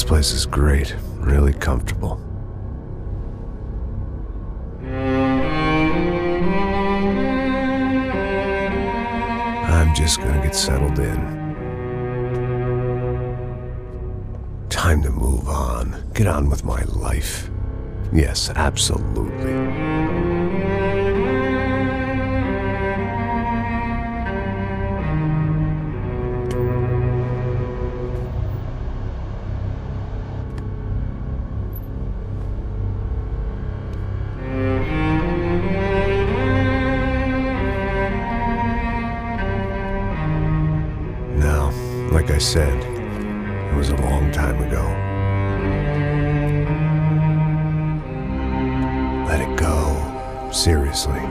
place is great, really comfortable. I'm just gonna get settled in. Time to move on. Get on with my life. Yes, absolutely. Now, like I said, it was a long time ago. Let it go. Seriously.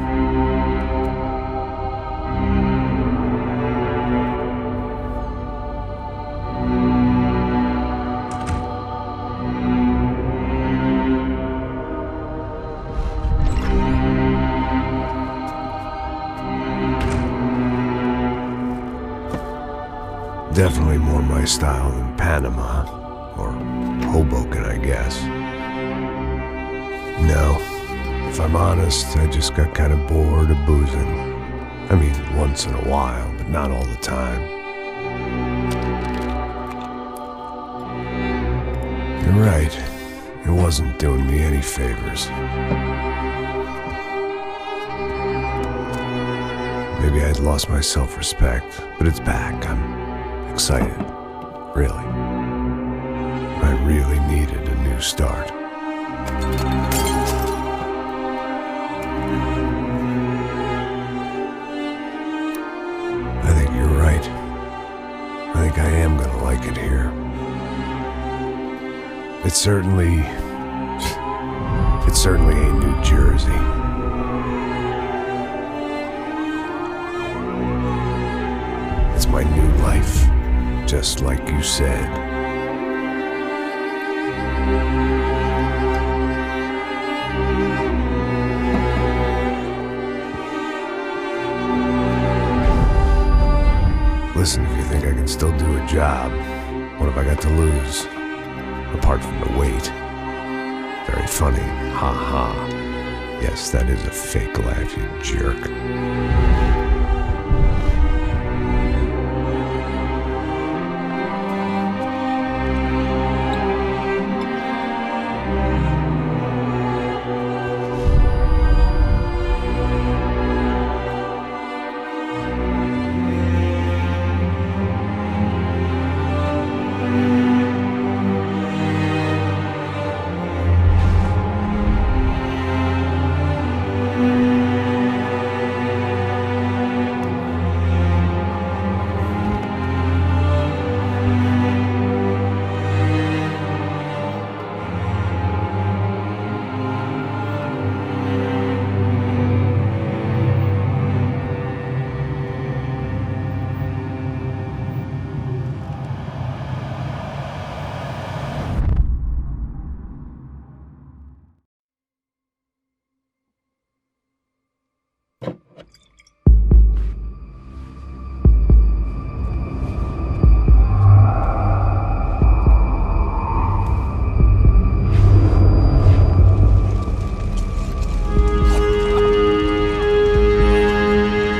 Definitely more my style than Panama, or Hoboken, I guess. No, if I'm honest, I just got kind of bored of boozing. I mean, once in a while, but not all the time. You're right, it wasn't doing me any favors. Maybe I'd lost my self-respect, but it's back. I'm excited, really. I really needed a new start. I think you're right. I think I am gonna like it here. It certainly ain't New Jersey. It's my new life. Just like you said. Listen, if you think I can still do a job, what have I got to lose? Apart from the weight. Very funny. Ha ha. Yes, that is a fake laugh, you jerk.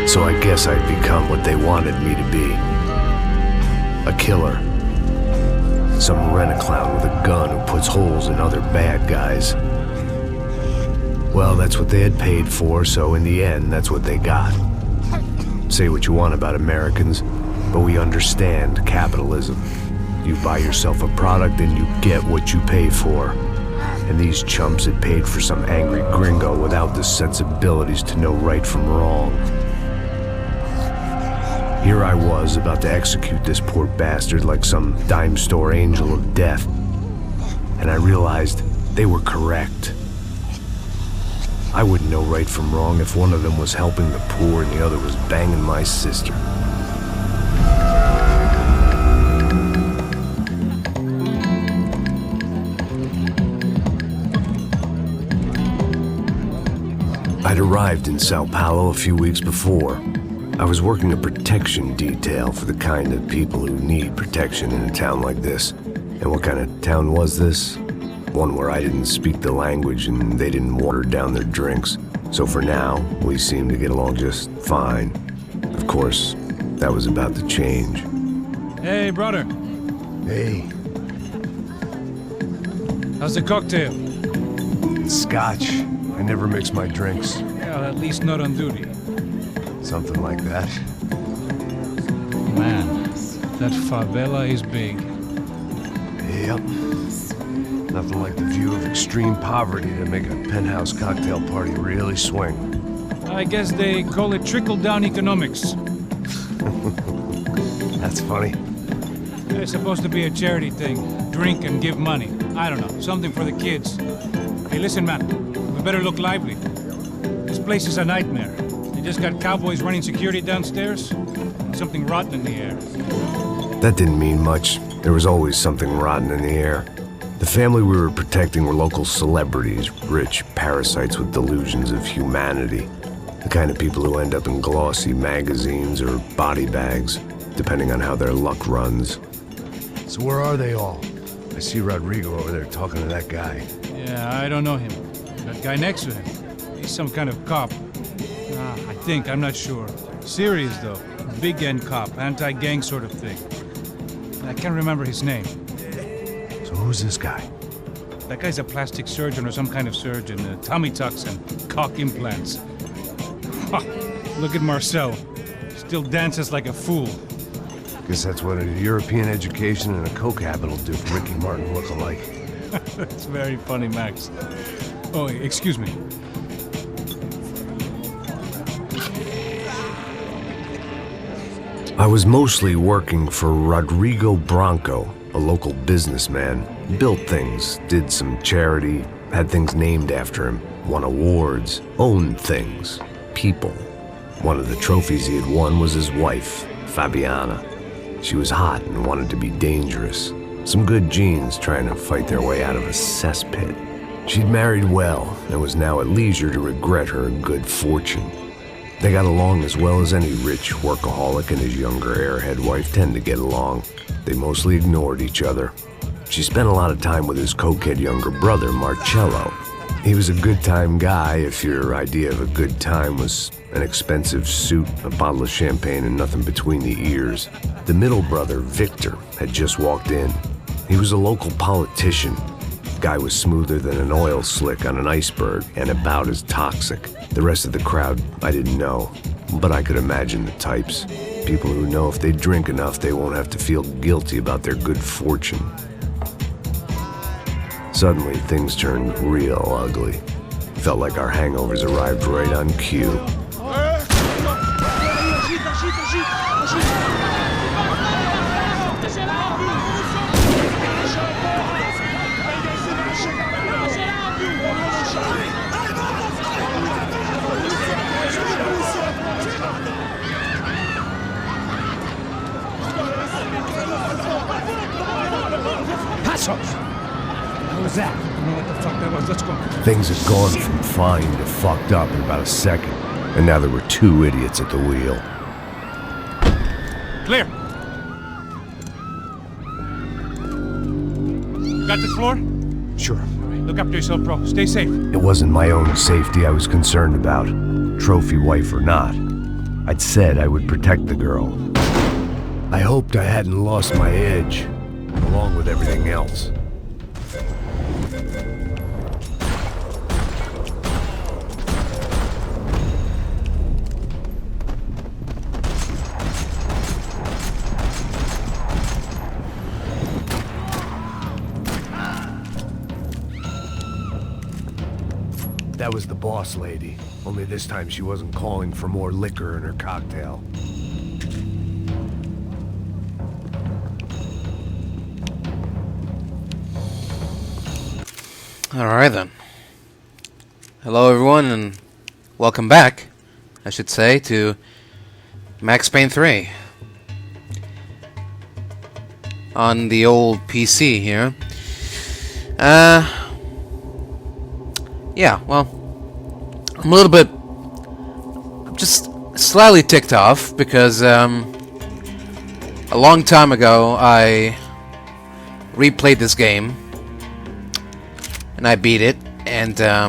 So I guess I'd become what they wanted me to be. A killer. Some rent-a-clown with a gun who puts holes in other bad guys. Well, that's what they had paid for, so in the end, that's what they got. Say what you want about Americans, but we understand capitalism. You buy yourself a product and you get what you pay for. And these chumps had paid for some angry gringo without the sensibilities to know right from wrong. Here I was, about to execute this poor bastard like some dime store angel of death. And I realized they were correct. I wouldn't know right from wrong if one of them was helping the poor and the other was banging my sister. I'd arrived in Sao Paulo a few weeks before. I was working a protection detail for the kind of people who need protection in a town like this. And what kind of town was this? One where I didn't speak the language and they didn't water down their drinks. So for now, we seemed to get along just fine. Of course, that was about to change. Hey, brother. Hey. How's the cocktail? Scotch. I never mix my drinks. Well, at least not on duty. Something like that. Man, that favela is big. Yep. Nothing like the view of extreme poverty to make a penthouse cocktail party really swing. I guess they call it trickle-down economics. That's funny. It's supposed to be a charity thing. Drink and give money. I don't know, something for the kids. Hey, listen, man. We better look lively. This place is a nightmare. They just got cowboys running security downstairs. And something rotten in the air. That didn't mean much. There was always something rotten in the air. The family we were protecting were local celebrities, rich parasites with delusions of humanity. The kind of people who end up in glossy magazines or body bags, depending on how their luck runs. So where are they all? I see Rodrigo over there talking to that guy. Yeah, I don't know him. That guy next to him. He's some kind of cop. I think, I'm not sure. Serious, though. Big end cop, anti-gang sort of thing. I can't remember his name. So who's this guy? That guy's a plastic surgeon or some kind of surgeon. Tummy tucks and cock implants. Ha! Look at Marcel. Still dances like a fool. Guess that's what a European education and a coke habit will do for Ricky Martin look-alike. That's very funny, Max. Oh, excuse me. I was mostly working for Rodrigo Branco, a local businessman. Built things, did some charity, had things named after him, won awards, owned things, people. One of the trophies he had won was his wife, Fabiana. She was hot and wanted to be dangerous. Some good genes trying to fight their way out of a cesspit. She'd married well and was now at leisure to regret her good fortune. They got along as well as any rich workaholic and his younger airhead wife tend to get along. They mostly ignored each other. She spent a lot of time with his cokehead younger brother, Marcello. He was a good-time guy if your idea of a good time was an expensive suit, a bottle of champagne, and nothing between the ears. The middle brother, Victor, had just walked in. He was a local politician. Guy was smoother than an oil slick on an iceberg and about as toxic. The rest of the crowd, I didn't know, but I could imagine the types. People who know if they drink enough, they won't have to feel guilty about their good fortune. Suddenly, things turned real ugly. Felt like our hangovers arrived right on cue. What was that? I don't know what the fuck that was. Let's go. Things had gone from fine to fucked up in about a second, and now there were two idiots at the wheel. Clear. Got this floor? Sure. All right, look after yourself, bro. Stay safe. It wasn't my own safety I was concerned about, trophy wife or not. I'd said I would protect the girl. I hoped I hadn't lost my edge, along with everything else. That was the boss lady, only this time she wasn't calling for more liquor in her cocktail. Alright then. Hello everyone and welcome back, I should say, to Max Payne 3. On the old PC here. Yeah, well, I'm a little bit just slightly ticked off because a long time ago I replayed this game, and I beat it, and I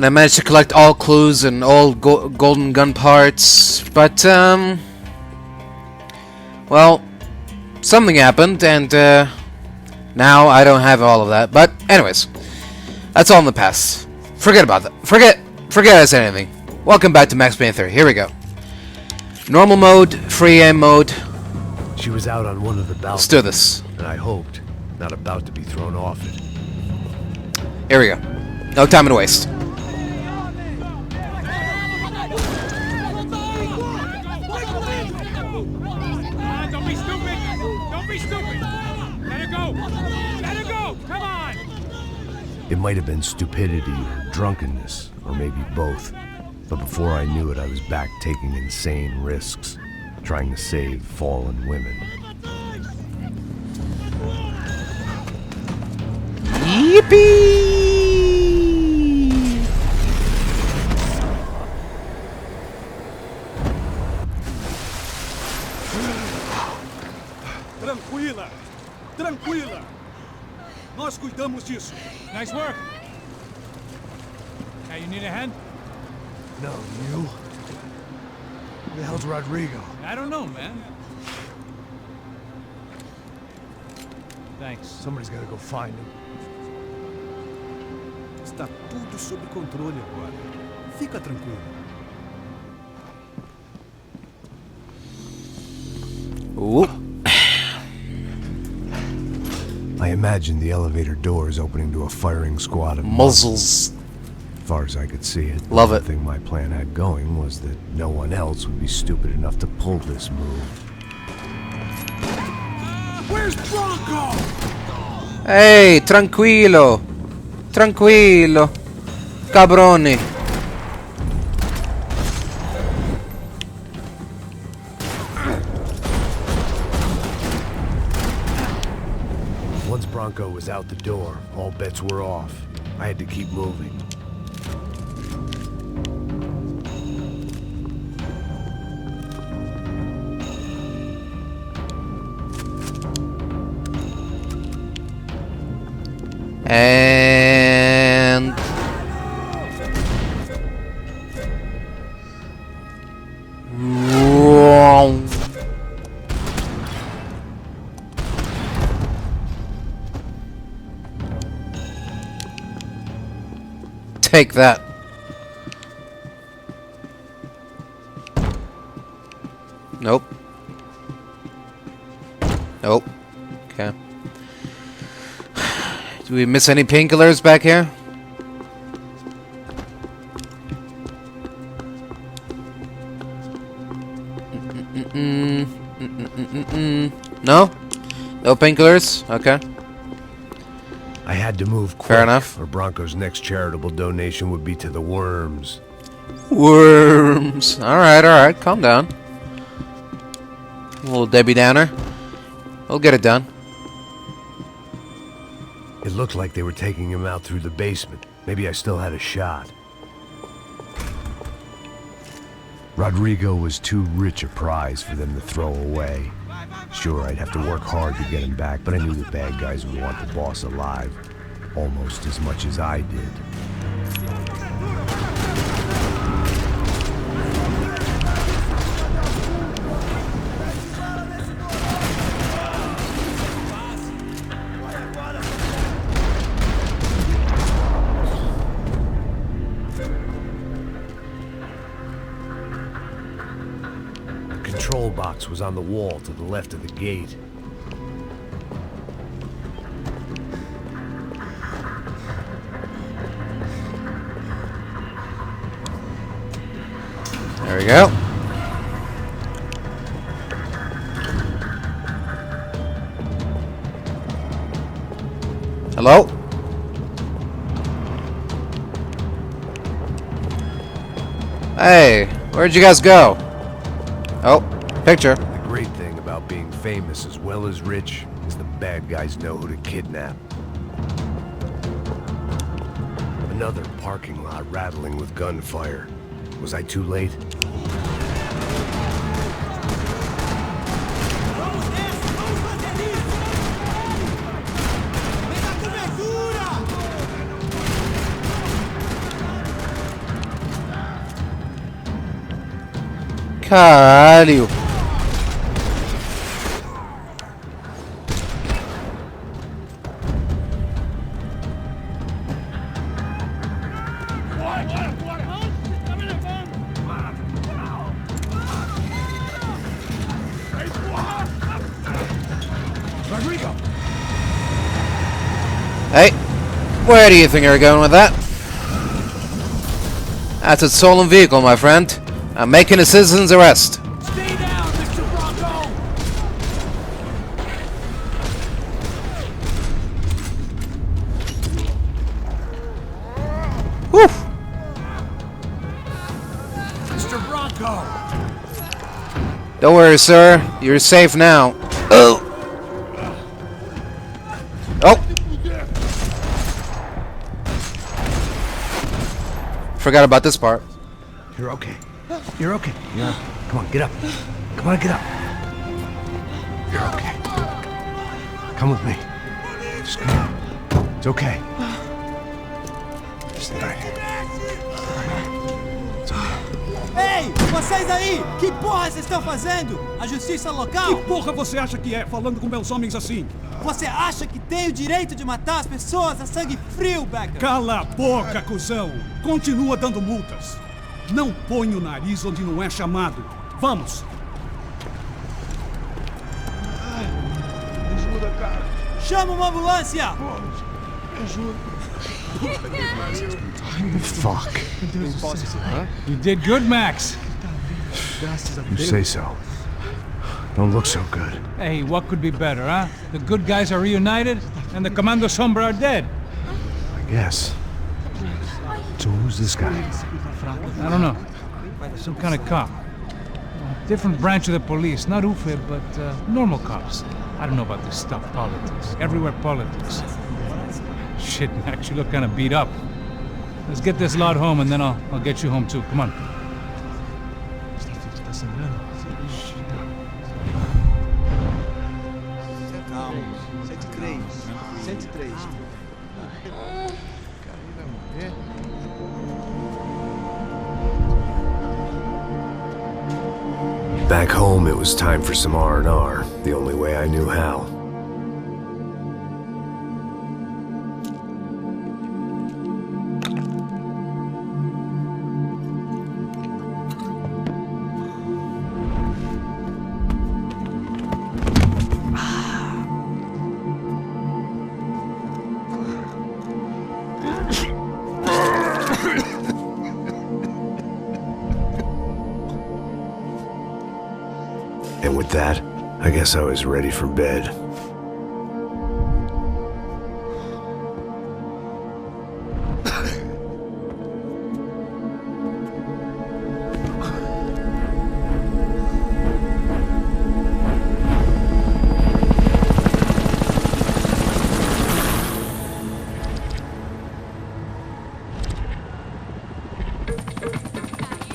managed to collect all clues and all golden gun parts, but well, something happened, and now I don't have all of that. But anyways, that's all in the past. Forget about that. Forget I said anything. Welcome back to Max Payne 3. Here we go. Normal mode, free aim mode. She was out on one of the balconies. Let's do this. And I hoped, not about to be thrown off it. Here we go. No time to waste. Don't be stupid! Don't be stupid! Let her go! Let her go! Come on! It might have been stupidity or drunkenness, or maybe both. But before I knew it, I was back taking insane risks, trying to save fallen women. Yippee! Tranquila! Tranquila! Nós cuidamos disso. Nice work! Hey, you need a hand? No, you? Who the hell's Rodrigo? I don't know, man. Thanks. Somebody's gotta go find him. Está tudo sob controle agora. Fica tranquilo. Ooh. I imagine the elevator doors opening to a firing squad of Muzzles. As far as I could see it. Love it. The thing my plan had going was that no one else would be stupid enough to pull this move. Where's Bronco? Hey, tranquilo. Tranquilo. Cabroni. Once Bronco was out the door, all bets were off. I had to keep moving. And wrong. Take that. Nope. Nope. Okay. Do we miss any painkillers back here? No? No painkillers? Okay. I had to move quick. Fair enough. Or Bronco's next charitable donation would be to the worms. Worms. Alright, calm down. A little Debbie Downer. We'll get it done. It looked like they were taking him out through the basement. Maybe I still had a shot. Rodrigo was too rich a prize for them to throw away. Sure, I'd have to work hard to get him back, but I knew the bad guys would want the boss alive. Almost as much as I did. The control box was on the wall to the left of the gate. There we go. Hello? Hey, where'd you guys go? Oh, picture. The great thing about being famous as well as rich is the bad guys know who to kidnap. Another parking lot rattling with gunfire. Was I too late? Caralho. Hey, where do you think you're going with that? That's a stolen vehicle, my friend. I'm making a citizen's arrest. Stay down, Mr. Bronco! Whew. Mr. Bronco! Don't worry, sir. You're safe now. Oh. Oh. Forgot about this part. You're okay. You're okay. Yeah. Come on, get up. Come on, get up. You're okay. Come with me. Just come on. It's okay. Stay right here. It's okay. Ei, vocês aí! Que porra vocês estão fazendo? A justiça local? Que porra você acha que é, falando com meus homens assim? Você acha que tem o direito de matar as pessoas a sangue frio, Becker? Cala a boca, cuzão! Continua dando multas. Não põe o nariz onde não é chamado. Vamos! Ajuda, cara. Chama uma ambulância! Me ajuda. Fuck. You did good, Max. You say so. Don't look so good. Hey, what could be better, huh? The good guys are reunited, and the Commando Sombra are dead. I guess. So who's this guy? I don't know. Some kind of cop. Different branch of the police. Not UFE, but normal cops. I don't know about this stuff, politics. Everywhere politics. Shit, Max, you look kind of beat up. Let's get this lot home, and then I'll get you home too. Come on. Calma. 103. 103. Back home, it was time for some R&R, the only way I knew how. And with that, I guess I was ready for bed.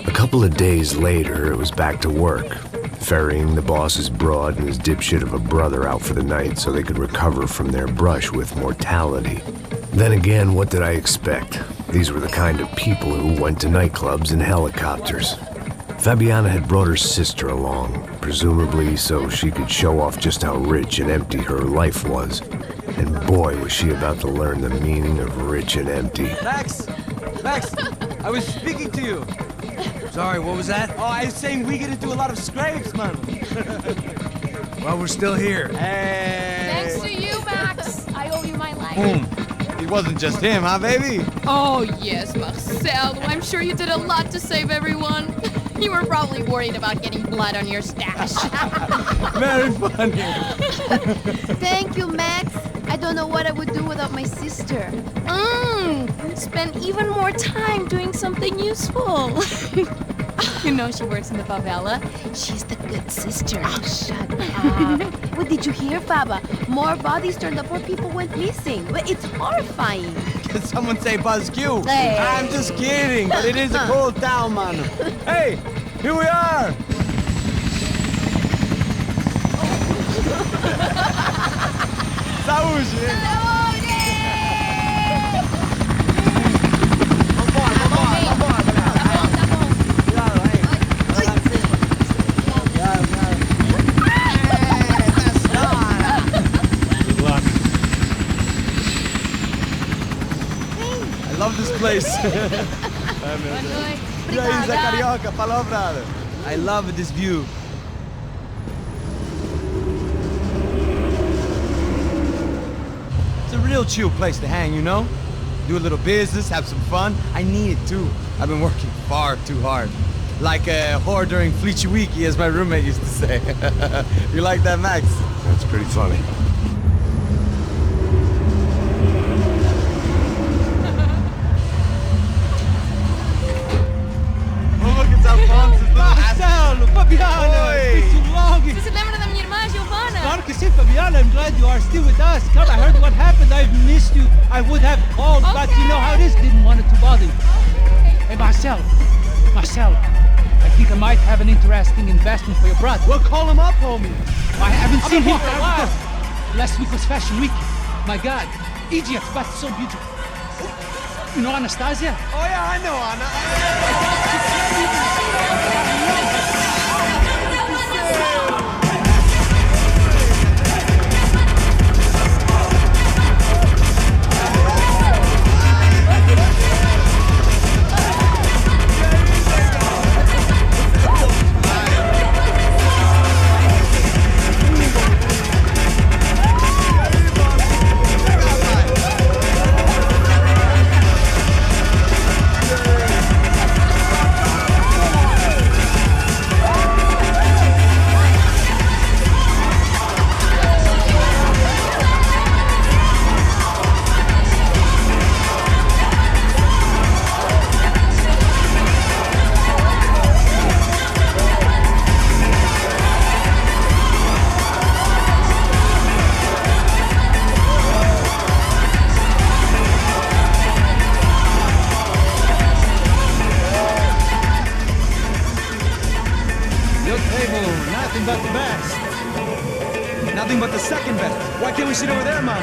A couple of days later, it was back to work. Ferrying the boss's broad and his dipshit of a brother out for the night so they could recover from their brush with mortality. Then again, what did I expect? These were the kind of people who went to nightclubs in helicopters. Fabiana had brought her sister along, presumably so she could show off just how rich and empty her life was. And boy, was she about to learn the meaning of rich and empty. Max! Max! I was speaking to you! Sorry, what was that? Oh, I was saying we gotta do a lot of scrapes, man. Well, we're still here. Hey! Thanks to you, Max. I owe you my life. It wasn't just him, huh, baby? Oh, yes, Marcel. I'm sure you did a lot to save everyone. You were probably worried about getting blood on your stash. Very funny. Thank you, Max. I don't know what I would do without my sister. Spend even more time doing something useful. You know she works in the favela. She's the good sister. Oh, shut up. What did you hear, Baba? More bodies turned up where people went missing. But it's horrifying. Did someone say Buzz Q? Hey. I'm just kidding, but it is a cold town, man. Hey, here we are. Saúde! place. Manoy, E aí, Zé obrigada. Carioca, palavrada. I love this view. It's a real chill place to hang, you know? Do a little business, have some fun. I need it too. I've been working far too hard. Like a whore during Fleechy Weeky, as my roommate used to say. You like that, Max? That's pretty funny. Oh, look, it's Alfonso's little Marcelo, Fabiana, it's been too long. Você se lembra da minha irmã, Giovanna? Claro que sim, Fabiana. I'm glad you are still with us. Come, I heard what happened. I've missed you. I would have called, but you know how it is. Didn't want it to bother you. Hey, Marcelo. Marcelo, I think I might have an interesting investment for your brother. Well, call him up, homie. I haven't seen him for a while. Last week was Fashion Week. My God, Egypt, but so beautiful. You know Anastasia? Oh, yeah, I know, Anna. Your table, nothing but the best. Nothing but the second best. Why can't we sit over there, man?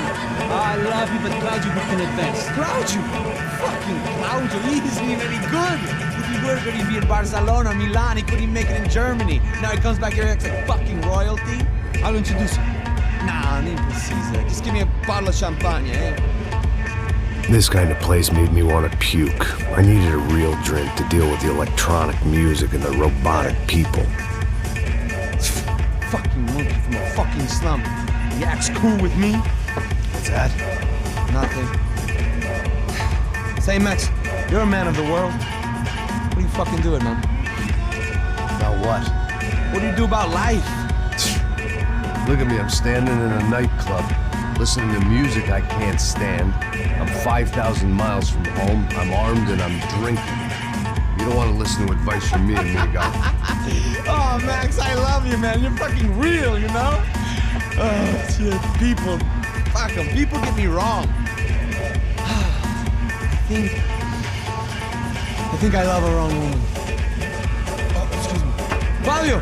I love you, but Claudio booked in advance. Claudio! Fucking Claudio, he isn't even any good. If he were good, he'd be in Barcelona, Milan, he couldn't even make it in Germany. Now he comes back here and acts like fucking royalty. I'll introduce you. Nah, nem precisa. Just give me a bottle of champagne, eh? This kind of place made me want to puke. I needed a real drink to deal with the electronic music and the robotic people. Fucking monkey from a fucking slum. He acts cool with me. What's that? Nothing. Say, Max, you're a man of the world. What do you fucking do it, man? About what? What do you do about life? Look at me, I'm standing in a nightclub, listening to music I can't stand. I'm 5,000 miles from home, I'm armed and I'm drinking. You don't want to listen to advice from me, amigo. Oh, Max, I love you, man. You're fucking real, you know? Oh, shit. People. Fuck them. People get me wrong. I think I love a wrong woman. Oh, excuse me. Fabio!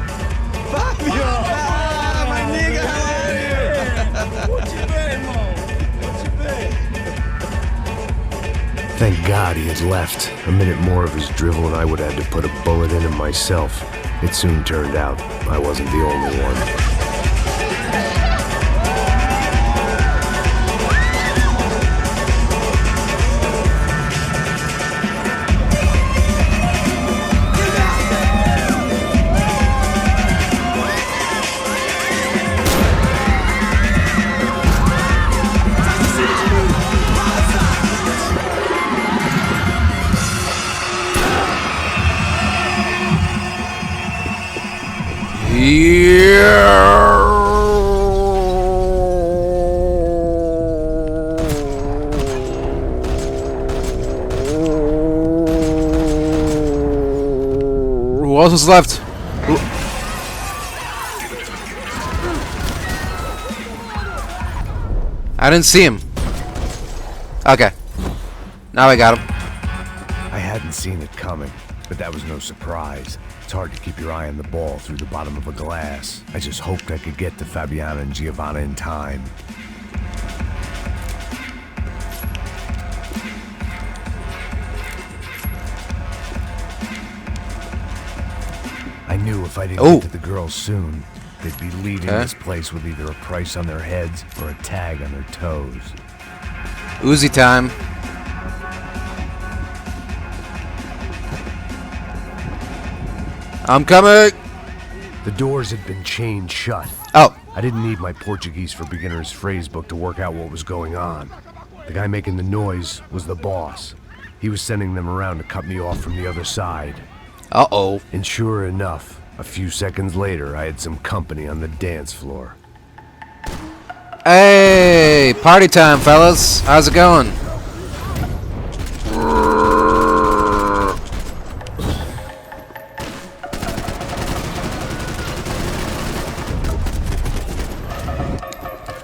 Fabio! Ah, my nigga, how are you? What you been, Mo? What you been? Thank God he had left. A minute more of his drivel and I would have had to put a bullet in him myself. It soon turned out I wasn't the only one. Who else is left? I didn't see him. Okay. Now I got him. I hadn't seen it coming, but that was no surprise. It's hard to keep your eye on the ball through the bottom of a glass. I just hoped I could get to Fabiana and Giovanna in time. I knew if I didn't get to the girls soon, they'd be leaving this place with either a price on their heads or a tag on their toes. Uzi time. I'm coming! The doors had been chained shut. Oh. I didn't need my Portuguese for Beginners phrase book to work out what was going on. The guy making the noise was the boss. He was sending them around to cut me off from the other side. Uh-oh. And sure enough, a few seconds later, I had some company on the dance floor. Hey, party time, fellas. How's it going?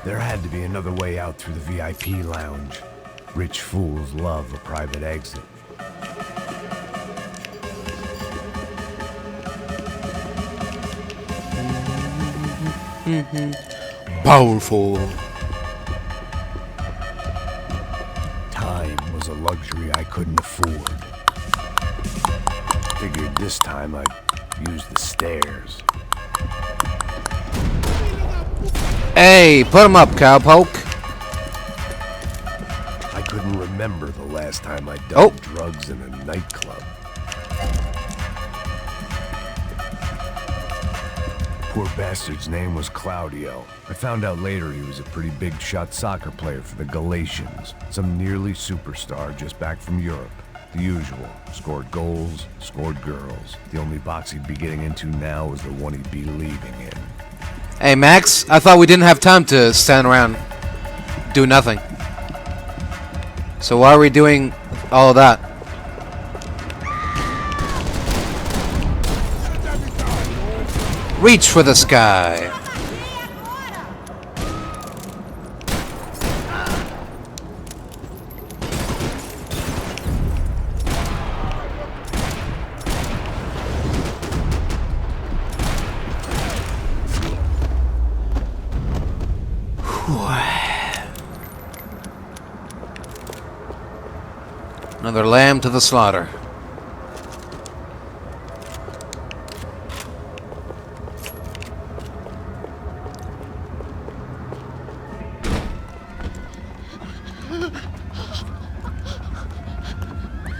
There had to be another way out through the VIP lounge. Rich fools love a private exit. Powerful. Time was a luxury I couldn't afford. Figured this time I'd use the stairs. Hey, put him up, cowpoke. I couldn't remember the last time I'd done drugs in a nightclub. Poor bastard's name was Claudio. I found out later he was a pretty big shot soccer player for the Galatians. Some nearly superstar just back from Europe. The usual. Scored goals, scored girls. The only box he'd be getting into now was the one he'd be leaving in. Hey, Max, I thought we didn't have time to stand around, do nothing. So why are we doing all of that? Reach for the sky. Another lamb to the slaughter.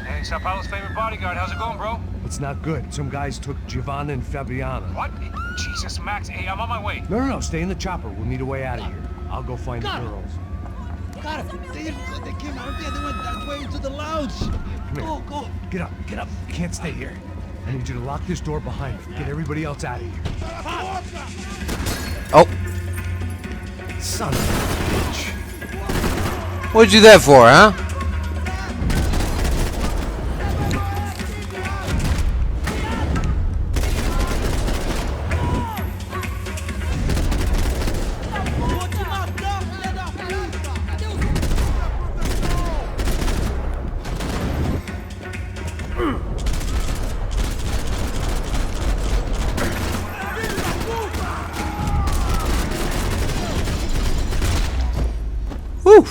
Hey, Sao Paulo's favorite bodyguard. How's it going, bro? It's not good. Some guys took Giovanna and Fabiana. What? Jesus, Max. Hey, I'm on my way. No, stay in the chopper. We'll need a way out of here. I'll go find the girls. Got it. They came out there. They went that way into the lounge. Go. Get up. You can't stay here. I need you to lock this door behind us. Get everybody else out of here. Oh. Son of a bitch. What'd you do that for, huh? Whew.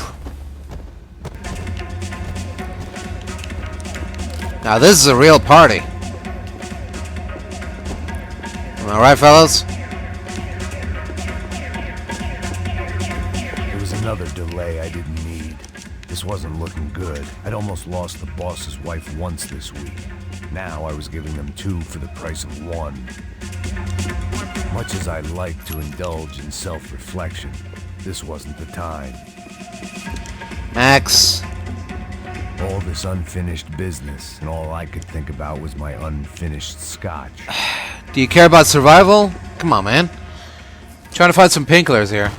Now this is a real party. Am I right, fellas? There was another delay I didn't need. This wasn't looking good. I'd almost lost the boss's wife once this week. Now I was giving them two for the price of one. Much as I like to indulge in self-reflection, this wasn't the time. Max. All this unfinished business, and all I could think about was my unfinished scotch. Do you care about survival? Come on, man. Trying to find some painkillers here.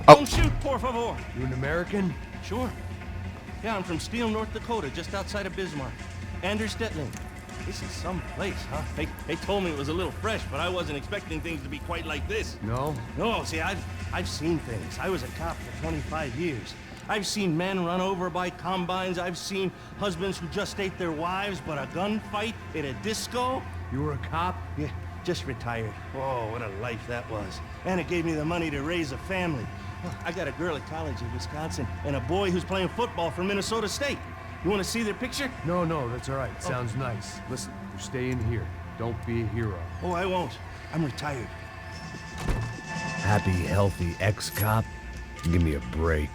Don't shoot, por favor. You an American? Sure. Yeah, I'm from Steele, North Dakota, just outside of Bismarck. Anders Stetling. This is some place, huh? They told me it was a little fresh, but I wasn't expecting things to be quite like this. No? No, see, I've seen things. I was a cop for 25 years. I've seen men run over by combines. I've seen husbands who just ate their wives, but a gunfight at a disco. You were a cop? Yeah, just retired. Oh, what a life that was. And it gave me the money to raise a family. I got a girl at college in Wisconsin and a boy who's playing football for Minnesota State. You want to see their picture? No, that's all right. Sounds nice. Listen, you stay in here. Don't be a hero. Oh, I won't. I'm retired. Happy, healthy ex-cop? Give me a break.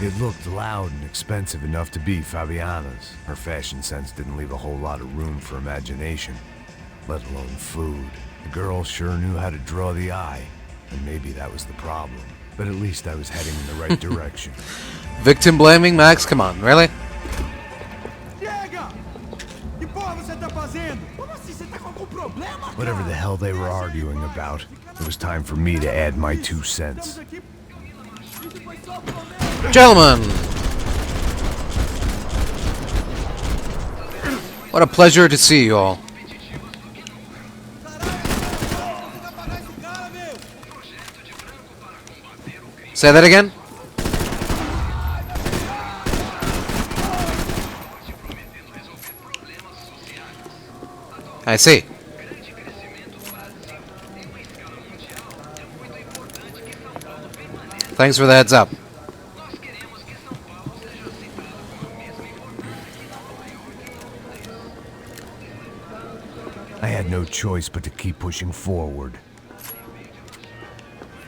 It looked loud and expensive enough to be Fabiana's. Her fashion sense didn't leave a whole lot of room for imagination. let alone food. The girl sure knew how to draw the eye, and maybe that was the problem. But at least I was heading in the right direction. Victim blaming, Max? Come on, really? Whatever the hell they were arguing about, it was time for me to add my 2 cents. Gentlemen! What a pleasure to see you all. Say that again? I see. Thanks for the heads up. I had no choice but to keep pushing forward.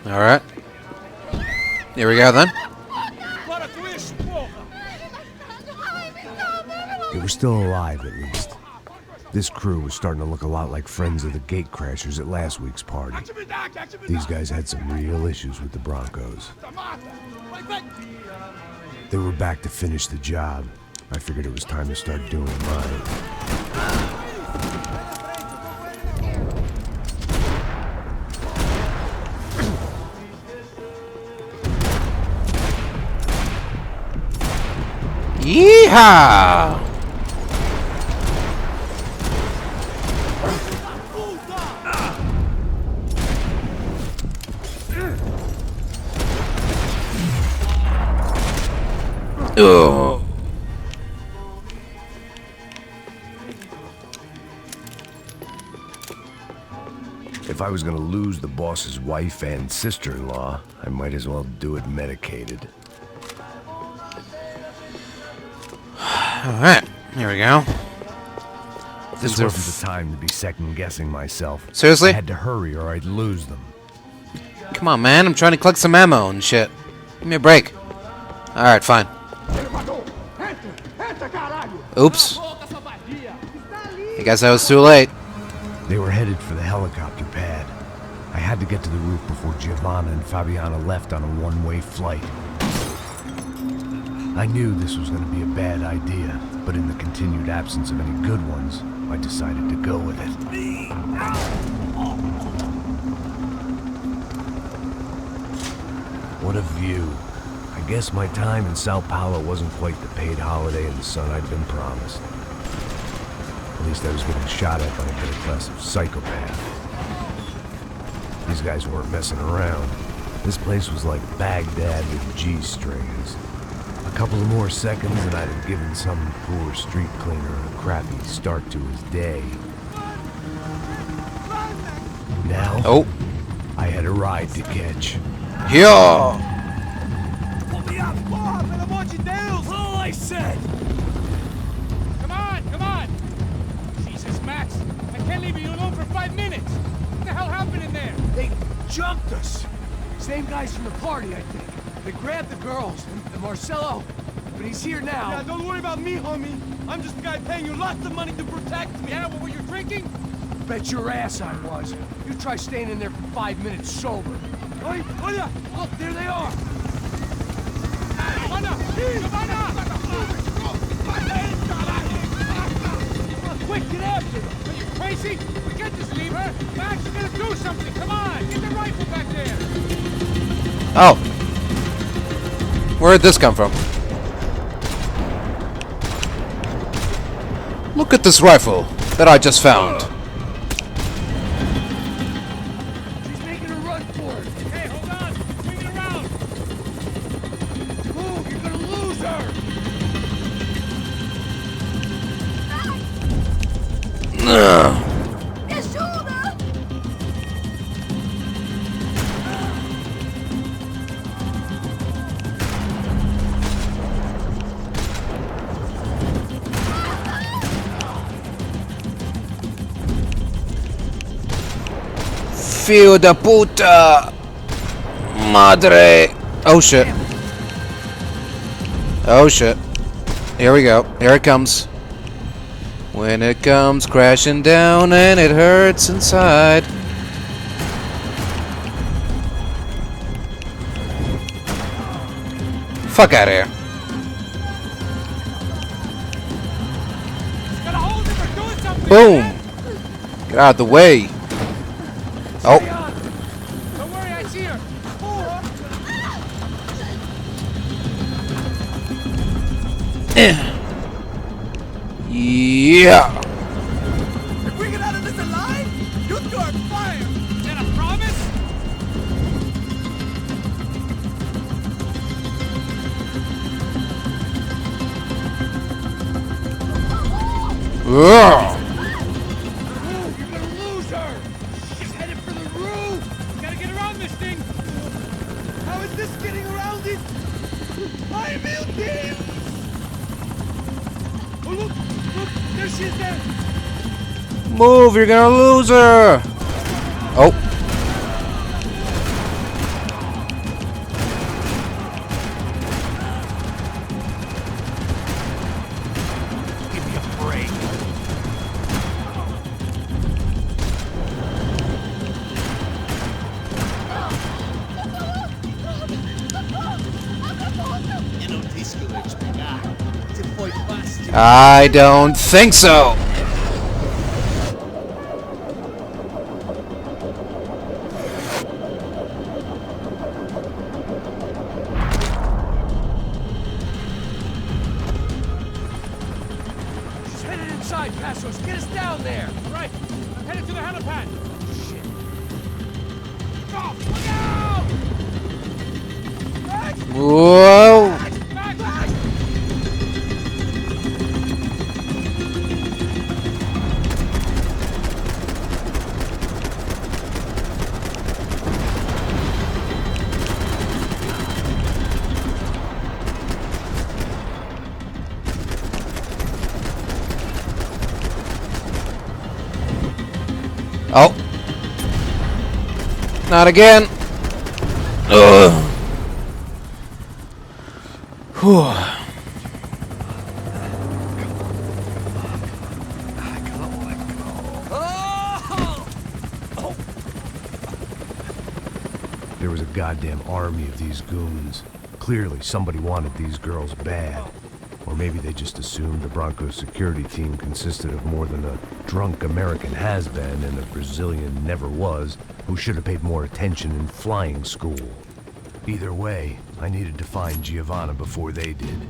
Alright. Here we go then. They were still alive, at least. This crew was starting to look a lot like friends of the gatecrashers at last week's party. These guys had some real issues with the Broncos. They were back to finish the job. I figured it was time to start doing mine. Yeehaw! Ugh. If I was gonna lose the boss's wife and sister-in-law, I might as well do it medicated. Alright, here we go. This wasn't the time to be second-guessing myself. Seriously? I had to hurry or I'd lose them. Come on, man. I'm trying to collect some ammo and shit. Give me a break. Alright, fine. Oops. I guess I was too late. They were headed for the helicopter pad. I had to get to the roof before Giovanna and Fabiana left on a one-way flight. I knew this was going to be a bad idea, but in the continued absence of any good ones, I decided to go with it. What a view. I guess my time in Sao Paulo wasn't quite the paid holiday in the sun I'd been promised. At least I was getting shot at by a better class of psychopath. These guys weren't messing around. This place was like Baghdad with G-strings. A couple of more seconds and I'd have given some poor street cleaner a crappy start to his day. Now, I had a ride to catch. Yeah. All I said. Come on! Jesus, Max, I can't leave you alone for 5 minutes. What the hell happened in there? They jumped us. Same guys from the party, I think. They grabbed the girls and Marcelo, but he's here now. Yeah, don't worry about me, homie. I'm just the guy paying you lots of money to protect me. Yeah, what were you drinking? Bet your ass I was. You try staying in there for 5 minutes sober. Oh yeah! Look, there they are. Quick, get after them! Are you crazy? We can't just leave her! Max, you gotta do something! Come on! Get the rifle back there! Oh. Where'd this come from? Look at this rifle that I just found. She's making a run for it! Hey, hold on! Swing it around! Move! You're gonna lose her! Fio da puta! Madre! Oh shit. Oh shit. Here we go. Here it comes. When it comes crashing down and it hurts inside. Fuck out of here. Boom! Get out of the way. Oh. Don't worry, I see her. Yeah. If we get out of this alive, you two are fired. Is that a promise? Ugh. You're gonna lose her. She's headed for the roof. Gotta get around this thing. How is this getting around it? I'm ill, team. Oh, look, there she is there. Move, you're gonna lose her. Oh. Give me a break. I don't think so. She's headed inside, Passos. Get us down there. Right. I'm headed to the helipad. Shit. Oh, look out! Back! Whoa. Back! Back! Oh. Not again. Ugh. Whew. There was a goddamn army of these goons. Clearly, somebody wanted these girls bad. Or maybe they just assumed the Broncos security team consisted of more than a drunk American has-been and a Brazilian never-was who should have paid more attention in flying school. Either way, I needed to find Giovanna before they did.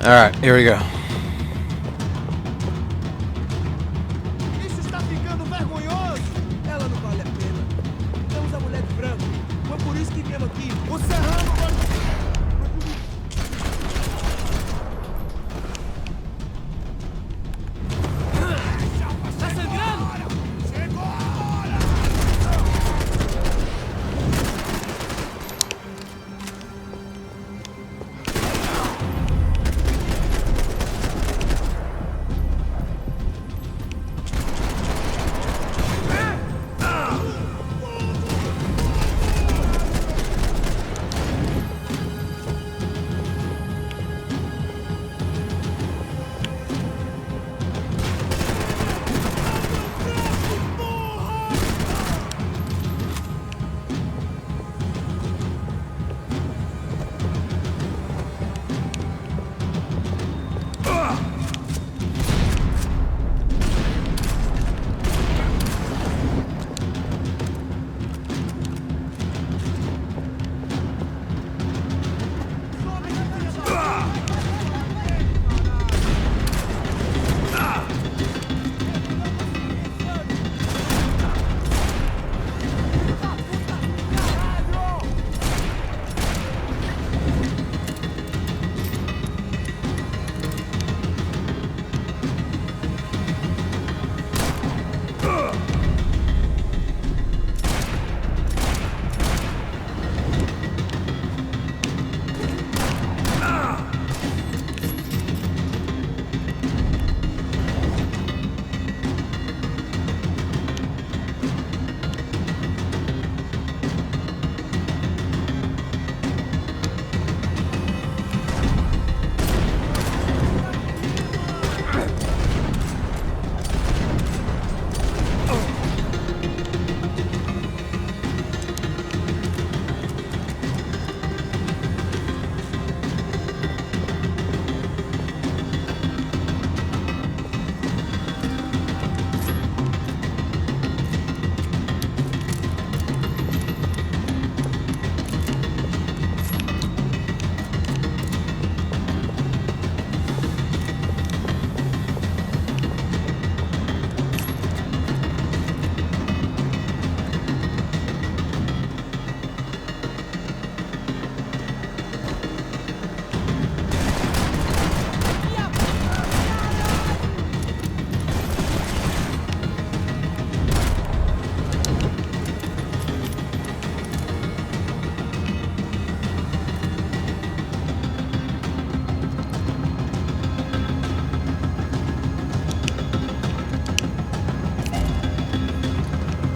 Alright, here we go. Isso está ficando vergonhoso. Ela não vale a pena. Temos a mulher de branco. Foi por isso que viemos aqui. O Serrano vai... Tá sangrando? Chegou a hora!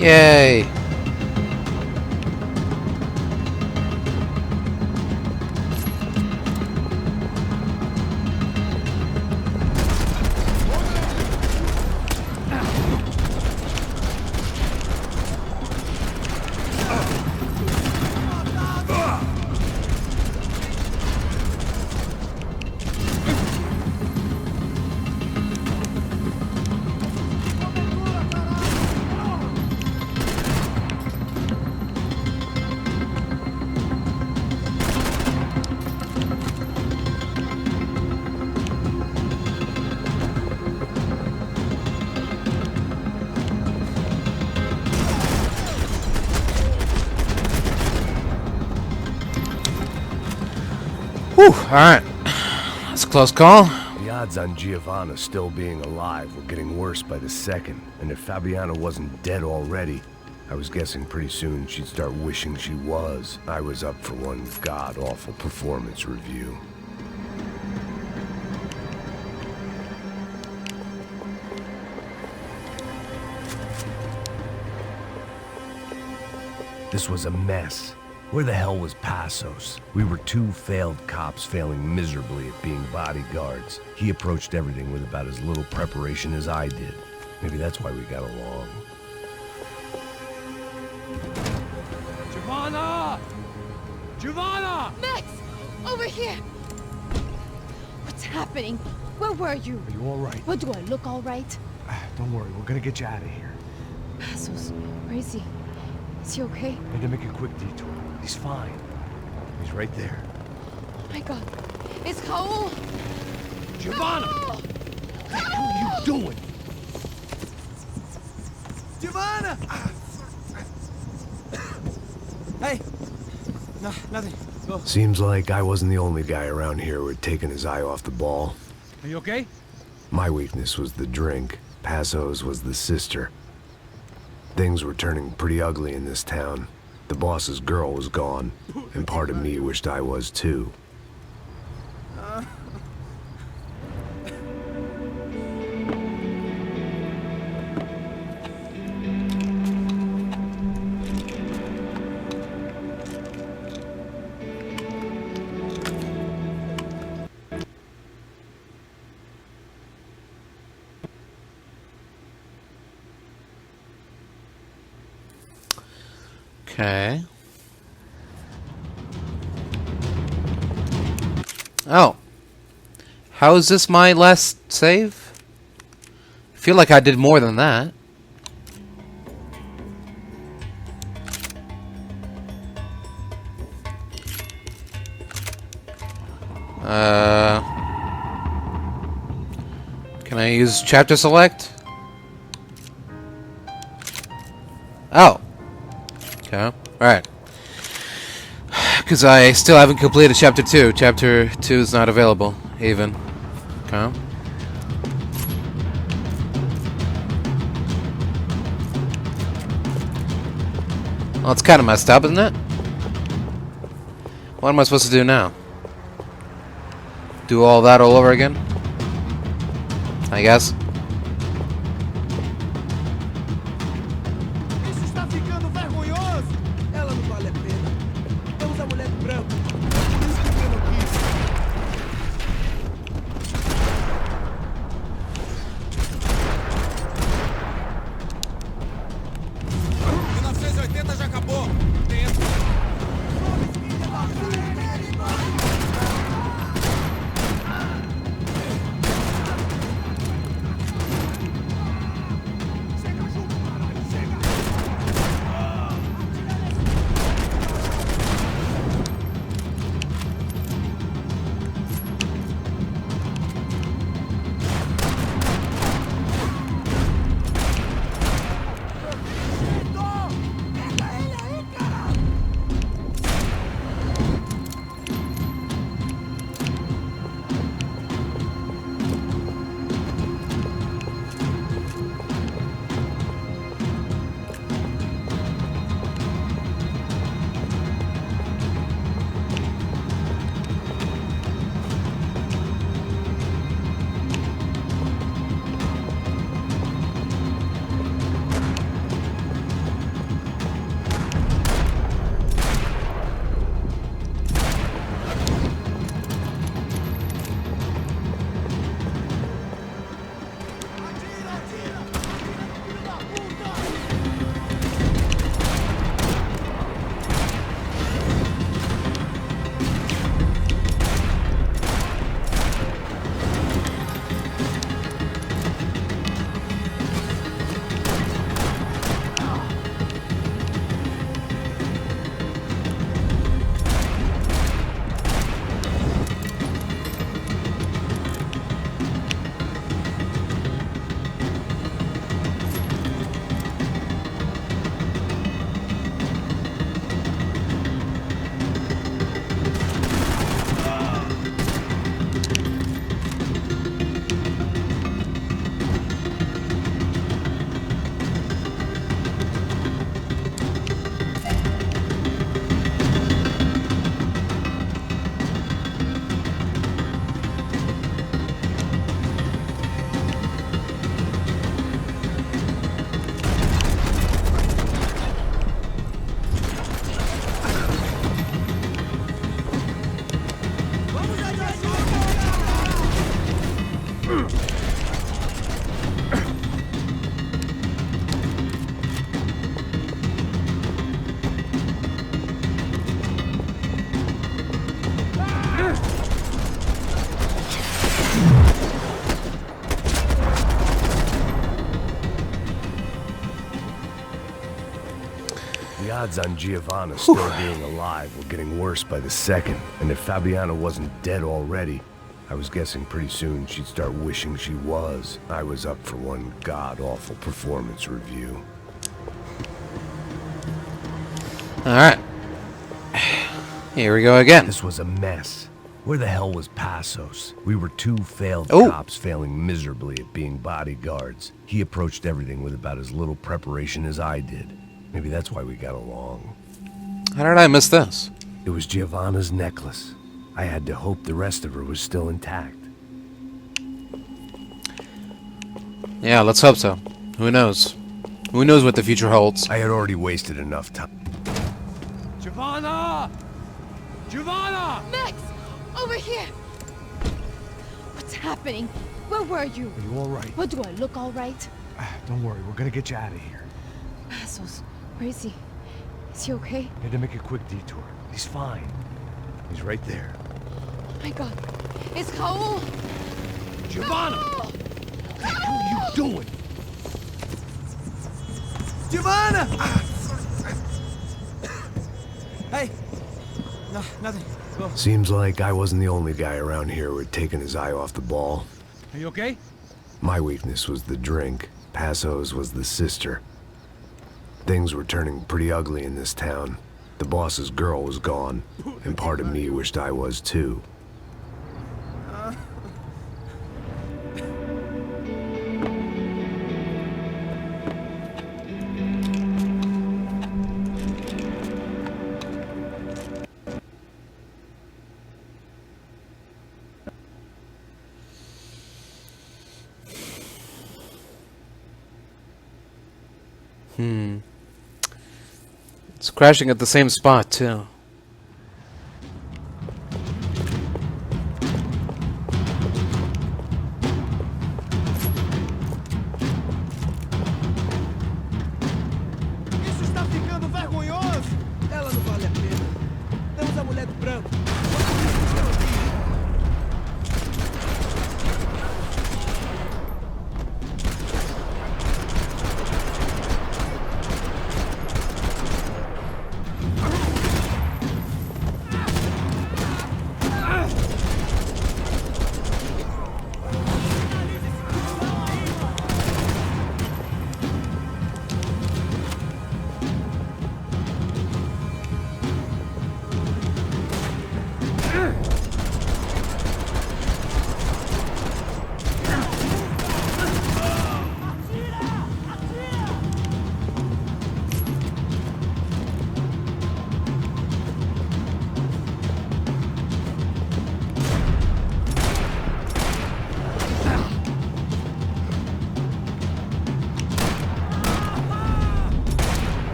Yay! Whew, alright. That's a close call. The odds on Giovanna still being alive were getting worse by the second, and if Fabiana wasn't dead already, I was guessing pretty soon she'd start wishing she was. I was up for one god-awful performance review. This was a mess. Where the hell was Passos? We were two failed cops failing miserably at being bodyguards. He approached everything with about as little preparation as I did. Maybe that's why we got along. Giovanna! Giovanna! Max! Over here! What's happening? Where were you? Are you all right? What, do I look all right? Don't worry, we're gonna get you out of here. Passos, where is he? Is he okay? Need to make a quick detour. He's fine. He's right there. Oh my god. It's Raul! Giovanna! No! What the hell are you doing? Giovanna! Hey! No, nothing. Go. Seems like I wasn't the only guy around here who had taken his eye off the ball. Are you okay? My weakness was the drink. Passos was the sister. Things were turning pretty ugly in this town. The boss's girl was gone, and part of me wished I was too. Okay. Oh. How is this my last save? I feel like I did more than that. Can I use chapter select? Oh. Okay. Alright. Because I still haven't completed Chapter 2. Chapter 2 is not available, even. Okay. Well, it's kind of messed up, isn't it? What am I supposed to do now? Do all that all over again? I guess. Isso está ficando vergonhoso! Ela não vale a pena. Temos a mulher do branco. Por isso que eu não quis. 1980 já acabou. Dentro. The odds on Giovanna still being alive were getting worse by the second, and if Fabiana wasn't dead already, I was guessing pretty soon she'd start wishing she was. I was up for one god-awful performance review. Alright. Here we go again. This was a mess. Where the hell was Passos? We were two failed Oh. cops failing miserably at being bodyguards. He approached everything with about as little preparation as I did. Maybe that's why we got along. How did I miss this? It was Giovanna's necklace. I had to hope the rest of her was still intact. Yeah, let's hope so. Who knows? Who knows what the future holds? I had already wasted enough time. Giovanna! Giovanna! Max! Over here! What's happening? Where were you? Are you all right? What, do I look all right? Don't worry, we're gonna get you out of here. Passos, where is he? Is he okay? Had to make a quick detour. He's fine. He's right there. Oh my god. It's Raul! Giovanna! Raul! What the hell are you doing? Giovanna! Hey! No, nothing. Go. Seems like I wasn't the only guy around here who had taken his eye off the ball. Are you okay? My weakness was the drink. Passos was the sister. Things were turning pretty ugly in this town. The boss's girl was gone, and part of me wished I was too. It's crashing at the same spot, too. Isso está ficando vergonhoso! Ela não vale a pena. Temos a mulher do branco.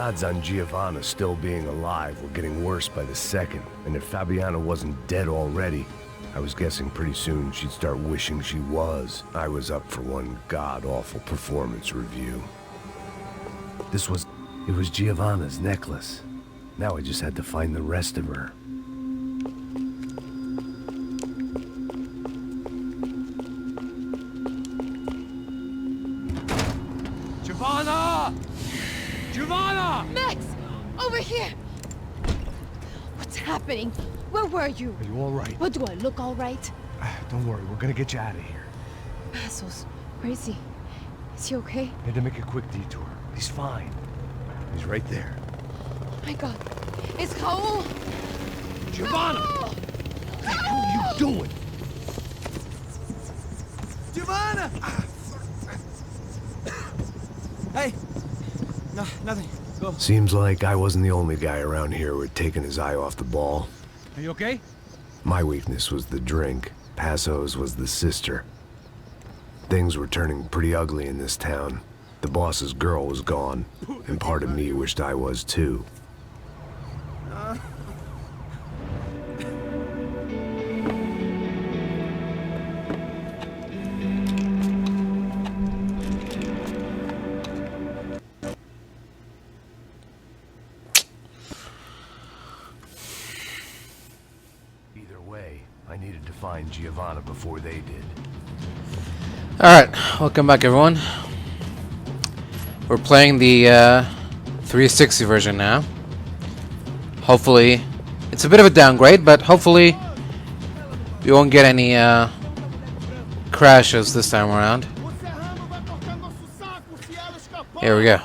odds on Giovanna still being alive were getting worse by the second, and if Fabiana wasn't dead already, I was guessing pretty soon she'd start wishing she was. I was up for one god-awful performance review. It was Giovanna's necklace. Now I just had to find the rest of her. Giovanna! Giovanna! Max! Over here! What's happening? Where were you? Are you all right? What, do I look all right? Don't worry, we're gonna get you out of here. Passos, where is he? Is he okay? Had to make a quick detour. He's fine. He's right there. Oh my god. It's Raul! Giovanna! No! What the hell are you doing? Giovanna! Hey! No, nothing. Go. Seems like I wasn't the only guy around here who had taken his eye off the ball. Are you okay? My weakness was the drink. Passo's was the sister. Things were turning pretty ugly in this town. The boss's girl was gone, and part of me wished I was too. Either way, I needed to find Giovanna before they did. Alright, welcome back everyone. We're playing the 360 version now. Hopefully, it's a bit of a downgrade, but hopefully we won't get any crashes this time around. Here we go.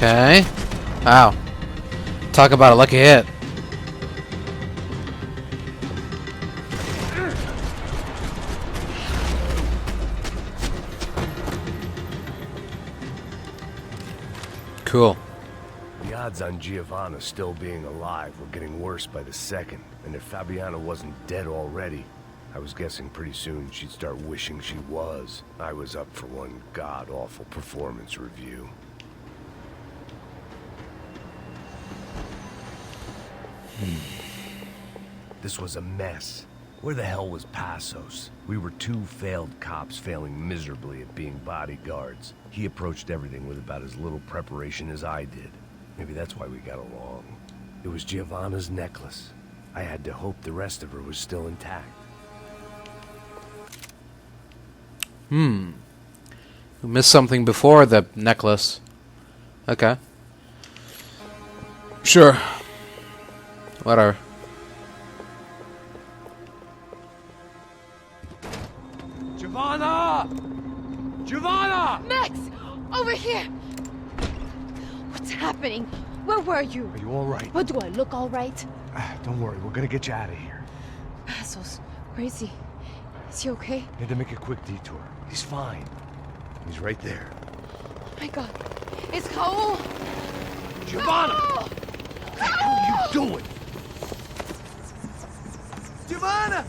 Okay. Wow. Talk about a lucky hit. Cool. The odds on Giovanna still being alive were getting worse by the second, and if Fabiana wasn't dead already, I was guessing pretty soon she'd start wishing she was. I was up for one god-awful performance review. This was a mess. Where the hell was Passos? We were two failed cops failing miserably at being bodyguards. He approached everything with about as little preparation as I did. Maybe that's why we got along. It was Giovanna's necklace. I had to hope the rest of her was still intact. We missed something before the necklace. Okay. Sure. Whatever. Giovanna! Giovanna! Max! Over here! What's happening? Where were you? Are you all right? What, do I look all right? Don't worry, we're gonna get you out of here. Passos, where is he? Is he okay? You had to make a quick detour. He's fine. He's right there. Oh my god. It's Raul! Giovanna! Raul! What the hell are you doing? Giovanna!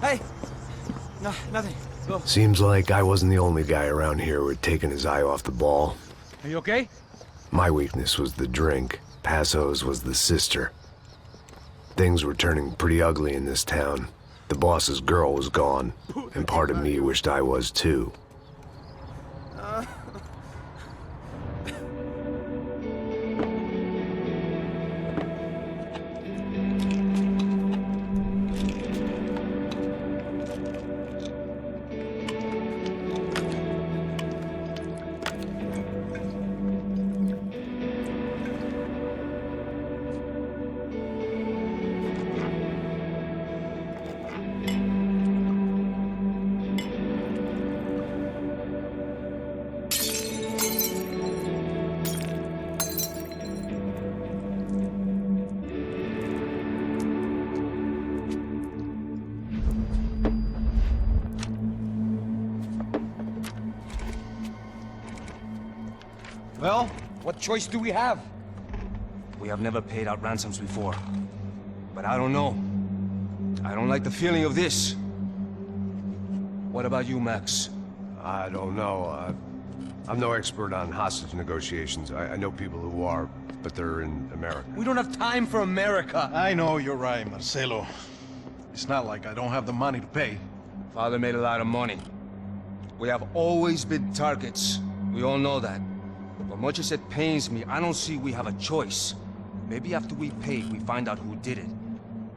Hey! No, nothing. Go. Seems like I wasn't the only guy around here who had taken his eye off the ball. Are you okay? My weakness was the drink. Passos was the sister. Things were turning pretty ugly in this town. The boss's girl was gone, and part of me wished I was too. Well, what choice do we have? We have never paid out ransoms before. But I don't know. I don't like the feeling of this. What about you, Max? I don't know. I'm no expert on hostage negotiations. I know people who are, but they're in America. We don't have time for America. I know you're right, Marcelo. It's not like I don't have the money to pay. Father made a lot of money. We have always been targets. We all know that. But much as it pains me, I don't see we have a choice. Maybe after we pay, we find out who did it.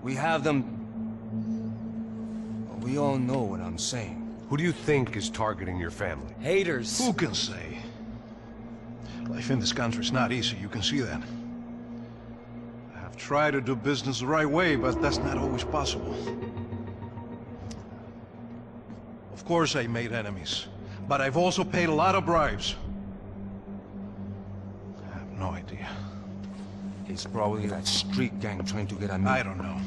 We have them... But we all know what I'm saying. Who do you think is targeting your family? Haters. Who can say? Life in this country is not easy, you can see that. I have tried to do business the right way, but that's not always possible. Of course I made enemies, but I've also paid a lot of bribes. I have no idea. It's probably that street gang trying to get at me. I don't know.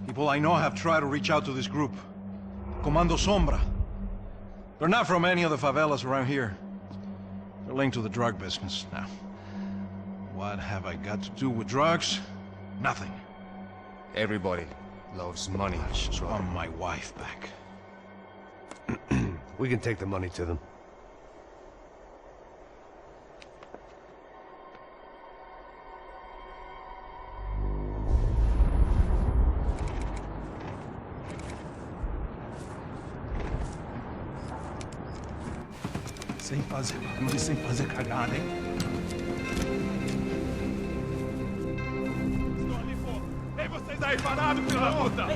People I know have tried to reach out to this group. Comando Sombra. They're not from any of the favelas around here. They're linked to the drug business. Now, what have I got to do with drugs? Nothing. Everybody loves money. I just want my wife back. We can take the money to them. Sem fazer cagada, hein? Ei, vocês aí parados, filho da puta!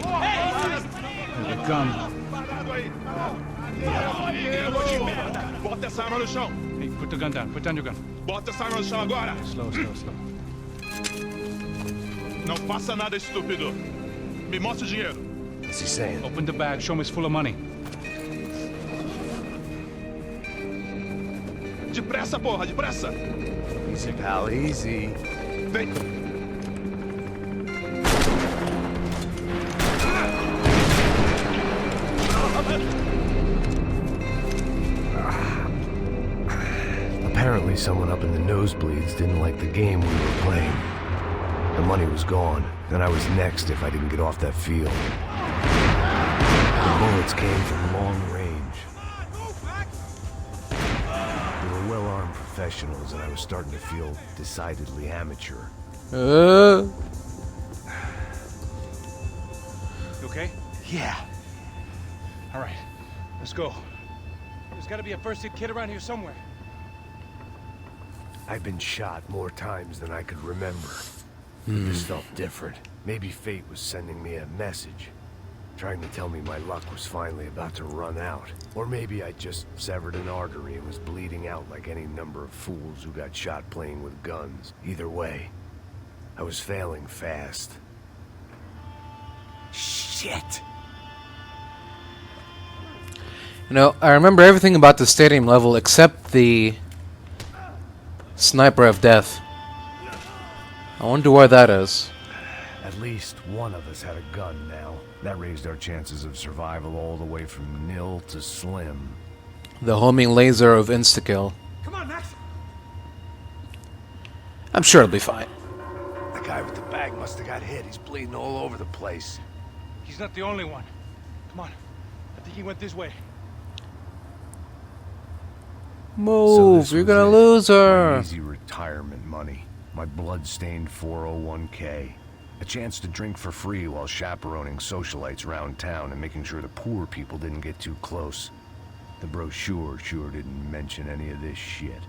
Parado aí! Bota essa arma no chão! Hey, put the gun down. Put down your gun. Bota essa arma no chão agora! Slow, slow, slow. Não faça nada, estúpido! Me mostra o dinheiro! What's he saying? Open the bag. Show me it's full of money. Depressa, porra, depressa! Easy, pal, easy. Vem! Apparently someone up in the nosebleeds didn't like the game we were playing. The money was gone, and I was next if I didn't get off that field. The bullets came from long range. They were well-armed professionals, and I was starting to feel decidedly amateur. You okay? Yeah. All right, let's go. There's got to be a first-aid kit around here somewhere. I've been shot more times than I could remember. This felt different. Maybe fate was sending me a message, trying to tell me my luck was finally about to run out. Or maybe I just severed an artery and was bleeding out like any number of fools who got shot playing with guns. Either way, I was failing fast. Shit! You know, I remember everything about the stadium level except the Sniper of Death. I wonder where that is. At least one of us had a gun now. That raised our chances of survival all the way from nil to slim. The homing laser of insta-kill. Come on, Max! I'm sure it'll be fine. The guy with the bag must have got hit. He's bleeding all over the place. He's not the only one. Come on. I think he went this way. Move, you're gonna lose her. My easy retirement money. My blood-stained 401k. A chance to drink for free while chaperoning socialites around town and making sure the poor people didn't get too close. The brochure sure didn't mention any of this shit.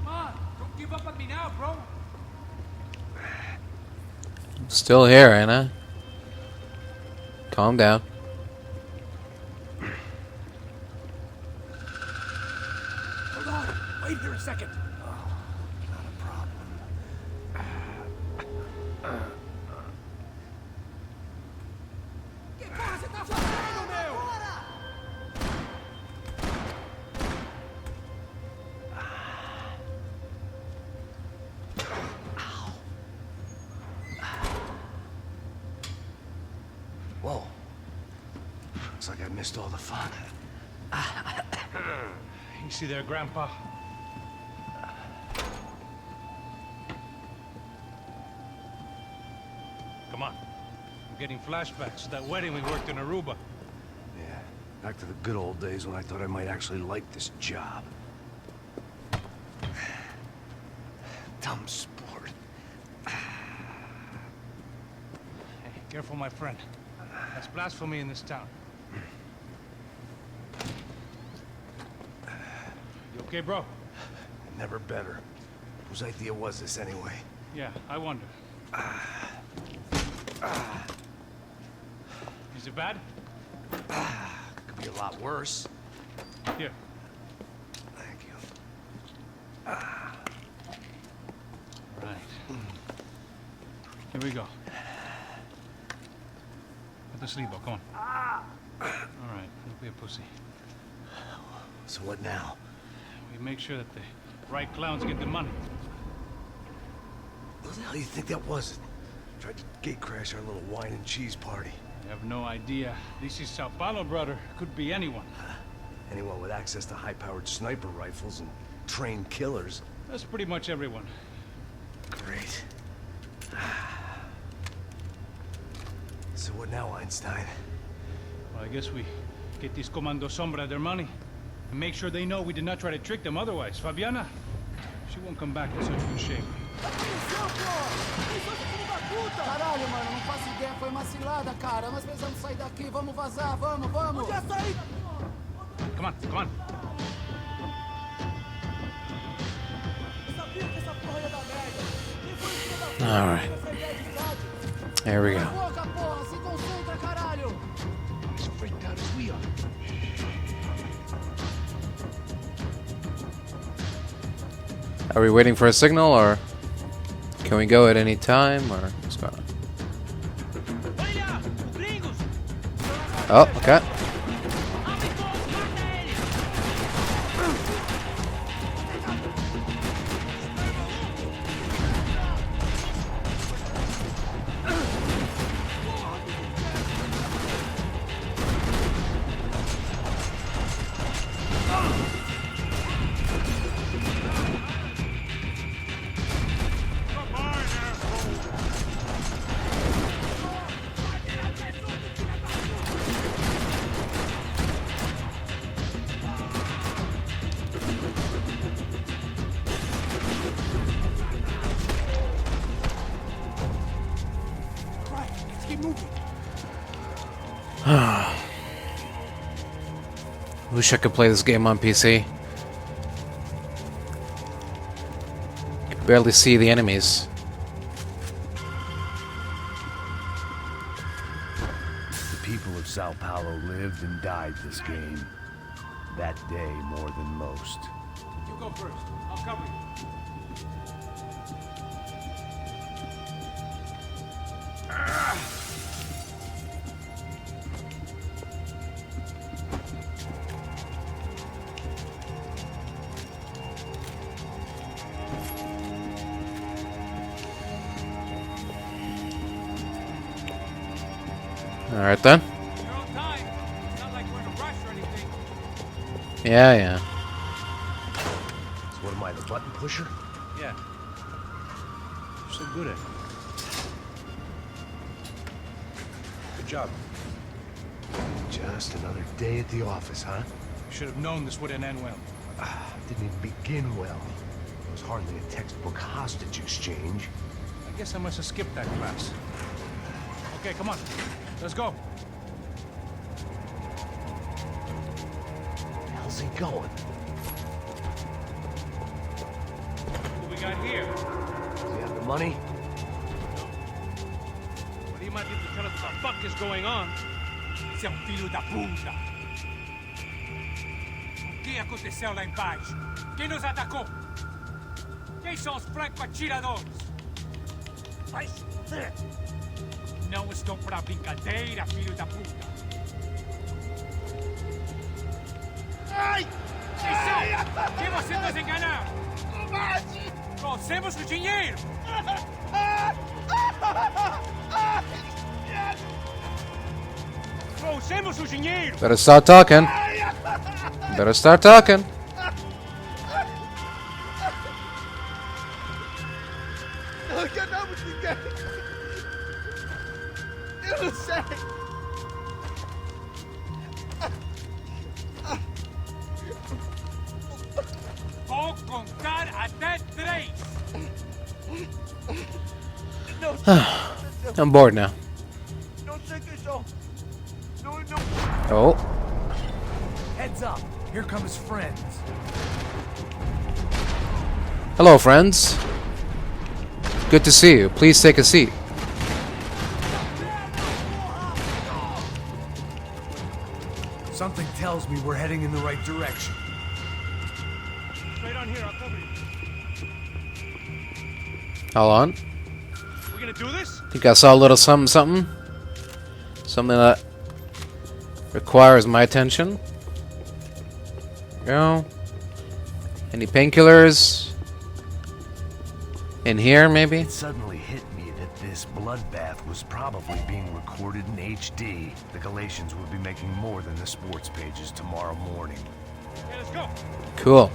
Come on, don't give up on me now, bro. I'm still here, Anna. Calm down. Hold on. Wait here a second. Whoa. Looks like I missed all the fun. Easy there, Grandpa. Come on. I'm getting flashbacks to that wedding we worked in Aruba. Yeah, back to the good old days when I thought I might actually like this job. Dumb sport. Hey, careful, my friend. That's blasphemy in this town. You okay, bro? Never better. Whose idea was this anyway? Yeah, I wonder. Is it bad? Could be a lot worse. Here. Thank you. Right. Here we go. Put the sleeve up, come on. All right, don't be a pussy. So what now? We make sure that the right clowns get the money. What the hell do you think that was? Tried to gate crash our little wine and cheese party. I have no idea. This is Sao Paulo, brother. Could be anyone. Anyone with access to high-powered sniper rifles and trained killers. That's pretty much everyone. Great. So what now, Einstein? Well, I guess we get these Comando Sombra their money. And make sure they know we did not try to trick them otherwise. Fabiana, she won't come back in such good shape. Caralho, mano, não faço ideia, foi uma cilada, cara. Nós precisamos sair daqui, vamos vazar, vamos! Onde é sair? Come on, come on. All right. There we go. Se concentra, caralho! As freaked out as we are. Are we waiting for a signal, or can we go at any time, or what's going on? Oh, okay. Wish I could play this game on PC. Can barely see the enemies. The people of Sao Paulo lived and died this game. That day more than most. You go first. I'll cover you. Alright then. You're on time. It's not like we're in a rush or anything. Yeah, yeah. So what am I, the button pusher? Yeah. You're so good at it. Good job. Just another day at the office, huh? You should have known this wouldn't end well. Didn't even begin well. It was hardly a textbook hostage exchange. I guess I must have skipped that class. Okay, come on. Let's go. Where the hell's he going? What do we got here? Does he have the money? What do you might be able to tell us what the fuck is going on? Sei filho da puta! O que aconteceu lá embaixo? Quem nos atacou? Quem são os franco-atiradores? Vai se fuder! Não estou pra brincadeira, filho da puta! Ai! Quem são? Quem você nos enganaram? Trouxemos o dinheiro! Trouxemos o dinheiro! Better start talking. Better start talking. Não enganamos ninguém. Eu não sei. Vou contar até 3. I'm bored now. Não sei quem são. Não. Oh. Heads up. Here come his friends. Hello, friends. Good to see you. Please take a seat. Something tells me we're heading in the right direction. Straight on here, I'll cover you. Hold on. We gonna do this? Think I saw a little something, something. Something that requires my attention. Go. Any painkillers? In here, maybe? It suddenly hit me that this bloodbath was probably being recorded in HD. The Galatians would be making more than the sports pages tomorrow morning. Okay, let's go. Cool.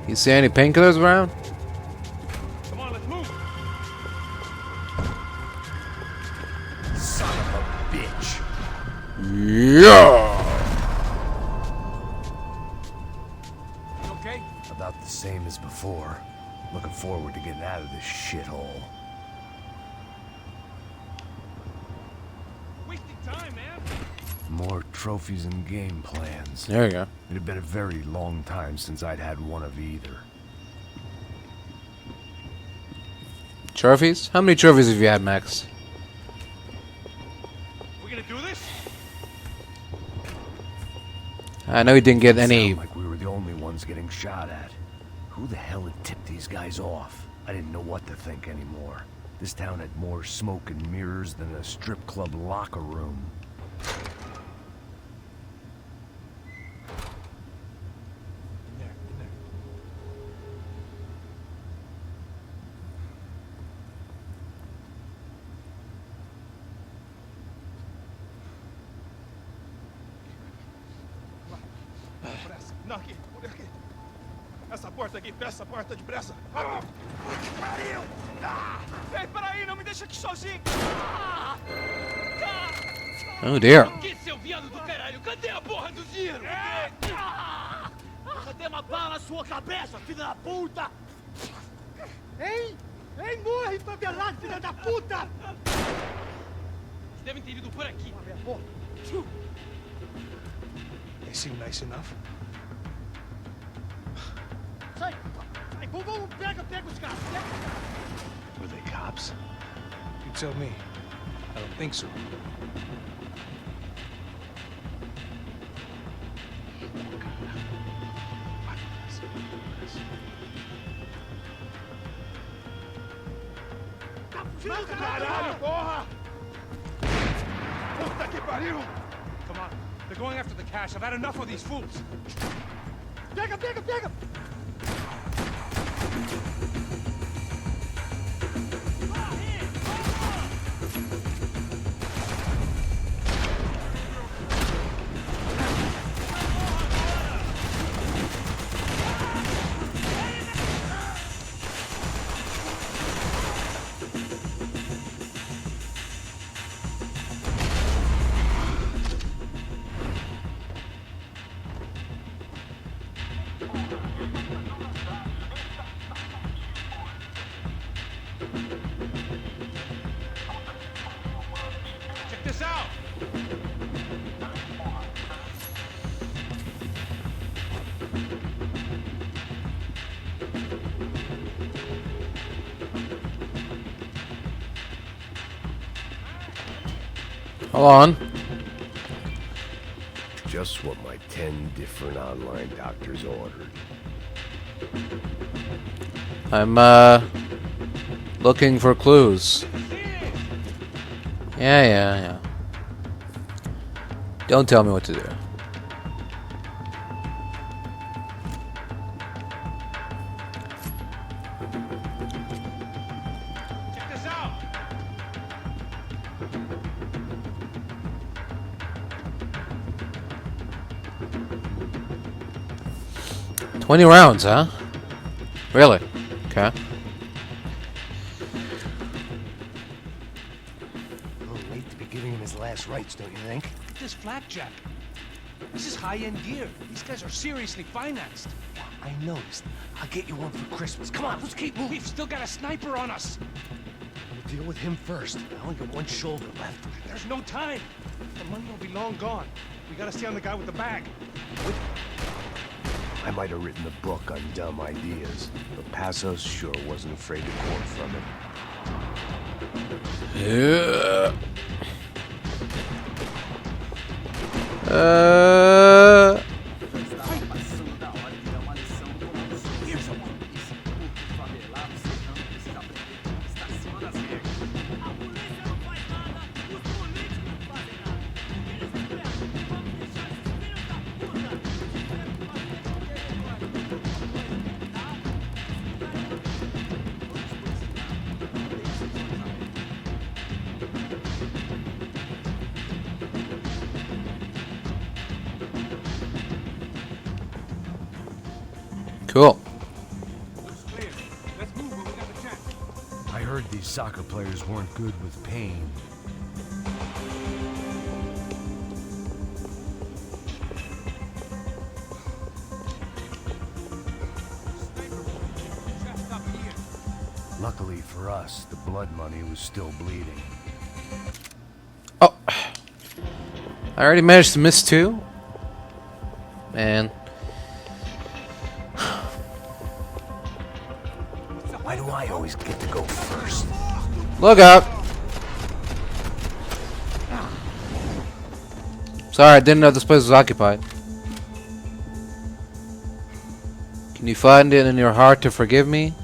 You see any painkillers around? Come on, let's move. Son of a bitch. Yeah. You okay? About the same as before. Looking forward to getting out of this shithole. Wasting time, man. More trophies and game plans. There you go. It had been a very long time since I'd had one of either. Trophies? How many trophies have you had, Max? We gonna do this? I know you didn't get any. Sound like we were the only ones getting shot at. Who the hell had tipped these guys off? I didn't know what to think anymore. This town had more smoke and mirrors than a strip club locker room. Não, aqui, por aqui. Essa porta aqui, fecha essa porta depressa. Pariu! Ei, peraí, não me deixa aqui sozinho. Oh dear. Que seu viado do caralho, cadê a porra do dinheiro? Cadê uma bala na sua cabeça, filha da puta? Ei, morre, favelado, filha da puta! Devem ter ido por aqui. They seem nice enough. Were they cops? You tell me. I don't think so. Caralho, porra! Puta que pariu! Come on. They're going after the cash. I've had enough of these fools. Pega, pega, pega! Check this out. Hold on. Just what my 10 different online doctors ordered. I'm looking for clues. Yeah. Don't tell me what to do. Check this out. 20 rounds, huh? Really? Okay. A little late to be giving him his last rites, don't you think? This flakjack. This is high-end gear. These guys are seriously financed. I noticed. I'll get you one for Christmas. Come on, let's keep moving. We've still got a sniper on us. We'll deal with him first. I only got one shoulder left. There's no time. The money will be long gone. We gotta stay on the guy with the bag. I might have written a book on dumb ideas, but Passos sure wasn't afraid to quote from it. Yeah. Cool. Let's move when we got the chance. I heard these soccer players weren't good with Payne. Luckily for us, the blood money was still bleeding. Oh. I already managed to miss 2. Man. Why do I always get to go first? Look out! Sorry, I didn't know this place was occupied. Can you find it in your heart to forgive me?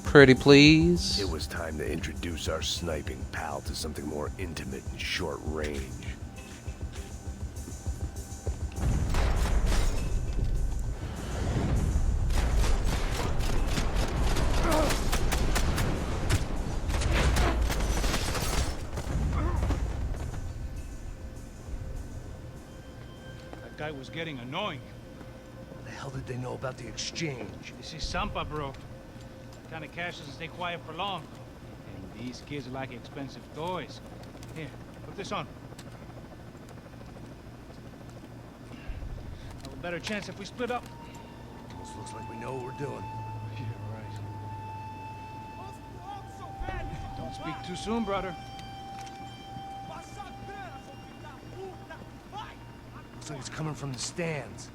Pretty please? It was time to introduce our sniping pal to something more intimate and short range. That guy was getting annoying. What the hell did they know about the exchange? This is Sampa, bro. That kind of cash doesn't stay quiet for long. And these kids like expensive toys. Here, put this on. Have a better chance if we split up. Almost looks like we know what we're doing. Yeah, right. Don't speak too soon, brother. Looks like it's coming from the stands.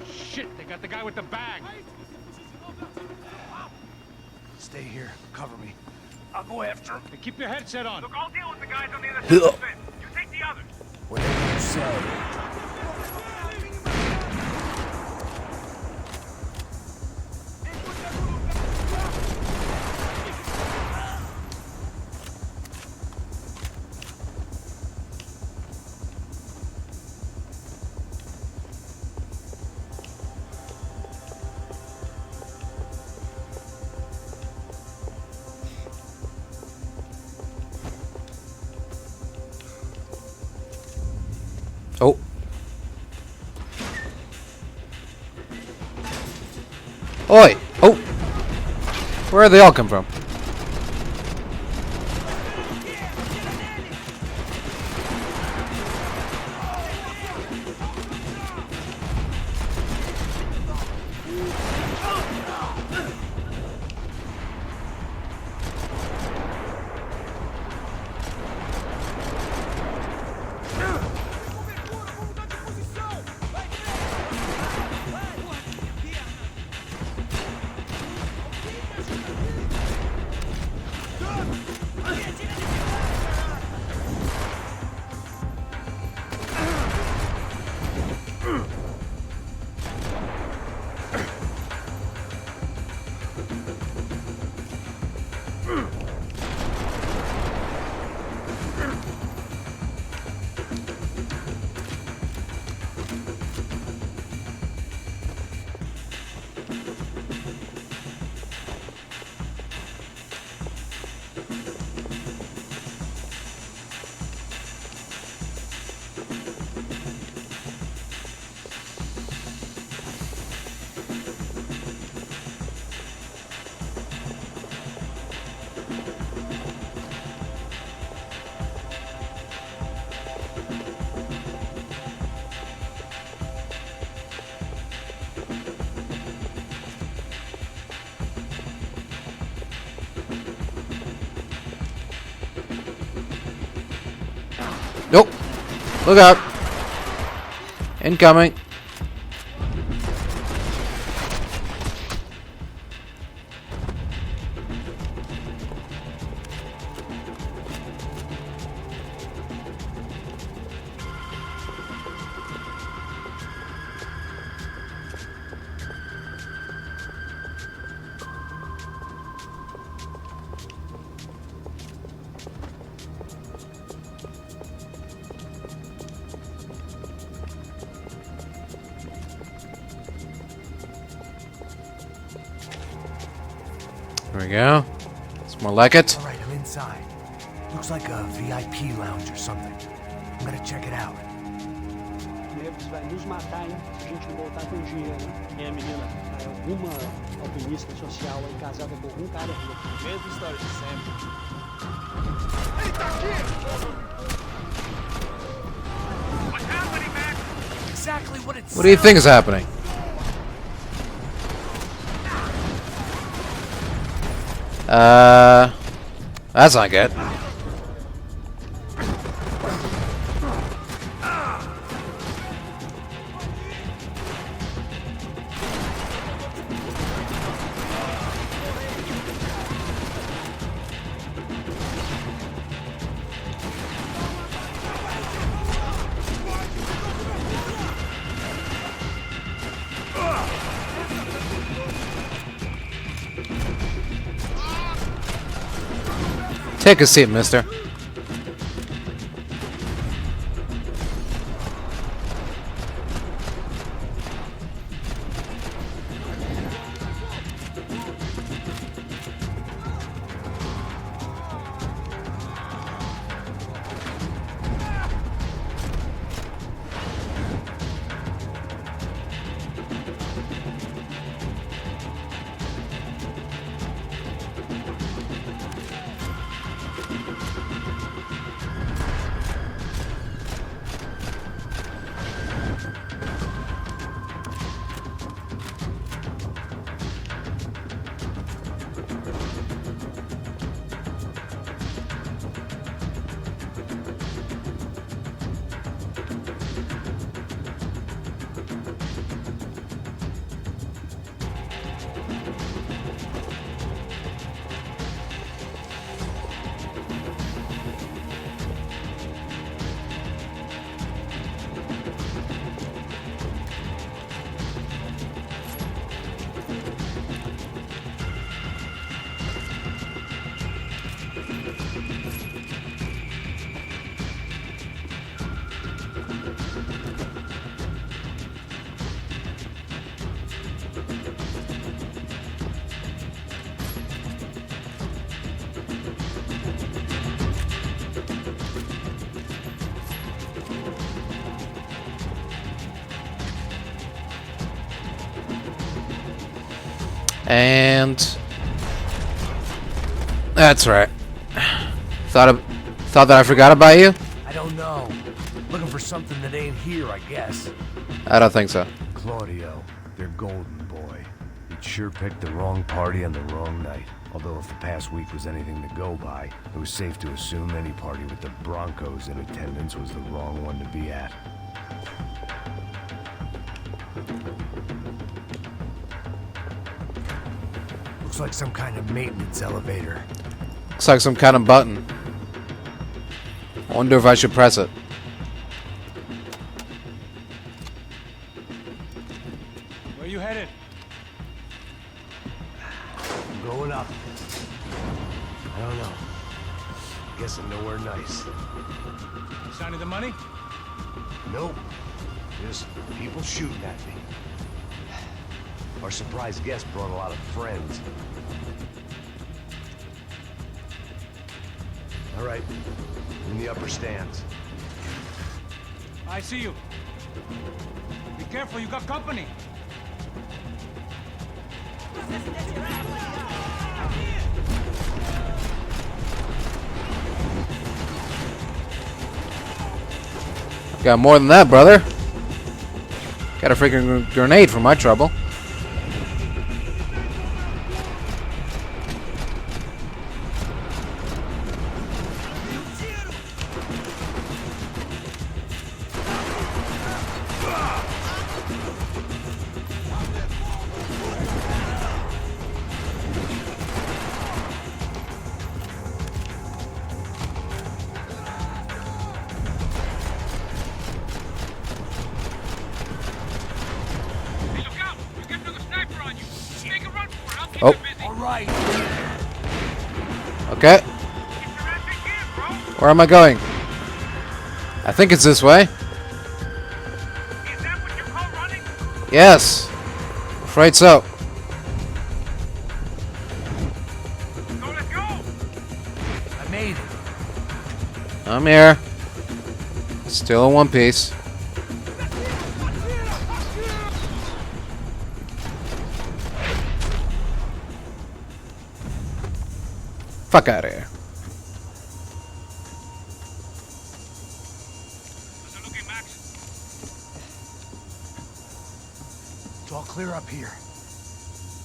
Shit, they got the guy with the bag. Stay here. Cover me. I'll go after him. Hey, keep your headset on. Look, I'll deal with the guys on the other side of the fence. You take the others. Whatever you say. Oh. Oi! Oh! Where did they all come from? Nope. Look out. Incoming. There we go. It's more like it. Alright, I'm inside. Looks like a VIP lounge or something. I'm gonna check it out. Negros vai nos matar, hein? Se a gente não voltar com dinheiro, né? E a menina? É alguma alpinista social aí casada com algum cara rico. Mesma história de sempre. Ele tá aqui! What's happening, man? Exactly what it's What do you think is happening? That's not good. Take a seat, mister. And that's right. Thought that I forgot about you? I don't know. Looking for something that ain't here, I guess. I don't think so. Claudio, their golden boy. He'd sure picked the wrong party on the wrong night. Although if the past week was anything to go by, it was safe to assume any party with the Broncos in attendance was the wrong one to be at. Looks like some kind of maintenance elevator. Looks like some kind of button. I wonder if I should press it. Where you headed? I'm going up. I don't know. Guessing nowhere nice. Sign of the money? Nope. Just people shooting at me. Our surprise guest brought a lot of friends. All right. In the upper stands. I see you. Be careful, you got company. Got more than that, brother. Got a freaking grenade for my trouble. Oh. Okay. Where am I going? I think it's this way. Yes. Afraid so. I made it. I'm here. Still in one piece. Fuck out of here. It's all clear up here.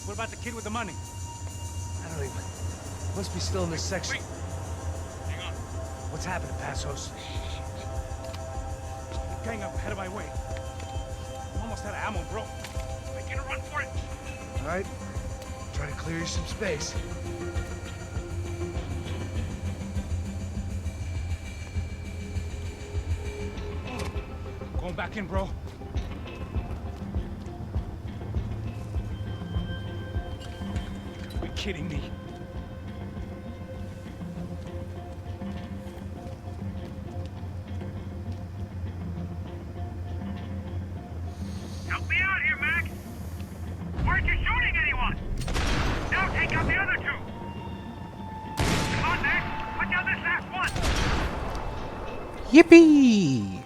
What about the kid with the money? I don't even... Must be still in this section. Wait. Hang on. What's happening, Passos? Gang up ahead of my way. I'm almost out of ammo, bro. I'm gonna run for it. All right. Try to clear you some space. Going back in, bro. Are you kidding me? Help me out here, Mac! Weren't you shooting anyone? Now take out the other two! Come on, Mac! Put down this last one! Yippee!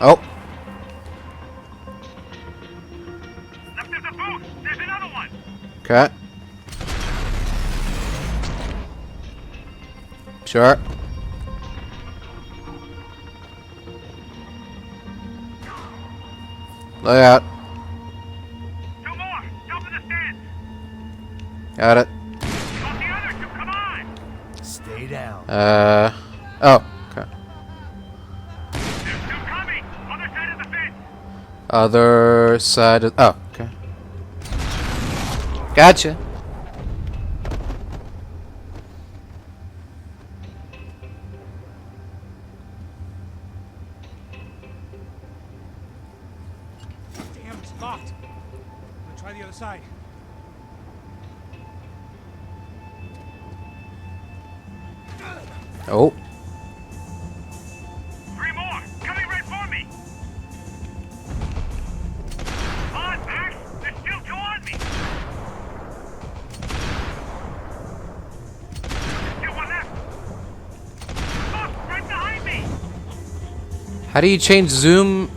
Oh. Left of the booth! There's another one! Okay. Sure. Look out. Two more! Top of the stands! Got it. Got the other two, come on! Stay down. Oh. Okay. There's two coming! Other side of the fence! Other side of... Oh, okay. Gotcha. Damn, it's locked. I'm gonna try the other side. Oh. Three more! Coming right for me! On, Max! There's still two on me! There's still one left! Look! Right behind me! How do you change zoom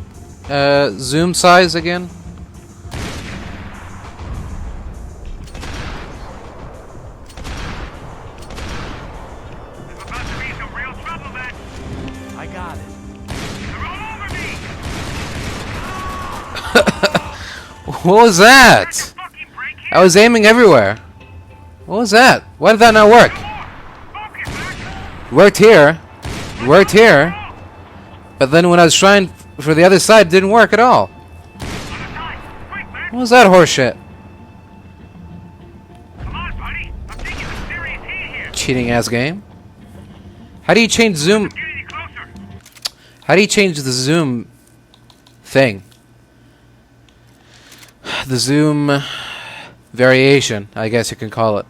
size again? I got it. What was that? I was aiming everywhere. What was that? Why did that not work? It worked here. It worked here. But then when I was trying for the other side, it didn't work at all. What was that horseshit? Cheating ass game. How do you change zoom? How do you change the zoom thing? The zoom variation, I guess you can call it.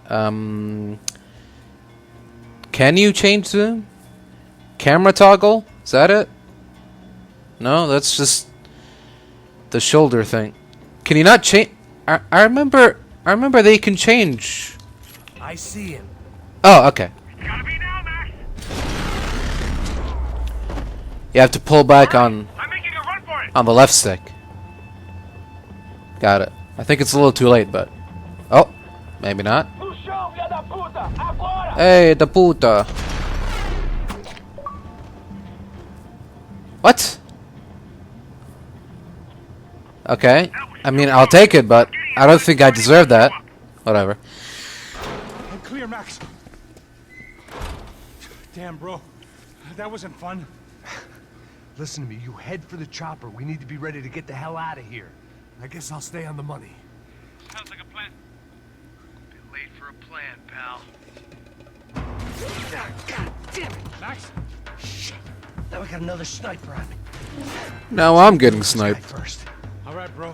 Can you change zoom? Camera toggle? Is that it? No, that's just the shoulder thing. Can you not change? I remember they can change. I see him. Oh, okay. You have to pull back on the left stick. Got it. I think it's a little too late, but oh, maybe not. Hey, da puta. What? Okay. I mean, I'll take it, but I don't think I deserve that. Whatever. I'm clear, Max. Damn, bro. That wasn't fun. Listen to me, you head for the chopper. We need to be ready to get the hell out of here. I guess I'll stay on the money. Sounds like a plan. Bit late for a plan, pal. God damn it! Max? Shit. Now we got another sniper on me. Now I'm getting sniped. First. All right, bro.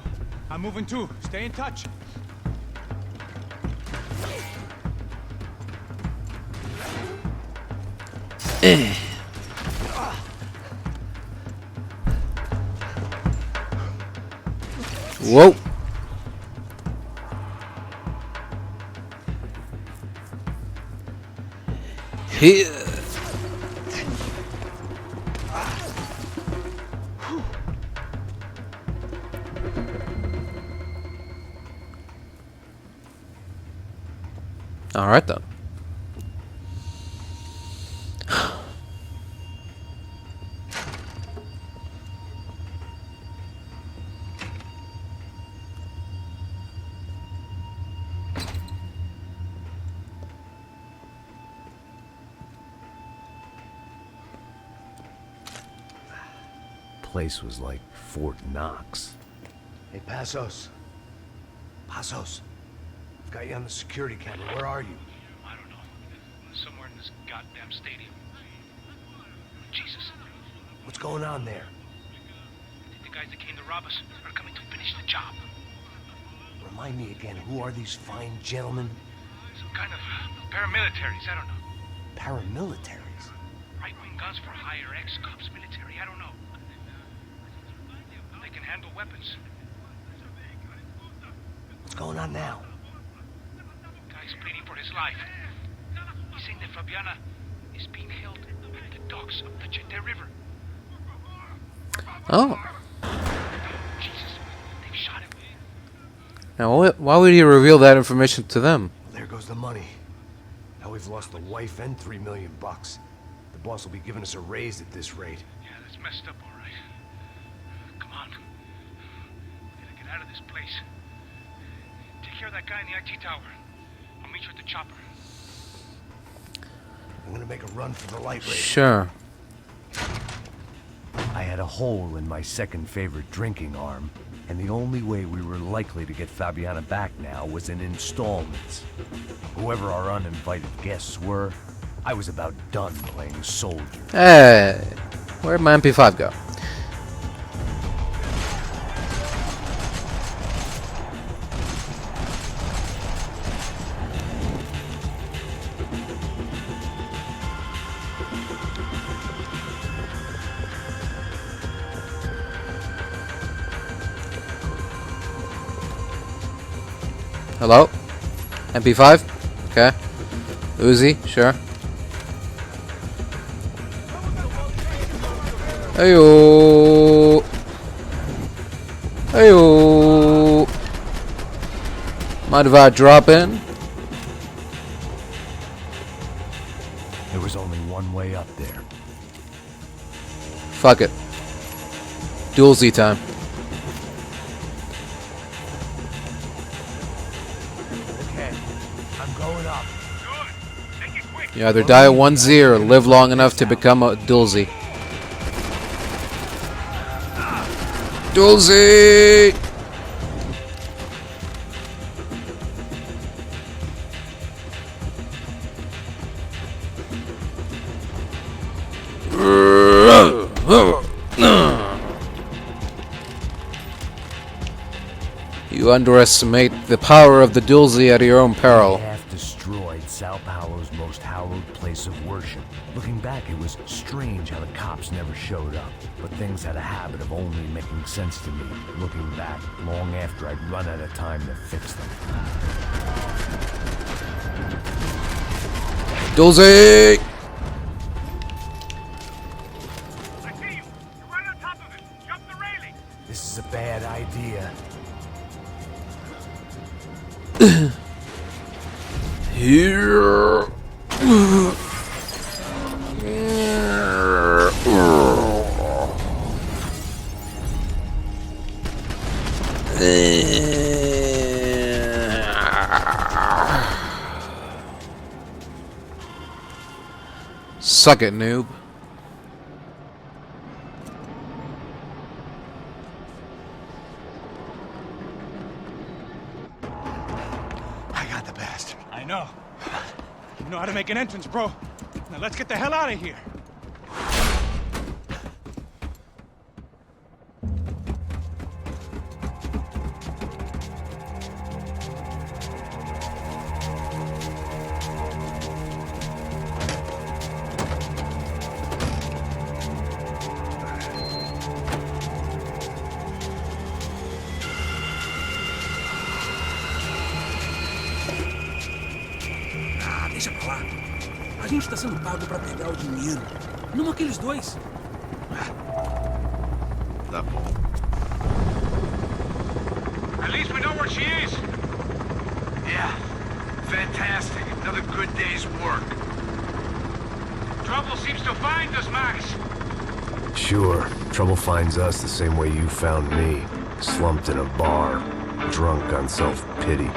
I'm moving too. Stay in touch. Whoa. Here. All right then. Place was like Fort Knox. Hey, Passos. Passos. I've got you on the security camera. Where are you? I don't know. Somewhere in this goddamn stadium. Jesus. What's going on there? I think the guys that came to rob us are coming to finish the job. Remind me again, who are these fine gentlemen? Some kind of paramilitaries, I don't know. Paramilitaries? Right-wing guns for hire, ex-cops, military, I don't know. They can handle weapons. What's going on now? Guy's pleading for his life. He's saying that Fabiana is being held at the docks of the Chete River. Oh. Jesus, they've shot him. Now, why would he reveal that information to them? Well, there goes the money. Now we've lost the wife and $3 million bucks. The boss will be giving us a raise at this rate. Yeah, that's messed up, all right. Come on. We gotta get out of this place. Take care of that guy in the IT tower. I'll meet you at the chopper. I'm gonna make a run for the light ray. Sure. I had a hole in my second favorite drinking arm, and the only way we were likely to get Fabiana back now was in installments. Whoever our uninvited guests were, I was about done playing soldier. Hey, where'd my MP5 go? Hello? MP5? Okay. Uzi, sure. Ayo. Ayo. Mind if I drop in? There was only one way up there. Fuck it. Dual Z time. Okay, I'm going up. You either die at 1Z or live long enough to become a Dual Z. Dual Z! You underestimate the power of the Dual Z at your own peril. Half destroyed Sao Paulo's most hallowed place of worship. Looking back, it was strange how the cops never showed up. But things had a habit of only making sense to me, looking back, long after I'd run out of time to fix them. Dual Z! This is a bad idea. Here. Suck it, noob. I got the bastard. I know. You know how to make an entrance, bro. Now let's get the hell out of here. Deixa pra lá. A gente tá sendo pago pra pegar o dinheiro. Não aqueles dois. Tá bom. At least we know where she is. Yeah. Fantastic. Another good day's work. Trouble seems to find us, Max. Sure, trouble finds us the same way you found me. Slumped in a bar, drunk on self-pity.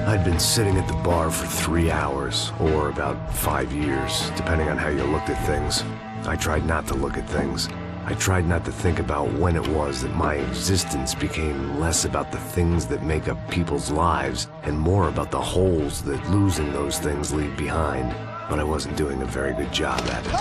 I'd been sitting at the bar for 3 hours, or about 5 years, depending on how you looked at things. I tried not to look at things. I tried not to think about when it was that my existence became less about the things that make up people's lives, and more about the holes that losing those things leave behind. But I wasn't doing a very good job at it.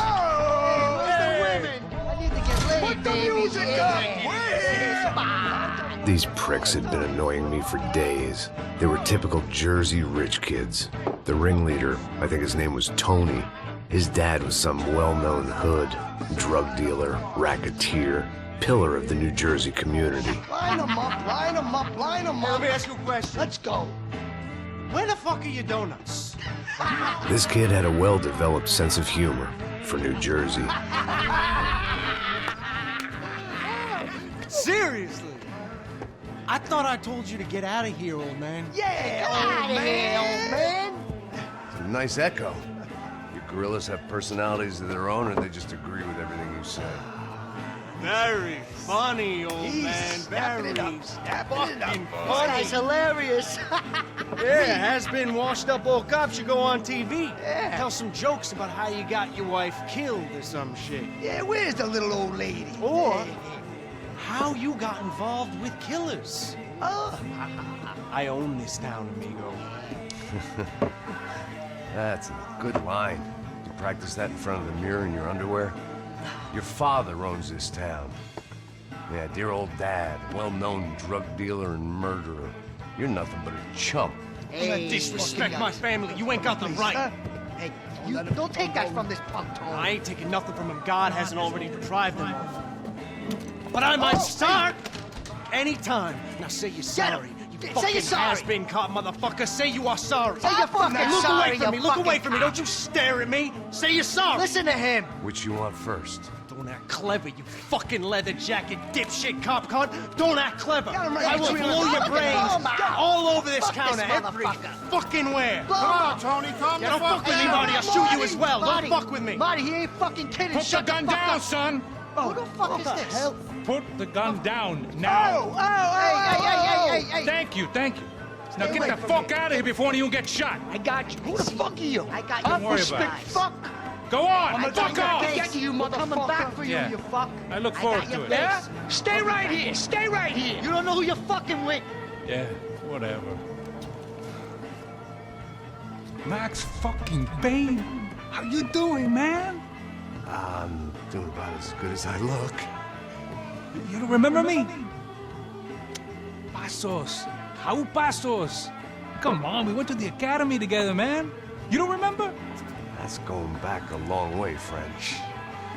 These pricks had been annoying me for days. They were typical Jersey rich kids. The ringleader, I think his name was Tony. His dad was some well-known hood, drug dealer, racketeer, pillar of the New Jersey community. Line them up, line them up, line them up. Let me ask you a question. Let's go. Where the fuck are your donuts? This kid had a well-developed sense of humor for New Jersey. Seriously? I thought I told you to get out of here, old man. Yeah, old man. It's a nice echo. Your gorillas have personalities of their own, or they just agree with everything you say? Very funny, old man. Very fucking funny. This hilarious. Yeah, has-been washed-up old cop should go on TV. Yeah. Tell some jokes about how you got your wife killed or some shit. Yeah, where's the little old lady? Or how you got involved with killers. Oh. I own this town, amigo. That's a good line. You practice that in front of the mirror in your underwear? Your father owns this town. Yeah, dear old dad, well-known drug dealer and murderer. You're nothing but a chump. You hey, disrespect my family. You ain't got the right. Hey, you don't take that from this punk, Tony. I ain't taking nothing from him. God hasn't already deprived him of. But I might start anytime. Now say you're sorry. Say Fucking you're sorry. has-been cop, motherfucker. Say you are sorry. Say you're fucking Look sorry, away from me. you Look away fucking from me. Don't you stare at me. Say you're sorry. Listen to him. Which you want first? Don't act clever, you fucking leather jacket dipshit cop cunt. Don't act clever. Get him right I will between blow the- your Look at brains him, man. all over this Fuck counter. this Every motherfucker. fucking where. Blow him up. Tony, calm Yeah, don't fuck with me, Marty. I'll shoot you as well. Marty, Don't fuck with me. Marty, he ain't fucking kidding. Put the Shut gun the fuck down, up. son. Who the fuck is this? Put the gun down now. Hey. Thank you, thank you. Now Stay get away the from fuck me. out of here before you get shot. I got you. Who the fuck are you? I got you. Don't worry about it. Fuck. Go on, I'm fuck off. Get you, motherfucker. Coming back for you, Yeah. you fuck. I look forward got your to it. Yeah? Stay right here. Stay right here. You don't know who you're fucking with. Yeah, whatever. Max fucking Payne. How you doing, man? I'm doing about as good as I look. You don't remember me? Pasos. How Pasos? Come on, we went to the academy together, man. You don't remember? That's going back a long way, French.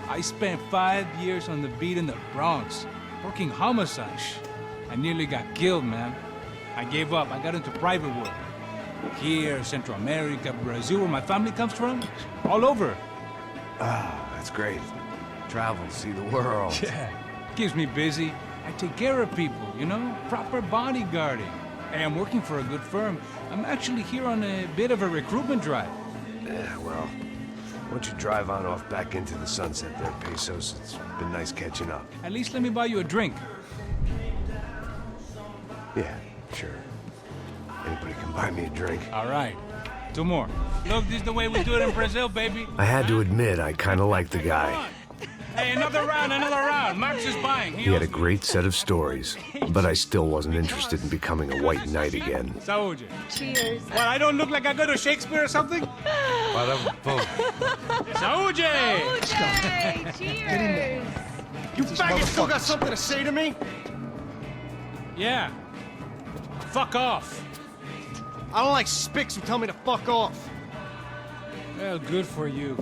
I spent 5 years on the beat in the Bronx, working homicide. I nearly got killed, man. I gave up. I got into private work. Here, Central America, Brazil, where my family comes from. All over. Ah, that's great. Travel, see the world. Yeah, keeps me busy. I take care of people, you know? Proper bodyguarding. Hey, I'm working for a good firm. I'm actually here on a bit of a recruitment drive. Yeah, well, why don't you drive on off back into the sunset there, Pesos? It's been nice catching up. At least let me buy you a drink. Yeah, sure. Anybody can buy me a drink. All right. 2 more. Look, this is the way we do it in Brazil, baby. I had to admit, I kind of liked the guy. Hey, another round, another round. Max is buying. He had a great set of stories, but I still wasn't interested in becoming a white knight again. Saúde. Cheers. What, I don't look like I go to Shakespeare or something? Saúde! Cheers. You faggot still got something to say to me? Yeah. Fuck off. I don't like spicks who tell me to fuck off. Well, good for you.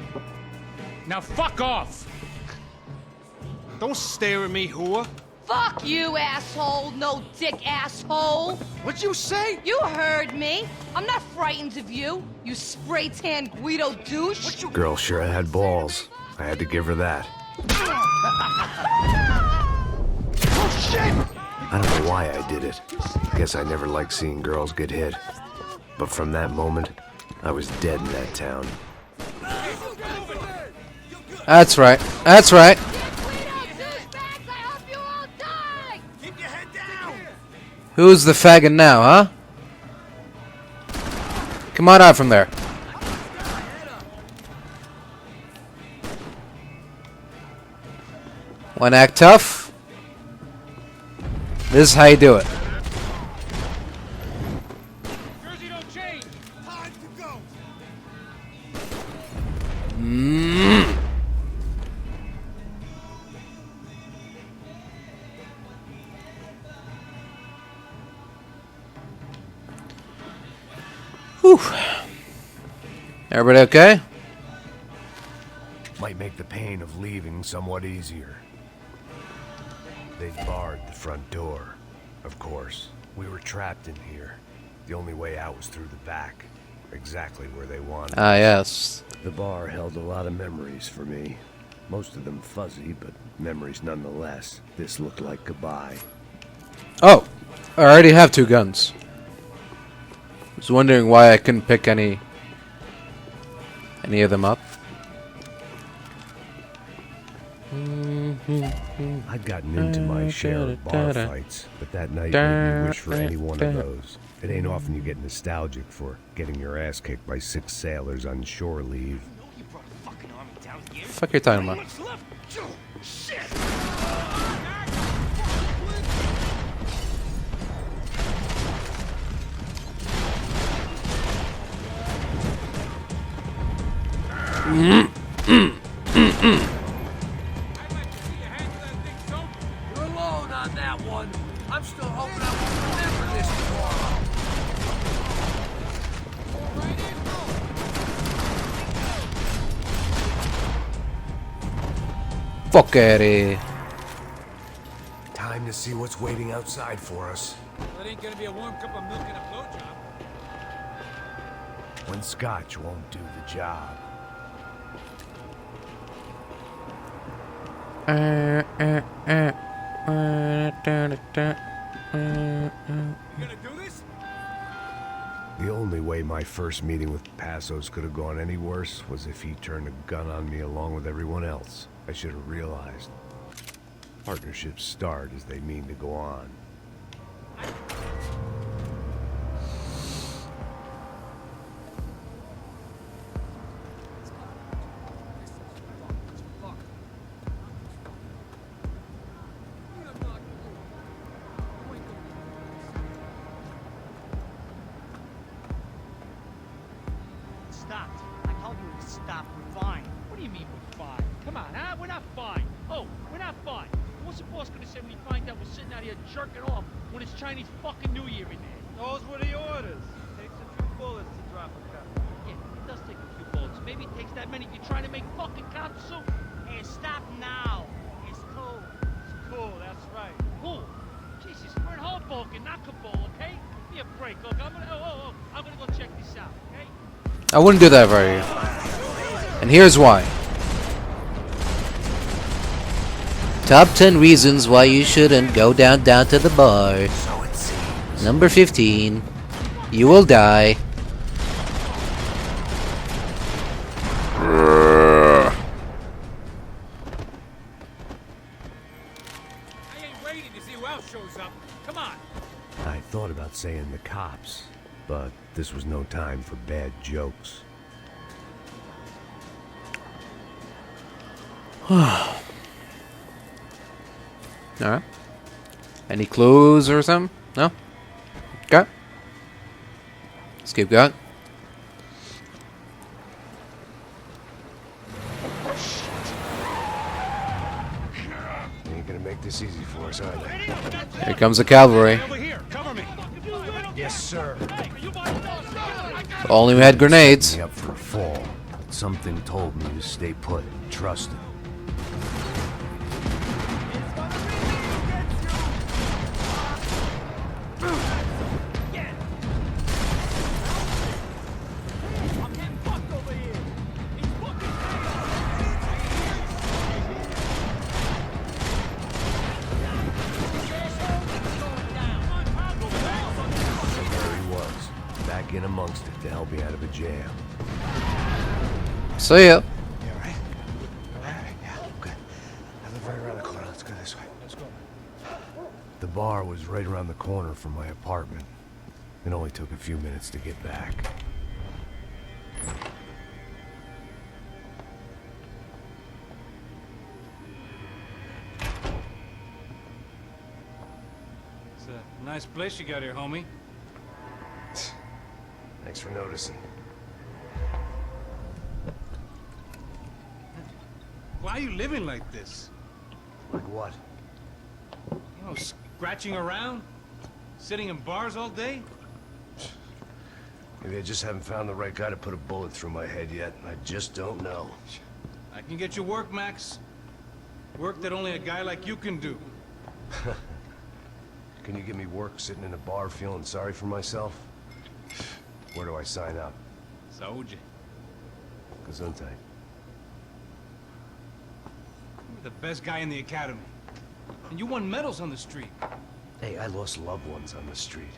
Now fuck off. Don't stare at me, whore. Fuck you, asshole. No dick asshole. What'd you say? You heard me. I'm not frightened of you, you spray-tan Guido douche. Girl sure had balls. I had to give her that. Oh, shit! I don't know why I did it. Guess I never liked seeing girls get hit. But from that moment, I was dead in that town. That's right. That's right. Who's the faggot now, huh? Come on out from there. Wanna act tough? This is how you do it. Jersey don't change. Time to go. Whew. Everybody okay? Might make the pain of leaving somewhat easier. They barred the front door. Of course, we were trapped in here. The only way out was through the back. Exactly where they wanted. Ah, yes. The bar held a lot of memories for me. Most of them fuzzy, but memories nonetheless. This looked like goodbye. Oh, I already have 2 guns. Was wondering why I couldn't pick any of them up. I'd gotten into my share of bar fights, but that night made me wish for any one of those. It ain't often you get nostalgic for getting your ass kicked by 6 sailors on shore leave. Fuck you're talking about? You're alone on that one. I'm still hoping I won't remember this tomorrow. Fuckity. Time to see what's waiting outside for us. Let it ain't gonna be a warm cup of milk and a blowjob. When scotch won't do the job. You gonna do this? The only way my first meeting with Passos could have gone any worse was if he turned a gun on me along with everyone else. I should have realized. Partnerships start as they mean to go on. Stopped. I told you to stop. We're fine. What do you mean we're fine? Come on, huh? We're not fine. Oh, we're not fine. What's the boss gonna say when he finds out we're sitting out here jerking off when it's Chinese fucking New Year in there? Those were the orders. Takes a few bullets to drop a cup. Yeah, it does take a few bullets. Maybe it takes that many if you're trying to make fucking cops soup. Hey, stop now. It's cool. It's cool, that's right. Cool. Jesus, we're in Hoboken, not Kabul, okay? Give me a break. Look, I'm gonna go check this out, okay? I wouldn't do that for you. And here's why. Top 10 reasons why you shouldn't go down to the bar. So it seems. Number 15. You will die. I ain't waiting to see who else shows up. Come on. I thought about saying the cops, but this was no time for bad jokes. Alright. Any clues or something? No? Okay. Let's keep going. They ain't gonna make this easy for us, are they? Here comes the cavalry. Over here, cover me. Yes, sir. If only we had grenades. Me up for a fall. But something told me to stay put. Trust it. In amongst it to help me out of a jam. See ya. Yeah, right? Alright, yeah, good. I live right around the corner. Let's go this way. Let's go. The bar was right around the corner from my apartment. It only took a few minutes to get back. It's a nice place you got here, homie. Thanks for noticing. Why are you living like this? Like what? You know, scratching around? Sitting in bars all day? Maybe I just haven't found the right guy to put a bullet through my head yet. I just don't know. I can get you work, Max. Work that only a guy like you can do. Can you give me work sitting in a bar feeling sorry for myself? Where do I sign up? Saúde. Gesundheit. You're the best guy in the academy. And you won medals on the street. Hey, I lost loved ones on the street.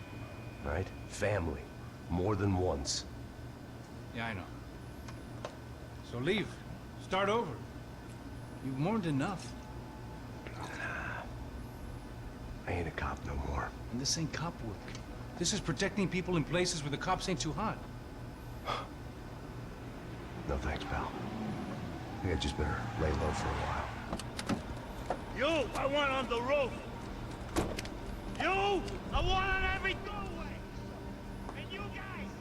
Right? Family. More than once. Yeah, I know. So leave. Start over. You've mourned enough. I ain't a cop no more. And this ain't cop work. This is protecting people in places where the cops ain't too hot. No thanks, pal. I think I just better lay low for a while. You, I want on the roof. You, I want on every doorway. And you guys,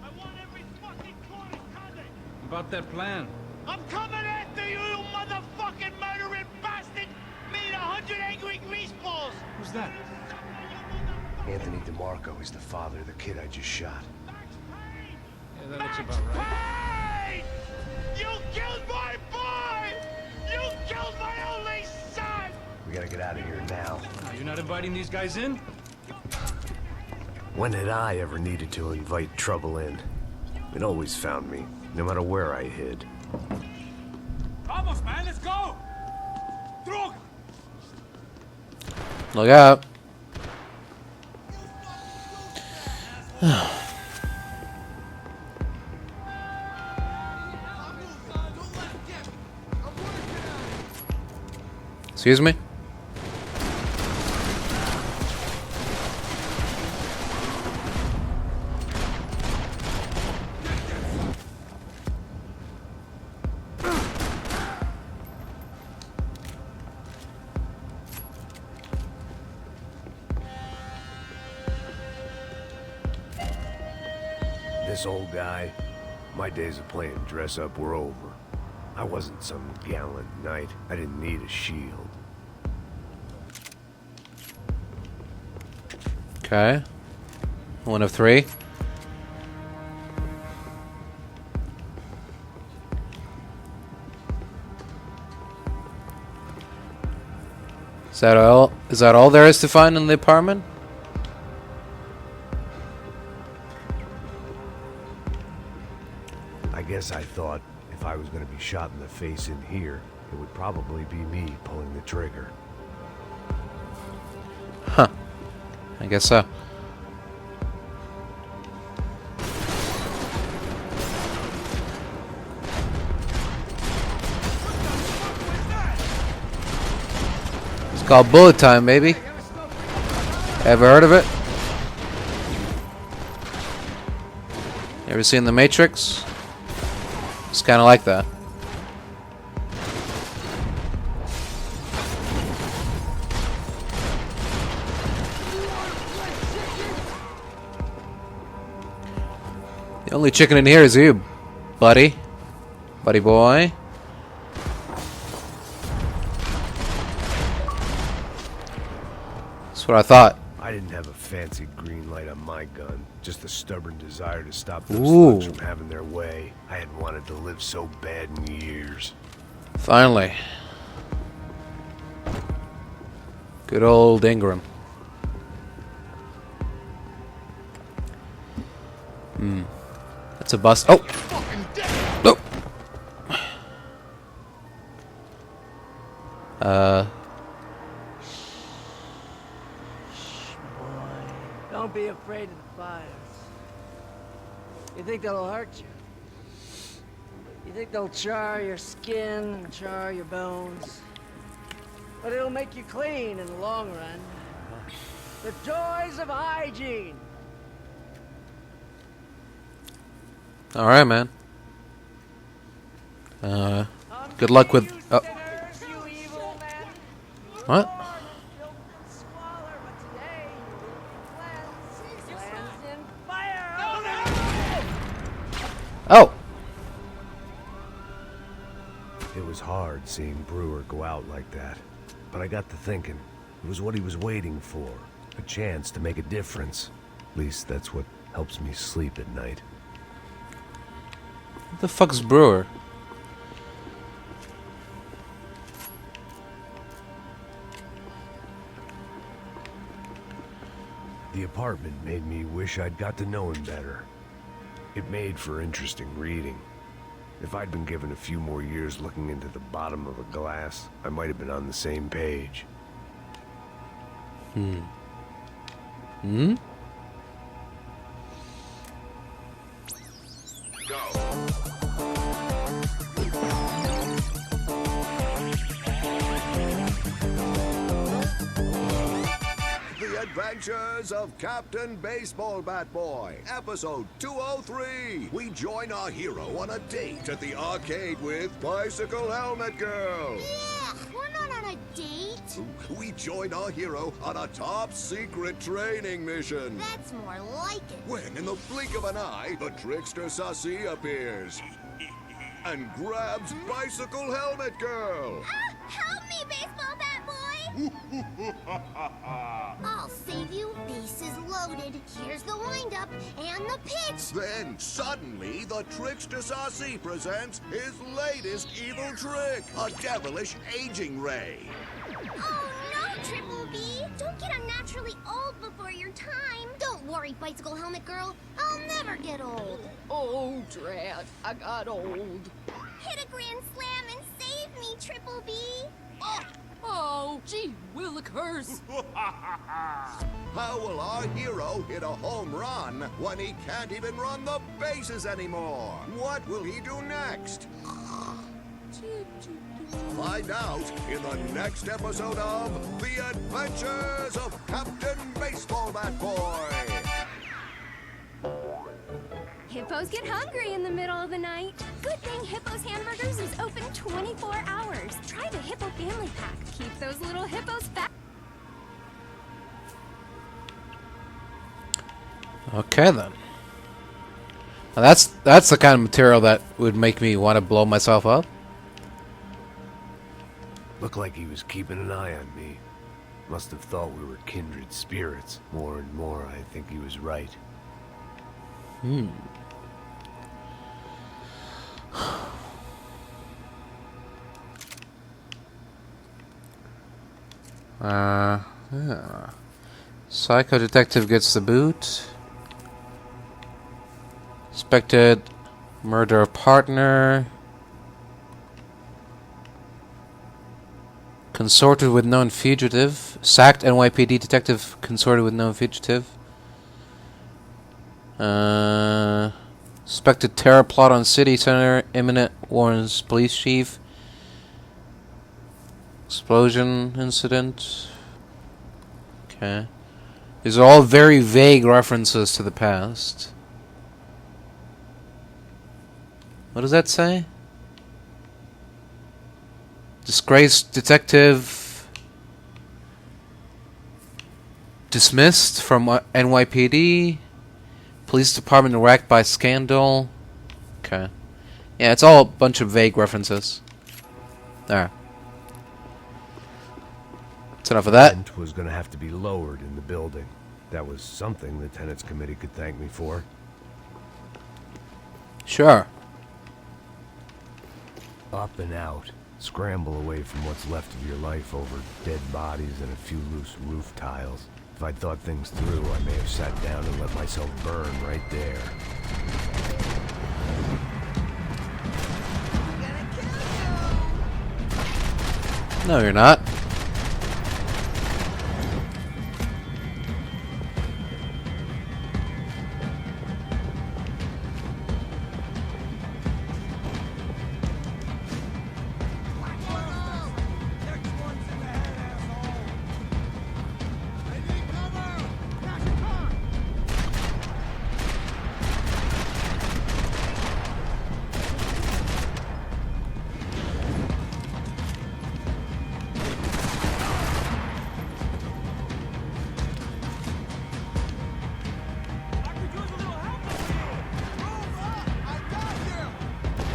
I want every fucking corner covered. About that plan. I'm coming after you, you motherfucking murdering bastard! Me and 100 angry greaseballs! Who's that? Anthony DeMarco is the father of the kid I just shot. Yeah, that looks about right. Payne! You killed my boy! You killed my only son! We gotta get out of here now. You're not inviting these guys in? When had I ever needed to invite trouble in? It always found me, no matter where I hid. Vamos, man, let's go! Droga! Look out. Excuse me? This old guy, my days of playing dress up were over. I wasn't some gallant knight. I didn't need a shield. Okay. 1 of 3. Is that all? Is that all there is to find in the apartment? I guess I thought if I was going to be shot in the face in here, it would probably be me pulling the trigger. Huh. I guess so. It's called bullet time, baby. Ever heard of it? Ever seen The Matrix? It's kind of like that. The only chicken in here is you, buddy. Buddy boy. That's what I thought. I didn't have a fancy green light on my gun, just the stubborn desire to stop those Ooh. thugs from having their way. I hadn't wanted to live so bad in years. Finally. Good old Ingram. That's a bust. Oh! Nope. Don't be afraid of the fires. You think they'll hurt you? You think they'll char your skin and char your bones? But it'll make you clean in the long run. The joys of hygiene. Alright, man. Good luck with... Oh. What? Oh! It was hard seeing Brewer go out like that. But I got to thinking, it was what he was waiting for. A chance to make a difference. At least that's what helps me sleep at night. What the fuck's Brewer? The apartment made me wish I'd got to know him better. It made for interesting reading. If I'd been given a few more years looking into the bottom of a glass, I might have been on the same page. Hmm? The Adventures of Captain Baseball Bat Boy, episode 203. We join our hero on a date at the arcade with Bicycle Helmet Girl. Yeah, we're not on a date. We join our hero on a top secret training mission. That's more like it. When, in the blink of an eye, the trickster Sassy appears and grabs Bicycle Helmet Girl. Help me, Baseball Bat Boy! I'll save you. Bases loaded. Here's the windup and the pitch. Then, suddenly, the trickster Sassy presents his latest evil trick, a devilish aging ray. Oh, no, Triple B. Don't get unnaturally old before your time. Don't worry, Bicycle Helmet Girl. I'll never get old. Oh, drat. I got old. Hit a grand slam and save me, Triple B. Oh, gee willikers. How will our hero hit a home run when he can't even run the bases anymore? What will he do next? Find out in the next episode of The Adventures of Captain Baseball Bat Boy. Hippos get hungry in the middle of the night. Good thing Hippo's Hamburgers is open 24 hours. Try the Hippo Family Pack. Keep those little hippos fat. Okay then. Now that's the kind of material that would make me want to blow myself up. Looked like he was keeping an eye on me. Must have thought we were kindred spirits. More and more, I think he was right. Yeah. Psycho detective gets the boot. Suspected murder of partner. Consorted with known fugitive. Sacked NYPD detective consorted with known fugitive. Suspected terror plot on city center. Imminent warns police chief. Explosion incident. Okay. These are all very vague references to the past. What does that say? Disgraced detective dismissed from NYPD. Police department wrecked by scandal. Okay. Yeah, it's all a bunch of vague references. There. That's enough of that. Rent was gonna have to be lowered in the building. That was something the tenants committee could thank me for. Sure. Up and out. Scramble away from what's left of your life over dead bodies and a few loose roof tiles. If I'd thought things through, I may have sat down and let myself burn right there. No, you're not.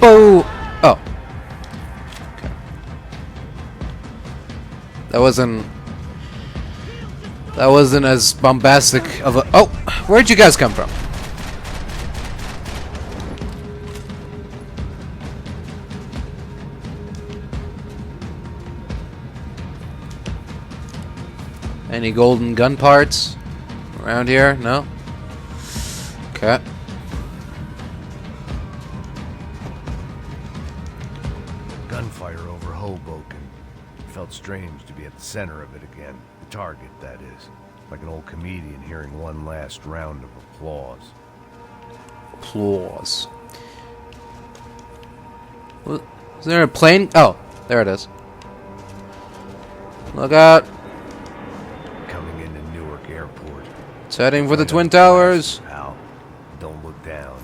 Boo! Oh. Okay. That wasn't as bombastic of a... Oh! Where'd you guys come from? Any golden gun parts around here? No? Okay. Gunfire over Hoboken. Felt strange to be at the center of it again. The target, that is. Like an old comedian hearing one last round of applause. Applause. Is there a plane? Oh, there it is. Look out. Coming into Newark Airport. It's heading for the Twin Towers. Pal, don't look down.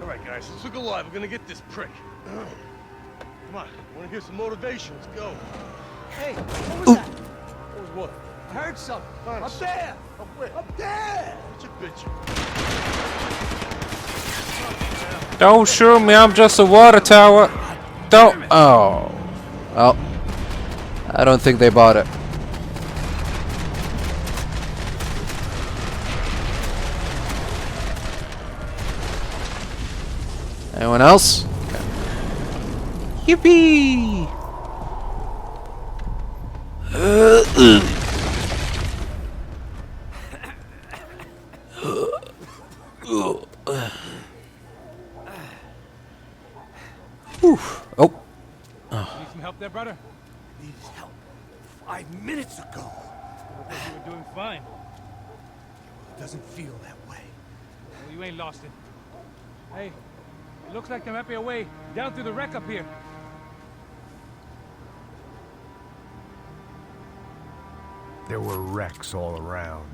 Alright guys, let's look alive. We're gonna get this prick. Come on, wanna hear some motivation? Let's go. Hey, what was that? What was what? I heard something. Honest. Up there! Up where? Up there! What's your bitch? Don't shoot me, I'm just a water tower. Don't. Oh. Well, I don't think they bought it. Anyone else? Okay. Yippee! Oh. Need some help there, brother? Needed help 5 minutes ago. You were doing fine. It doesn't feel that way. Well, you ain't lost it. Hey, it looks like there might be a way down through the wreck up here. There were wrecks all around,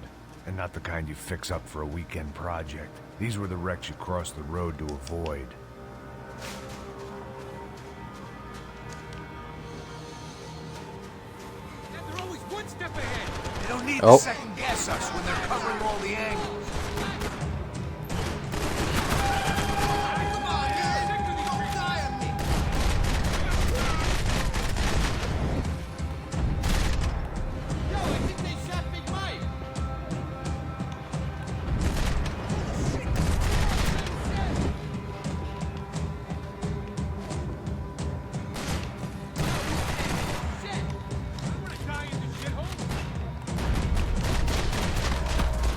and not the kind you fix up for a weekend project. These were the wrecks you crossed the road to avoid. They're always one step ahead. They don't need Oh. to second guess us when they're covering all the angles.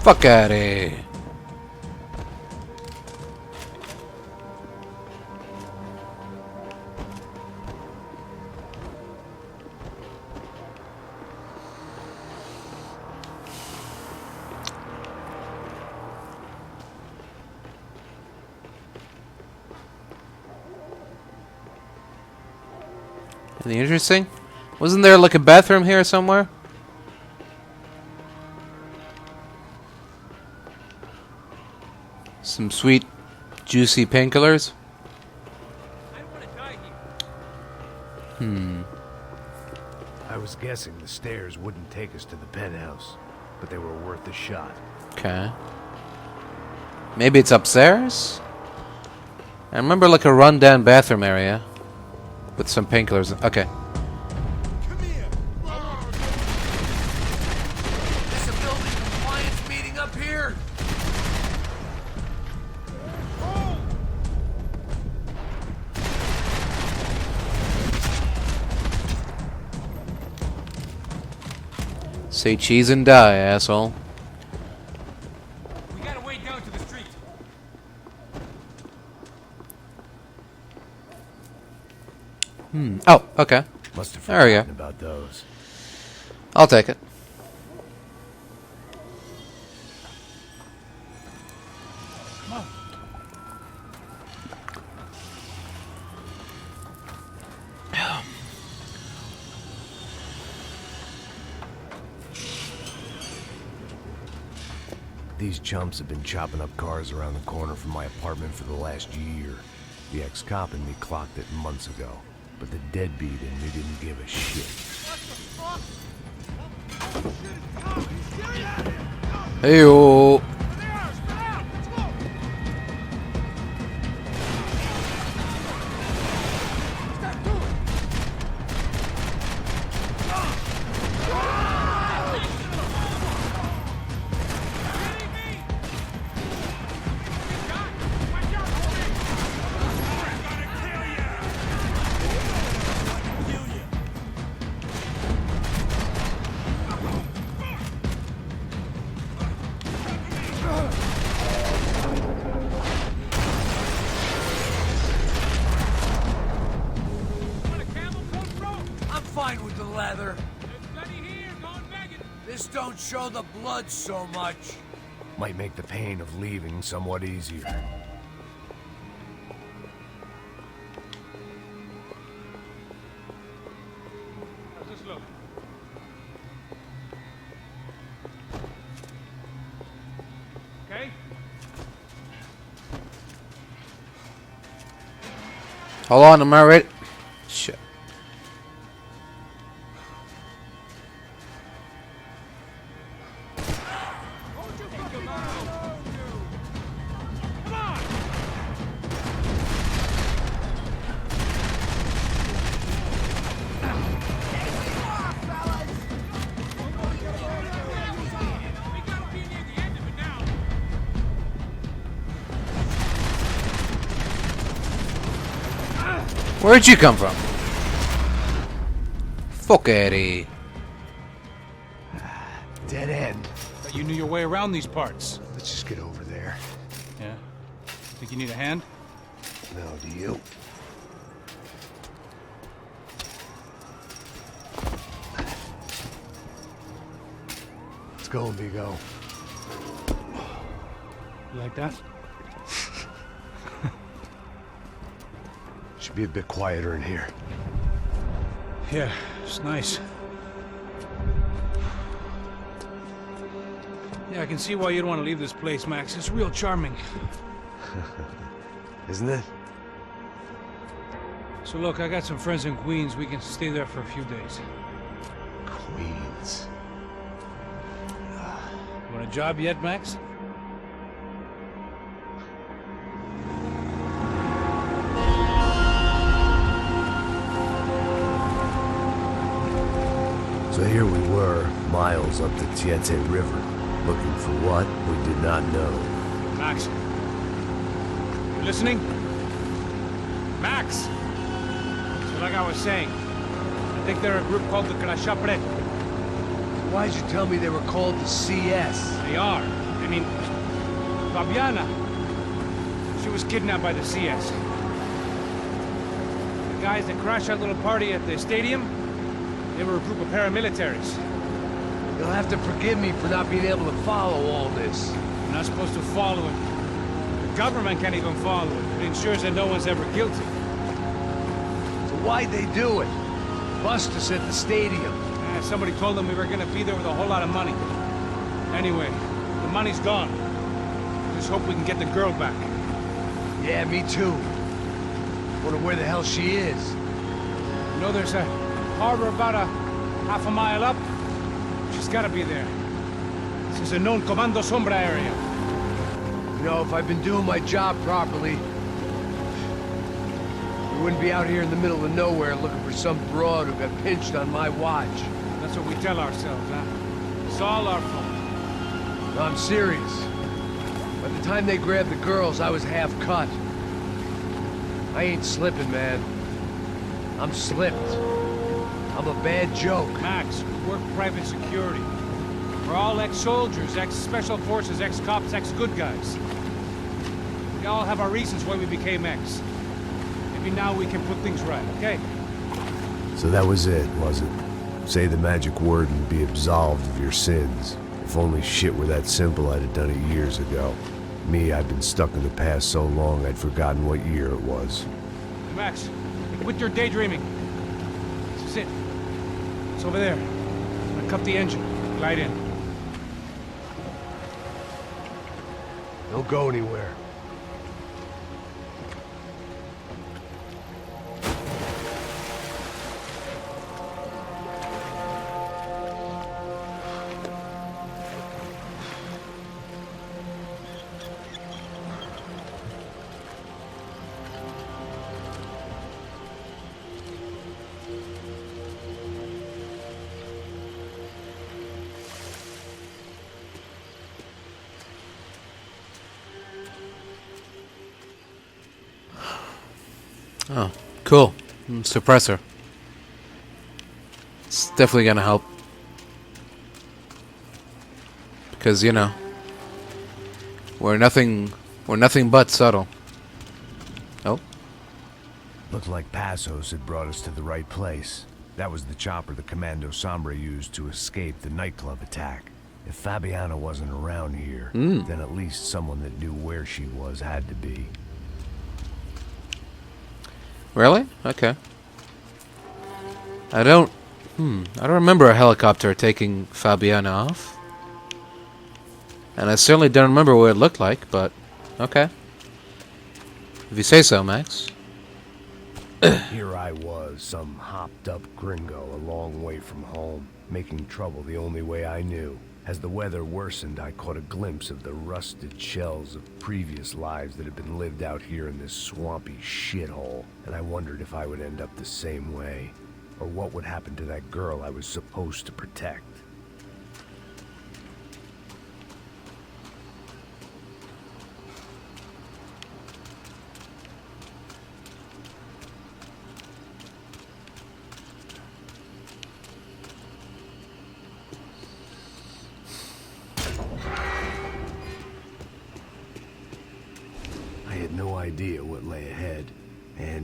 Fuck out of here. Anything interesting? Wasn't there like a bathroom here somewhere? Some sweet, juicy painkillers? I was guessing the stairs wouldn't take us to the penthouse, but they were worth a shot. Okay. Maybe it's upstairs? I remember like a rundown bathroom area with some painkillers. Okay. Disability compliance meeting up here. Say cheese and die, asshole. We gotta wait down to the street. Oh, okay. Must have There we go. forgotten about those. I'll take it. Come on. These chumps have been chopping up cars around the corner from my apartment for the last year. The ex-cop and me clocked it months ago, but the deadbeat in me didn't give a shit. Heyo. I'm fine with the leather. This don't show the blood so much. Might make the pain of leaving somewhat easier. How's this look? Okay? Hold on, am I ready? Shit. Where'd you come from? Fuckity. Dead end. Thought you knew your way around these parts. Let's just get over there. Yeah? Think you need a hand? No, do you? Let's go, amigo. You like that? Should be a bit quieter in here. Yeah, it's nice. Yeah, I can see why you'd want to leave this place, Max. It's real charming. Isn't it? So look, I got some friends in Queens. We can stay there for a few days. Queens. You want a job yet, Max? So here we were, miles up the XIII River, looking for what we did not know. Max. You listening? Max! So like I was saying, I think they're a group called the XIII. Why'd you tell me they were called the CS? They are. I mean, Fabiana. She was kidnapped by the CS. The guys that crashed that little party at the stadium, they were a group of paramilitaries. You'll have to forgive me for not being able to follow all this. You're not supposed to follow it. The government can't even follow it. It ensures that no one's ever guilty. So why'd they do it? Bust us at the stadium. Somebody told them we were gonna be there with a whole lot of money. Anyway, the money's gone. Just hope we can get the girl back. Yeah, me too. Wonder where the hell she is. You know, there's a harbor about a half a mile up. She's gotta be there. This is a known Comando Sombra area. You know, if I'd been doing my job properly, we wouldn't be out here in the middle of nowhere looking for some broad who got pinched on my watch. That's what we tell ourselves, huh? It's all our fault. No, I'm serious. By the time they grabbed the girls, I was half cut. I ain't slipping, man. I'm slipped. I'm a bad joke. Max, we work private security. We're all ex-soldiers, ex-special forces, ex-cops, ex-good guys. We all have our reasons why we became ex. Maybe now we can put things right, okay? So that was it, was it? Say the magic word and be absolved of your sins. If only shit were that simple, I'd have done it years ago. Me, I've been stuck in the past so long I'd forgotten what year it was. Hey, Max, quit your daydreaming. This is it. It's over there. I'm gonna cut the engine. Glide in. Don't go anywhere. Oh, cool. Suppressor. It's definitely gonna help. Because, you know, we're nothing but subtle. Oh. Looked like Passos had brought us to the right place. That was the chopper the Comando Sombra used to escape the nightclub attack. If Fabiana wasn't around here, then at least someone that knew where she was had to be. Really? Okay. I don't remember a helicopter taking Fabiana off. And I certainly don't remember what it looked like, but okay. If you say so, Max. Here I was, some hopped-up gringo a long way from home, making trouble the only way I knew. As the weather worsened, I caught a glimpse of the rusted shells of previous lives that had been lived out here in this swampy shithole, and I wondered if I would end up the same way, or what would happen to that girl I was supposed to protect.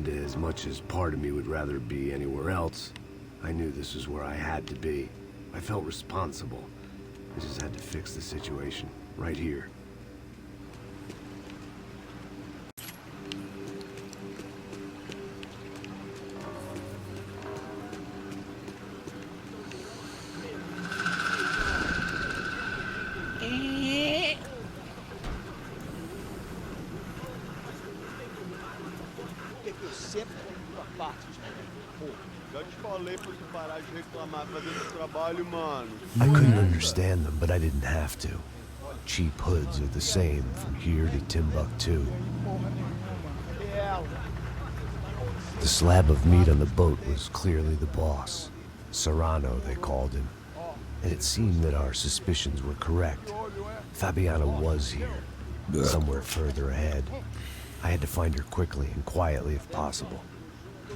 And as much as part of me would rather be anywhere else, I knew this was where I had to be. I felt responsible. I just had to fix the situation, right here. I couldn't understand them, but I didn't have to. Cheap hoods are the same from here to Timbuktu. The slab of meat on the boat was clearly the boss. Serrano, they called him. And it seemed that our suspicions were correct. Fabiana was here, somewhere further ahead. I had to find her quickly and quietly if possible.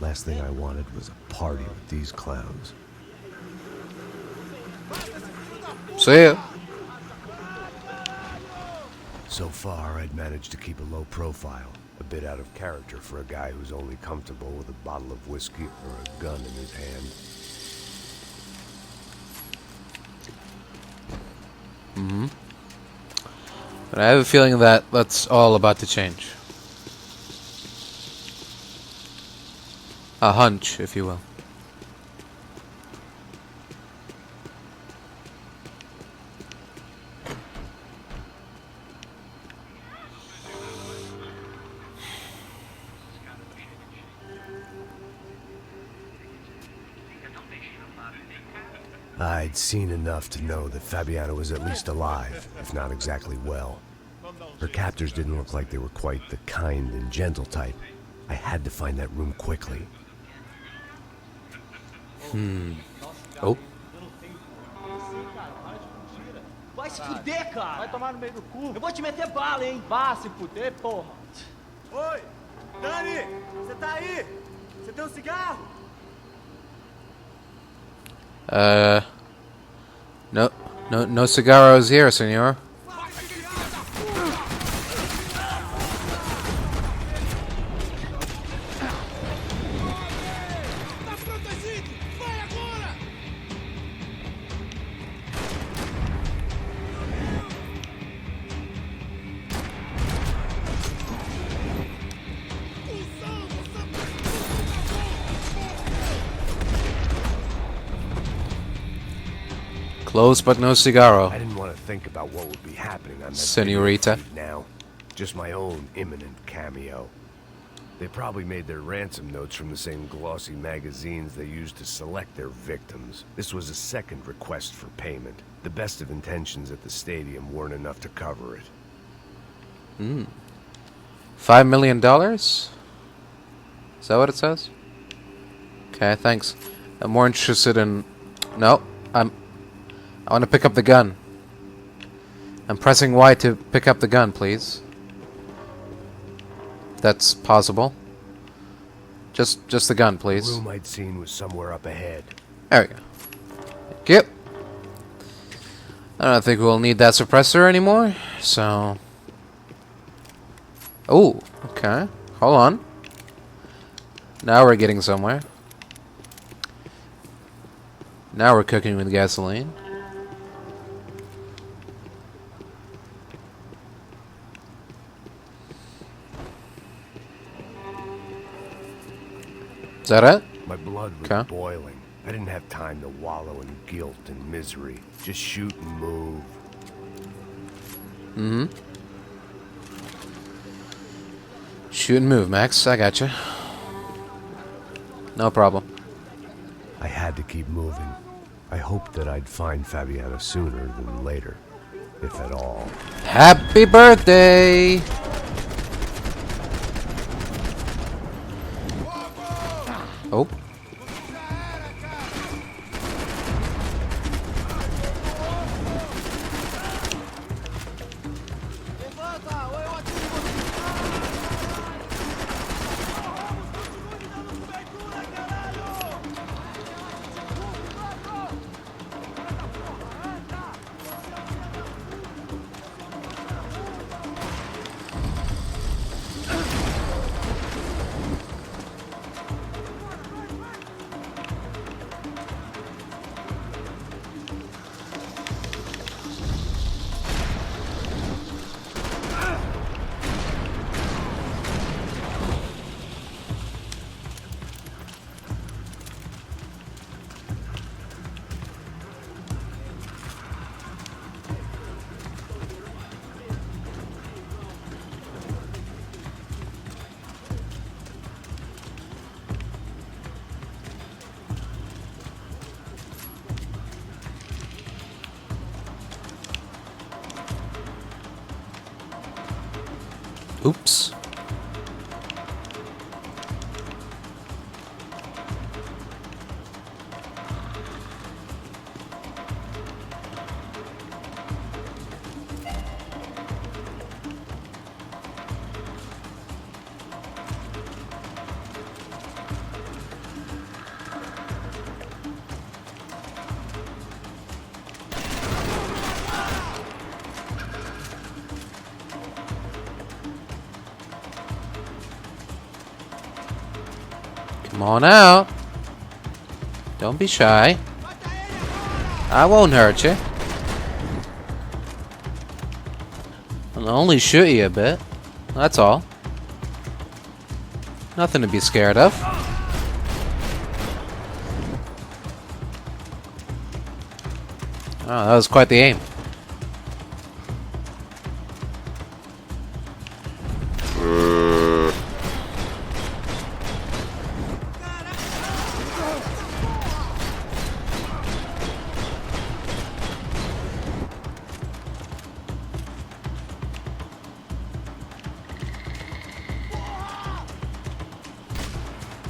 Last thing I wanted was a party with these clowns. See ya. So far, I'd managed to keep a low profile, a bit out of character for a guy who's only comfortable with a bottle of whiskey or a gun in his hand. Mm-hmm. But I have a feeling that that's all about to change. A hunch, if you will. I'd seen enough to know that Fabiana was at least alive, if not exactly well. Her captors didn't look like they were quite the kind and gentle type. I had to find that room quickly. Oh. Vai se fuder, cara! Vai tomar no meio do cu! Eu vou te meter bala, hein? Vá se fuder, porra! Oi! Dani! Você tá aí? Você tem um cigarro? No cigarros here, senor. Close but no cigarro. I didn't want to think about what would be happening on that Senorita. feed now. Just my own imminent cameo. They probably made their ransom notes from the same glossy magazines they used to select their victims. This was a second request for payment. The best of intentions at the stadium weren't enough to cover it. $5 million? Is that what it says? Okay, thanks. I'm more interested in... No, I want to pick up the gun. I'm pressing Y to pick up the gun, please. That's possible. Just the gun, please. The room I'd seen was somewhere up ahead. There we go. Thank you. I don't think we'll need that suppressor anymore, so... Oh, okay. Hold on. Now we're getting somewhere. Now we're cooking with gasoline. Is that it? My blood was boiling. I didn't have time to wallow in guilt and misery. Just shoot and move. Mm-hmm. Shoot and move, Max. I gotcha. No problem. I had to keep moving. I hoped that I'd find Fabiana sooner than later, if at all. Happy birthday! Oh. Oops. Come on out. Don't be shy. I won't hurt you. I'll only shoot you a bit. That's all. Nothing to be scared of. Oh, that was quite the aim.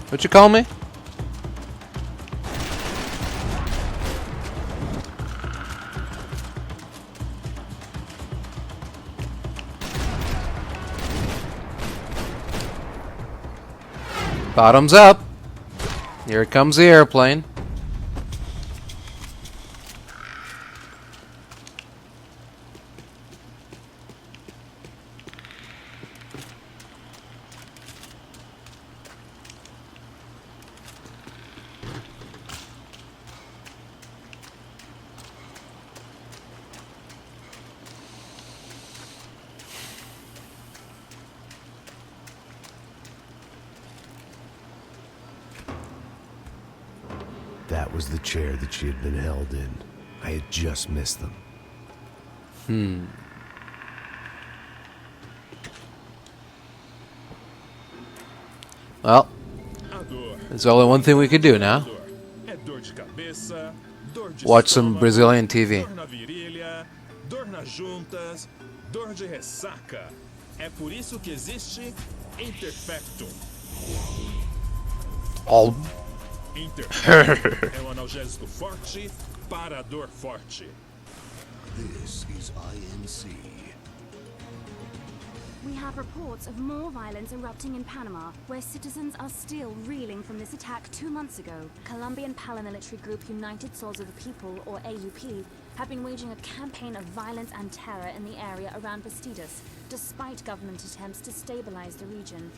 What you call me? Bottoms up. Here comes the airplane. That was the chair that she had been held in. I had just missed them. Well, there's only one thing we could do now. Watch some Brazilian TV. Dor na virilha, dor nas juntas, dor de ressaca. É por isso que existe Interfecto. Interfecto é um analgésico forte para a dor forte. This is INC. We have reports of more violence erupting in Panama, where citizens are still reeling from this attack 2 months ago. Colombian paramilitary group United Souls of the People, or AUP, have been waging a campaign of violence and terror in the area around Bastidas, despite government attempts to stabilize the region.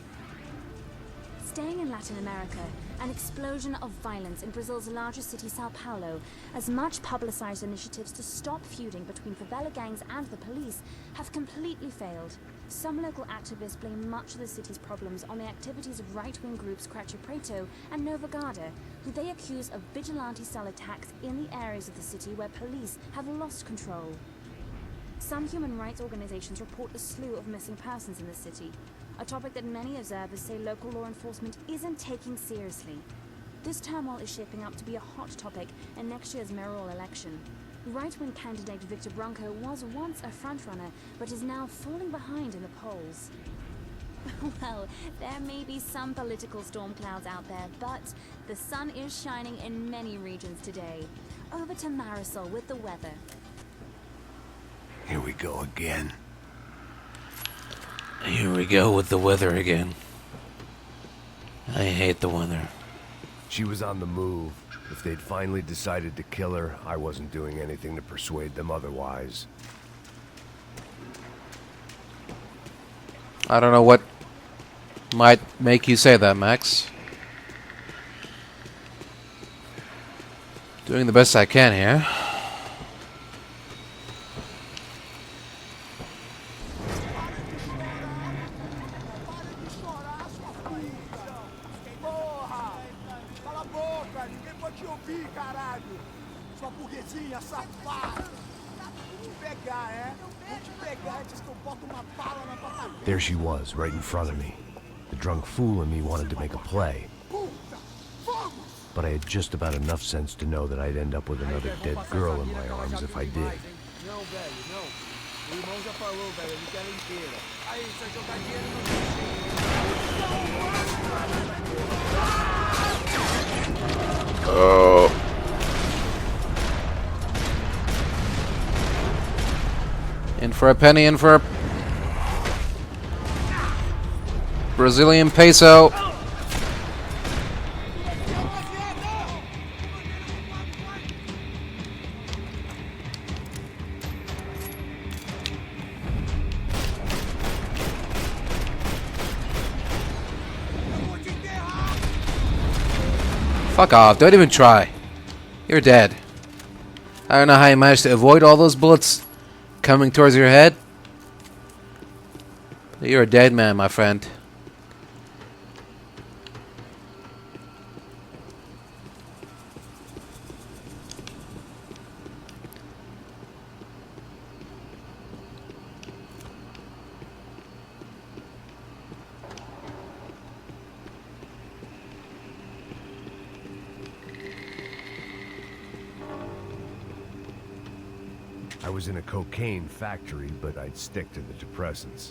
Staying in Latin America, an explosion of violence in Brazil's largest city, Sao Paulo, as much publicized initiatives to stop feuding between favela gangs and the police have completely failed. Some local activists blame much of the city's problems on the activities of right-wing groups Cracha Preto and Nova Garda, who they accuse of vigilante-style attacks in the areas of the city where police have lost control. Some human rights organizations report a slew of missing persons in the city, a topic that many observers say local law enforcement isn't taking seriously. This turmoil is shaping up to be a hot topic in next year's mayoral election. Right-wing candidate Victor Branco was once a frontrunner, but is now falling behind in the polls. Well, there may be some political storm clouds out there, but the sun is shining in many regions today. Over to Marisol with the weather. Here we go again. Here we go with the weather again. I hate the weather. She was on the move. If they'd finally decided to kill her, I wasn't doing anything to persuade them otherwise. I don't know what might make you say that, Max. Doing the best I can here. There she was, right in front of me. The drunk fool in me wanted to make a play. But I had just about enough sense to know that I'd end up with another dead girl in my arms if I did. O irmão já falou, velho, ele quer ela inteira. Aí, se eu jogar dinheiro no Oh. In for a penny, in for a Brazilian peso. Fuck off, don't even try. You're dead. I don't know how you managed to avoid all those bullets coming towards your head. But you're a dead man, my friend. I was in a cocaine factory, but I'd stick to the depressants.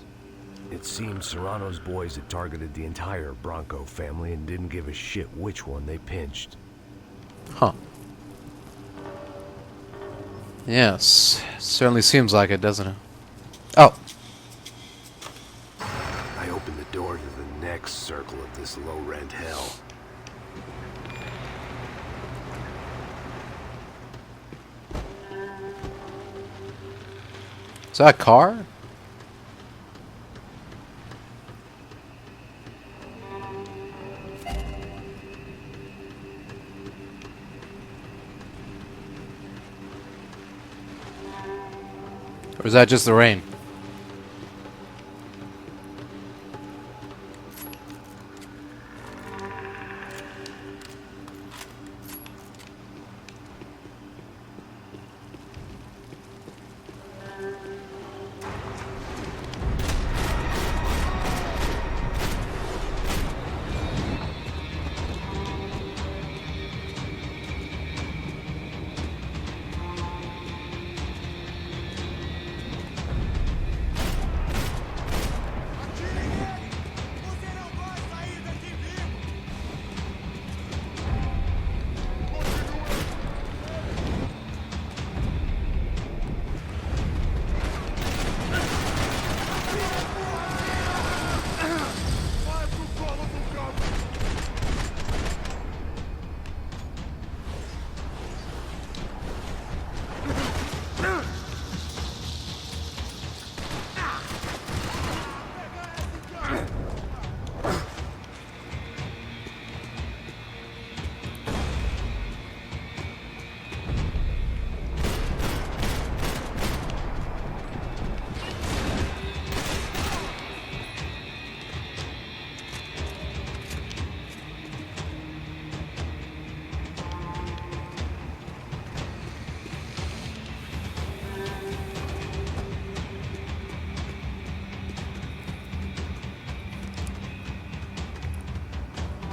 It seems Serrano's boys had targeted the entire Bronco family and didn't give a shit which one they pinched. Huh. Yes. Certainly seems like it, doesn't it? Oh. I opened the door to the next circle of this low-rent hell. Is that a car? Or is that just the rain?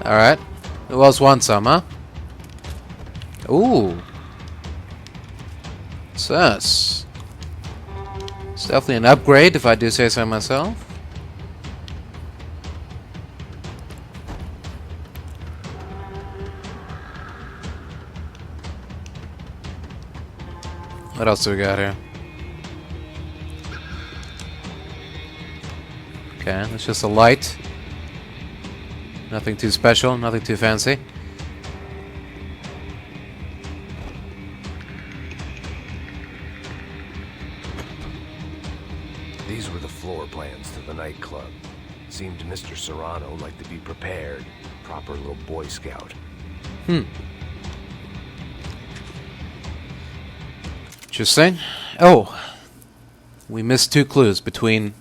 Alright. Who else wants some, huh? Ooh. What's this? It's definitely an upgrade, if I do say so myself. What else do we got here? Okay, it's just a light. Nothing too special, nothing too fancy. These were the floor plans to the nightclub. Seemed Mr. Serrano liked to be prepared. Proper little Boy Scout. Interesting. Oh, we missed 2 clues between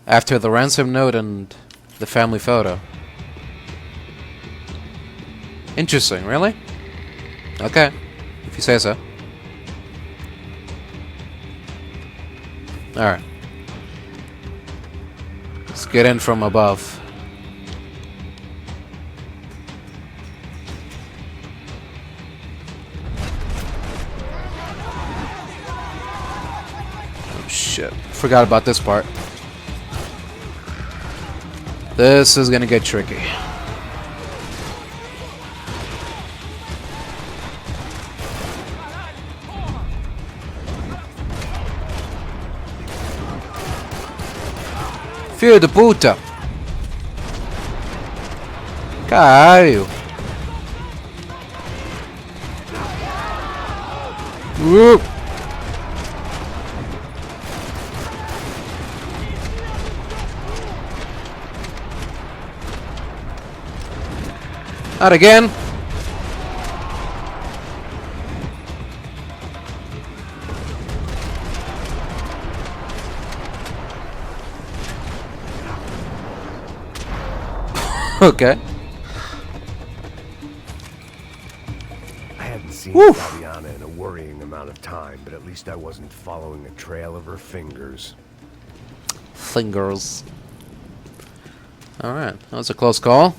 after the ransom note and the family photo. Interesting, really? Okay, if you say so. Alright. Let's get in from above. shit. Forgot about this part. This is gonna get tricky. Filho de puta! Caralho! Not again! Okay. I hadn't seen Woof. Fabiana in a worrying amount of time, but at least I wasn't following a trail of her fingers. Fingers. Alright, that was a close call.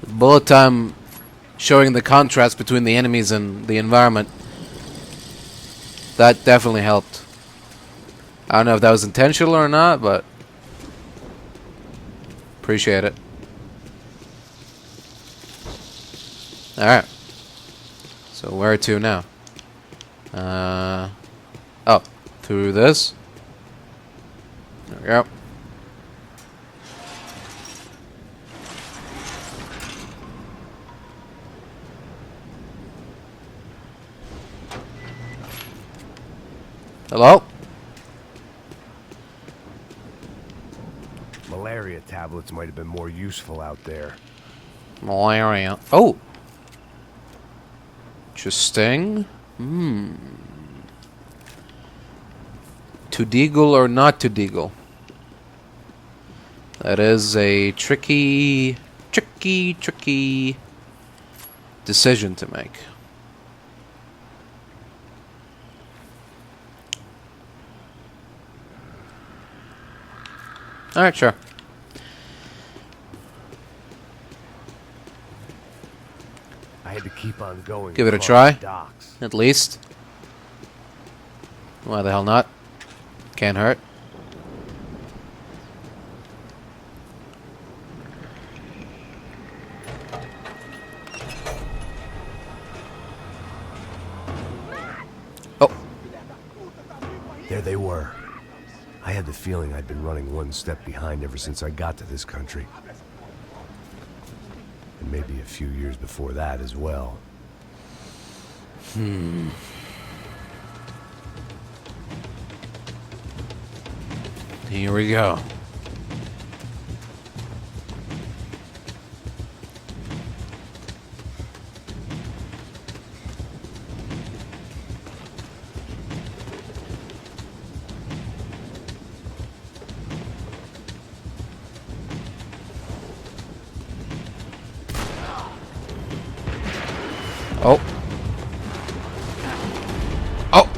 Bullet time showing the contrast between the enemies and the environment. That definitely helped. I don't know if that was intentional or not, but appreciate it. Alright. So where to now? Oh, through this. There we go. Hello? Malaria tablets might have been more useful out there. Malaria. Oh! Interesting. To deagle or not to deagle? That is a tricky decision to make. Alright, sure. I had to keep on going. Give it a across try. the docks. At least. Why the hell not? Can't hurt. Oh. There they were. I had the feeling I'd been running one step behind ever since I got to this country. And maybe a few years before that as well. Here we go. Oh. Oh.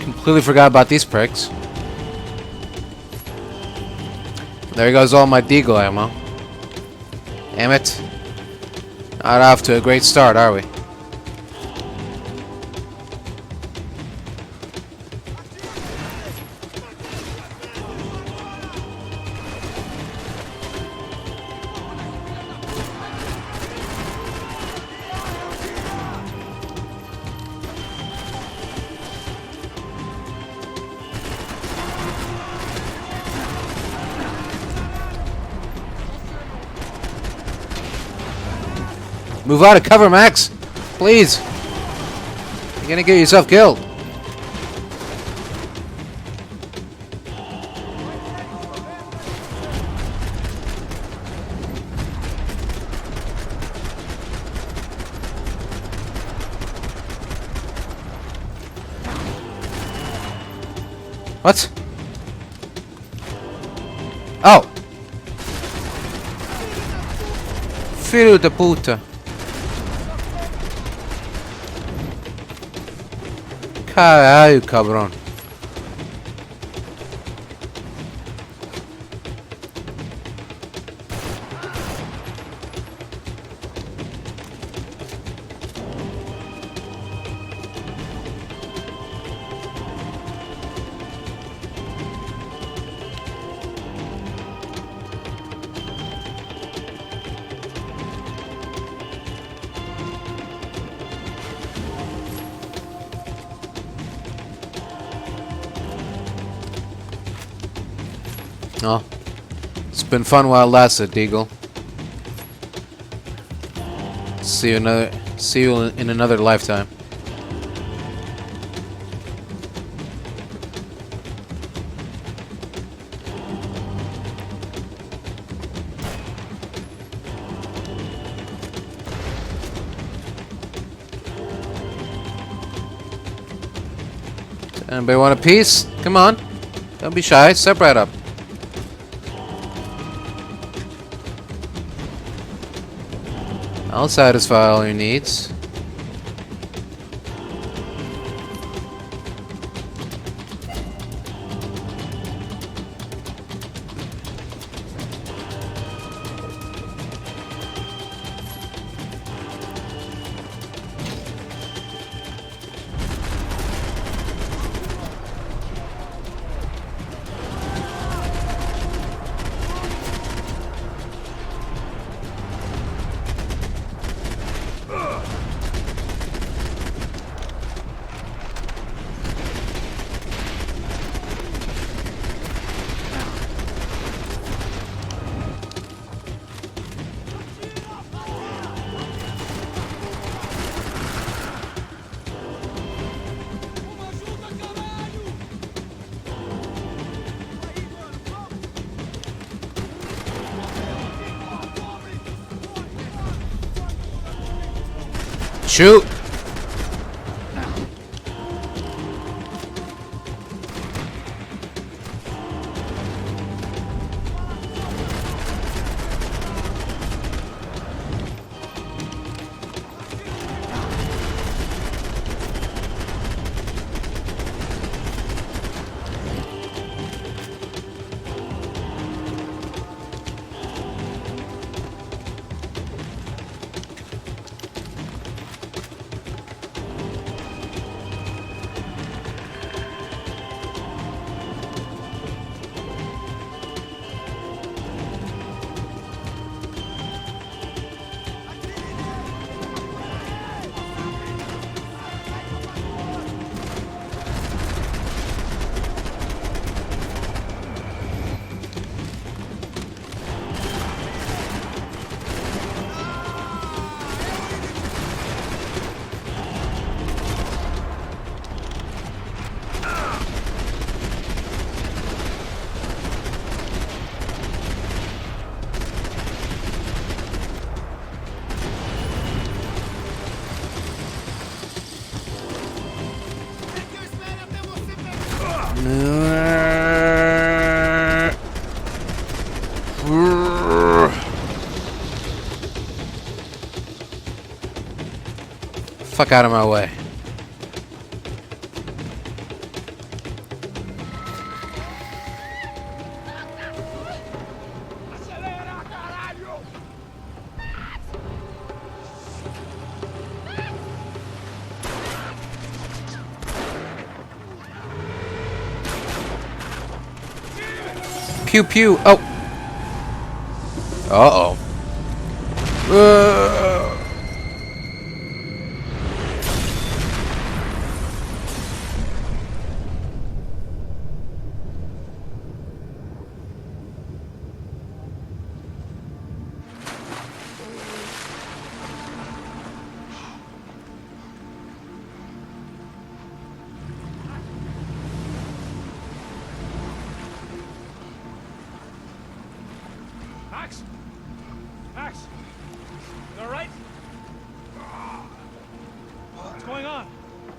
Completely forgot about these pricks. There goes all my deagle ammo. Damn it. Not off to a great start, are we? Move out of cover, Max! Please! You're gonna get yourself killed. What? Oh! filho da puta. Caralho, cabrão. Oh, it's been fun while it lasted, Deagle. See you in another lifetime. Anybody want a piece? Come on. Don't be shy. Step right up. I'll satisfy all your needs. Shoot! Fuck out of my way. Pew pew. Oh. Uh-oh. Max? Max? You alright? What's going on?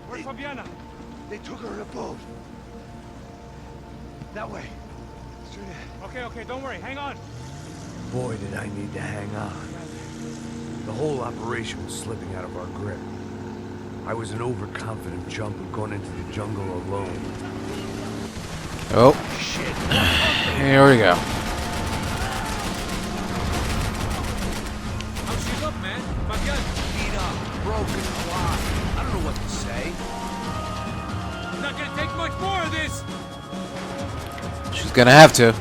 Where's Fabiana? They took her in a boat. That way. Straight ahead. Okay, don't worry. Hang on. Boy, did I need to hang on. The whole operation was slipping out of our grip. I was an overconfident chump who'd gone into the jungle alone. Oh. Shit. Here we go. How's she look, man? Beat up, broken, alive. I don't know what to say. Not gonna take much more of this. She's gonna have to.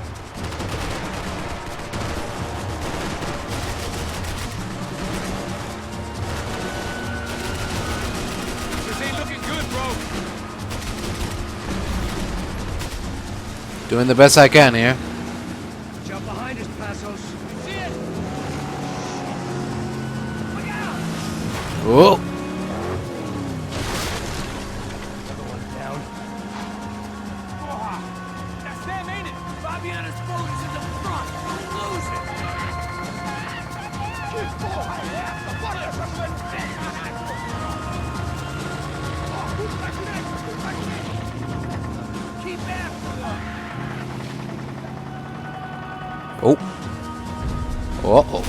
This ain't looking good, bro. Doing the best I can here. Jump behind us, Passos. See it? Look out! Oh. Another one down. That's them, ain't it? Fabiana's boat is in the front. We'll lose it. Keep after them. Oh. Uh-oh.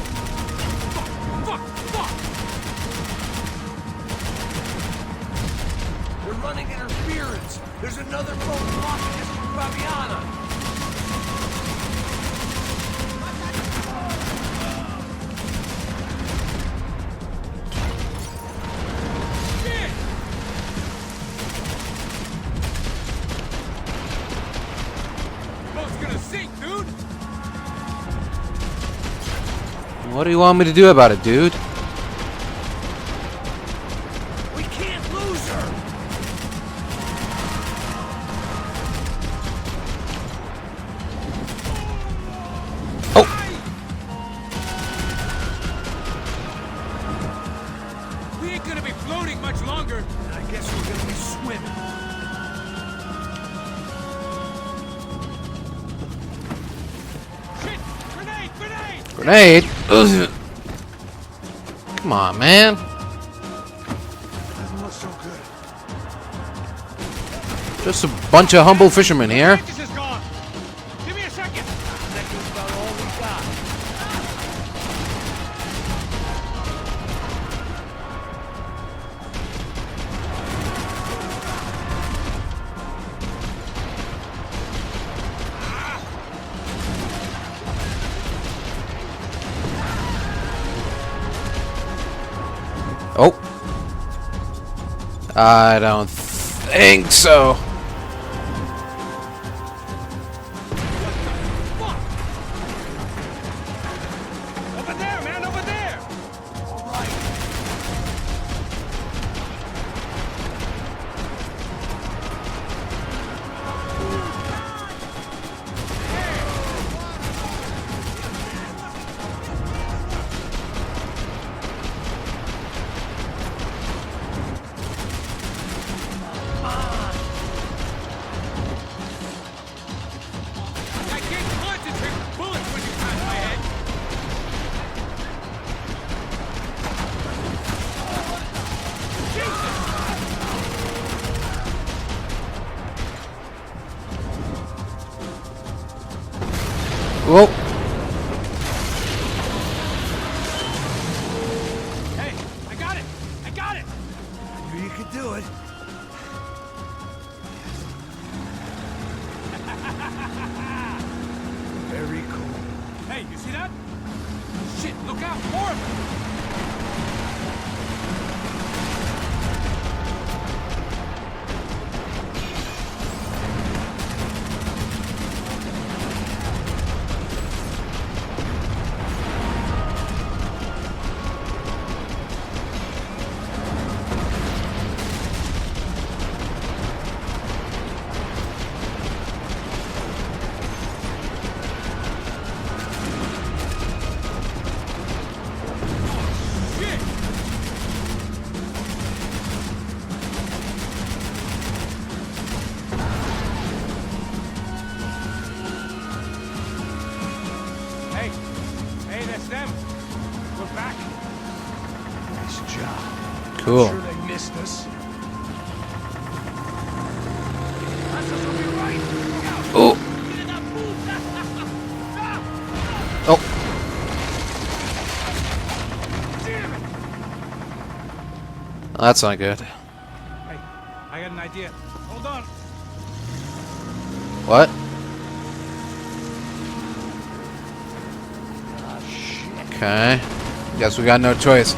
They're running interference. There's another boat blocking us from Fabiana. Shit! Boat's gonna sink, dude. What do you want me to do about it, dude? We can't lose her. We ain't gonna be floating much longer. I guess we're gonna be swimming. Shit! Grenade! Grenade! Grenade? Ugh. Come on, man. Doesn't look so good. Just a bunch of humble fishermen here. This is gone. Give me a second. Second's about all we got. Oh. I don't think so. Over there, man, over there. All right. I can't concentrate with bullets when you pass my head. Whoa. Hey, I got it! I got it! I knew you could do it. Very cool. Hey, you see that? Shit, look out! More of them! Hey, that's them. We're back. Nice job. Cool. Sure they missed us. Oh. Oh. That's not good. Hey, I got an idea. Hold on. What? Okay. Guess we got no choice.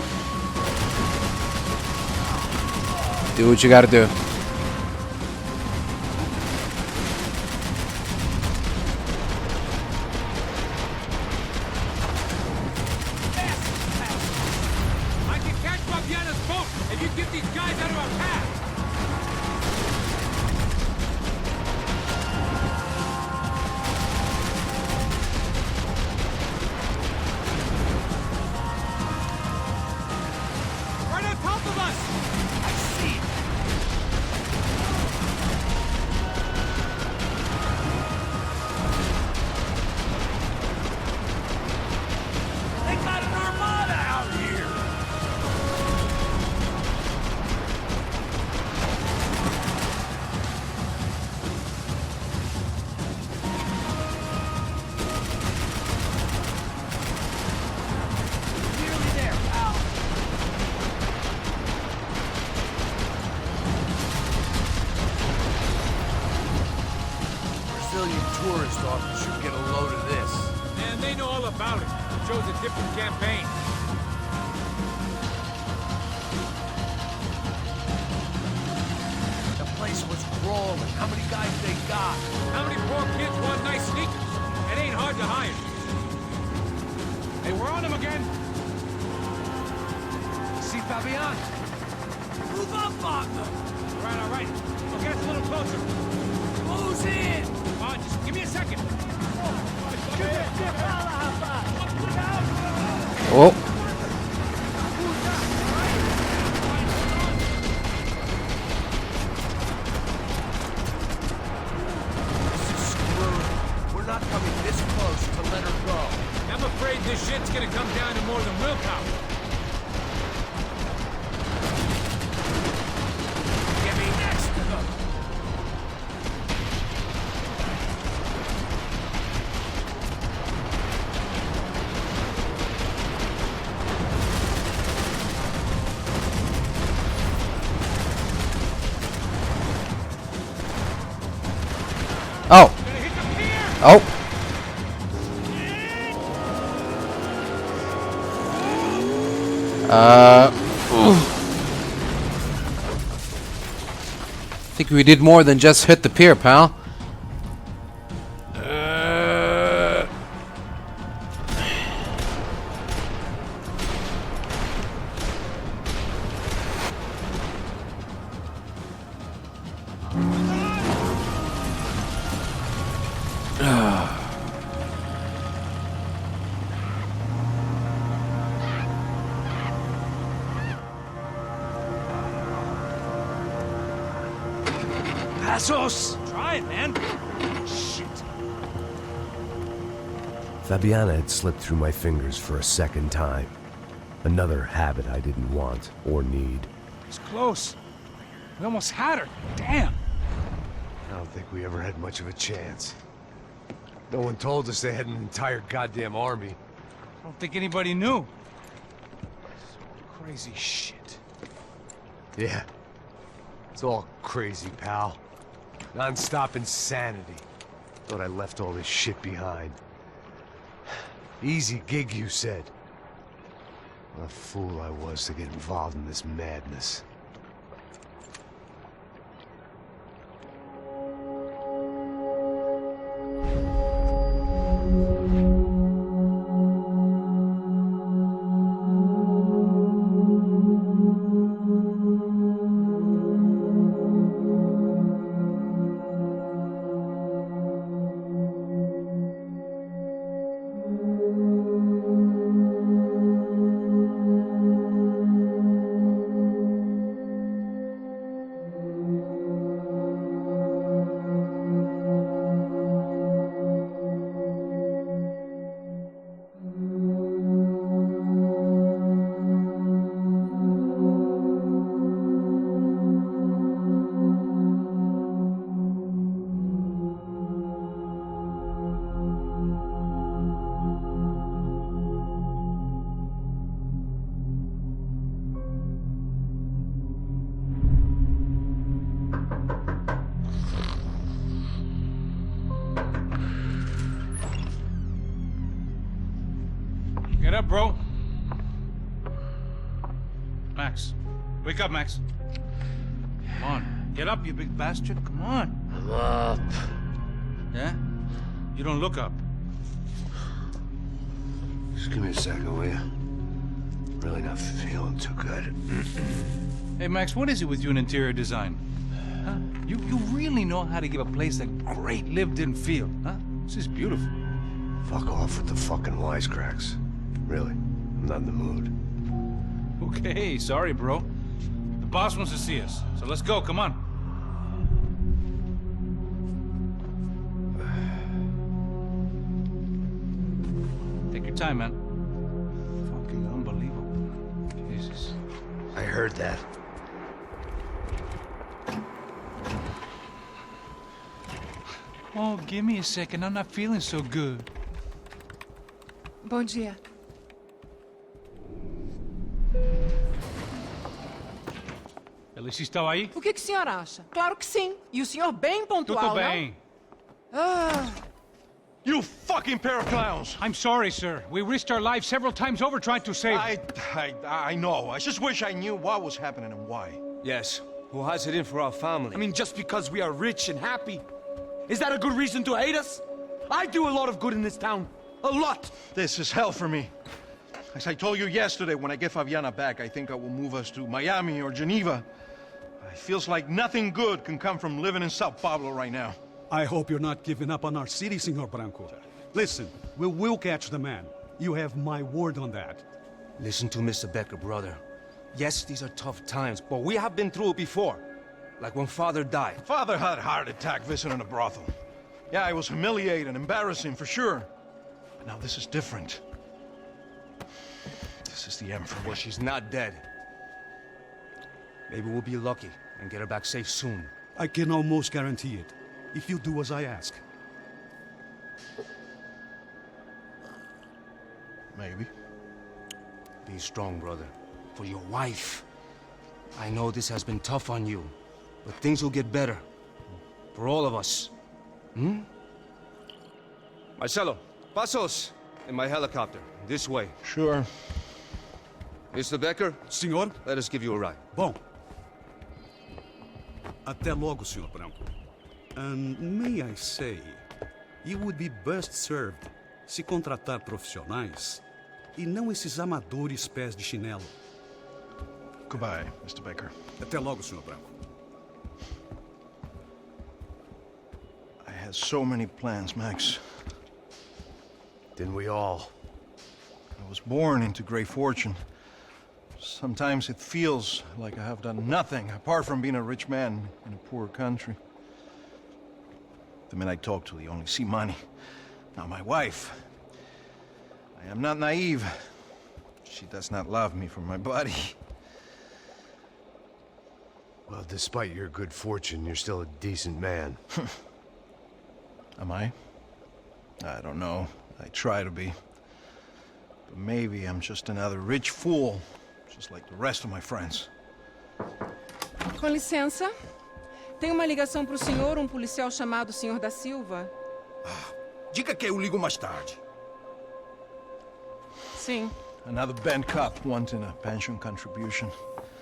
Do what you gotta do. I can catch Fabiana's boat if you get these guys out of our path. Right on top of us! I see. They got an armada out here! Nearly there, pal. Brazilian tourist office should get a load of this. Man, they know all about it. It shows a different campaign. The place was crawling. How many guys they got? How many poor kids want nice sneakers? It ain't hard to hire. Hey, we're on him again. See Fabian? Move up, partner! All right. We'll get us a little closer. Close in! Come on, just give me a second. Oh. This is screwed. We're not coming this close to let her go. I'm afraid this shit's gonna come down to more than willpower. Get me next to them! Oh. Oh. I think we did more than just hit the pier, pal. Passos! Try it, man. Shit. Fabiana had slipped through my fingers for a second time. Another habit I didn't want or need. It's close. We almost had her. Damn. I don't think we ever had much of a chance. No one told us they had an entire goddamn army. I don't think anybody knew. Crazy shit. Yeah. It's all crazy, pal. Non-stop insanity. Thought I left all this shit behind. Easy gig, you said. What a fool I was to get involved in this madness. up, bro? Max. Wake up, Max. Come on. Get up, you big bastard. Come on. I'm up. Yeah? You don't look up. Just give me a second, will you? Really not feeling too good. Hey, Max, what is it with you and interior design? Huh? You really know how to give a place a great lived-in feel, huh? This is beautiful. Fuck off with the fucking wisecracks. Really, I'm not in the mood. Okay, sorry, bro. The boss wants to see us, so let's go, come on. Take your time, man. Fucking unbelievable. Jesus. I heard that. Oh, give me a second. I'm not feeling so good. Bom dia. Alice estava aí? O que o senhor acha? Claro que sim. E o senhor bem pontual, Tudo bem. não? Ah. You fucking pair of clowns! I'm sorry, sir. We risked our lives several times over trying to save... I know. I just wish I knew what was happening and why. Yes. Who has it in for our family? I mean, just because we are rich and happy. Is that a good reason to hate us? I do a lot of good in this town. A lot! This is hell for me. As I told you yesterday, when I get Fabiana back, I think I will move us to Miami or Geneva. It feels like nothing good can come from living in Sao Paulo right now. I hope you're not giving up on our city, Senor Branco. Listen, we will catch the man. You have my word on that. Listen to Mr. Becker, brother. Yes, these are tough times, but we have been through it before. Like when Father died. Father had a heart attack visiting a brothel. Yeah, it was humiliating, embarrassing, for sure. But now this is different. This is the end for me. Well, she's not dead. Maybe we'll be lucky and get her back safe soon. I can almost guarantee it, if you do as I ask. Maybe. Be strong, brother. For your wife. I know this has been tough on you, but things will get better. For all of us. Hmm? Marcelo, pasos in my helicopter. This way. Sure. Mr. Becker? Senhor? Let us give you a ride. Bom. Até logo, Senhor Branco. And may I say, you would be best served se contratar profissionais e não esses amadores pés de chinelo. Goodbye, Mr. Baker. Até logo, Senhor Branco. I had so many plans, Max. Didn't we all? I was born into great fortune. Sometimes it feels like I have done nothing apart from being a rich man in a poor country. The men I talk to, they only see money. Now my wife, I am not naive. She does not love me for my body. Well, despite your good fortune, you're still a decent man. Am I? I don't know. I try to be. But maybe I'm just another rich fool, just like the rest of my friends. Com licença. Tem uma ligação pro senhor, policial chamado Senhor da Silva. Diga que eu ligo mais tarde. Sim. Another bent cop wanting a pension contribution.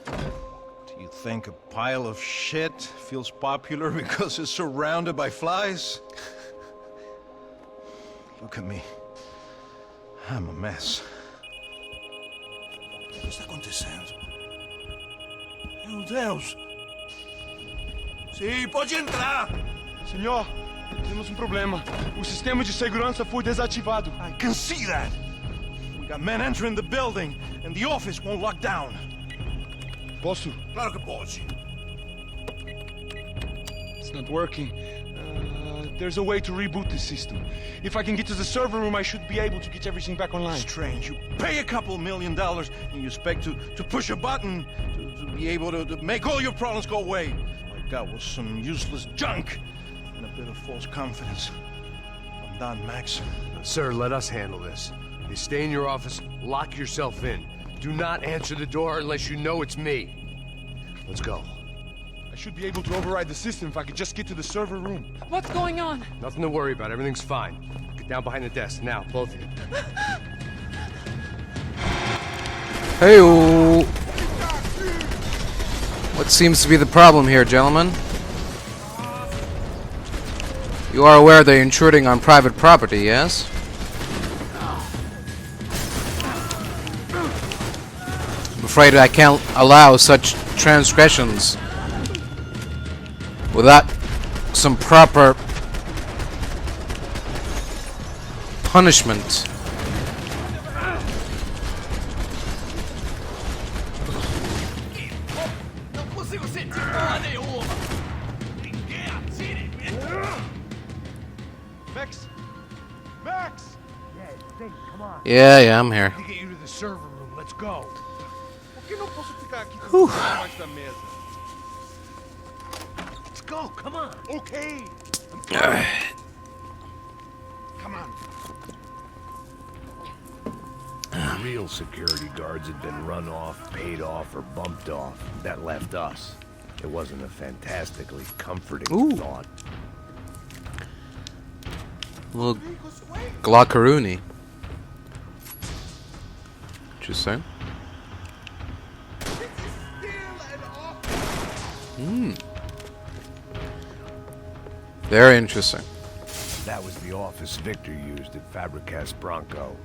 Do you think a pile of shit feels popular because it's surrounded by flies? Look at me. I'm a mess. O que está acontecendo? Meu Deus! Sim, pode entrar! Senhor, temos problema. O sistema de segurança foi desativado. I can see that! We got men entering the building, and the office won't lock down. Posso? Claro que pode. It's not working. There's a way to reboot the system. If I can get to the server room, I should be able to get everything back online. Strange. You pay a couple $1 million, and you expect to push a button to be able to make all your problems go away. All I got was some useless junk and a bit of false confidence. I'm done, Max. Sir, let us handle this. You stay in your office, lock yourself in. Do not answer the door unless you know it's me. Let's go. I should be able to override the system if I could just get to the server room. What's going on? Nothing to worry about. Everything's fine. Get down behind the desk. Now, both of you. Hey, what seems to be the problem here, gentlemen? You are aware they're intruding on private property, yes? I'm afraid I can't allow such transgressions without some proper punishment. Yeah, I'm here. To get you to the server room. Let's go. Por que não posso ficar aqui debaixo da mesa? Let's go. Come on. Okay. Come on. The real security guards had been run off, paid off, or bumped off. That left us. It wasn't a fantastically comforting thought. Little Glockaroony. Interesting. Very interesting. That was the office Victor used at Fabricas Bronco.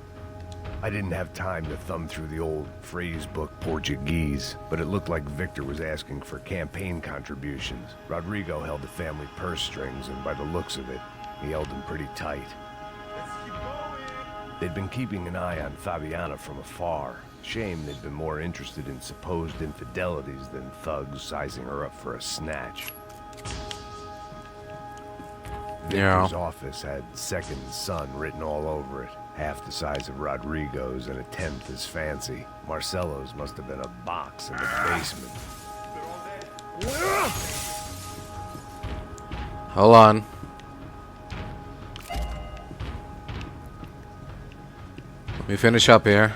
I didn't have time to thumb through the old phrase book Portuguese, but it looked like Victor was asking for campaign contributions. Rodrigo held the family purse strings, and by the looks of it, he held them pretty tight. They'd been keeping an eye on Fabiana from afar. Shame they'd been more interested in supposed infidelities than thugs sizing her up for a snatch. Victor's office had second son written all over it. Half the size of Rodrigo's and a tenth as fancy. Marcelo's must have been a box in the basement. Hold on. Let me finish up here.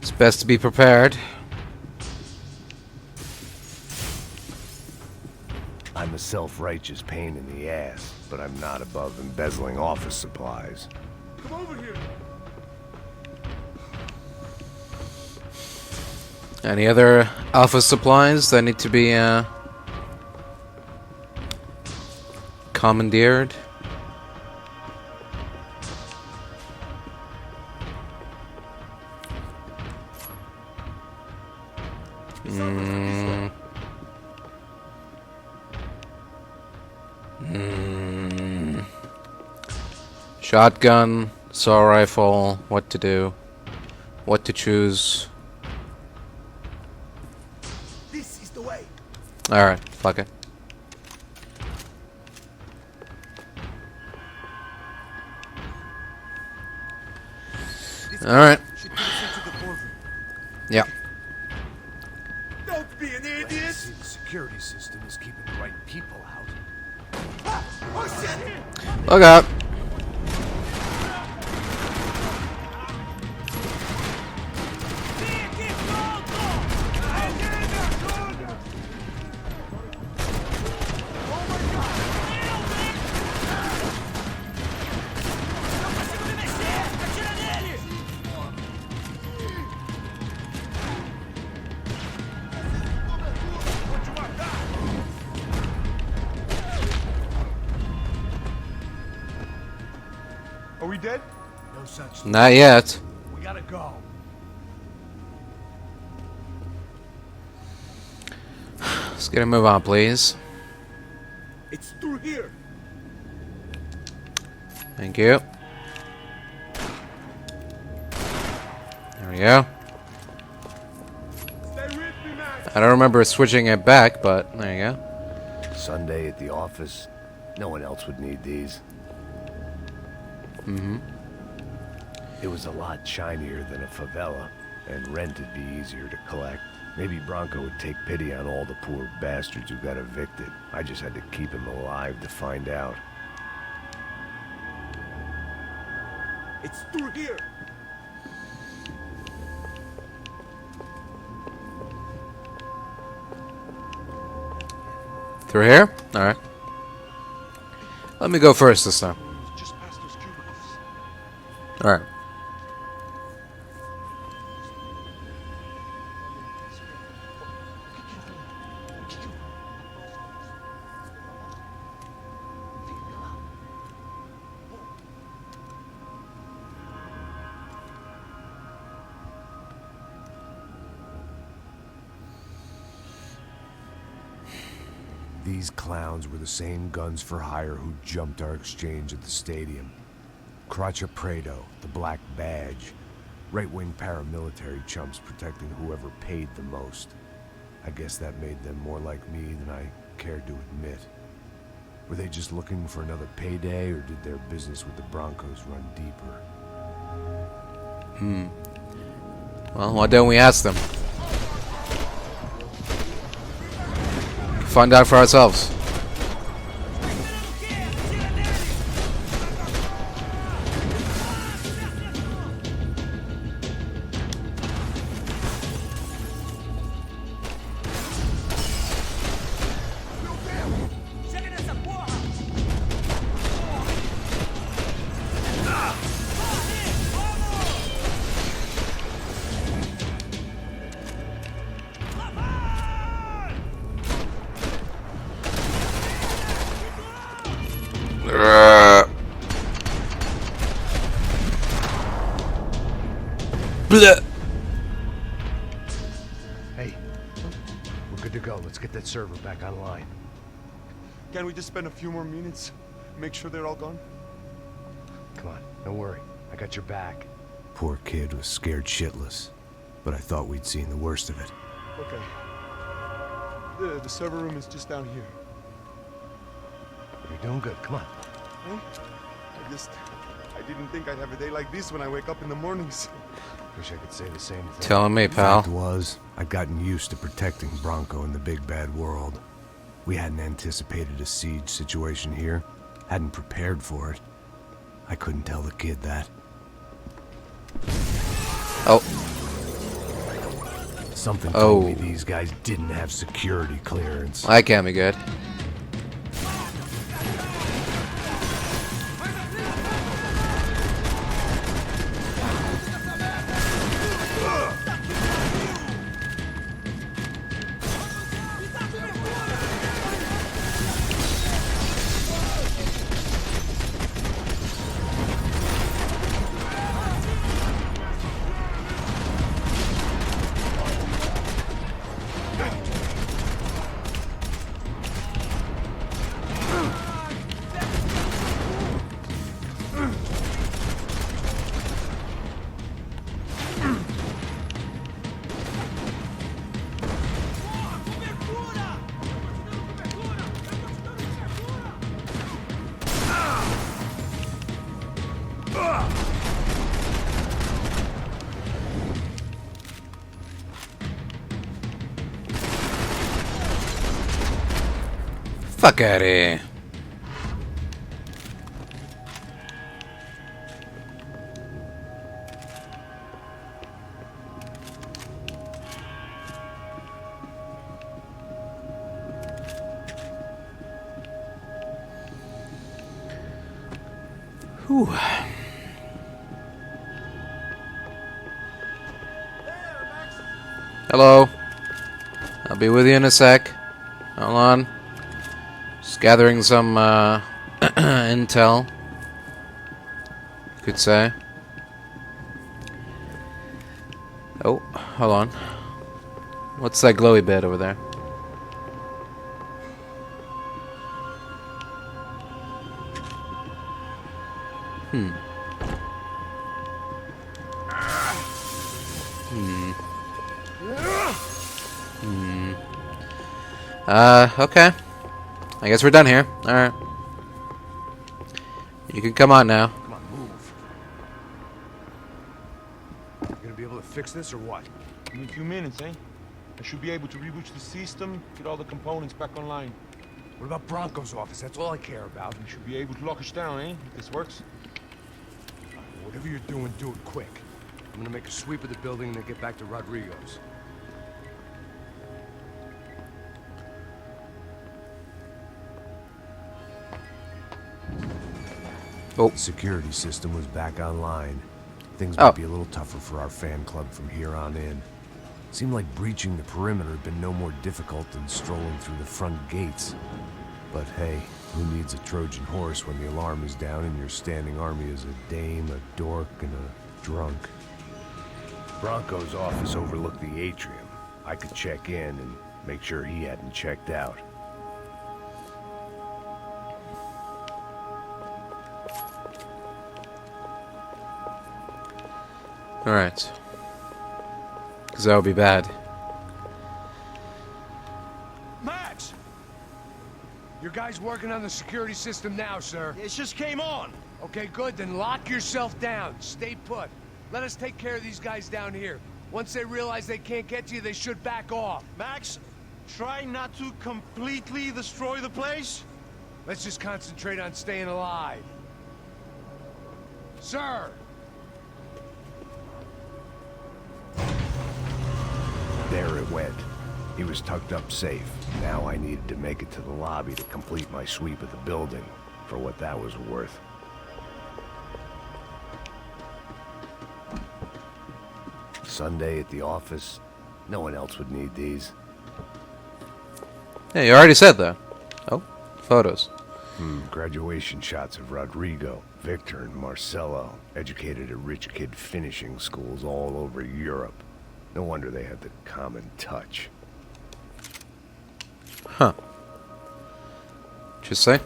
It's best to be prepared. I'm a self-righteous pain in the ass, but I'm not above embezzling office supplies. Come over here. Any other office supplies that need to be commandeered? Shotgun, assault rifle, what to do, what to choose. This is the way. Alright, fuck it. Alright. Yeah. Don't be an idiot. The security system is keeping the right people out. Oh shit! Look up. Are we dead? No such thing. Not yet. We gotta go. Let's get a move on, please. It's through here. Thank you. There we go. I don't remember switching it back, but there you go. Sunday at the office. No one else would need these. It was a lot shinier than a favela, and rent would be easier to collect. Maybe Bronco would take pity on all the poor bastards who got evicted. I just had to keep him alive to find out. It's through here. Through here? Alright. Let me go first this time. Just past those cubicles. Alright. these clowns were the same guns for hire who jumped our exchange at the stadium. Craccia Predo, the Black Badge. Right-wing paramilitary chumps protecting whoever paid the most. I guess that made them more like me than I cared to admit. Were they just looking for another payday, or did their business with the Broncos run deeper? Well, why don't we ask them? Find out for ourselves. Blech. Hey, we're good to go. Let's get that server back online. Can we just spend a few more minutes? Make sure they're all gone? Come on, don't worry. I got your back. Poor kid was scared shitless, but I thought we'd seen the worst of it. Okay. The server room is just down here. You're doing good. Come on. Huh? I didn't think I'd have a day like this when I wake up in the mornings. Wish I could say the same thing. Telling me, pal. Fact was, I'd gotten used to protecting Bronco in the big bad world. We hadn't anticipated a siege situation here. Hadn't prepared for it. I couldn't tell the kid that. Oh. Something told me these guys didn't have security clearance. That can't be good. Fuck out of here. Whew. Hello. I'll be with you in a sec. Hold on. Just gathering some intel, you could say. Oh, hold on. What's that glowy bit over there? Okay. I guess we're done here. Alright. You can come on now. Come on, move. You gonna be able to fix this or what? In a few minutes, eh? I should be able to reboot the system, get all the components back online. What about Bronco's office? That's all I care about. We should be able to lock us down, eh? If this works. Whatever you're doing, do it quick. I'm gonna make a sweep of the building and then get back to Rodrigo's. The security system was back online. Things might be a little tougher for our fan club from here on in. Seemed like breaching the perimeter had been no more difficult than strolling through the front gates. But hey, who needs a Trojan horse when the alarm is down and your standing army is a dame, a dork, and a drunk? Bronco's office overlooked the atrium. I could check in and make sure he hadn't checked out. Alright. Because that would be bad. Max! Your guy's working on the security system now, sir. It just came on. Okay, good. Then lock yourself down. Stay put. Let us take care of these guys down here. Once they realize they can't get to you, they should back off. Max, try not to completely destroy the place. Let's just concentrate on staying alive. Sir! There it went. He was tucked up safe. Now I needed to make it to the lobby to complete my sweep of the building, for what that was worth. Sunday at the office. No one else would need these. Yeah, you already said that. Oh, photos. Graduation shots of Rodrigo, Victor, and Marcelo, educated at rich kid finishing schools all over Europe. No wonder they had the common touch. Huh. Just say?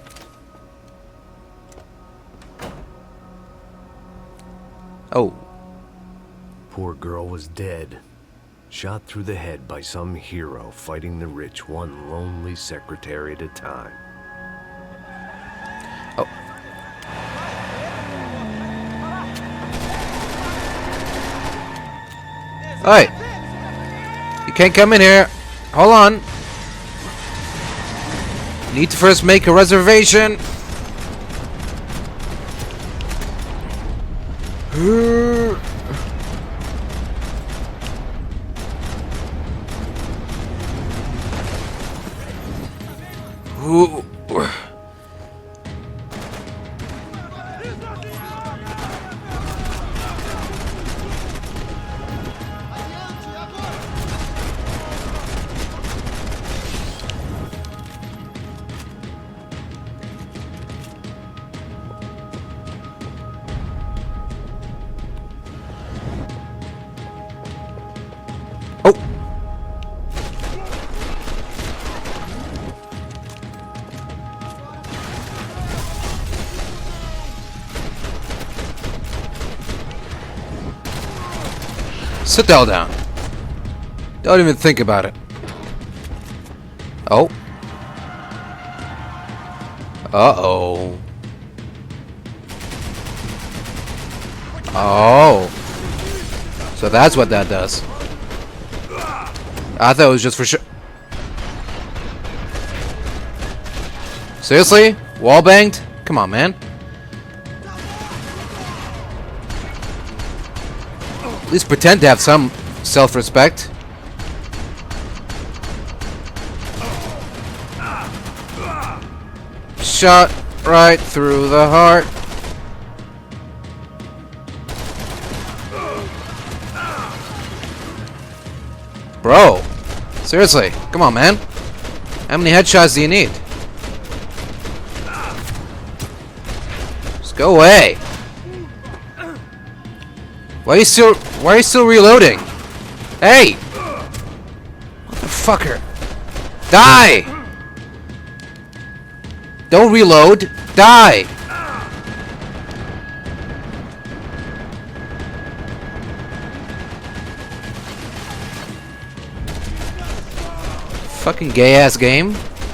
Oh. Poor girl was dead. Shot through the head by some hero fighting the rich one lonely secretary at a time. Oh. Hey! You can't come in here. Hold on. Need to first make a reservation. Ooh. Sit the hell down. Don't even think about it. Oh. Uh-oh. Oh. So that's what that does. I thought it was just for sure. Seriously? Wall banged? Come on, man. At least pretend to have some self-respect. Shot right through the heart. Bro, seriously, come on, man. How many headshots do you need? Just go away. Why are you still reloading? Hey! Motherfucker. Die! Don't reload. Die! Fucking gay ass game.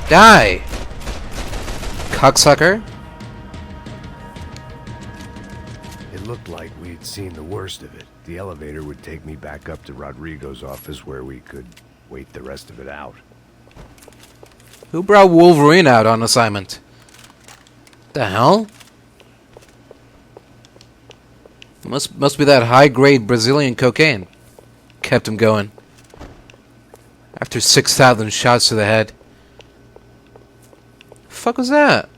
Die! Cocksucker. It looked like we'd seen the worst of it. The elevator would take me back up to Rodrigo's office where we could wait the rest of it out. Who brought Wolverine out on assignment? The hell? Must be that high-grade Brazilian cocaine. Kept him going. After 6,000 shots to the head. The fuck was that?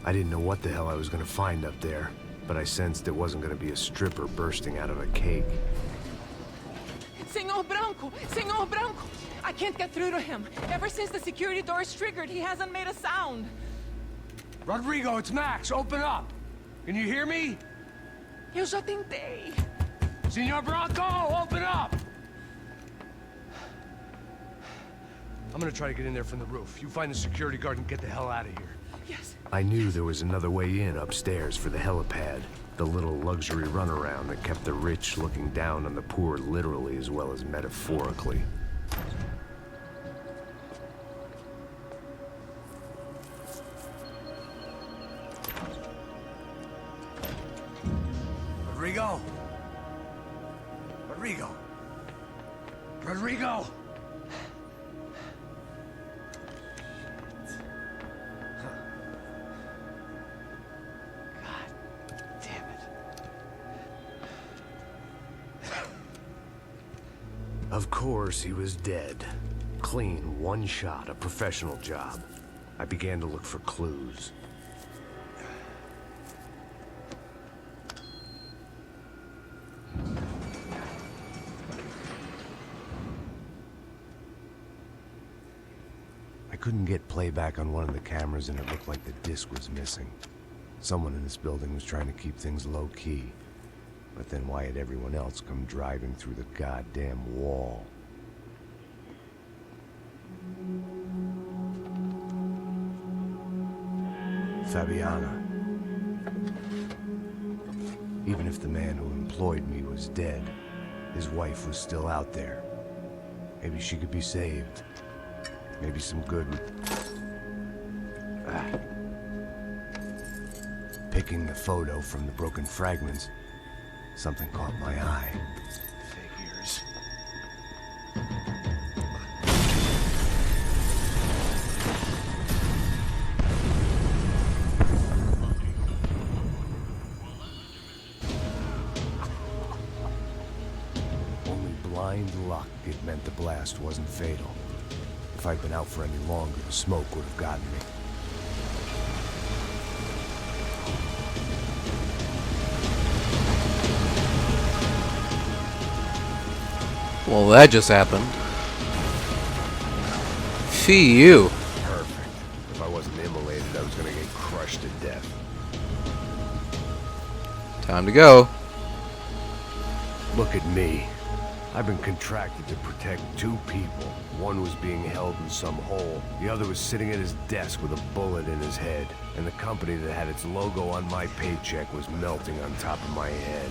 I didn't know what the hell I was gonna find up there, but I sensed it wasn't gonna be a stripper bursting out of a cake. Senor Branco! Senor Branco! I can't get through to him. Ever since the security door is triggered, he hasn't made a sound. Rodrigo, it's Max. Open up. Can you hear me? Eu já tentei. Senor Bronco, open up! I'm gonna try to get in there from the roof. You find the security guard and get the hell out of here. Yes. I knew there was another way in upstairs for the helipad. The little luxury runaround that kept the rich looking down on the poor literally as well as metaphorically. Rodrigo! Rodrigo! Rodrigo! Of course, he was dead. Clean, one shot, a professional job. I began to look for clues. I couldn't get playback on one of the cameras and it looked like the disc was missing. Someone in this building was trying to keep things low-key. But then why had everyone else come driving through the goddamn wall? Fabiana. Even if the man who employed me was dead, his wife was still out there. Maybe she could be saved. Maybe some good would... Picking the photo from the broken fragments, something caught my eye. Figures. Only blind luck it meant the blast wasn't fatal. If I'd been out for any longer, the smoke would have gotten me. Well, that just happened. Fee you. Perfect. If I wasn't immolated, I was gonna get crushed to death. Time to go. Look at me. I've been contracted to protect two people. One was being held in some hole. The other was sitting at his desk with a bullet in his head. And the company that had its logo on my paycheck was melting on top of my head.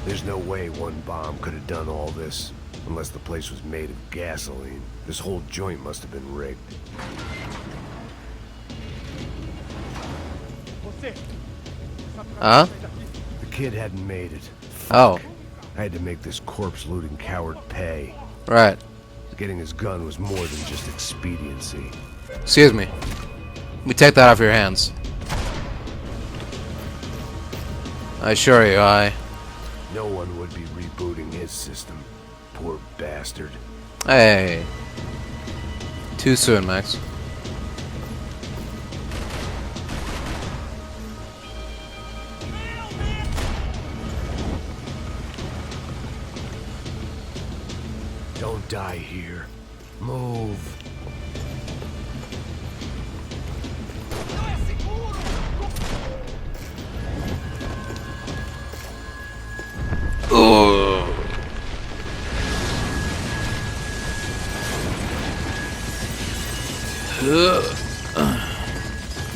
There's no way one bomb could have done all this. Unless the place was made of gasoline. This whole joint must have been rigged. Huh? The kid hadn't made it. Oh. I had to make this corpse-looting coward pay. Right. Getting his gun was more than just expediency. Excuse me. Let me take that off your hands. I assure you, No one would be rebooting his system. Poor bastard. Hey. Too soon, Max. Don't die here. Move.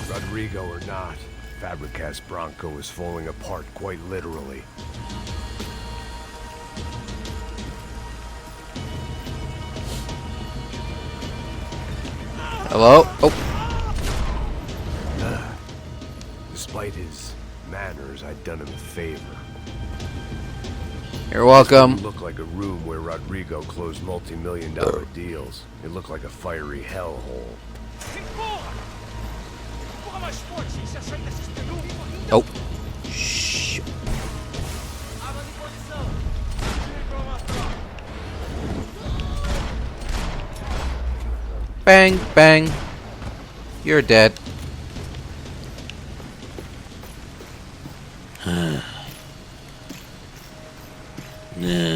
Rodrigo or not, Fabricas Bronco is falling apart quite literally. Hello? Oh. Despite his manners, I'd done him a favor. You're welcome. It looked like a room where Rodrigo closed multi-million-dollar deals. It looked like a fiery hellhole. Oh. Shh. Bang, bang. You're dead. The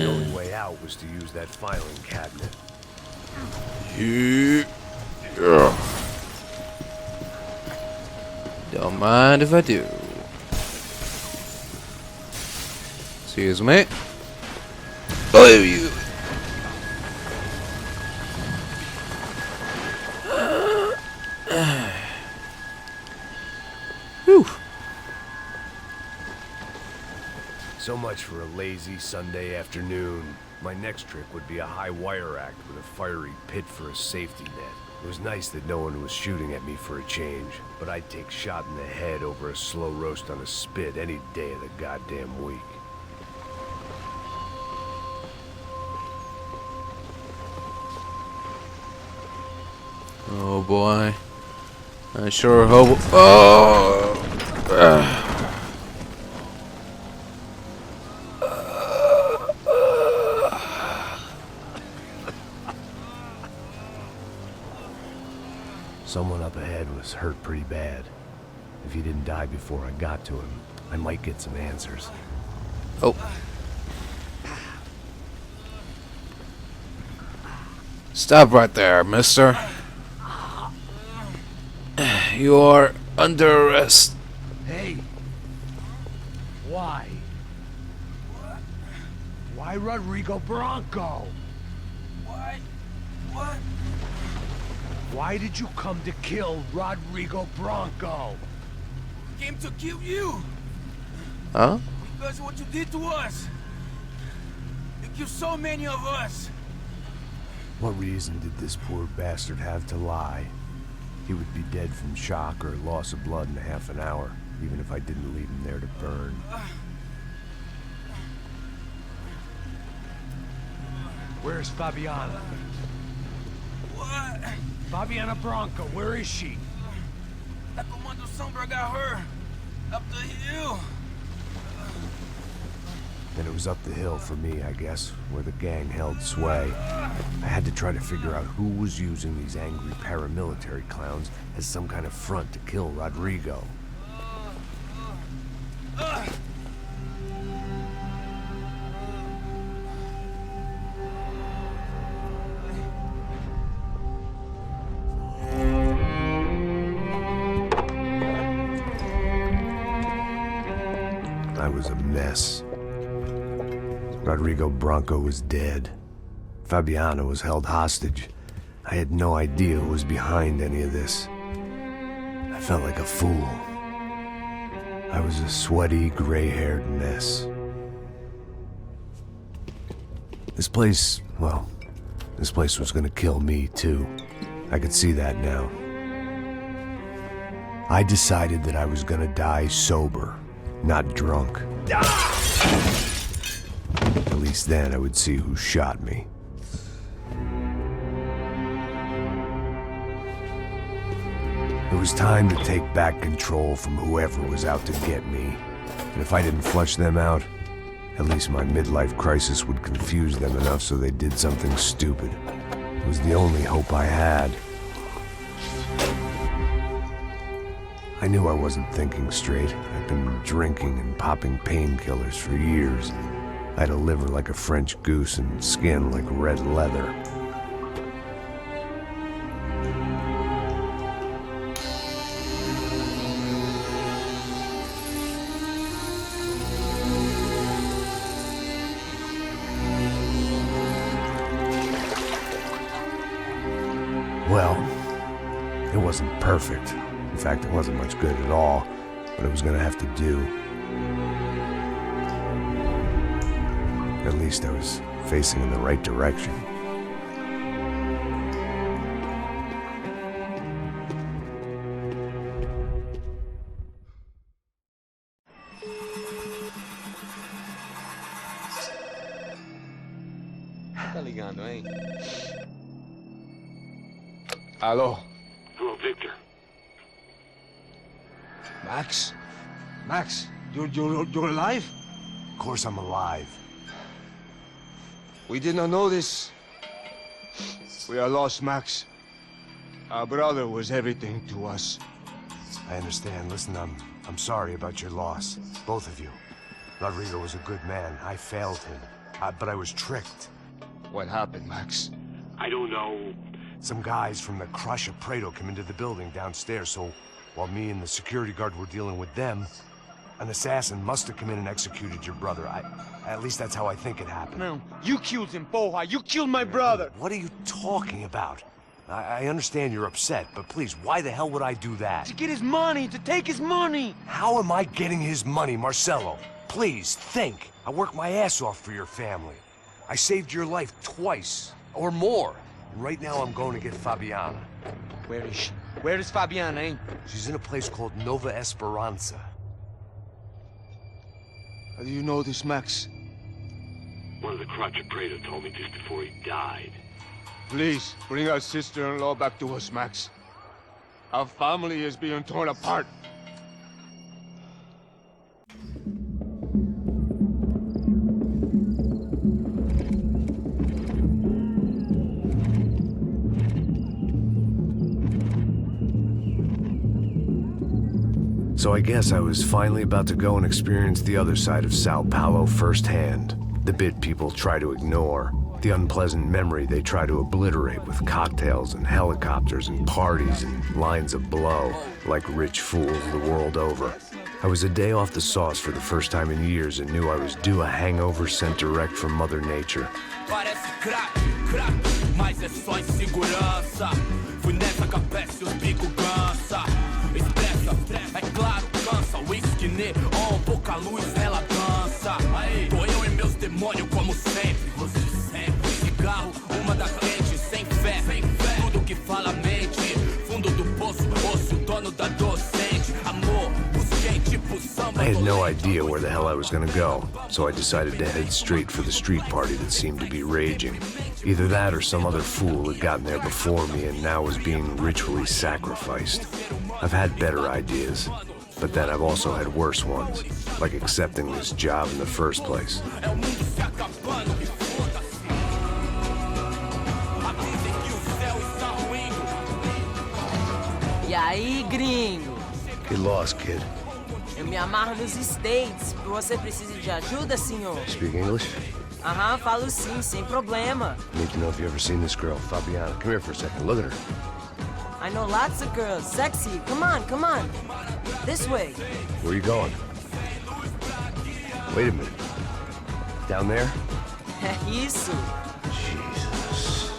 only way out was to use that filing cabinet. Don't mind if I do. Excuse me. Oh, you. Whew. So much for a lazy Sunday afternoon. My next trick would be a high wire act with a fiery pit for a safety net. It was nice that no one was shooting at me for a change, but I'd take shot in the head over a slow roast on a spit any day of the goddamn week. Oh boy. I sure hope. Oh! Someone up ahead was hurt pretty bad. If he didn't die before I got to him, I might get some answers. Oh. Stop right there, mister. You're under arrest. Hey! Why? Why Rodrigo Bronco? Why? What? Why did you come to kill Rodrigo Bronco? We came to kill you. Huh? Because of what you did to us. You killed so many of us. What reason did this poor bastard have to lie? He would be dead from shock or loss of blood in half an hour, even if I didn't leave him there to burn. Where's Fabiana? What? Fabiana Bronco, where is she? That Comando Sombra got her. Up the hill. Then it was up the hill for me, I guess, where the gang held sway. I had to try to figure out who was using these angry paramilitary clowns as some kind of front to kill Rodrigo. I was a mess. Rodrigo Bronco was dead. Fabiana was held hostage. I had no idea who was behind any of this. I felt like a fool. I was a sweaty, gray-haired mess. This place, well, this place was gonna kill me, too. I could see that now. I decided that I was gonna die sober, not drunk. At least then I would see who shot me. It was time to take back control from whoever was out to get me. And if I didn't flush them out, at least my midlife crisis would confuse them enough so they did something stupid. It was the only hope I had. I knew I wasn't thinking straight. I'd been drinking and popping painkillers for years. I had a liver like a French goose and skin like red leather. Well, it wasn't perfect. In fact, it wasn't much good at all, but it was gonna have to do. At least I was facing in the right direction. Tá ligando, hein? Alô? Hello, Victor. Max? Max, you're alive? Of course I'm alive. We did not know this. We are lost, Max. Our brother was everything to us. I understand. Listen, I'm sorry about your loss. Both of you. Rodrigo was a good man. I failed him. But I was tricked. What happened, Max? I don't know. Some guys from the Crush of Prado came into the building downstairs, so while me and the security guard were dealing with them, an assassin must have come in and executed your brother. At least that's how I think it happened. No, you killed him, porra. You killed my brother. What are you talking about? I understand you're upset, but please, why the hell would I do that? To get his money, to take his money. How am I getting his money, Marcelo? Please, think. I worked my ass off for your family. I saved your life twice, or more. And right now I'm going to get Fabiana. Where is she? Where is Fabiana, eh? She's in a place called Nova Esperanza. How do you know this, Max? One of the Crotch of Prado told me just before he died. Please, bring our sister-in-law back to us, Max. Our family is being torn apart. So I guess I was finally about to go and experience the other side of Sao Paulo firsthand. The bit people try to ignore. The unpleasant memory they try to obliterate with cocktails and helicopters and parties and lines of blow, like rich fools the world over. I was a day off the sauce for the first time in years and knew I was due a hangover sent direct from Mother Nature. Parece crack, mas é só insegurança. Fui nessa capeste, os bico cansa. Expressa, é claro, cansa. Whisky neon, pouca luz, ela dança. Tô eu e meus demônios como sempre. Você sempre. Cigarro, uma da frente, sem fé. Tudo que fala mente. Fundo do poço, osso, dono da docente. Amor, busquei tipo samba. I had no idea where the hell I was gonna go, so I decided to head straight for the street party that seemed to be raging. Either that or some other fool had gotten there before me and now was being ritually sacrificed. I've had better ideas, but then I've also had worse ones, like accepting this job in the first place. E aí, gringo? Get lost, kid. Eu me amarro nos States. Você precisa de ajuda, senhor? Speak English? Aham, falo sim, sem problema. Need to know if you've ever seen this girl, Fabiana. Come here for a second. Look at her. I know lots of girls. Sexy. Come on, come on. This way. Where are you going? Wait a minute. Down there? Isso. Jesus.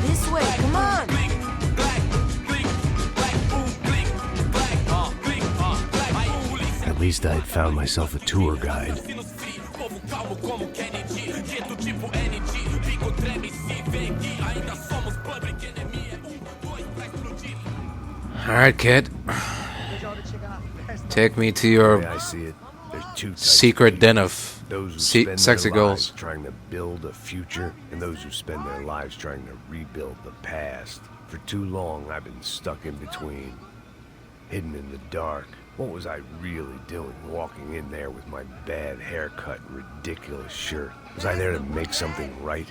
This way, come on. At least I had found myself a tour guide. Alright, kid. Take me to your I see it. There's two types secret den of those who spend sexy their girls. lives trying to build a future, and those who spend their lives trying to rebuild the past. For too long, I've been stuck in between, hidden in the dark. What was I really doing, walking in there with my bad haircut and ridiculous shirt? Was I there to make something right?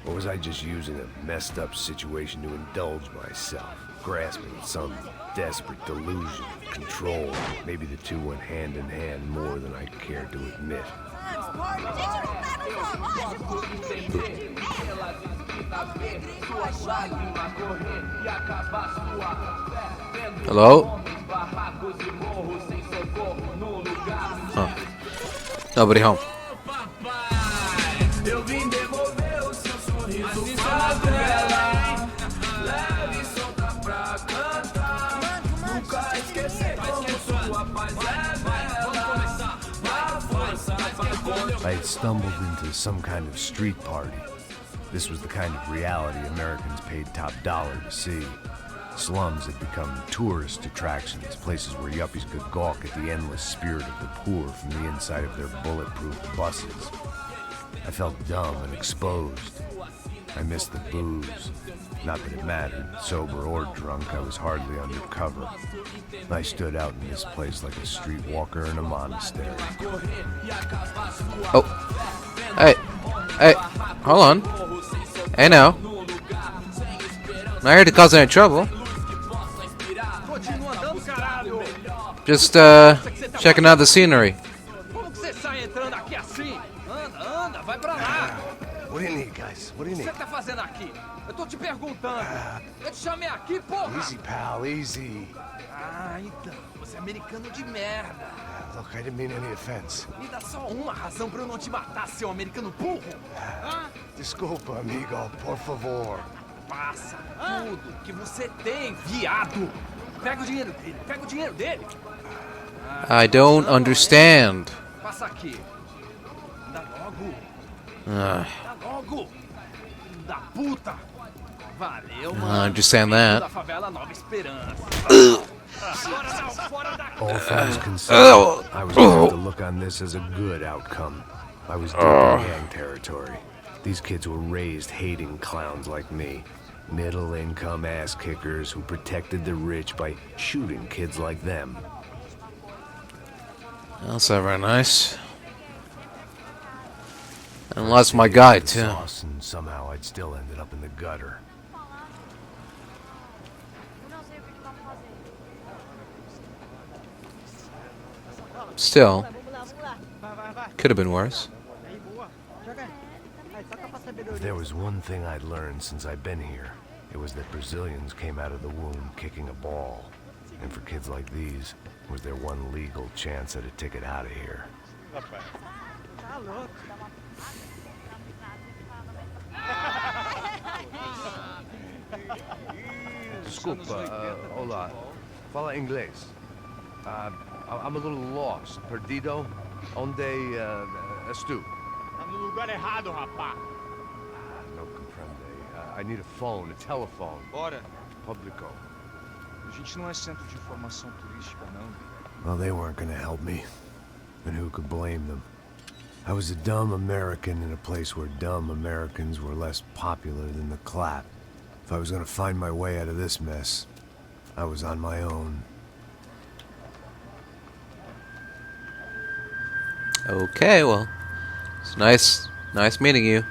Or was I just using a messed up situation to indulge myself, grasping at some desperate delusion of control? Maybe the two went hand in hand more than I cared to admit. Hello? Huh. Nobody home. I had stumbled into some kind of street party. This was the kind of reality Americans paid top dollar to see. Slums had become tourist attractions, places where yuppies could gawk at the endless spirit of the poor from the inside of their bulletproof buses. I felt dumb and exposed. I missed the booze. Not that it mattered, sober or drunk, I was hardly under cover. I stood out in this place like a streetwalker in a monastery. Oh. Hey. Hey. Hold on. Hey now. Not here to cause any trouble. Just checking out the scenery. What do you O que need? você tá fazendo aqui? Eu tô te perguntando. Eu te chamei aqui, porra! Easy, pal, easy. Ah, então. Você é americano de merda. Look, I didn't mean any offense. Me dá só uma razão pra eu não te matar, seu americano burro. Hã? Desculpa, amigo, por favor. Passa tudo que você tem, viado. Pega o dinheiro dele, pega o dinheiro dele. I don't understand. Passa aqui. Dá logo. Ah, Dá logo. Filho da puta. Valeu, I mano. understand Da that. favela Nova Esperança. Agora não, fora daqui. All things considered, I was going to look on this as a good outcome. I was deep in gang territory. These kids were raised hating clowns like me. Middle-income ass-kickers who protected the rich by shooting kids like them. That's not very nice. And lost my guy, too. Sauce, and somehow I'd still ended up in the gutter. Still, could have been worse. If there was one thing I'd learned since I've been here, it was that Brazilians came out of the womb kicking a ball. And for kids like these, it was their one legal chance at a ticket out of here. Desculpa, hola. Fala inglês. I'm a little lost. Perdido? Onde és tu? Tá no lugar errado, rapá. No comprende. I need a phone, a telephone. Bora. Publico. A gente não é centro de informação turística, não. Well, they weren't gonna help me. And who could blame them? I was a dumb American in a place where dumb Americans were less popular than the clap. If I was gonna find my way out of this mess, I was on my own. Okay, well, it's nice meeting you.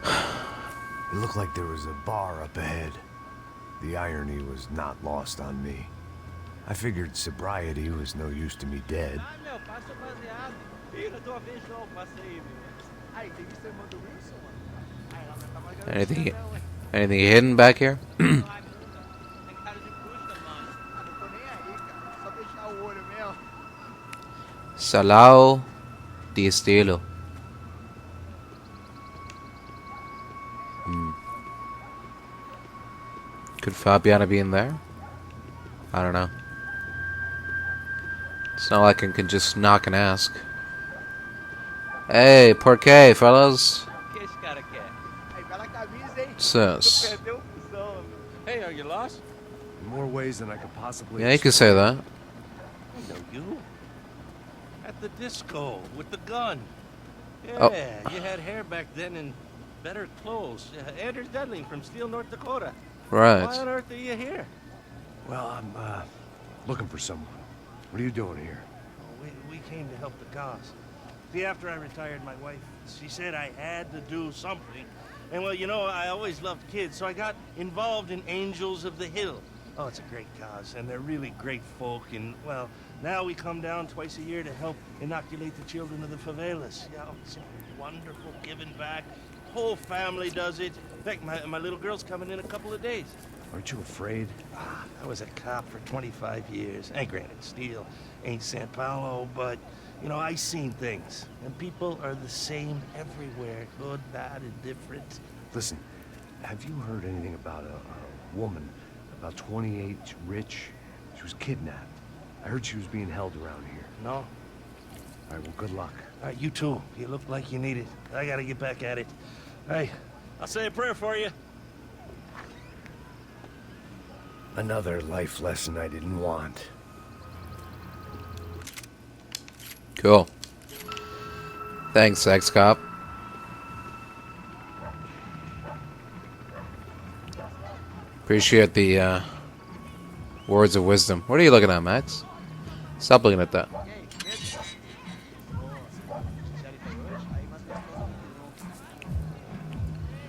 It looked like there was a bar up ahead. The irony was not lost on me. I figured sobriety was no use to me dead. Meu, passa baseado. Filho, tua vez não, passa aí, meu. Aí, tem que ser irmão do Wilson, mano. Aí, lá vai pra Margaritas. Anything hidden back here? Tem cara de custa, mano. Ah, não tô nem aí, cara. Só fechar o olho mesmo. Salao de estilo. Could Fabiana be in there? I don't know. It's not like I can just knock and ask. Hey, por qué, fellas? O que esse cara quer? Aí, bela camisa, hein? Sus. Tu perdeu o cuzão, meu. Hey, are you lost? In more ways than I could possibly. Yeah, you could say that. I know you. At the disco with the gun. Yeah, Oh. you had hair back then and better clothes. Anders Dudley from Steele, North Dakota. Right. Why on earth are you here? Well, I'm looking for someone. What are you doing here? We came to help the cause. See, after I retired, my wife, she said I had to do something. And well, you know, I always loved kids, so I got involved in Angels of the Hill. Oh, it's a great cause, and they're really great folk. And well, now we come down twice a year to help inoculate the children of the favelas. Yeah, it's wonderful giving back. Whole family does it. In fact, my little girl's coming in a couple of days. Aren't you afraid? I was a cop for 25 years. And granted, Steele ain't San Paulo, but, you know, I seen things. And people are the same everywhere. Good, bad, indifferent. Listen, have you heard anything about a woman, about 28, rich? She was kidnapped. I heard she was being held around here. No? All right, well, good luck. All right, you too. You look like you need it. I gotta get back at it. Hey, I'll say a prayer for you. Another life lesson I didn't want. Cool. Thanks, ex-cop. Appreciate the words of wisdom. What are you looking at, Max? Stop looking at that.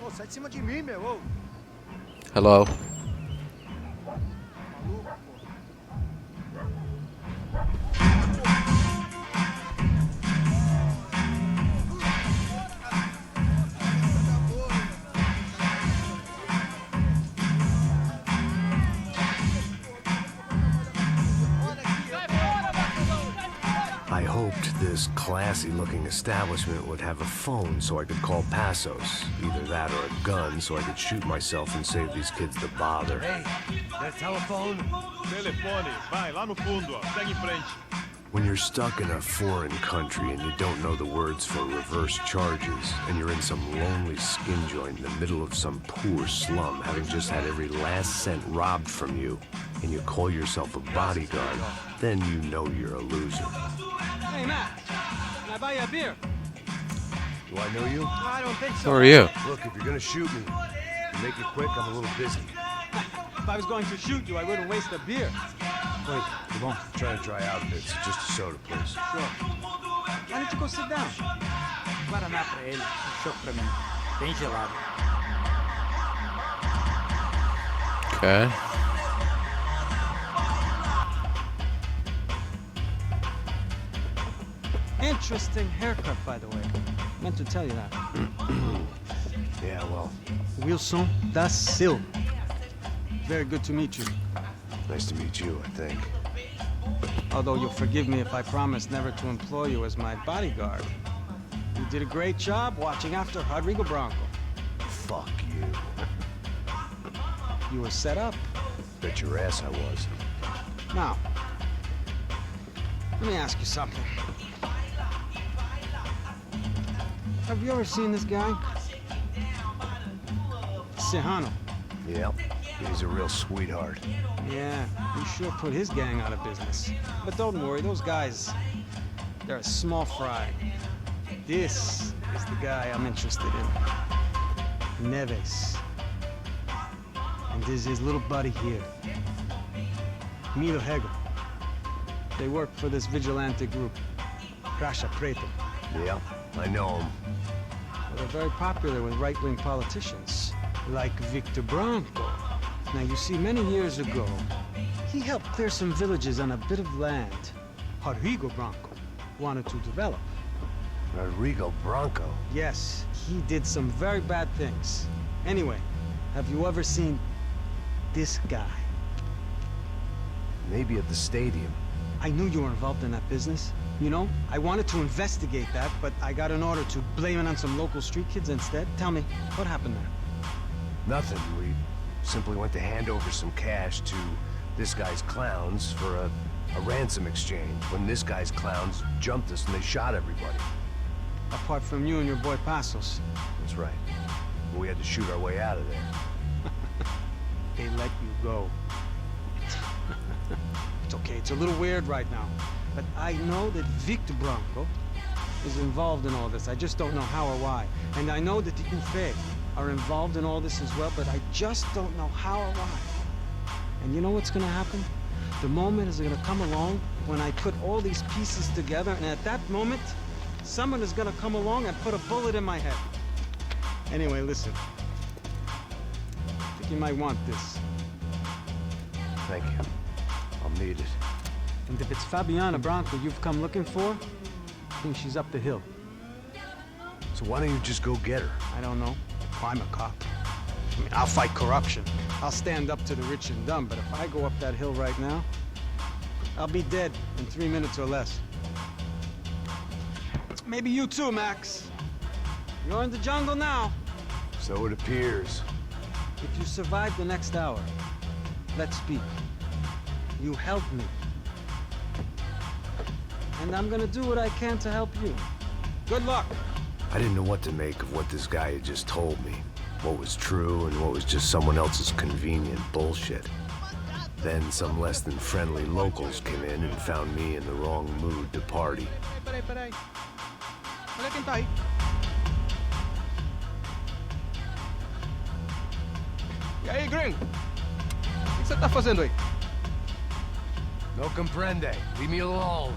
Pô, sai de cima de mim, meu. Ô. Hello. hoped this classy-looking establishment would have a phone so I could call Passos. Either that or a gun so I could shoot myself and save these kids the bother. Hey, that telephone? Telefone, vai, lá no fundo, ó. Segue em frente. When you're stuck in a foreign country and you don't know the words for reverse charges, and you're in some lonely skin joint in the middle of some poor slum, having just had every last cent robbed from you, and you call yourself a bodyguard, then you know you're a loser. Hey, Matt. Can I buy you a beer? Do I know you? I don't think so. Who are you? Look, if you're gonna shoot me, make it quick, I'm a little busy. If I was going to shoot you, I wouldn't waste a beer. Wait, come on. Try to dry out a bit. It's just a soda, please. Sure. Why don't you go sit down? Guaraná pra ele, chopp pra mim. Bem gelado. Okay. Interesting haircut, by the way. Meant to tell you that. Yeah, well, Wilson da Silva. Very good to meet you. nice to meet you, I think. Although you'll forgive me if I promise never to employ you as my bodyguard. You did a great job watching after Rodrigo Bronco. Fuck you. You were set up. Bet your ass I was. Now, let me ask you something. Have you ever seen this guy? Serrano. Yep. He's a real sweetheart. Yeah, he sure put his gang out of business. But don't worry, those guys, they're a small fry. This is the guy I'm interested in. Neves. And this is his little buddy here. Milo Hegel. They work for this vigilante group, Caixa Preta. Yeah, I know him. Well, they're very popular with right-wing politicians, like Victor Bronco. Now, you see, many years ago, he helped clear some villages on a bit of land Rodrigo Bronco wanted to develop. Rodrigo Bronco? Yes, he did some very bad things. Anyway, have you ever seen this guy? Maybe at the stadium. I knew you were involved in that business. You know, I wanted to investigate that, but I got an order to blame it on some local street kids instead. Tell me, what happened there? Nothing. We simply went to hand over some cash to this guy's clowns for a ransom exchange when this guy's clowns jumped us and they shot everybody. Apart from you and your boy Passos. That's right. We had to shoot our way out of there. They let you go. It's okay, it's a little weird right now. But I know that Victor Bronco is involved in all this. I just don't know how or why. And I know that the UFE are involved in all this as well, but I just don't know how or why. And you know what's gonna happen? The moment is gonna come along when I put all these pieces together, and at that moment, someone is gonna come along and put a bullet in my head. Anyway, listen. I think you might want this. Thank you. I'll need it. And if it's Fabiana Bronco you've come looking for, I think she's up the hill. So why don't you just go get her? I don't know. I'm a cop. I mean, I'll fight corruption. I'll stand up to the rich and dumb, but if I go up that hill right now, I'll be dead in 3 minutes or less. Maybe you too, Max. You're in the jungle now. So it appears. If you survive the next hour, let's speak. You helped me. And I'm gonna do what I can to help you. Good luck. I didn't know what to make of what this guy had just told me. What was true and what was just someone else's convenient bullshit. Then some less than friendly locals came in and found me in the wrong mood to party. Peraí. Olha quem tá aí. E aí, gringo? O que você tá fazendo aí? No comprende. Leave me alone.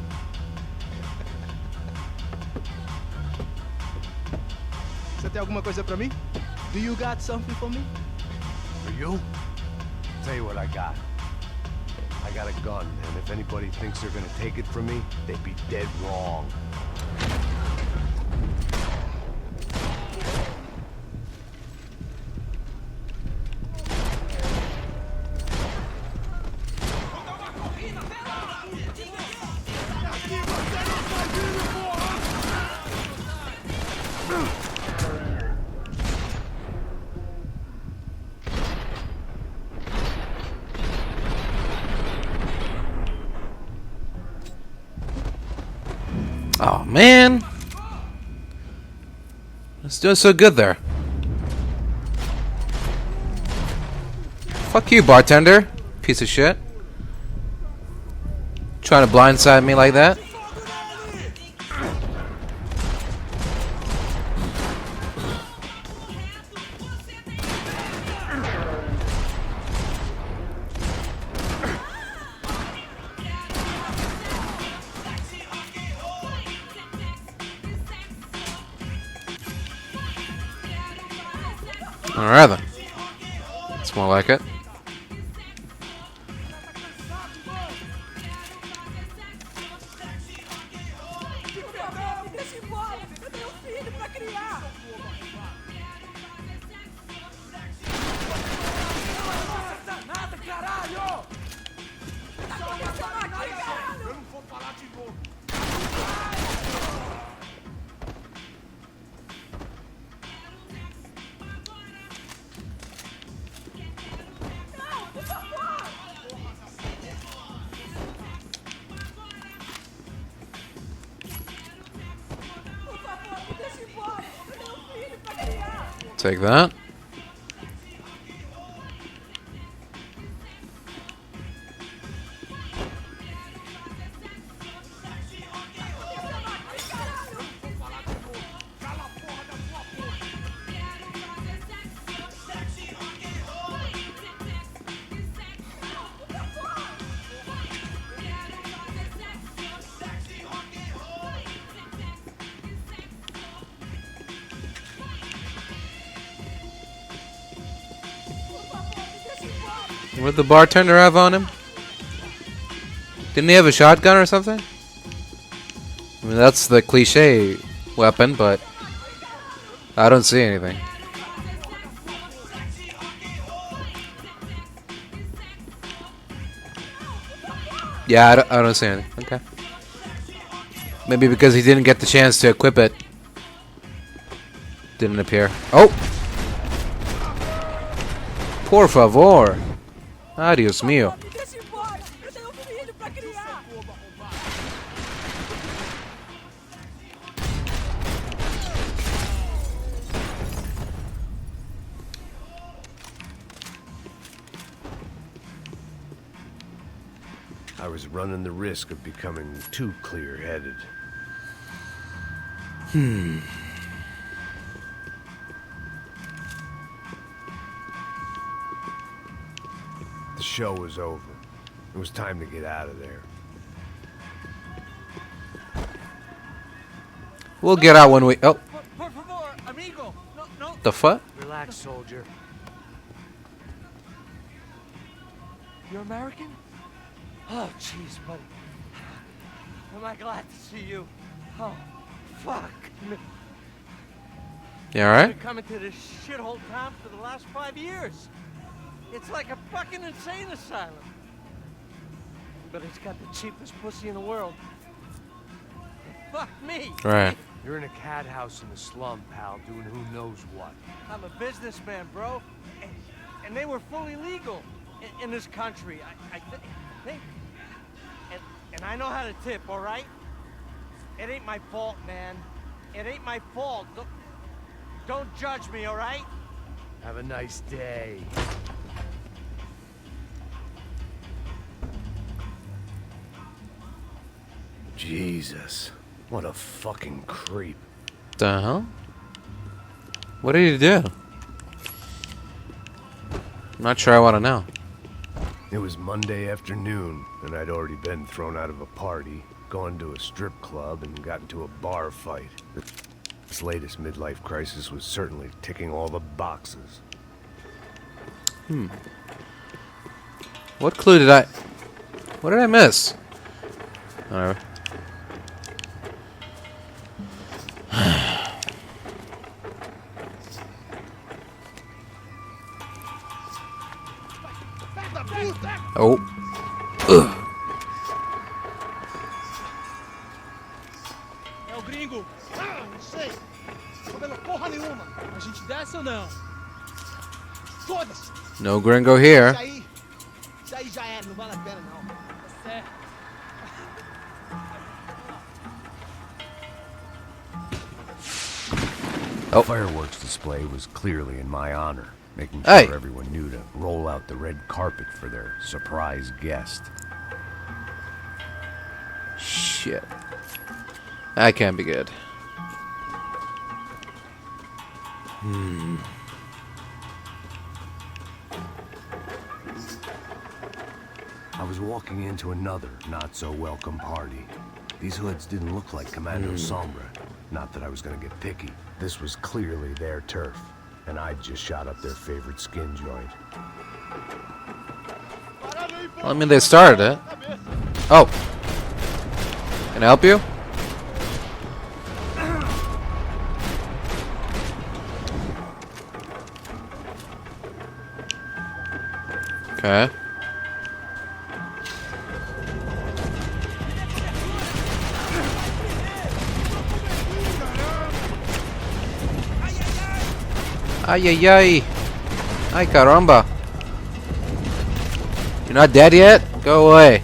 Você tem alguma coisa pra mim? Do you got something for me? For you? Tell you what I got. I got a gun, and if anybody thinks they're gonna take it from me, they'd be dead wrong. Aqui você não vai viver! man. It's doing so good there. Fuck you, bartender. Piece of shit. Trying to blindside me like that. Alright then. It's more like it. Take that. What did the bartender have on him? Didn't he have a shotgun or something? I mean, that's the cliche weapon, but I don't see anything. Yeah, I don't see anything. Okay. Maybe because he didn't get the chance to equip it. Didn't appear. Oh! Por favor! Adios mío. I was running the risk of becoming too clear-headed. The show was over. It was time to get out of there. We'll get out when we... Oh. Por favor, amigo. No. The fuck? Relax, soldier. You're American? Oh, jeez, buddy. Am I glad to see you? Oh, fuck. You alright? I've been coming to this shithole town for the last 5 years. It's like a fucking insane asylum. But it's got the cheapest pussy in the world. Fuck me. Right. You're in a cat house in the slum, pal, doing who knows what. I'm a businessman, bro. And they were fully legal in this country. I think. And I know how to tip, all right? It ain't my fault, man. It ain't my fault. Don't judge me, all right? Have a nice day. Jesus, what a fucking creep. The hell? What did he do? I'm not sure I want to know. It was Monday afternoon, and I'd already been thrown out of a party, gone to a strip club, and got into a bar fight. This latest midlife crisis was certainly ticking all the boxes. What clue did I... What did I miss? Whatever. Oh. Ugh. É o gringo. Não sei. Não vendo porra nenhuma. A gente desce ou não? Foda-se. No gringo here. Isso aí já era. Não vale a pena, não. É certo. The fireworks display was clearly in my honor, making sure Hey. everyone knew to roll out the red carpet for their surprise guest. Shit. That can't be good. I was walking into another not-so-welcome party. These hoods didn't look like Commando Sombra. Not that I was gonna get picky. This was clearly their turf, and I'd just shot up their favorite skin joint. Well, I mean, they started it. Oh. Can I help you? Okay. Ay, ay, ay. Ay, caramba. You're not dead yet? Go away.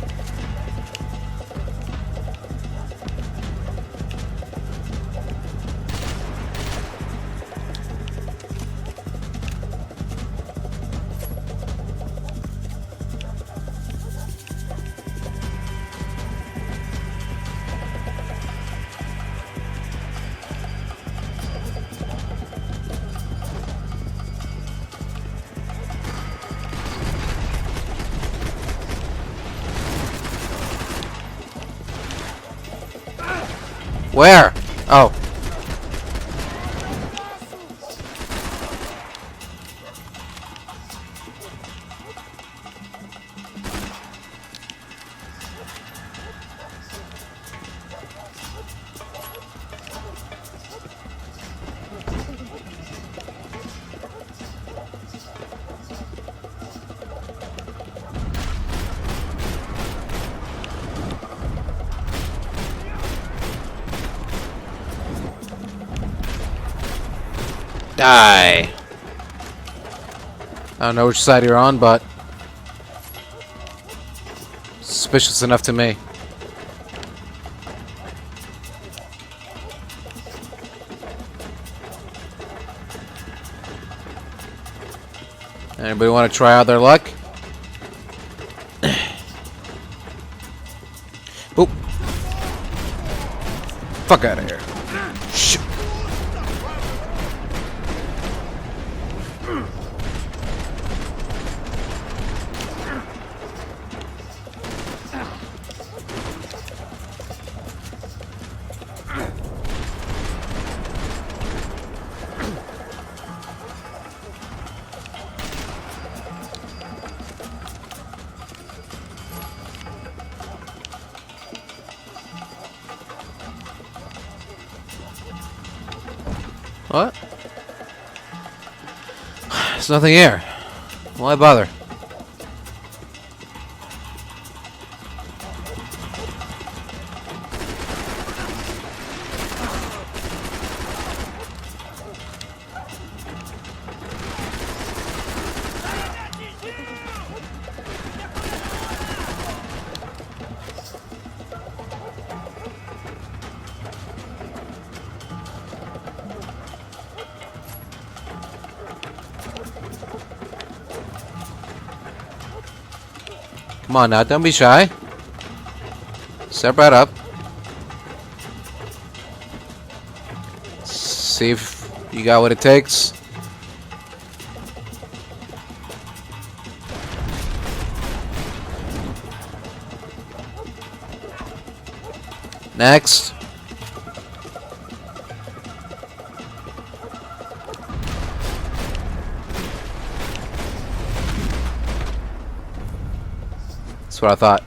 Where? Oh. Die. I don't know which side you're on, but suspicious enough to me. Anybody want to try out their luck? Oop. Fuck out of here. Shit. What? There's nothing here. Why bother? Come on now, don't be shy. Step right up. See if you got what it takes. Next. That's what I thought.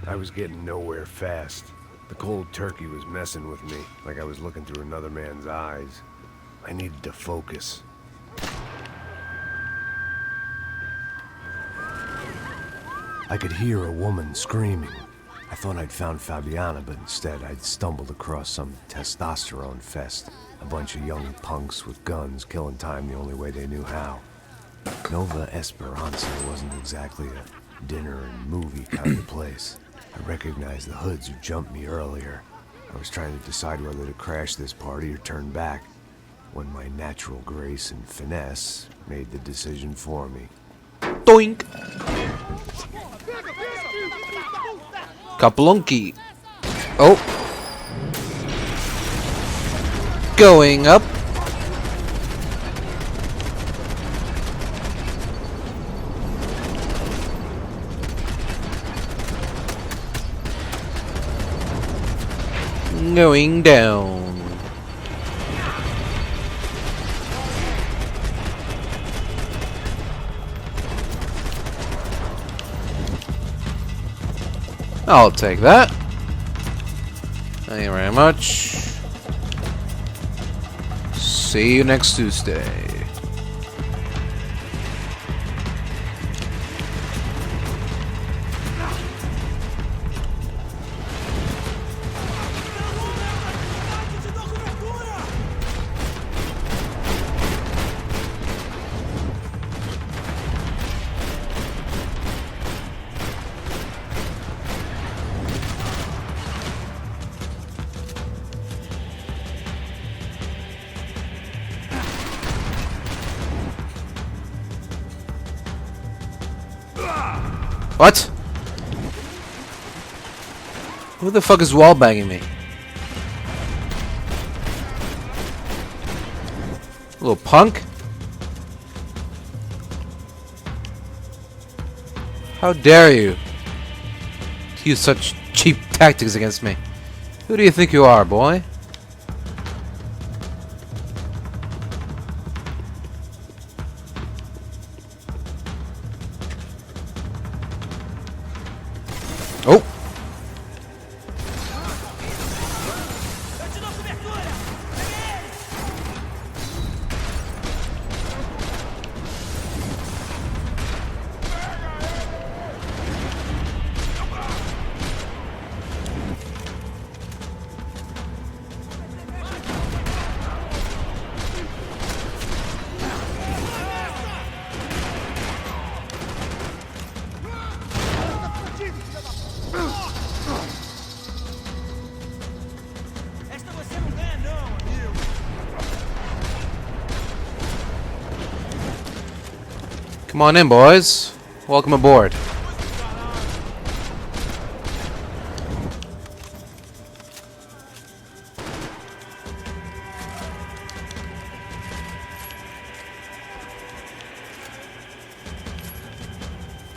I was getting nowhere fast. The cold turkey was messing with me, like I was looking through another man's eyes. I needed to focus. I could hear a woman screaming. I thought I'd found Fabiana, but instead I'd stumbled across some testosterone fest. A bunch of young punks with guns killing time the only way they knew how. Nova Esperanza wasn't exactly a dinner and movie kind of place. I recognized the hoods who jumped me earlier. I was trying to decide whether to crash this party or turn back, when my natural grace and finesse made the decision for me. Doink! Kaplunky. Oh. Going up. Going down. I'll take that. Thank you very much. See you next Tuesday. What? Who the fuck is wallbanging me? Little punk? How dare you use such cheap tactics against me? Who do you think you are, boy? Oh! Come on in, boys. Welcome aboard.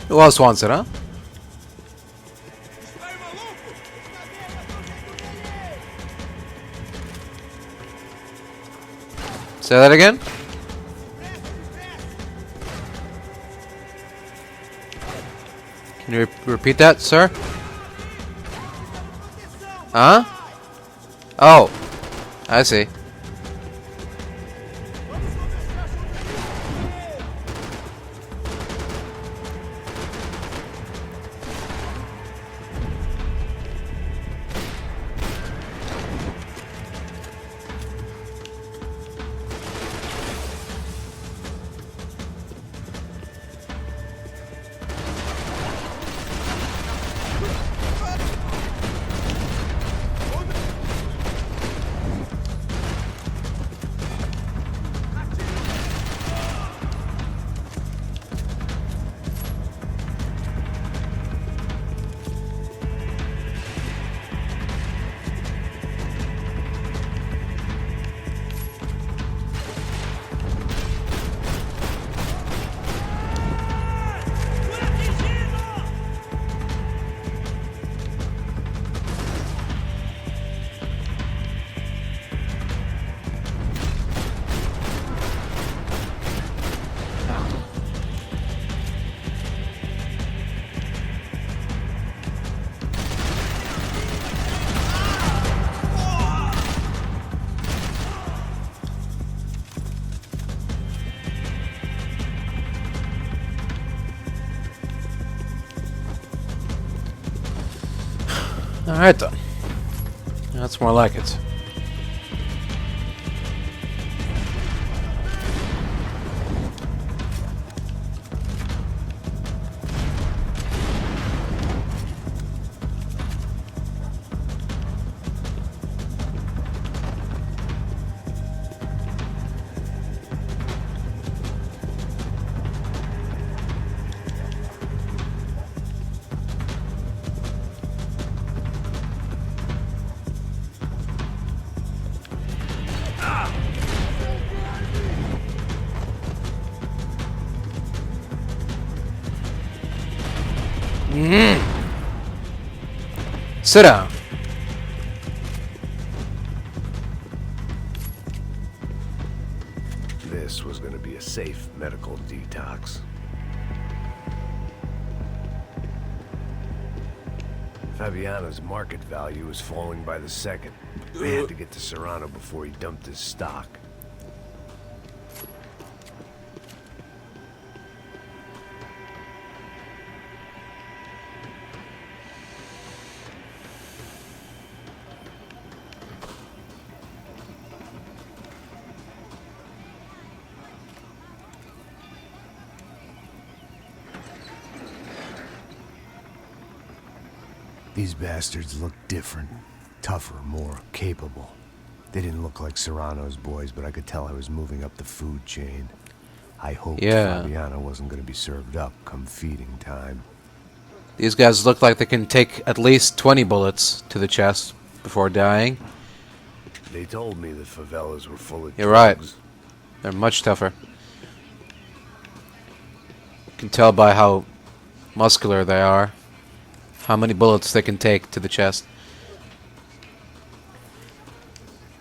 Who else wants it, huh? Say that again? Can you repeat that, sir? Huh? Oh. I see. Alright then. That's more like it. Sit down. This was gonna be a safe medical detox. Fabiano's market value was falling by the second. They had to get to Serrano before he dumped his stock. These bastards looked different, tougher, more capable. They didn't look like Serrano's boys, but I could tell I was moving up the food chain. I hoped Fabiano wasn't going to be served up come feeding time. These guys look like they can take at least 20 bullets to the chest before dying. They told me the favelas were full of You're right. drugs. They're much tougher. You can tell by how muscular they are. How many bullets they can take to the chest.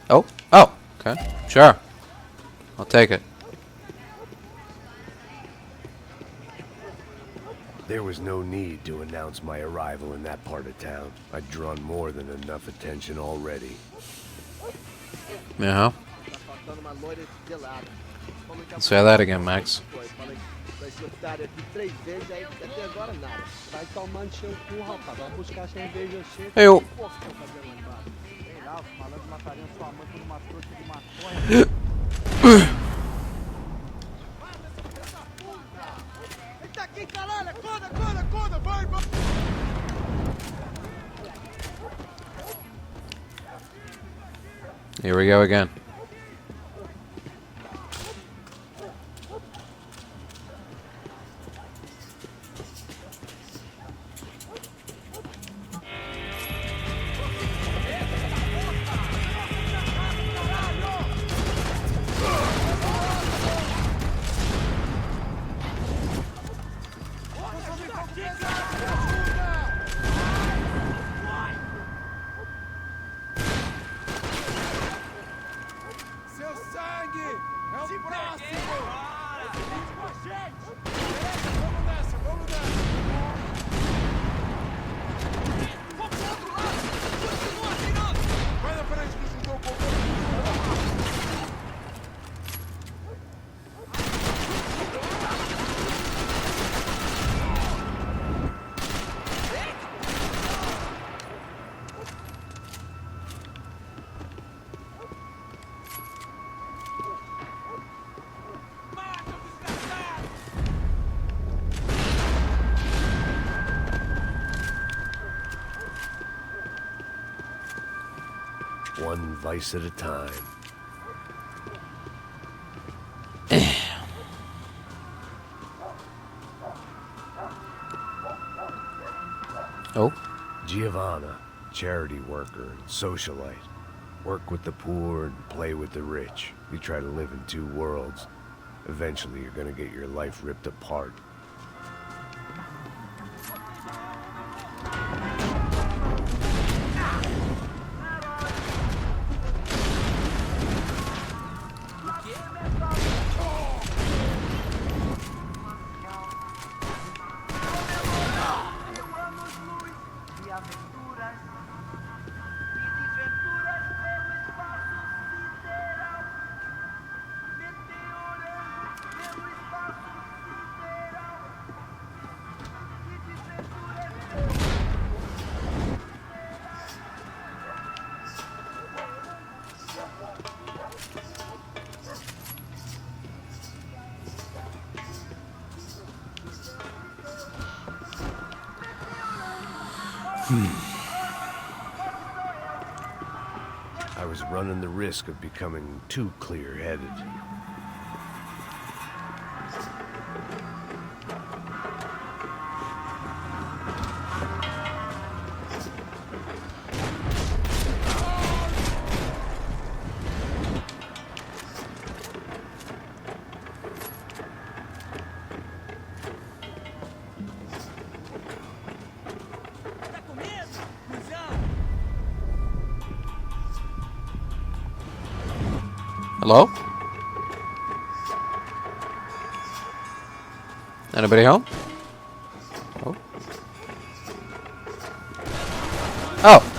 Oh, okay, sure. I'll take it. There was no need to announce my arrival in that part of town. I'd drawn more than enough attention already. Yeah. Say that again, Max. Hey, yo. Here we go again. One vice at a time. Oh? Giovanna, charity worker and socialite. Work with the poor and play with the rich. You try to live in two worlds. Eventually you're gonna get your life ripped apart. I was running the risk of becoming too clear-headed. Hello? Anybody home? Oh. Oh.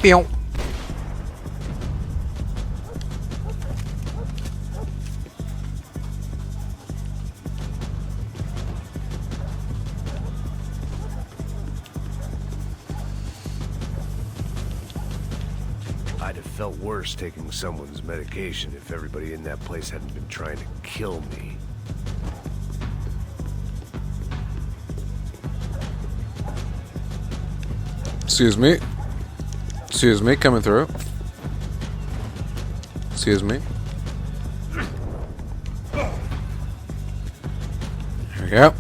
Pew. I'd have felt worse taking someone's medication if everybody in that place hadn't been trying to kill me. Excuse me. Excuse me, coming through. Excuse me. There we go.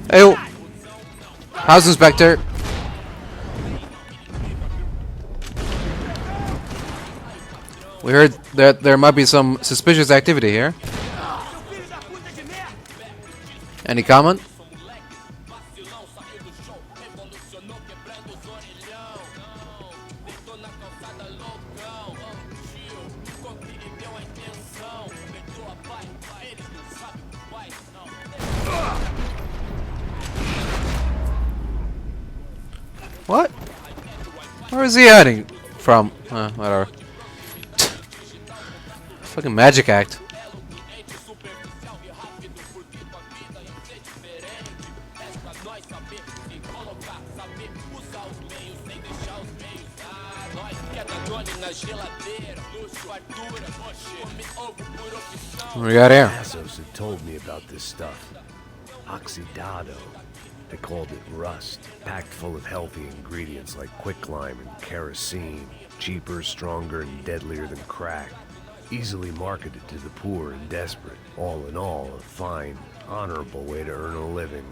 Hey, House Inspector. We heard that there might be some suspicious activity here. Any comment? What? Where is he hiding from? Whatever. Fucking magic act. What we got here? Assos had told me about this stuff. Oxidado. They called it rust, packed full of healthy ingredients like quicklime and kerosene, cheaper, stronger, and deadlier than crack. Easily marketed to the poor and desperate. All in all, a fine, honorable way to earn a living.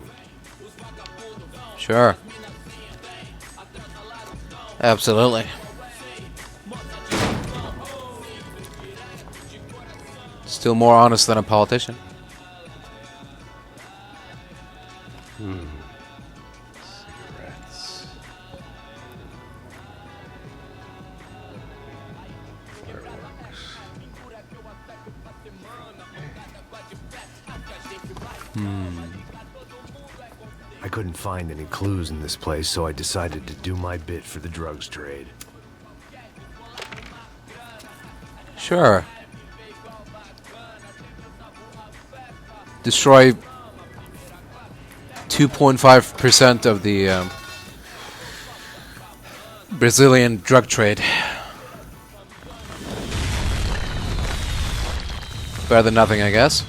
Sure. Absolutely. Still more honest than a politician. Cigarettes. I couldn't find any clues in this place, so I decided to do my bit for the drugs trade. Sure. Destroy 2.5% of the Brazilian drug trade. Better than nothing, I guess.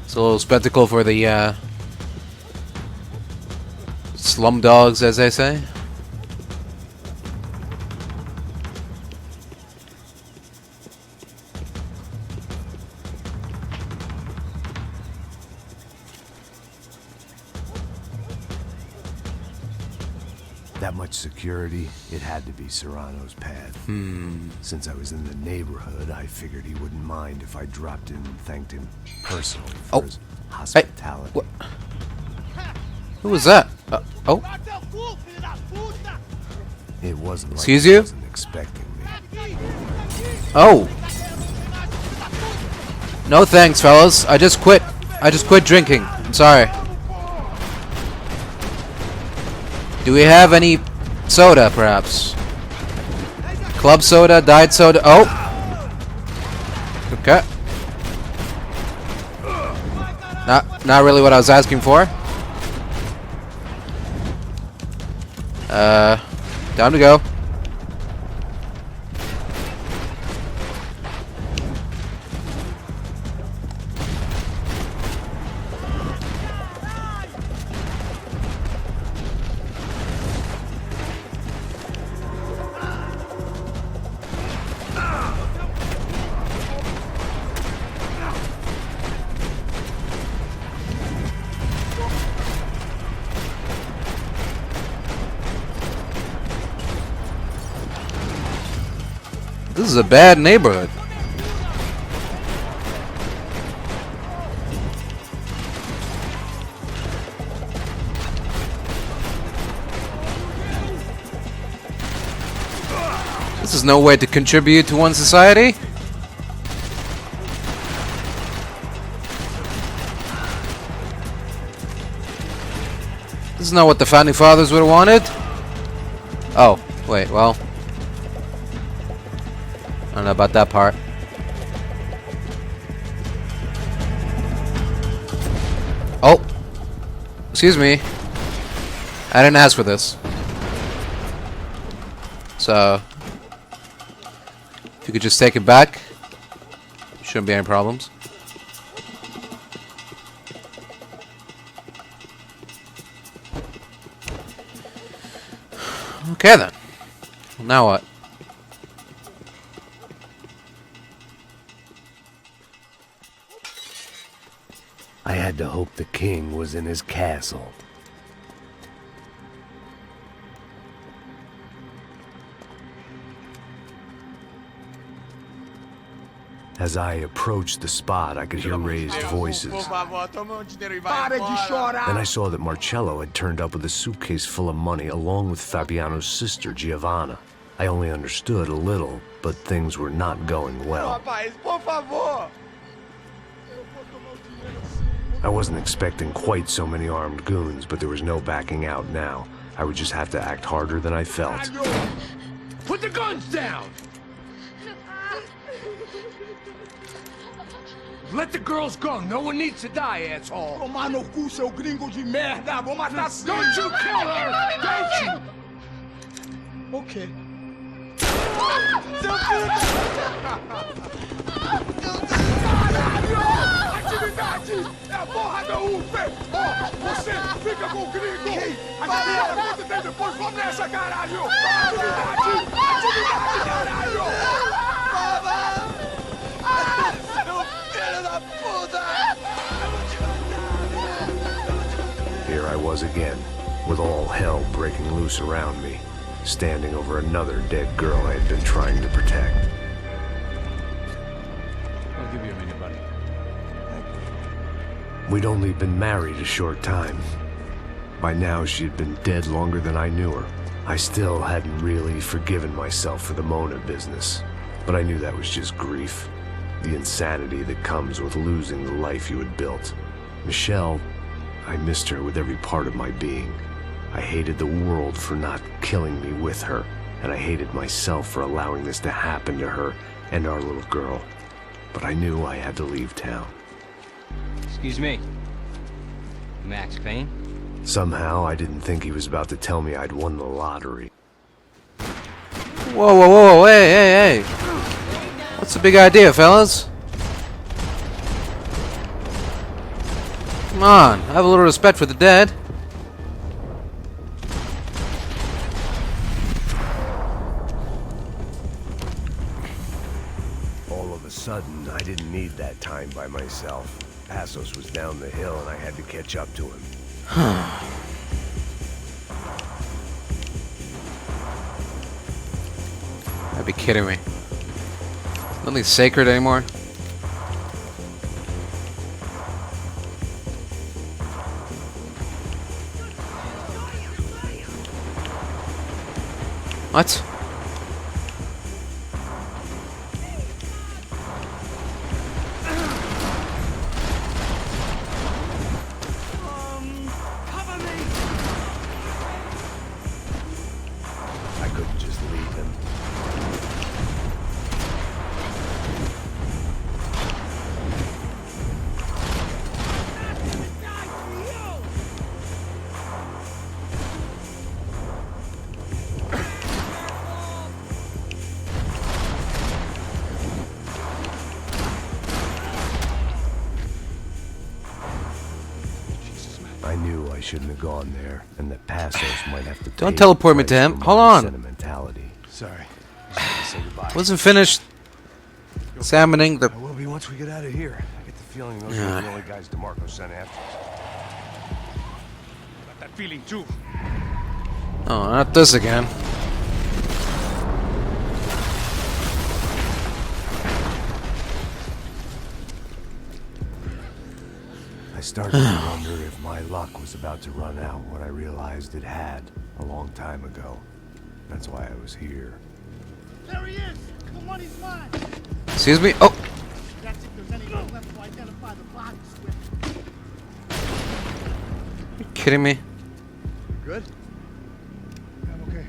It's a little spectacle for the slum dogs, as they say. That much security, it had to be Serrano's pad. Since I was in the neighborhood, I figured he wouldn't mind if I dropped in and thanked him personally for his hospitality. Hey. Who was that? Oh. It wasn't like Excuse he you? wasn't expecting me. Oh. No thanks, fellas. I just quit drinking. I'm sorry. Do we have any soda, perhaps? Club soda, diet soda. Oh! Okay. Not really what I was asking for. Time to go. This is a bad neighborhood. This is no way to contribute to one society. This is not what the founding fathers would have wanted. Oh, wait, well. I don't know about that part. Oh! Excuse me. I didn't ask for this. So, if you could just take it back, shouldn't be any problems. Okay then. Well, now what? I had to hope the king was in his castle. As I approached the spot, I could hear raised voices. Then I saw that Marcello had turned up with a suitcase full of money along with Fabiano's sister, Giovanna. I only understood a little, but things were not going well. I wasn't expecting quite so many armed goons, but there was no backing out now. I would just have to act harder than I felt. Put the guns down! Let the girls go. No one needs to die, asshole. Tomar no cu, seu gringo de merda. Vou matar. Don't you kill her! Don't you? Okay. Seu filho Atividade! É a porra da UP! Ó, você fica com o gringo! A galera conta dele depois, vamos nessa, caralho! Atividade! Atividade, caralho! Here I was again, with all hell breaking loose around me, standing over another dead girl I had been trying to protect. I'll give you a minute, buddy. We'd only been married a short time. By now, she had been dead longer than I knew her. I still hadn't really forgiven myself for the Mona business, but I knew that was just grief. The insanity that comes with losing the life you had built. Michelle, I missed her with every part of my being. I hated the world for not killing me with her, and I hated myself for allowing this to happen to her and our little girl. But I knew I had to leave town. Excuse me. Max Payne? Somehow, I didn't think he was about to tell me I'd won the lottery. Whoa, whoa, whoa, hey, hey, hey. What's the big idea, fellas? Come on, have a little respect for the dead. All of a sudden, I didn't need that time by myself. Passos was down the hill and I had to catch up to him. I'd be kidding me. Nothing sacred anymore. What? I couldn't just leave him. I knew I shouldn't have gone there, and that Passos might have to pay Don't teleport me to him. Hold on. Sentimentality. Sorry. Say goodbye. Wasn't finished examining the. I will be once we get out of here. I get the feeling those are the only guys DeMarco sent after us. Got that feeling too. Oh, not this again. I started to wonder if my luck was about to run out when I realized it had a long time ago. That's why I was here. There he is! The money's mine! Excuse me? Oh! That's if there's anything left to identify the bodies with. You kidding me? Good? I'm okay.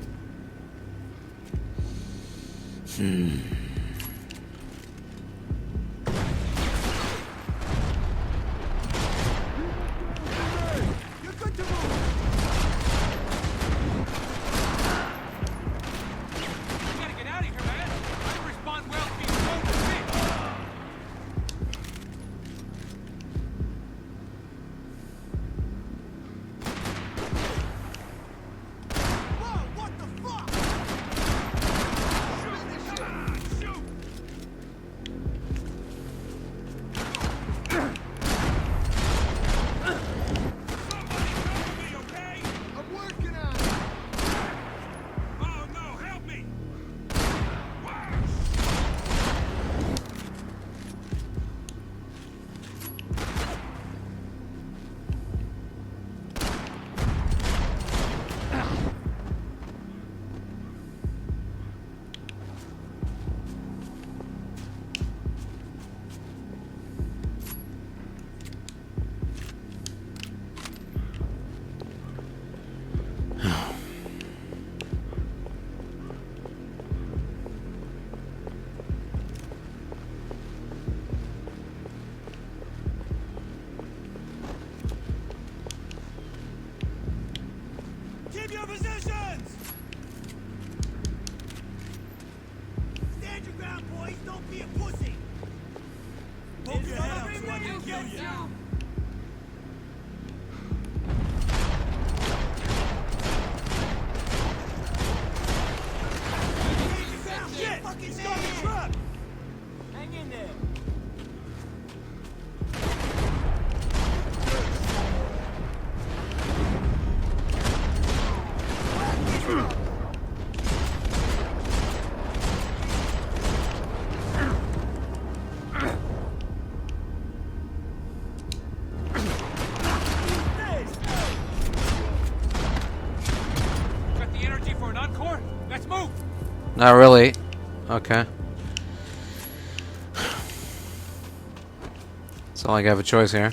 Keep your positions! Stand your ground, boys. Don't be a pussy. Poke your head out so I can kill you. Shit! Fucking stop the truck! Hang in there. Got the energy for an encore? Let's move! Not really. Okay. It's not like I have a choice here.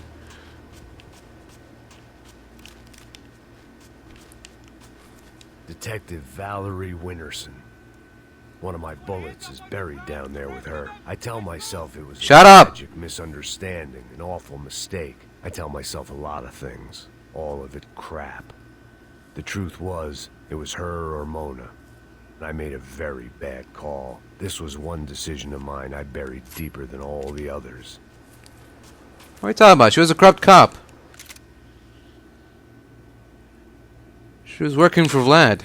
Detective Valerie Winterson. One of my bullets is buried down there with her. I tell myself it was Shut a up! tragic misunderstanding, an awful mistake. I tell myself a lot of things. All of it crap. The truth was, it was her or Mona. And I made a very bad call. This was one decision of mine I buried deeper than all the others. What are you talking about? She was a corrupt cop. She was working for Vlad.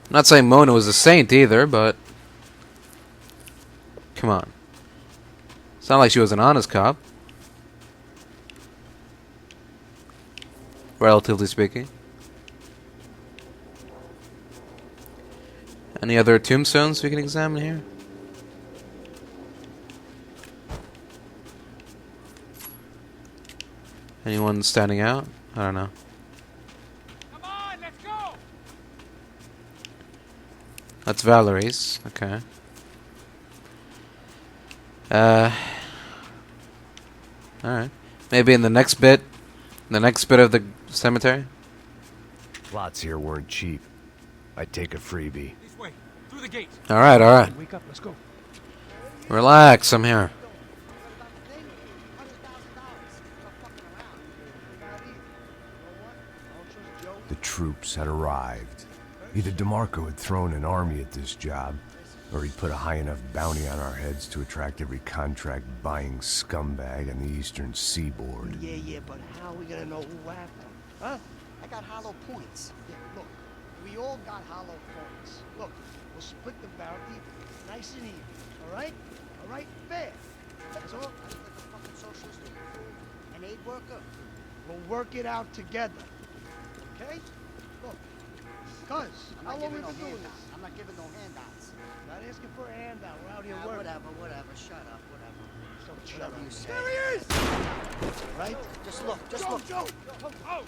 I'm not saying Mona was a saint either, but come on. It's not like she was an honest cop. Relatively speaking. Any other tombstones we can examine here? Anyone standing out? I don't know. Come on, let's go! That's Valerie's. Okay. Alright. Maybe in the next bit of the cemetery? Plots here weren't cheap. I'd take a freebie. This way, through the gate. Alright, alright. Wake up, let's go. Relax, I'm here. The troops had arrived. Either DeMarco had thrown an army at this job, or he'd put a high enough bounty on our heads to attract every contract-buying scumbag on the eastern seaboard. Yeah, but how are we gonna know who whacked them? Huh? I got hollow points. Yeah, look, we all got hollow points. Look, we'll split the bounty nice and even, all right? All right, fair. That's all. I look like a fucking socialist or an aid worker. We'll work it out together, okay? Look, cuz, how long we been doing this? I'm not giving no handouts. Not asking for a handout. We're out here Yeah, working. whatever. Shut up, whatever. Don't shut up. You say. There he is! Right? Just look. Joe! Oh!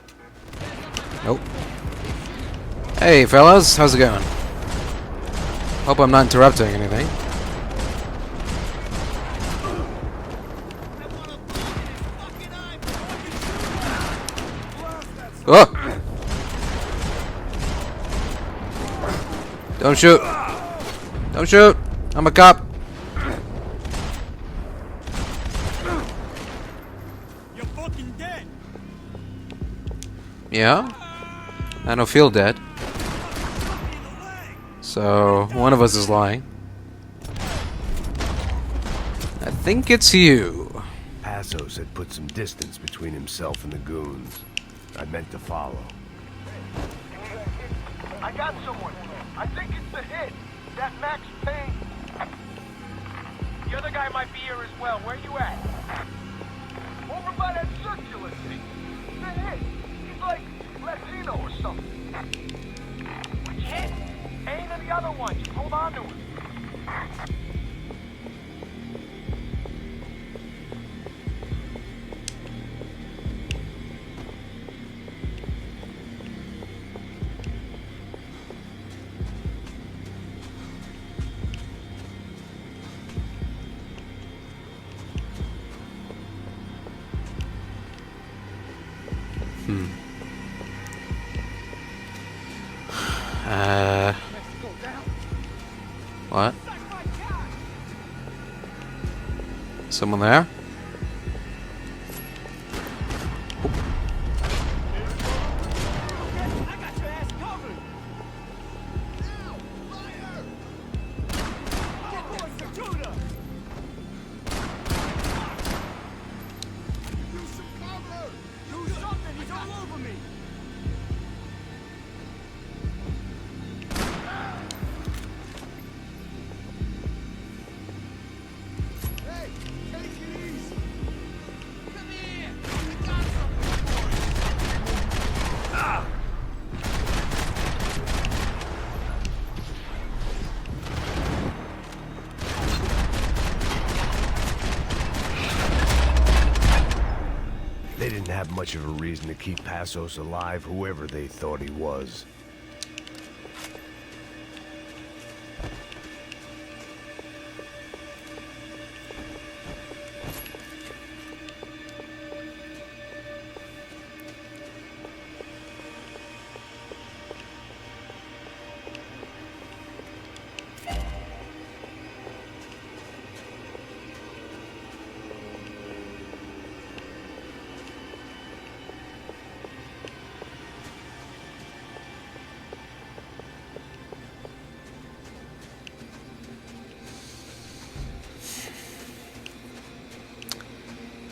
Nope. Hey, fellas. How's it going? Hope I'm not interrupting anything. Oh! Don't shoot! Don't shoot! I'm a cop! You're fucking dead! Yeah? I don't feel dead. So, one of us is lying. I think it's you. Passos had put some distance between himself and the goons. I meant to follow. I got someone. I think it's the hit. That Max Payne. The other guy might be here as well. Where you at? Over by that circular thing. The hit. He's like Latino or something. Which hit? Ain't the other one. Just hold on to him. What? Someone there? They didn't have much of a reason to keep Passos alive, whoever they thought he was.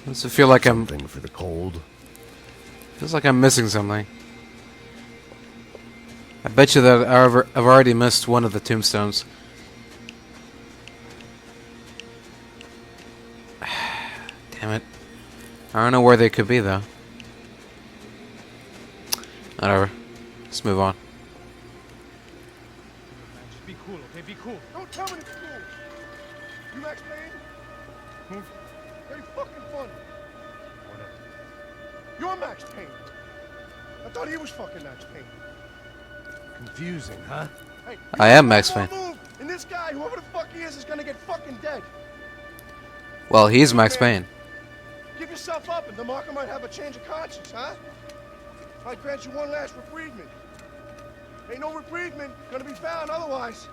Does it feel like I'm... Something for the cold. Feels like I'm missing something. I bet you that I've already missed one of the tombstones. Damn it. I don't know where they could be, though. Whatever. Let's move on. Just be cool, okay? Be cool. Don't tell me it's cool. You Max Payne? Very fucking funny. Whatever. You're Max Payne. I thought he was fucking Max Payne. Confusing, huh? Hey, I am Max Payne. And this guy, whoever the fuck he is gonna get fucking dead. Well, he's Max Payne. Give yourself up and the marker might have a change of conscience, huh? Might grant you one last reprievement. Ain't no reprievement gonna be found otherwise.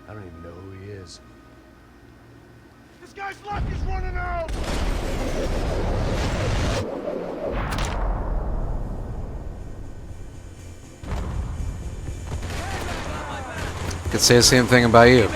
I don't even know who he is. This guy's luck is running out! Could say the same thing about you.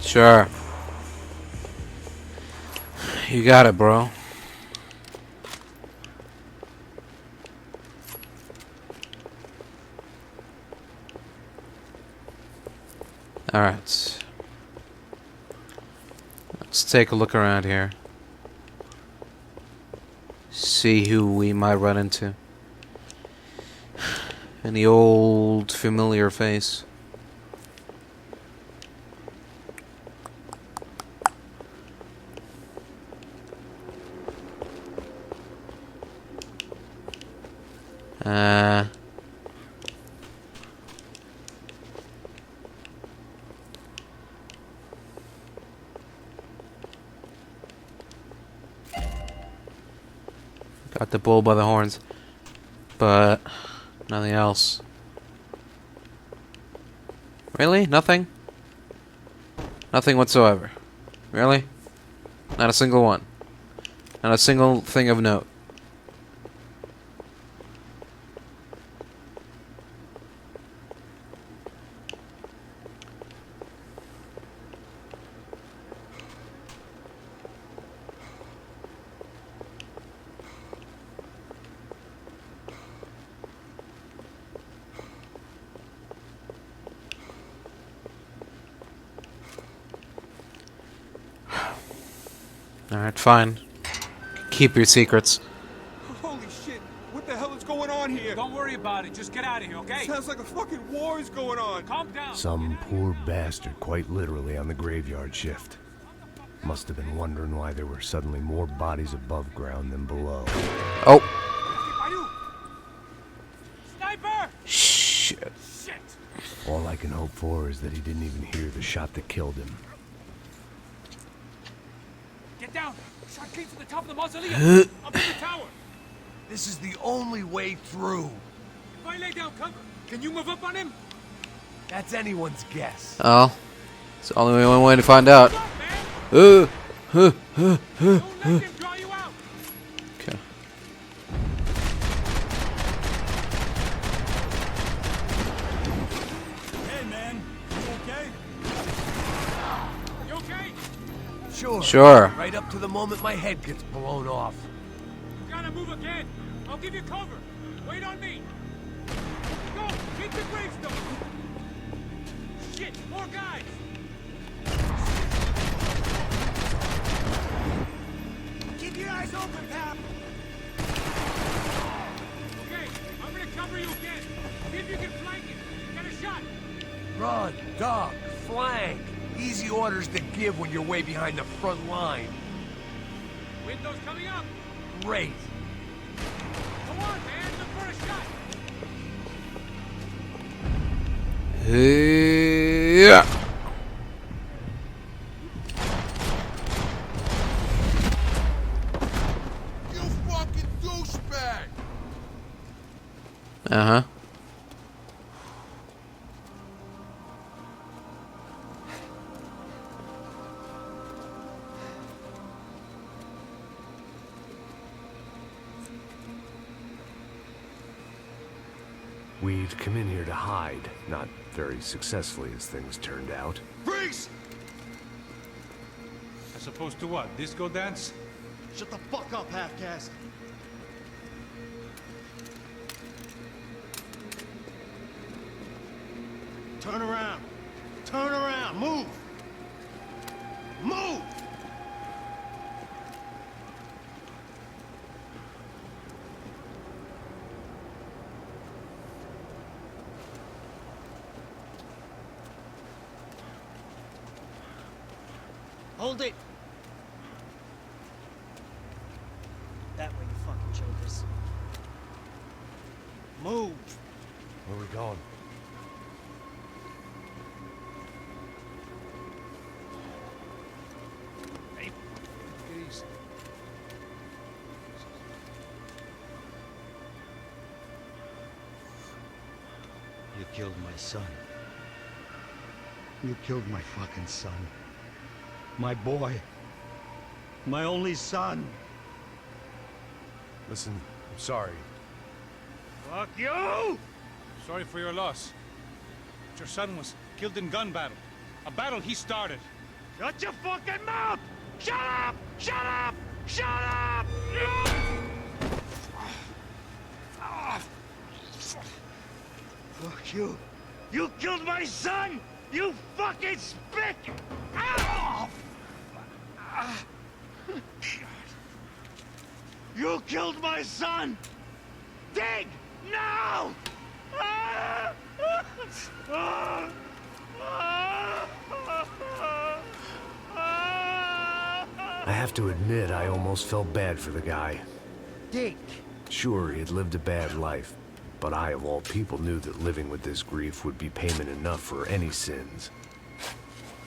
Sure. You got it, bro. Alright. Let's take a look around here. See who we might run into. Any old familiar face. Got the bull by the horns, but nothing else. Really? Nothing? Nothing whatsoever. Really? Not a single one. Not a single thing of note. Alright, fine. Keep your secrets. Holy shit! What the hell is going on here? Don't worry about it. Just get out of here, okay? Sounds like a fucking war is going on. Calm down. Some poor bastard quite literally on the graveyard shift. Must have been wondering why there were suddenly more bodies above ground than below. Oh. Sniper! Shit. All I can hope for is that he didn't even hear the shot that killed him. Get down! Shot came from the top of the mausoleum! Up in the tower! This is the only way through. If I lay down cover, can you move up on him? That's anyone's guess. Oh. It's only one way to find out. Okay. Hey man, you okay? You okay? Sure. Right up to the moment my head gets blown off. You gotta move again. I'll give you cover. Wait on me! Go! Hit the gravestone! Shit! More guys! Keep your eyes open, pal. Okay, I'm gonna cover you again. See if you can flank it. Get a shot! Run, duck, flank. Easy orders to give when you're way behind the front line. Windows coming up! Great. Come on, man! Look for a shot! Yeah. You fucking douchebag! Uh-huh. We'd come in here to hide, not very successfully as things turned out. Freeze! As opposed to what? Disco dance? Shut the fuck up, half-caste. Turn around. Turn around. Move. Move! Hold it! That way, you fucking jokers. Move! Where we going? Hey, please. You killed my son. You killed my fucking son. My boy. My only son. Listen, I'm sorry. Fuck you! Sorry for your loss. But your son was killed in gun battle. A battle he started. Shut your fucking mouth! Shut up! Shut up! Shut up! Fuck you! You killed my son! You fucking spick! Ow! You killed my son! Dig! Now! I have to admit, I almost felt bad for the guy. Dig! Sure, he had lived a bad life, but I, of all people, knew that living with this grief would be payment enough for any sins.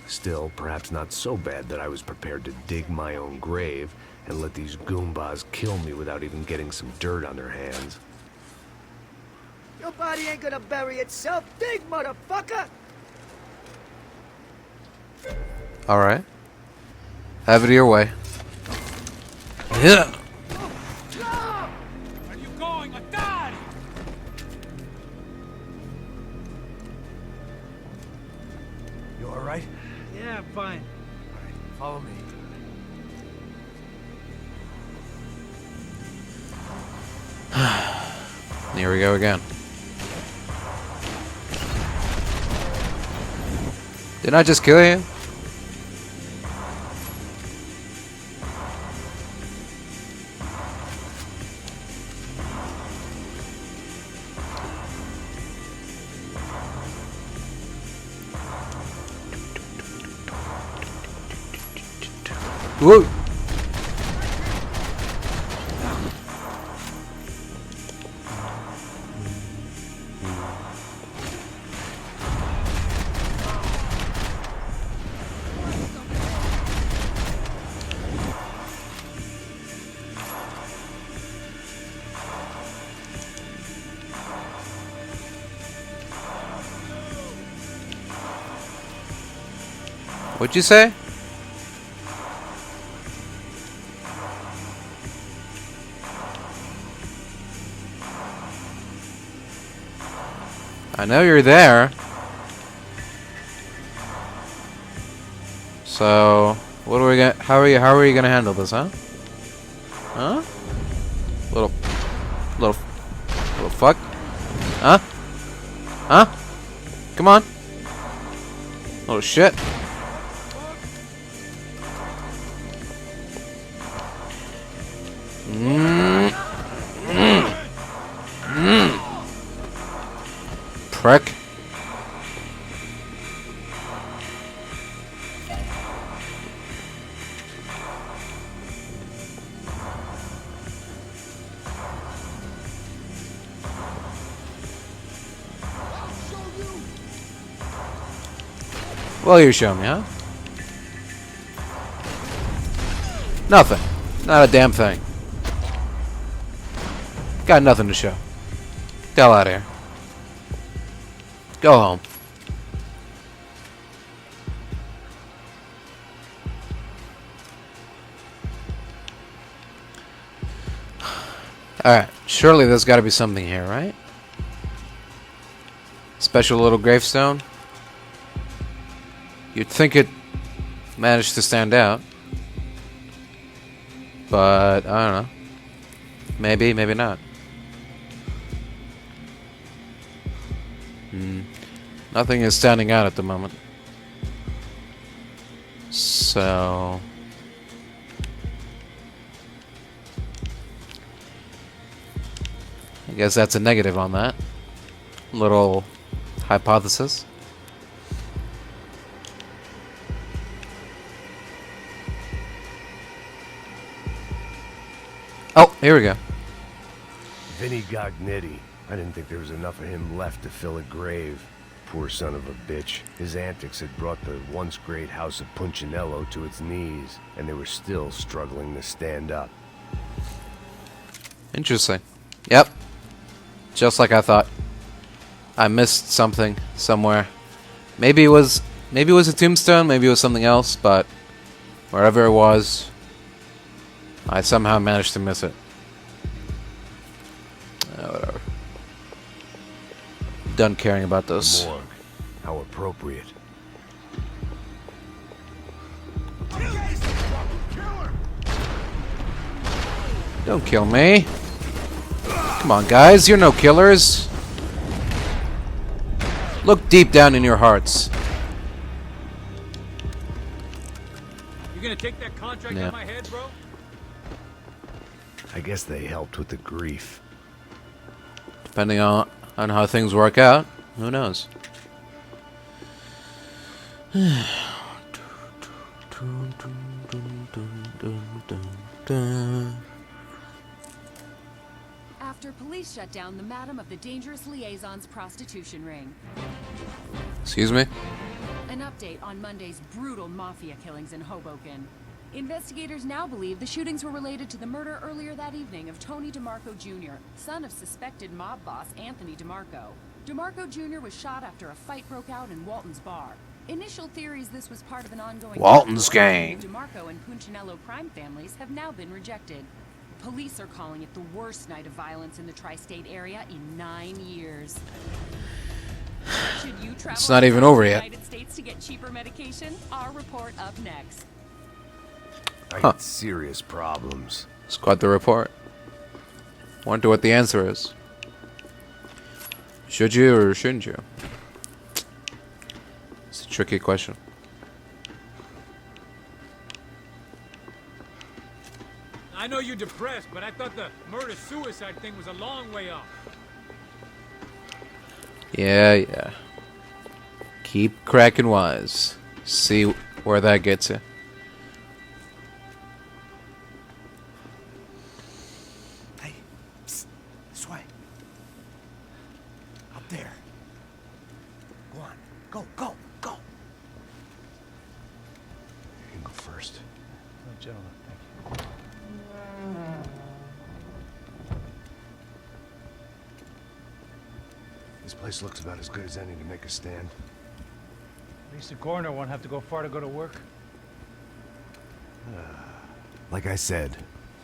Still, perhaps not so bad that I was prepared to dig my own grave and let these goombas kill me without even getting some dirt on their hands. Your body ain't gonna bury itself. Dig, motherfucker! Alright. Have it your way. Yeah. Where are you going? A dad! You alright? Yeah, I'm fine. Follow me. Here we go again. Didn't I just kill you? Whoa! What'd you say? I know you're there. So, what are we gonna? How are you gonna handle this, huh? Huh? Little fuck? Huh? Huh? Come on. Oh shit. Prick. Well, you show me, huh? Nothing. Not a damn thing. Got nothing to show. Get the hell out of here. Go home. Alright, surely there's gotta be something here, right? Special little gravestone? You'd think it managed to stand out. But, I don't know. Maybe, maybe not. Nothing is standing out at the moment. So... I guess that's a negative on that little hypothesis. Oh, here we go. Vinny Gognitti. I didn't think there was enough of him left to fill a grave. Poor son of a bitch. His antics had brought the once great house of Punchinello to its knees, and they were still struggling to stand up. Interesting. Yep. Just like I thought. I missed something somewhere. Maybe it was a tombstone, maybe it was something else, but wherever it was, I somehow managed to miss it. Whatever. Done caring about those. Morgue. How appropriate. Don't kill me. Come on, guys. You're no killers. Look deep down in your hearts. You gonna take that contract out my head, bro? I guess they helped with the grief. Depending on how things work out, who knows? After police shut down the Madam of the Dangerous Liaison's prostitution ring. Excuse me? An update on Monday's brutal mafia killings in Hoboken. Investigators now believe the shootings were related to the murder earlier that evening of Tony DeMarco Jr., son of suspected mob boss Anthony DeMarco. DeMarco Jr. was shot after a fight broke out in Walton's bar. Initial theories this was part of an ongoing Walton's gang. DeMarco and Punchinello crime families have now been rejected. Police are calling it the worst night of violence in the tri-state area in 9 years. Should you travel It's not even over to the yet. United States to get cheaper medication? Our report up next. I had serious problems. Squad the report. Wonder what the answer is. Should you or shouldn't you? It's a tricky question. I know you're depressed, but I thought the murder-suicide thing was a long way off. Yeah. Keep cracking wise. See where that gets you. Hey, psst, this way. Up there. Go on, go. You can go first. Oh, gentlemen, thank you. This place looks about as good as any to make a stand. At least the coroner won't have to go far to go to work. Like I said,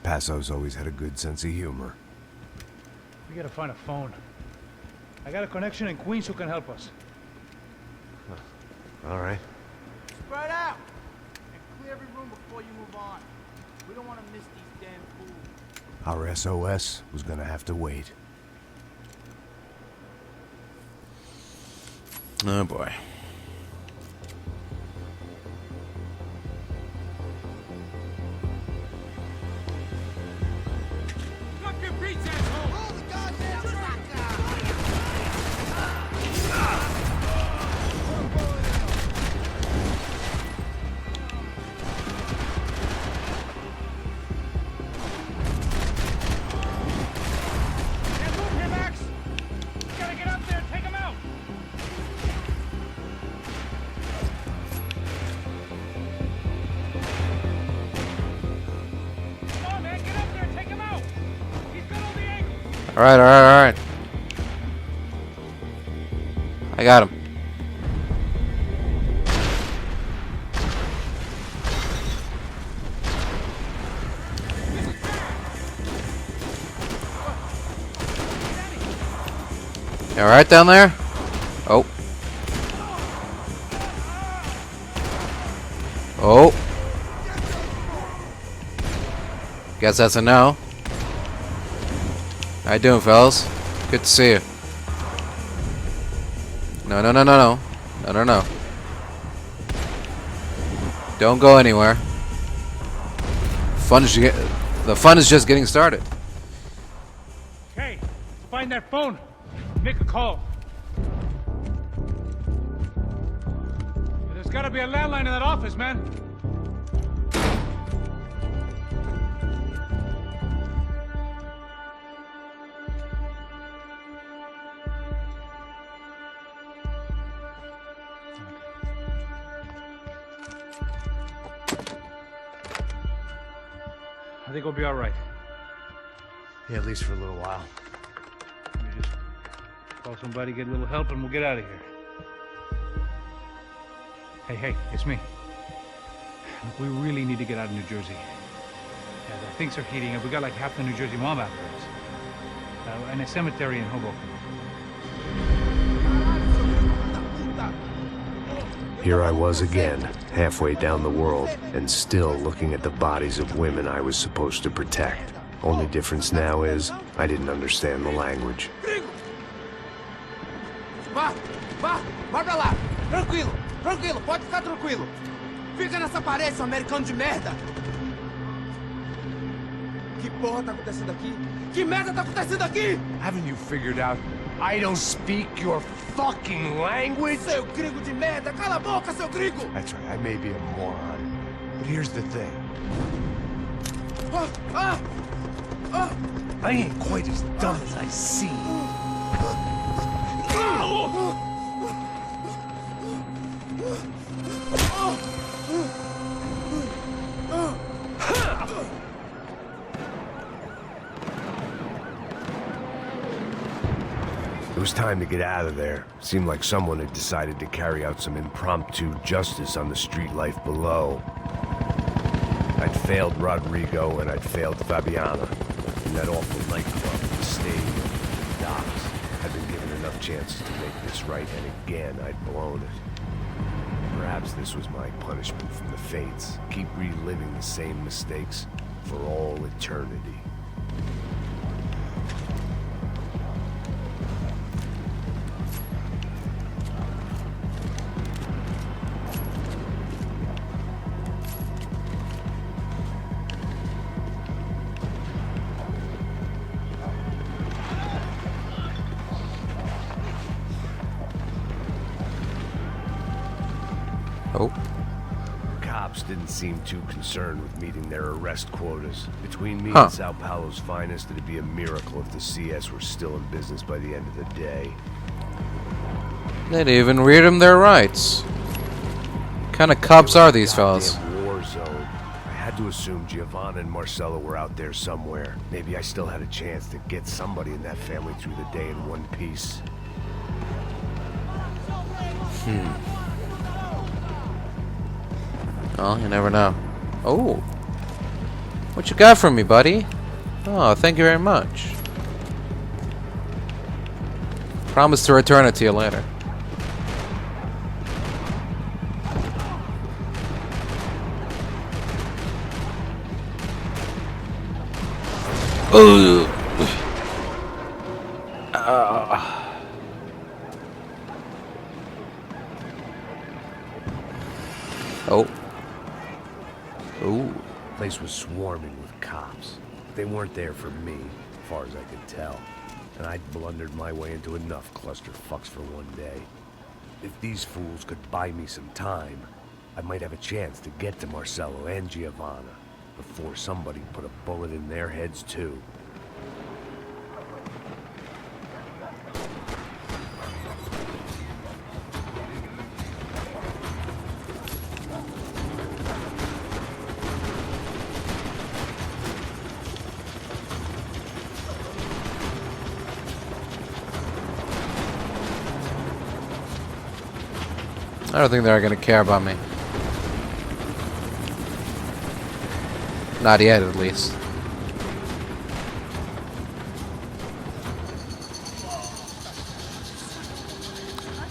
Passo's always had a good sense of humor. We gotta find a phone. I got a connection in Queens who can help us. All right. Spread out! And clear every room before you move on. We don't want to miss these damn fools. Our SOS was gonna have to wait. Oh boy. Alright, alright, alright. I got him. You alright down there? Oh. Oh. Guess that's a no. How you doing, fellas? Good to see you. No, no, no, no, no. No, no, no. Don't go anywhere. The fun is just getting started. Hey, find that phone. Make a call. There's gotta be a landline in that office, man. I think we'll be all right. Yeah, at least for a little while. Let me just call somebody, get a little help, and we'll get out of here. Hey, it's me. Look, we really need to get out of New Jersey. Yeah, things are heating up. We got like half the New Jersey mob after us. And a cemetery in Hoboken. Here I was again, halfway down the world, and still looking at the bodies of women I was supposed to protect. Only difference now is, I didn't understand the language. Vai pra lá! Tranquilo, pode ficar tranquilo! Fica nessa parede, seu americano de merda! Que porra tá acontecendo aqui? Que merda tá acontecendo aqui? Haven't you figured out I don't speak your fucking language? Seu gringo de merda! Cala a boca, seu gringo! That's right, I may be a moron, but here's the thing. I ain't quite as dumb as I seem. It was time to get out of there. Seemed like someone had decided to carry out some impromptu justice on the street life below. I'd failed Rodrigo and I'd failed Fabiana. In that awful nightclub, the stadium, the docks. I'd been given enough chances to make this right, and again I'd blown it. Perhaps this was my punishment from the fates. Keep reliving the same mistakes for all eternity. Oh. Cops didn't seem too concerned with meeting their arrest quotas. Between me Huh. and Sao Paulo's finest, it'd be a miracle if the CS were still in business by the end of the day. They'd even read them their rights. What kind of cops are these fellas? Goddamn war zone. I had to assume Giovanna and Marcelo were out there somewhere. Maybe I still had a chance to get somebody in that family through the day in one piece. Well, you never know. Oh. What you got from me, buddy? Oh, thank you very much. Promise to return it to you later. Ooh. Oh. Ooh. The place was swarming with cops. They weren't there for me, as far as I could tell. And I'd blundered my way into enough clusterfucks for one day. If these fools could buy me some time, I might have a chance to get to Marcello and Giovanna before somebody put a bullet in their heads too. I don't think they're gonna care about me. Not yet, at least.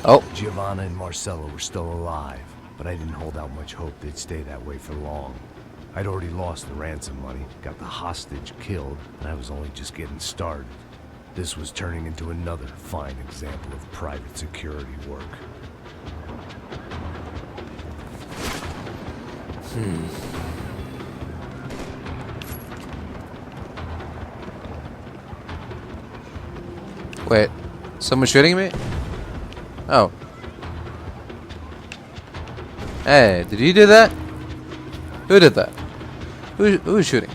Oh. Giovanna and Marcello were still alive, but I didn't hold out much hope they'd stay that way for long. I'd already lost the ransom money, got the hostage killed, and I was only just getting started. This was turning into another fine example of private security work. Wait, someone shooting me? Oh. Hey, did you do that? Who did that? Who's shooting?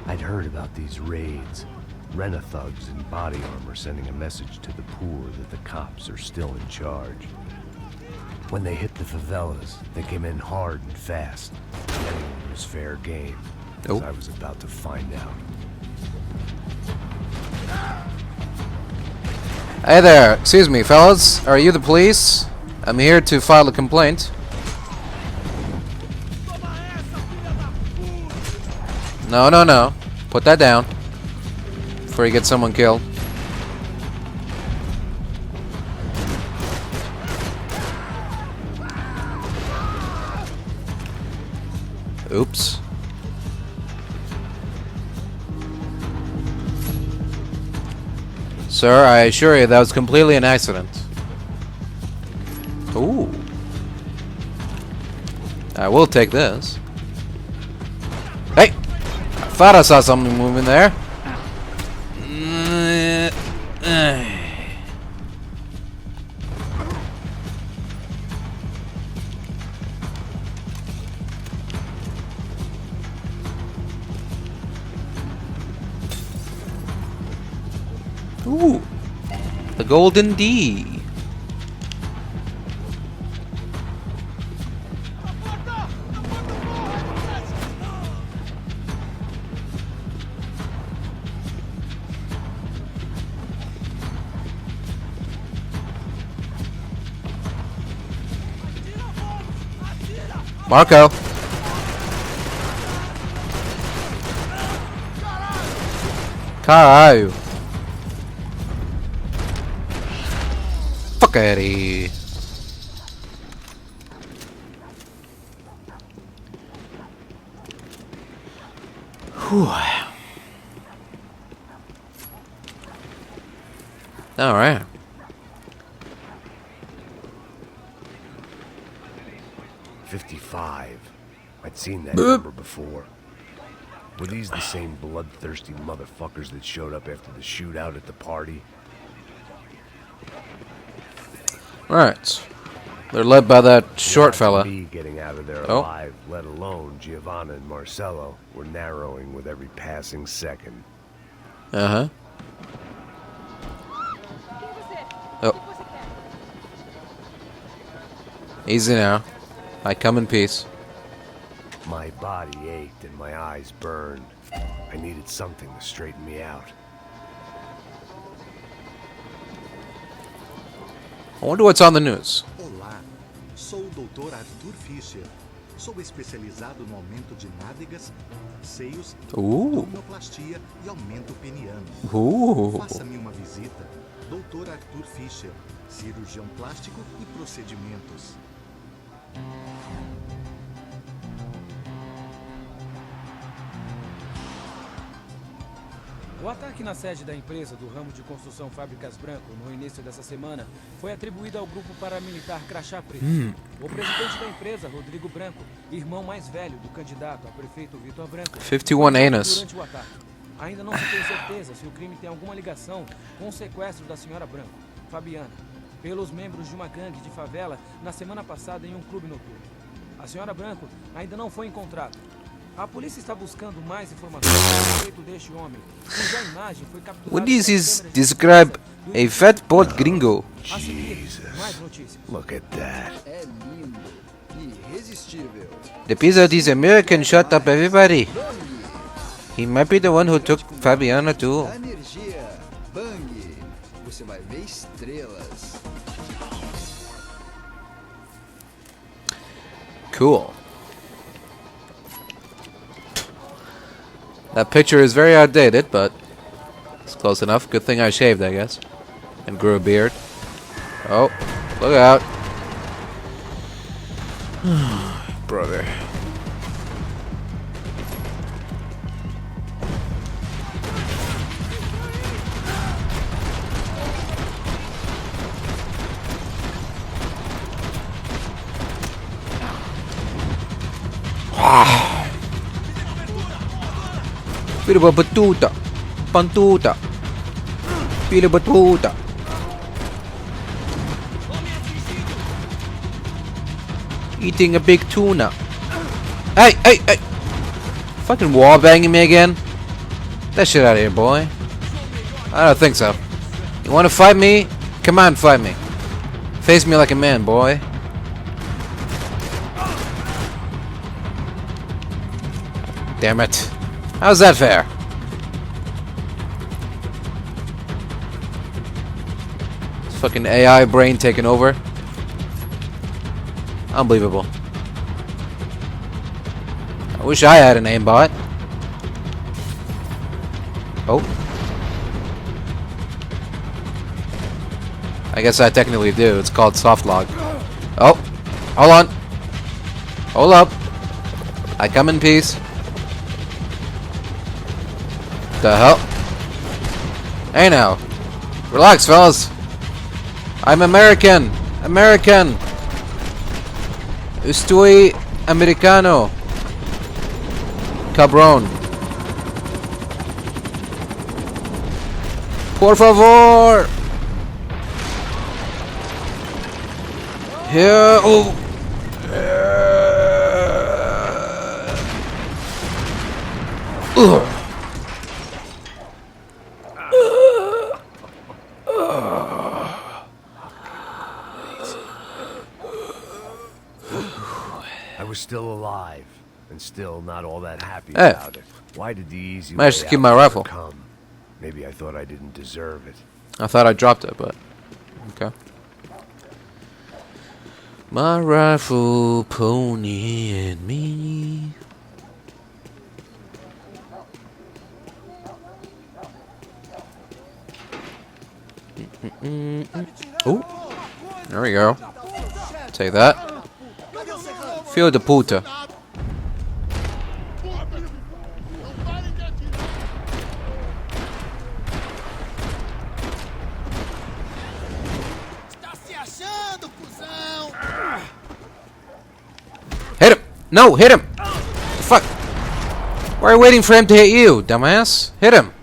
I'd heard about these raids. Rena-thugs in body armor sending a message to the poor that the cops are still in charge. When they hit the favelas, they came in hard and fast. Anyone was fair game, as I was about to find out. Hey there, excuse me, fellas. Are you the police? I'm here to file a complaint. No, no, no. Put that down before you get someone killed. Oops. Sir, I assure you that was completely an accident. Ooh. I will take this. Hey! I thought I saw something moving there. Ooh, the golden D. Marco. Caralho. Fuck out of here. Whew. All right. $55. I'd seen that number before. Were these the same bloodthirsty motherfuckers that showed up after the shootout at the party? Right. They're led by that short fella. Me getting out of there alive, let alone Giovanna and Marcello, were narrowing with every passing second. Uh-huh. Oh. Easy now. I come in peace. My body ached and my eyes burned. I needed something to straighten me out. I wonder what's on the news. Olá, sou o Dr. Arthur Fischer. Sou especializado no aumento de nádegas, seios, abdominoplastia e aumento peniano. Faça-me uma visita. Dr. Arthur Fischer, cirurgião plástico e procedimentos. O ataque na sede da empresa do ramo de construção Fábricas Branco no início dessa semana foi atribuído ao grupo paramilitar Crachá Preto. O presidente da empresa, Rodrigo Branco, irmão mais velho do candidato a prefeito Vitor Branco, 51 anus. durante o ataque. Ainda não se tem certeza se o crime tem alguma ligação com o sequestro da senhora Branco, Fabiana, pelos membros de uma gangue de favela na semana passada em um clube noturno. A senhora Branco ainda não foi encontrada. A polícia está buscando mais informações a respeito deste homem, cuja imagem foi capturada. What does this describe a fat bored gringo? Jesus. Look at that. É lindo. Irresistível. The pizza is American shut up everybody. He might be the one who took Fabiana too. Energia. Bang. Você vai ver estrelas. Cool. That picture is very outdated, but it's close enough. Good thing I shaved, I guess. And grew a beard. Oh, look out. Brother. Filho da batuta. Pantuta. Filho da batuta. Eating a big tuna. Hey, hey, hey. Fucking wall banging me again? That shit out of here, boy. I don't think so. You wanna fight me? Come on, fight me. Face me like a man, boy. Damn it. How's that fair? This fucking AI brain taking over. Unbelievable. I wish I had an aimbot. Oh. I guess I technically do. It's called soft log. Oh. Hold on. Hold up. I come in peace. The hell? Hey now. Relax, fellas. I'm American. American. Estoy americano. Cabron. Por favor. Here. Oh. Ugh. I was still alive, and still not all that happy Hey. about it. Why did the easy Managed to way keep out my never rifle. come? Maybe I thought I didn't deserve it. I thought I dropped it, but okay. My rifle, pony, and me. Oh, there we go. Take that. Feel the puta. Hit him! No, hit him! Fuck! Why are you waiting for him to hit you, dumbass? Hit him!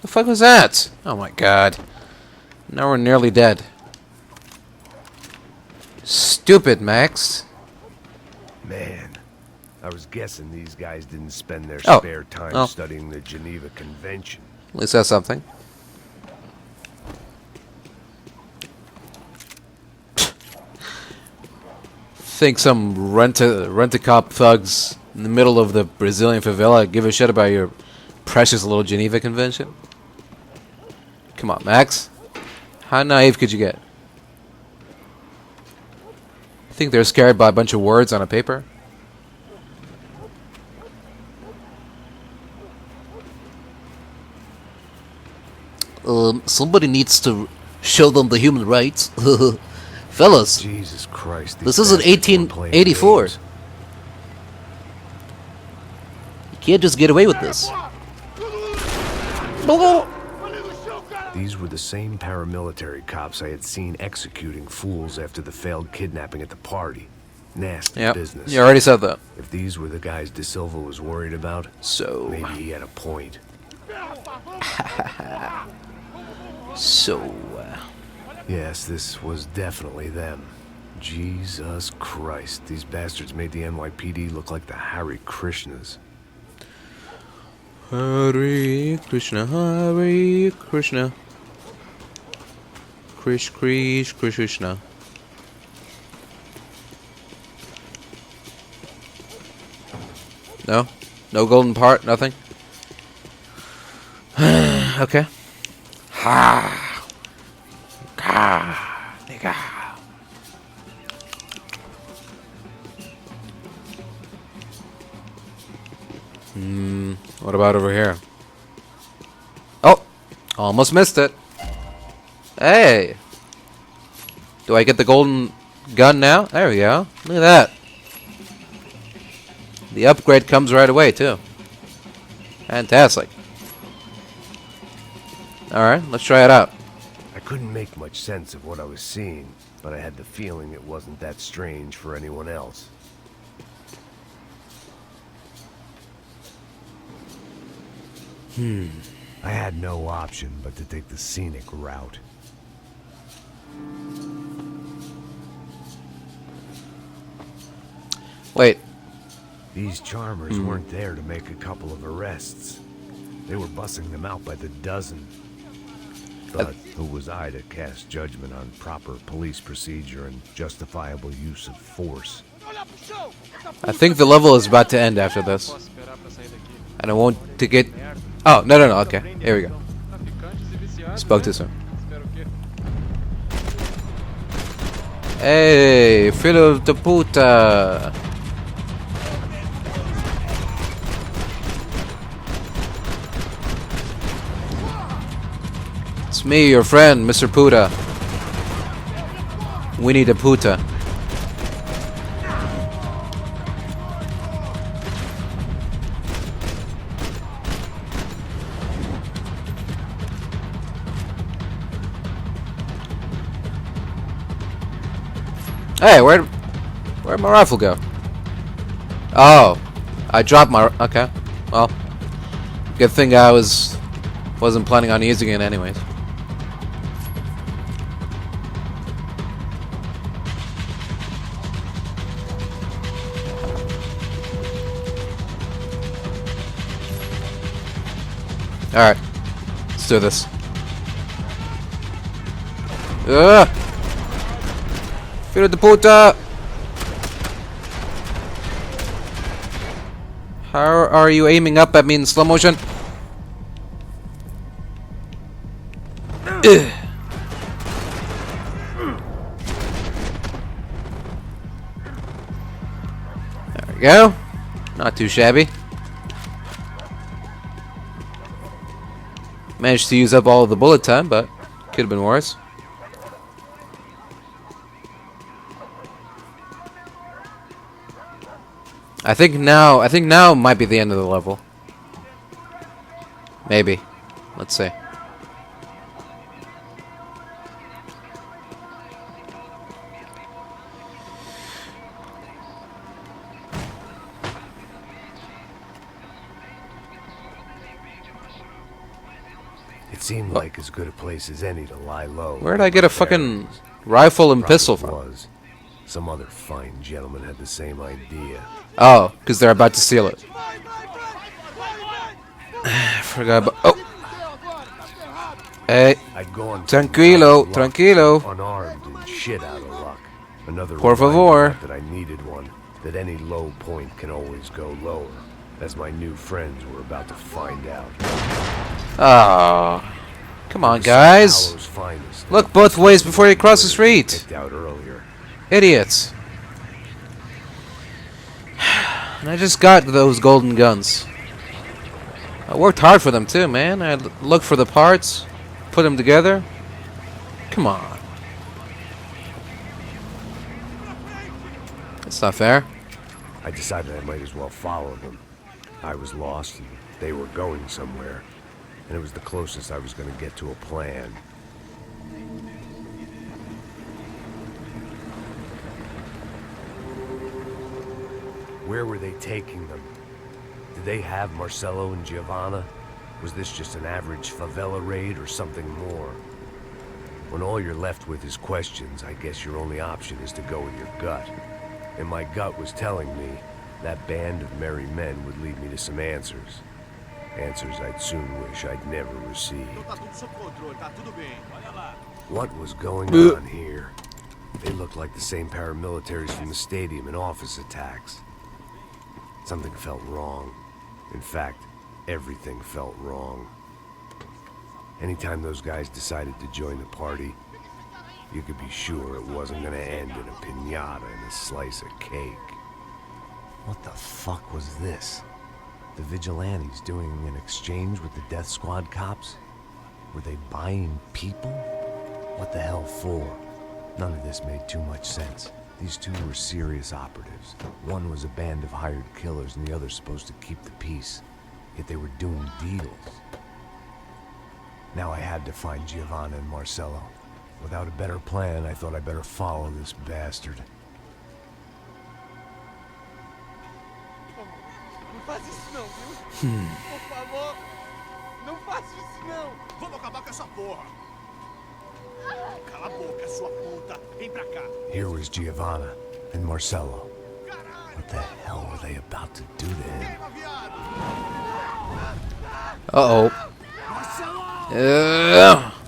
The fuck was that? Oh my god. Now we're nearly dead. Stupid, Max. Man, I was guessing these guys didn't spend their Oh. spare time Oh. studying the Geneva Convention. At least that's something. Think some rent-a-cop thugs in the middle of the Brazilian favela give a shit about your precious little Geneva Convention? Come on, Max. How naive could you get? Think they're scared by a bunch of words on a paper? Somebody needs to show them the human rights. Fellas, Jesus Christ, this isn't 1884. You can't just get away with this. These were the same paramilitary cops I had seen executing fools after the failed kidnapping at the party. Nasty Yep. business. You already said that. If these were the guys De Silva was worried about, so maybe he had a point. Yes, this was definitely them. Jesus Christ, these bastards made the NYPD look like the Hare Krishnas. Hare Krishna, Hare Krishna. Krishna. No? No golden part? Nothing? Okay. Ha! Ka! Nigga. What about over here? Oh! Almost missed it. Hey! Do I get the golden gun now? There we go. Look at that. The upgrade comes right away, too. Fantastic. Alright, let's try it out. I couldn't make much sense of what I was seeing, but I had the feeling it wasn't that strange for anyone else. I had no option but to take the scenic route. Wait. These charmers weren't there to make a couple of arrests. They were bussing them out by the dozen. But who was I to cast judgment on proper police procedure and justifiable use of force? I think the level is about to end after this. And I want to get... Oh, no, okay. Here we go. Spoke too soon. Hey, filho de puta! It's me, your friend, Mr. Puta. Winnie the Puta. Hey, where'd my rifle go? Oh, I dropped my... Okay, well, good thing I wasn't planning on using it anyways. Alright, let's do this. Ugh! Filho de puta! How are you aiming up at me in slow motion? Ugh. There we go. Not too shabby. Managed to use up all of the bullet time, but could have been worse. I think now might be the end of the level. Maybe. Let's see. It seemed like as good a place as any to lie low. Where'd I get a fucking rifle and pistol from? Some other fine gentleman had the same idea. Oh, because they're about to steal it. Forgot about... Oh! Hey, tranquilo, tranquilo. Unarmed and shit out of luck. Another Por favor. that I needed one. That any low point can always go lower. As my new friends were about to find out. Oh, come on, guys. Look both ways before you cross the street. Idiots. And I just got those golden guns. I worked hard for them too, man. I looked for the parts, put them together. Come on. That's not fair. I decided I might as well follow them. I was lost and they were going somewhere. and it was the closest I was going to get to a plan. Where were they taking them? Did they have Marcelo and Giovanna? Was this just an average favela raid or something more? When all you're left with is questions, I guess your only option is to go with your gut. And my gut was telling me that band of merry men would lead me to some answers. Answers I'd soon wish I'd never received. What was going on here? They looked like the same paramilitaries from the stadium and office attacks. Something felt wrong. In fact, everything felt wrong. Anytime those guys decided to join the party, you could be sure it wasn't gonna end in a piñata and a slice of cake. What the fuck was this? The vigilantes doing an exchange with the death squad cops? Were they buying people? What the hell for? None of this made too much sense. These two were serious operatives. One was a band of hired killers and the other supposed to keep the peace. Yet they were doing deals. Now I had to find Giovanna and Marcelo. Without a better plan, I thought I'd better follow this bastard. Não faz isso não, viu? Por favor, não faça isso não. Vamos acabar com essa porra. Cala a boca, sua puta. Vem pra cá. Here was Giovanna and Marcelo. What the hell were they about to do to him? Uh-oh.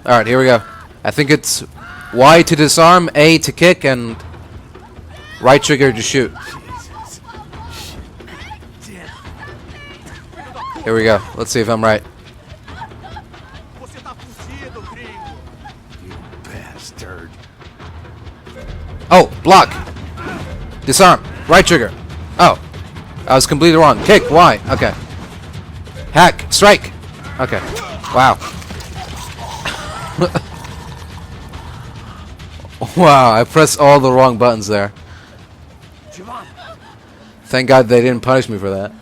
Alright, here we go. I think it's Y to disarm, A to kick, and right trigger to shoot. Here we go. Let's see if I'm right. You bastard. Oh, block. Disarm. Right trigger. Oh. I was completely wrong. Kick. Y. Okay. Hack. Strike. Okay. Wow. Wow, I pressed all the wrong buttons there. Thank God they didn't punish me for that.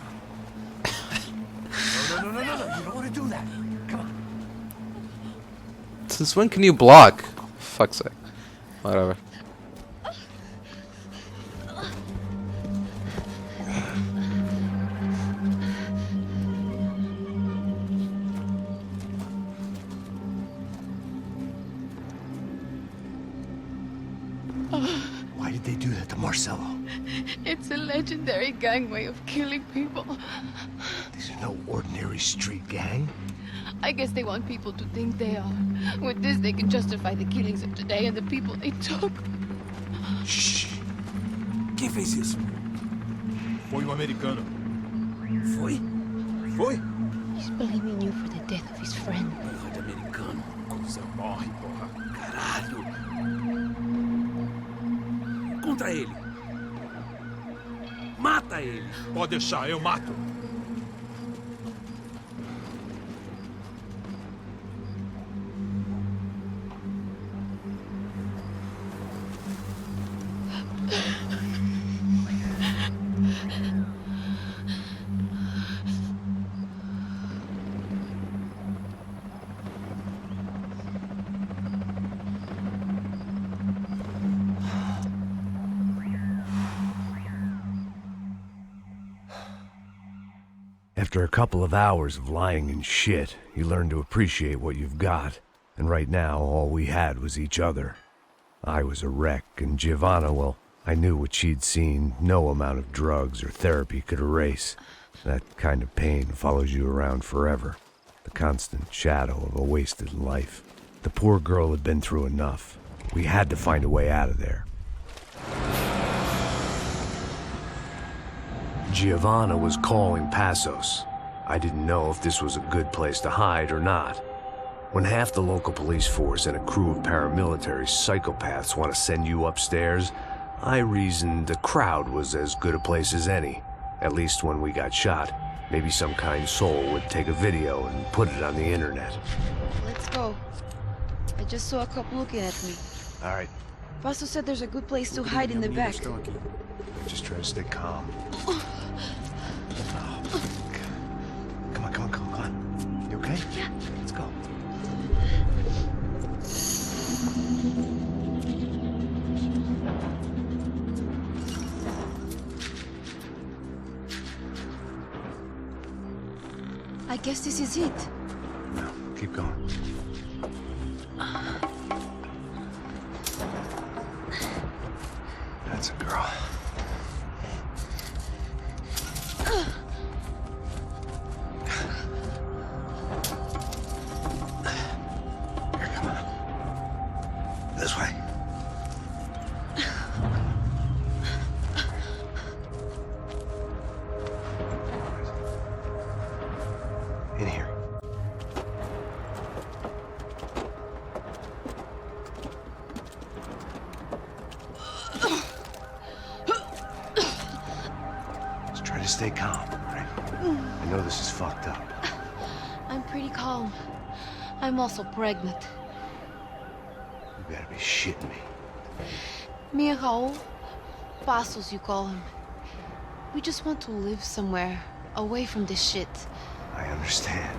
No, you don't want to do that. Come on. Since when can you block? Fuck's sake. Whatever. Why did they do that to Marcelo? It's a legendary gang way of killing people. These are no ordinary street gang. I guess they want people to think they are. With this, they can justify the killings of today and the people they took. Shh. Quem fez isso? Foi americano. Foi? Foi? He's blaming you for the death of his friend. Porra de americano. Quando você morre, porra. Caralho. Contra ele. Mata ele. Pode deixar, eu mato. After a couple of hours of lying and shit, you learn to appreciate what you've got. And right now, all we had was each other. I was a wreck, and Giovanna, well, I knew what she'd seen no amount of drugs or therapy could erase. That kind of pain follows you around forever. The constant shadow of a wasted life. The poor girl had been through enough. We had to find a way out of there. Giovanna was calling Passos. I didn't know if this was a good place to hide or not. When half the local police force and a crew of paramilitary psychopaths want to send you upstairs, I reasoned the crowd was as good a place as any. At least when we got shot, maybe some kind soul would take a video and put it on the internet. Let's go. I just saw a cop looking at me. All right. Pasto said there's a good place to hide in the back. Just try to stay calm. Come on. You okay? Yeah. I guess this is it. No, keep going. That's a girl. Here, come on. This way. In here. Just try to stay calm, right? I know this is fucked up. I'm pretty calm. I'm also pregnant. You better be shitting me. Me and Raul, Passos you call him. We just want to live somewhere, away from this shit. I understand.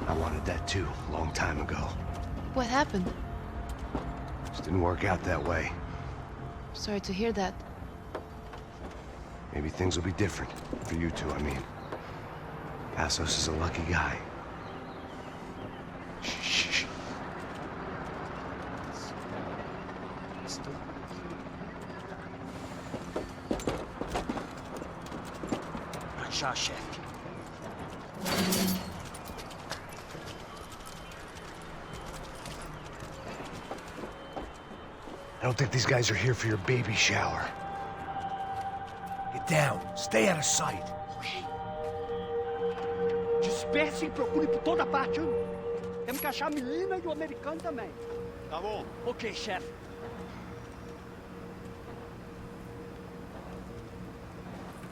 I wanted that too, a long time ago. What happened? Just didn't work out that way. Sorry to hear that. Maybe things will be different. For you two, I mean. Passos is a lucky guy. Shh. Shot, chef. I don't think these guys are here for your baby shower. Get down. Stay out of sight. Disperse e procure por toda parte. Temos que achar a menina e o americano também. Tá bom. Ok, chefe.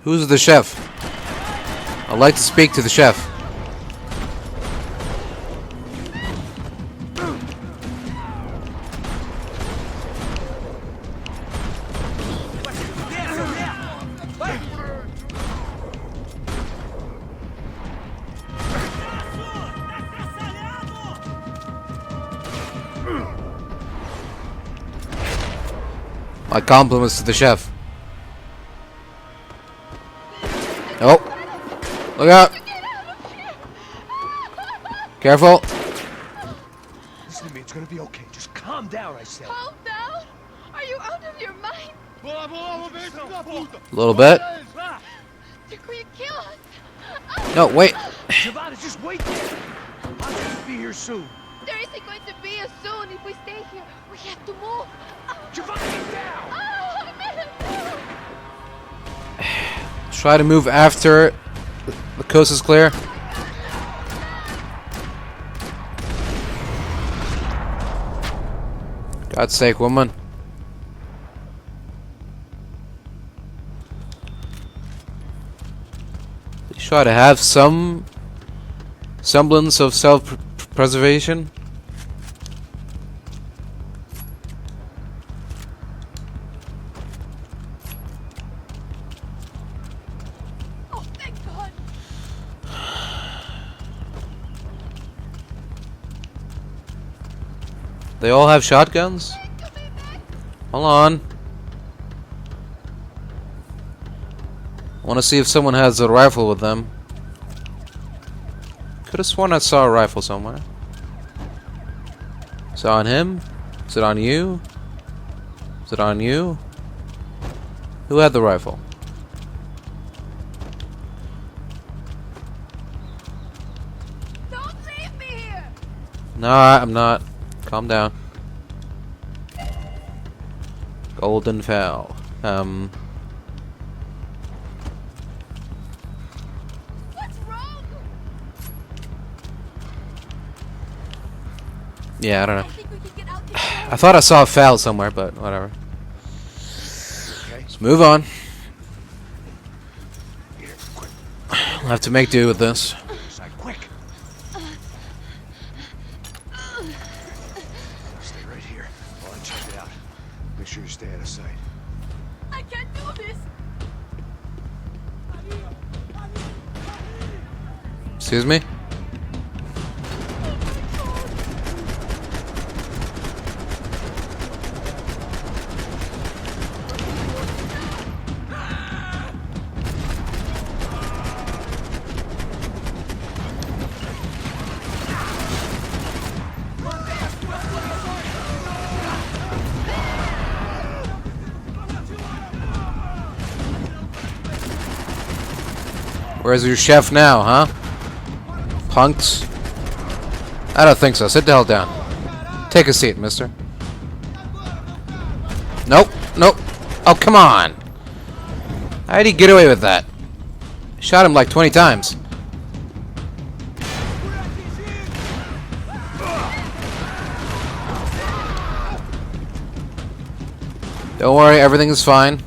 Who's the chef? I'd like to speak to the chef. My compliments to the chef. Oh, look out! Careful! Listen to me, it's gonna be okay. Just calm down, I said. Calm down? Are you out of your mind? A little bit. They're going to kill us. No, wait. Giovanna, just wait there. I'll just be here soon. There isn't going to be a soon if we stay here. We have to move. Giovanna, get down! Oh, man. Try to move after the coast is clear. God's sake, woman. Try to have some semblance of self-preservation. Oh, thank God. They all have shotguns? Hold on. I want to see if someone has a rifle with them. Could have sworn I saw a rifle somewhere. Is it on him? Is it on you? Is it on you? Who had the rifle? Don't leave me here. No, I'm not. Calm down. Golden fowl. Yeah, I don't know. I thought I saw a foul somewhere, but whatever. Let's move on. We'll have to make do with this. Quick. Stay right here while I check it out. Make sure you stay out of sight. I can't do this. Excuse me? Where's your chef now, huh? Punks? I don't think so. Sit the hell down. Take a seat, mister. Nope. Nope. Oh, come on. How did he get away with that? Shot him like 20 times. Don't worry, everything is fine.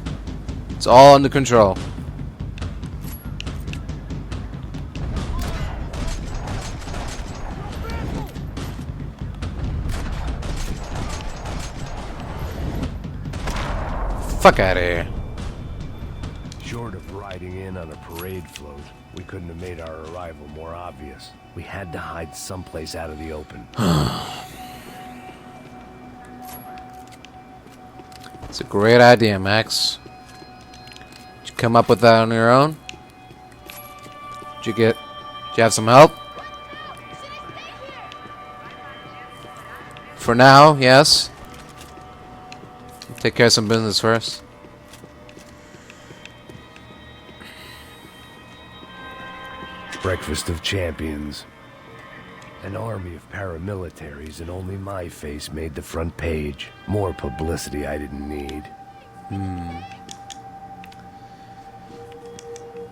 It's all under control. Fuck out of here. Short of riding in on a parade float, we couldn't have made our arrival more obvious. We had to hide someplace out of the open. It's a great idea, Max. Did you come up with that on your own? Did you have some help? For now, yes. Take care of some business first. Breakfast of champions. An army of paramilitaries, and only my face made the front page. More publicity I didn't need.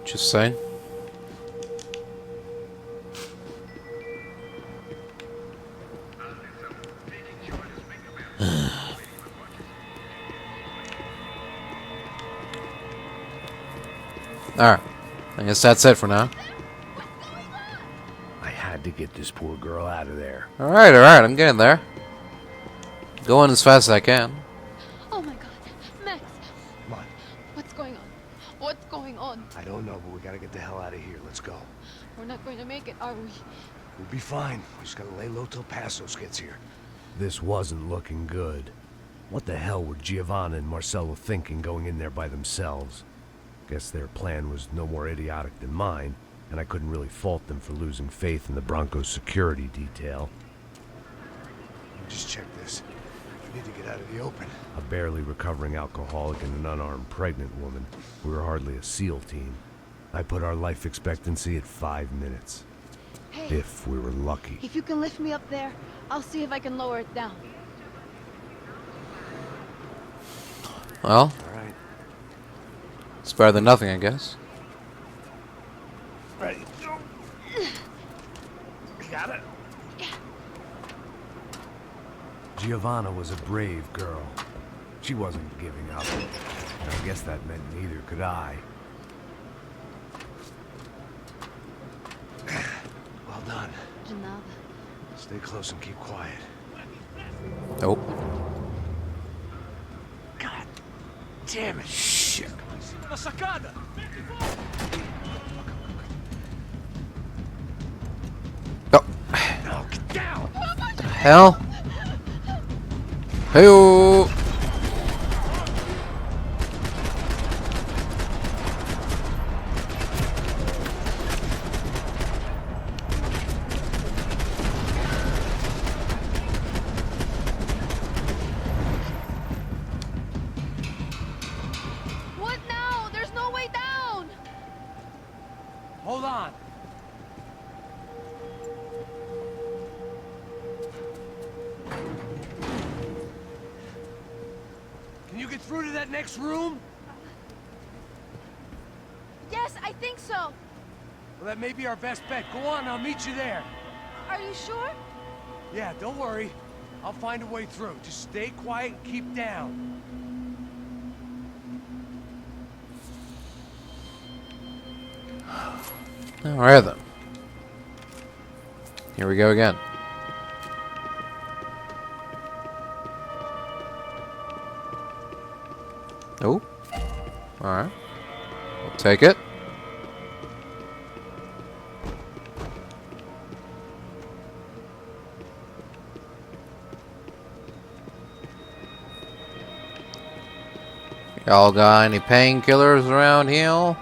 Just saying. Alright. I guess that's it for now. I had to get this poor girl out of there. Alright, alright, I'm getting there. Going as fast as I can. Oh my god. Max. Come on. What's going on? What's going on? I don't know, but we gotta get the hell out of here. Let's go. We're not going to make it, are we? We'll be fine. We just gotta lay low till Passos gets here. This wasn't looking good. What the hell were Giovanna and Marcello thinking going in there by themselves? Guess their plan was no more idiotic than mine, and I couldn't really fault them for losing faith in the Broncos security detail. Just check this. We need to get out of the open. A barely recovering alcoholic and an unarmed pregnant woman. We were hardly a SEAL team. I put our life expectancy at 5 minutes. Hey, if we were lucky. if you can lift me up there, I'll see if I can lower it down. Well, alright. It's better than nothing, I guess. Ready. Go. You got it? Giovanna was a brave girl. She wasn't giving up. And I guess that meant neither could I. Well done. De nada. Stay close and keep quiet. Nope. God damn it. Shit. La sacada! Oh. No, get down! What the hell? Hey-oh! What now? There's no way down! Hold on. Can you get through to that next room? Yes, I think so. Well, that may be our best bet. Go on, I'll meet you there. Are you sure? Yeah, don't worry. I'll find a way through. Just stay quiet and keep down. Alright then. Here we go again. Oh. Alright. We'll take it. Y'all got any painkillers around here?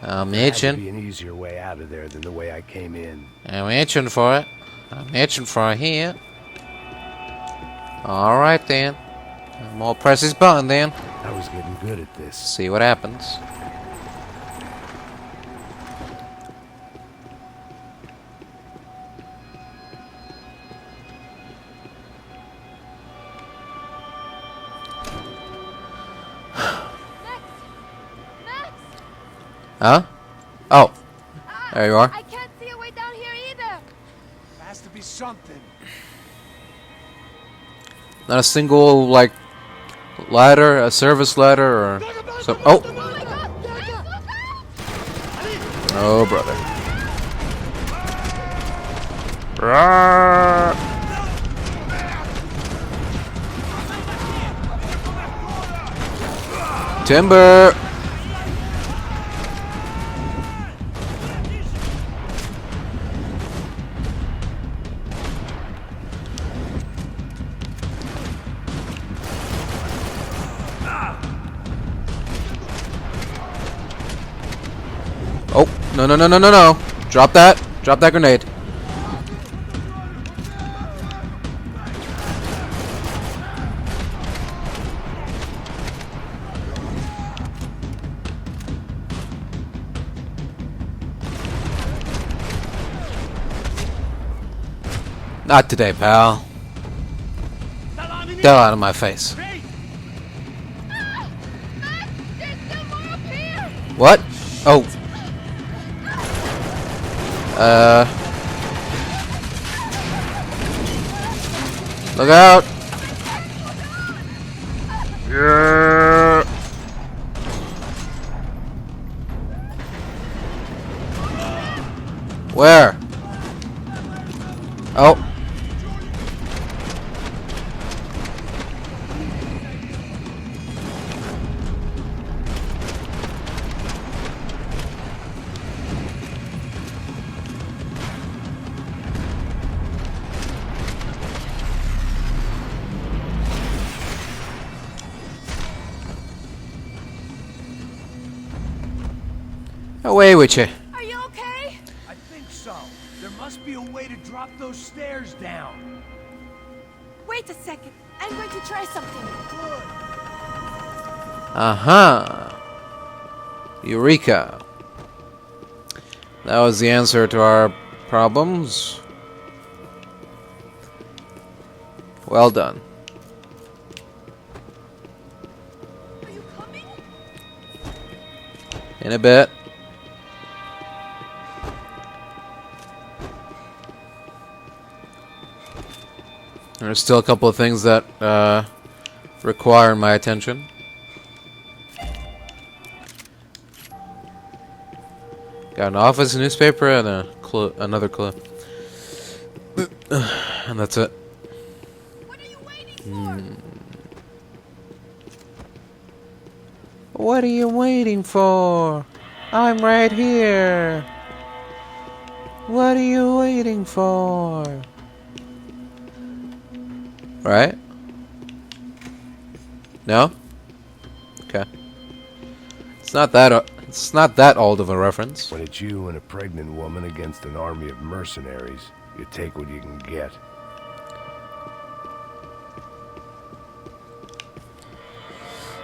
I'm There had to itching. be an easier way out of there than the way I came in. I'm itching for it. I'm itching for a hit. Alright then. I'm gonna press this button then. I was getting good at this. See what happens. Huh? Oh. There you are. I can't see a way down here either. There has to be something. Not a single, like, ladder, a service ladder, or some. Oh! Oh, brother. Rawr. Timber! Oh, no, no, no, no, no, no. Drop that. Drop that grenade. Not today, pal. Get out of my face. What? Oh. Look out! Yeah. Where? Oh. Away with you. Are you okay? I think so. There must be a way to drop those stairs down. Wait a second. I'm going to try something. Uh-huh. Eureka. That was the answer to our problems. Well done. Are you coming? In a bit. There's still a couple of things that require my attention. Got an office newspaper and another clip. And that's it. What are you waiting for? What are you waiting for? I'm right here. What are you waiting for? Right? No? Okay. It's not that old of a reference. When it's you and a pregnant woman against an army of mercenaries, you take what you can get.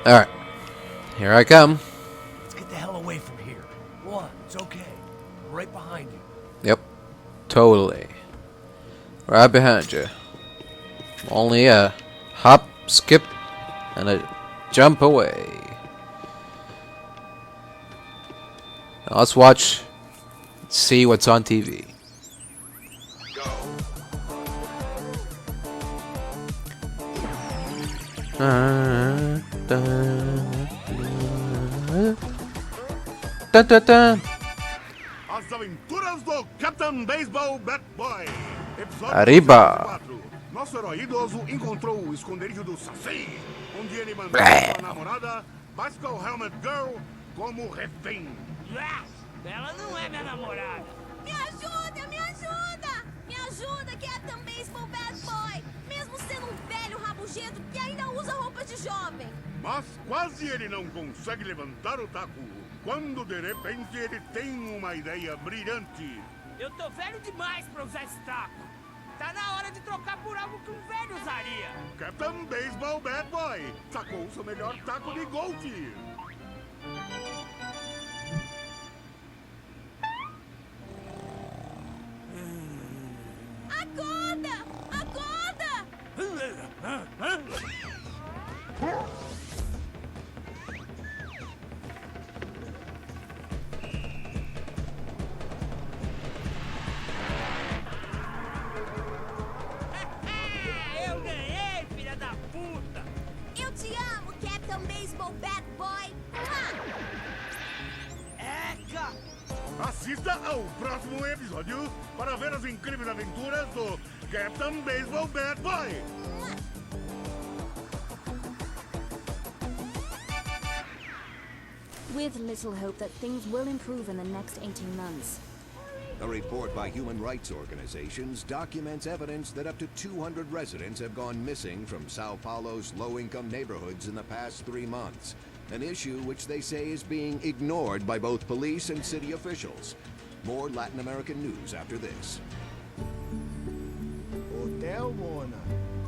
Alright. Here I come. Let's get the hell away from here. Go on, it's okay. We're right behind you. Yep. Totally. Right behind you. Only a hop, skip, and a jump away. Now let's watch, see what's on TV. Dun, dun, dun. As aventuras do Captain Baseball Bat Boy. Arriba. Nosso herói idoso encontrou o esconderijo do Saci, onde ele manteve sua namorada, Bicycle Helmet Girl, como refém. Ela não é minha namorada. Me ajuda, me ajuda! Me ajuda, Captain Baseball Bad Boy! Mesmo sendo um velho rabugento que ainda usa roupas de jovem. Mas quase ele não consegue levantar o taco, quando de repente ele tem uma ideia brilhante. Eu tô velho demais pra usar esse taco. Tá na hora de trocar por algo que um velho usaria. Captain Baseball Bad Boy. Sacou o seu melhor taco de golfe. Acorda! Acorda! Eu ganhei, filha da puta! Eu te amo, Captain Baseball Bad Boy! Eca! Assista ao próximo episódio para ver as incríveis aventuras do Captain Baseball Bad Boy. With little hope that things will improve in the next 18 months. A report by human rights organizations documents evidence that up to 200 residents have gone missing from Sao Paulo's low-income neighborhoods in the past 3 months. An issue which they say is being ignored by both police and city officials. More Latin American news after this. Hotel Mona.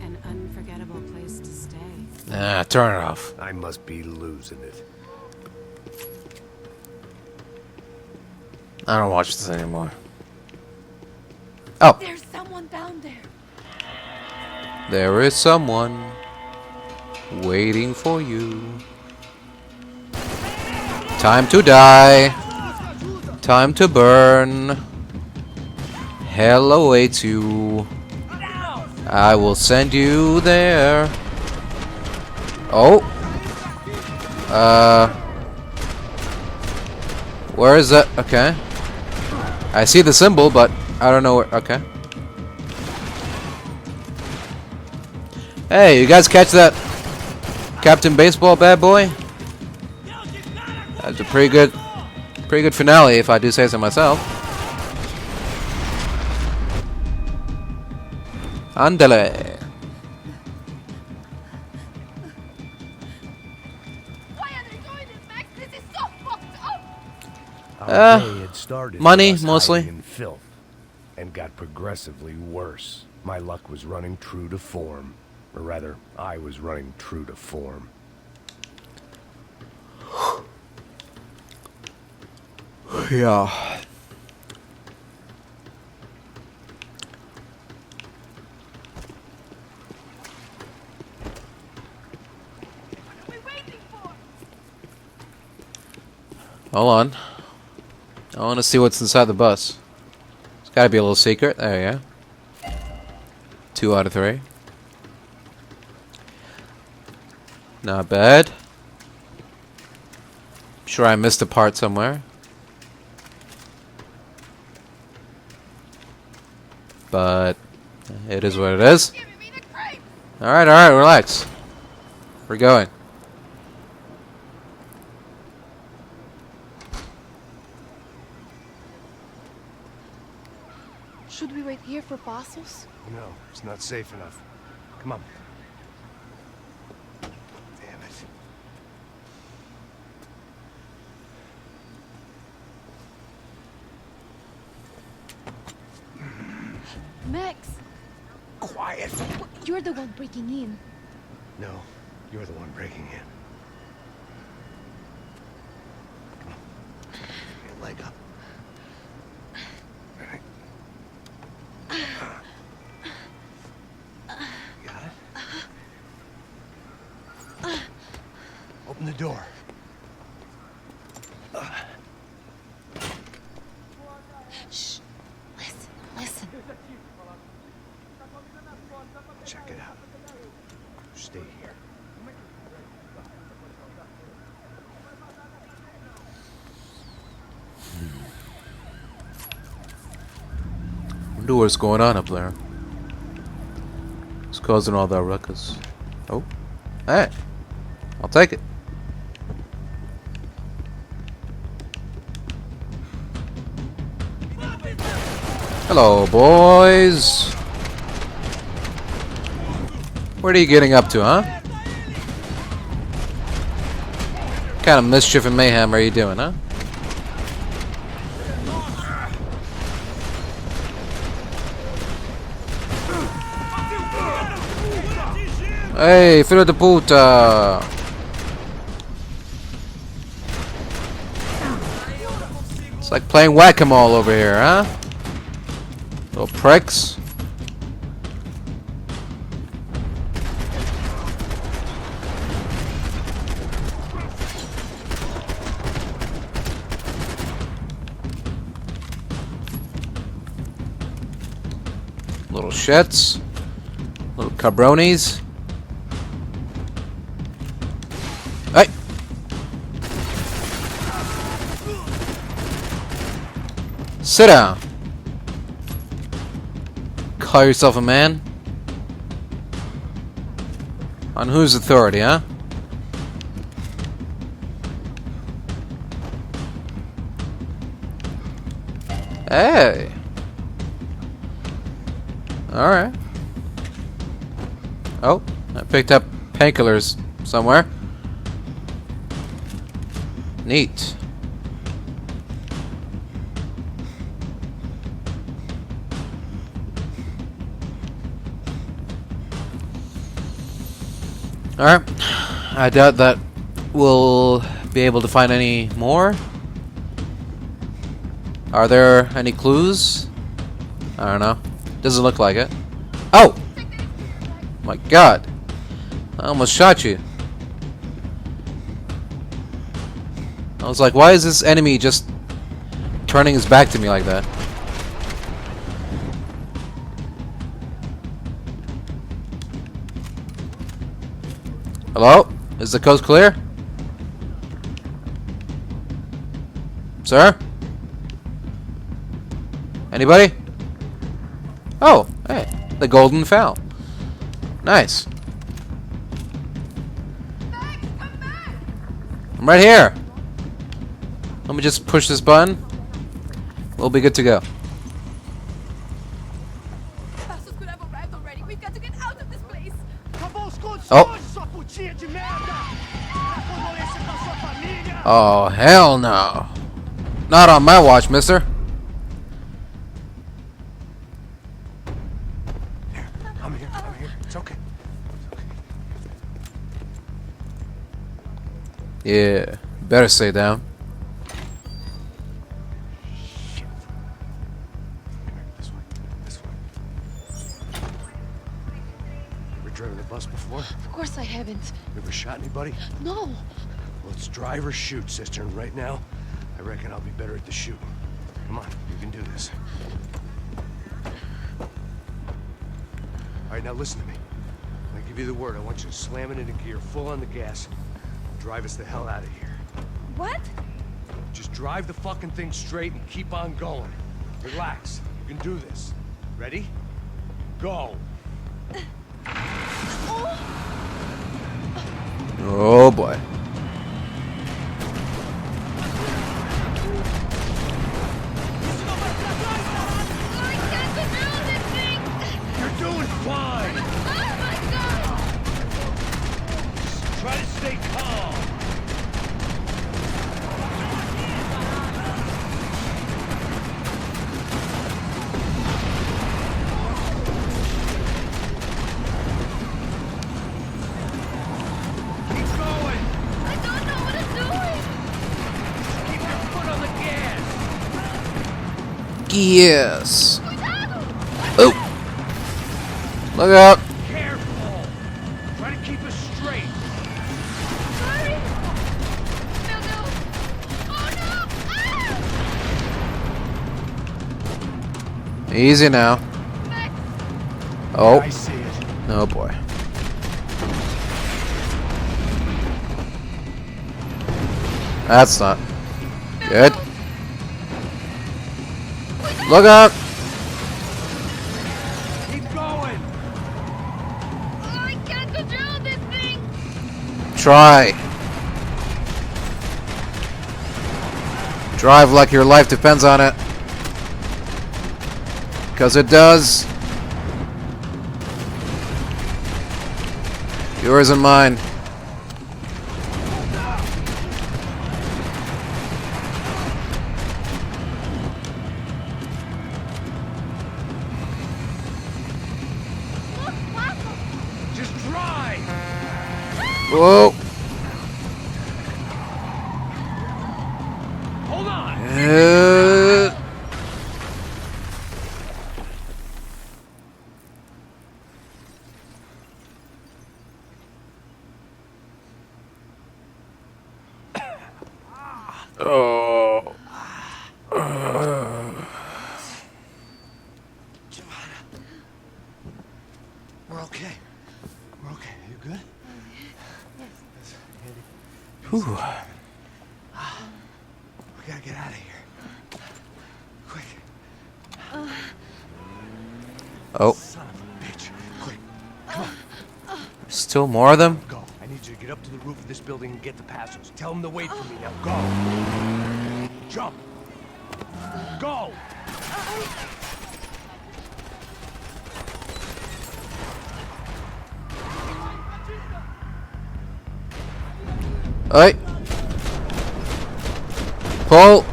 An unforgettable place to stay. Ah, turn it off. I must be losing it. I don't watch this anymore. Oh. There's someone down there. There is someone waiting for you. Time to die. Time to burn. Hell awaits you. I will send you there. Oh. Where is that? Okay. I see the symbol, but I don't know where. Okay. Hey, you guys catch that Captain Baseball Bad Boy? That's a pretty good finale, if I do say so myself. Andale. Our day had started money, with us mostly. hiding in filth, and got progressively worse. My luck was running true to form. Or rather, I was running true to form. Yeah. Hold on. I want to see what's inside the bus. It's got to be a little secret. There you go. 2 out of 3. Not bad. Sure I missed a part somewhere. But it is what it is. Alright, relax. We're going. Should we wait here for Passos? No, it's not safe enough. Come on. Damn it. Max! Quiet! You're the one breaking in. No, you're the one breaking in. Come on. Get your leg up. Got it? Open the door. Shh. Listen. Check it out. Stay here. Wonder what's going on up there. What's causing all that ruckus? Oh. Hey. I'll take it. Hello, boys. What are you getting up to, huh? What kind of mischief and mayhem are you doing, huh? Hey, filho de puta! It's like playing whack-a-mole over here, huh? Little pricks. Little shits. Little cabronis. Hey! Sit down. Call yourself a man? On whose authority, huh? Hey! Alright. Oh, I picked up painkillers somewhere. Neat. Alright. I doubt that we'll be able to find any more. Are there any clues? I don't know. Doesn't look like it. Oh! My god. I almost shot you. I was like, why is this enemy just turning his back to me like that? Hello? Is the coast clear? Sir? Anybody? Oh, hey. The golden fowl. Nice. I'm right here. Let me just push this button. We'll be good to go. Oh. Oh, hell no. Not on my watch, mister. I'm here. It's okay. Yeah, better stay down. Driven the bus before? Of course I haven't. You ever shot anybody? No. Well, it's drive or shoot, sister. And right now, I reckon I'll be better at the shooting. Come on, you can do this. All right, now listen to me. When I give you the word, I want you to slam it into gear, full on the gas, and drive us the hell out of here. What? Just drive the fucking thing straight and keep on going. Relax. You can do this. Ready? Go. Oh boy. You're doing fine. Oh my god! Try to stay calm. Yes. Oh. Look out. Careful. Try to keep us straight. Sorry. No. Oh no! Ah! Easy now. Oh. I see it. Oh boy. That's not good. Look out! Keep going. Oh, I can't control this thing. Try. Drive like your life depends on it. Because it does. Yours and mine. Just drive. Whoa. Hold on. Oh. We're okay. We're okay. You good? Whew. We gotta get out of here. Quick. Oh. Son of a bitch. Quick. Come on. Still more of them? Go. I need you to get up to the roof of this building and get the passos. Tell them to wait for me. Now go. Jump. Go. Oi. Pull.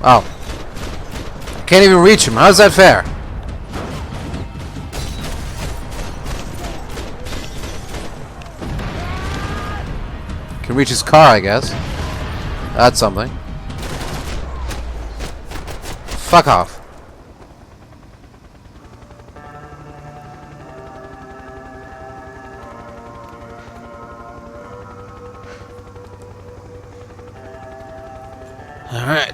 Oh. Can't even reach him. How's that fair? Can reach his car, I guess. That's something. Fuck off. Alright.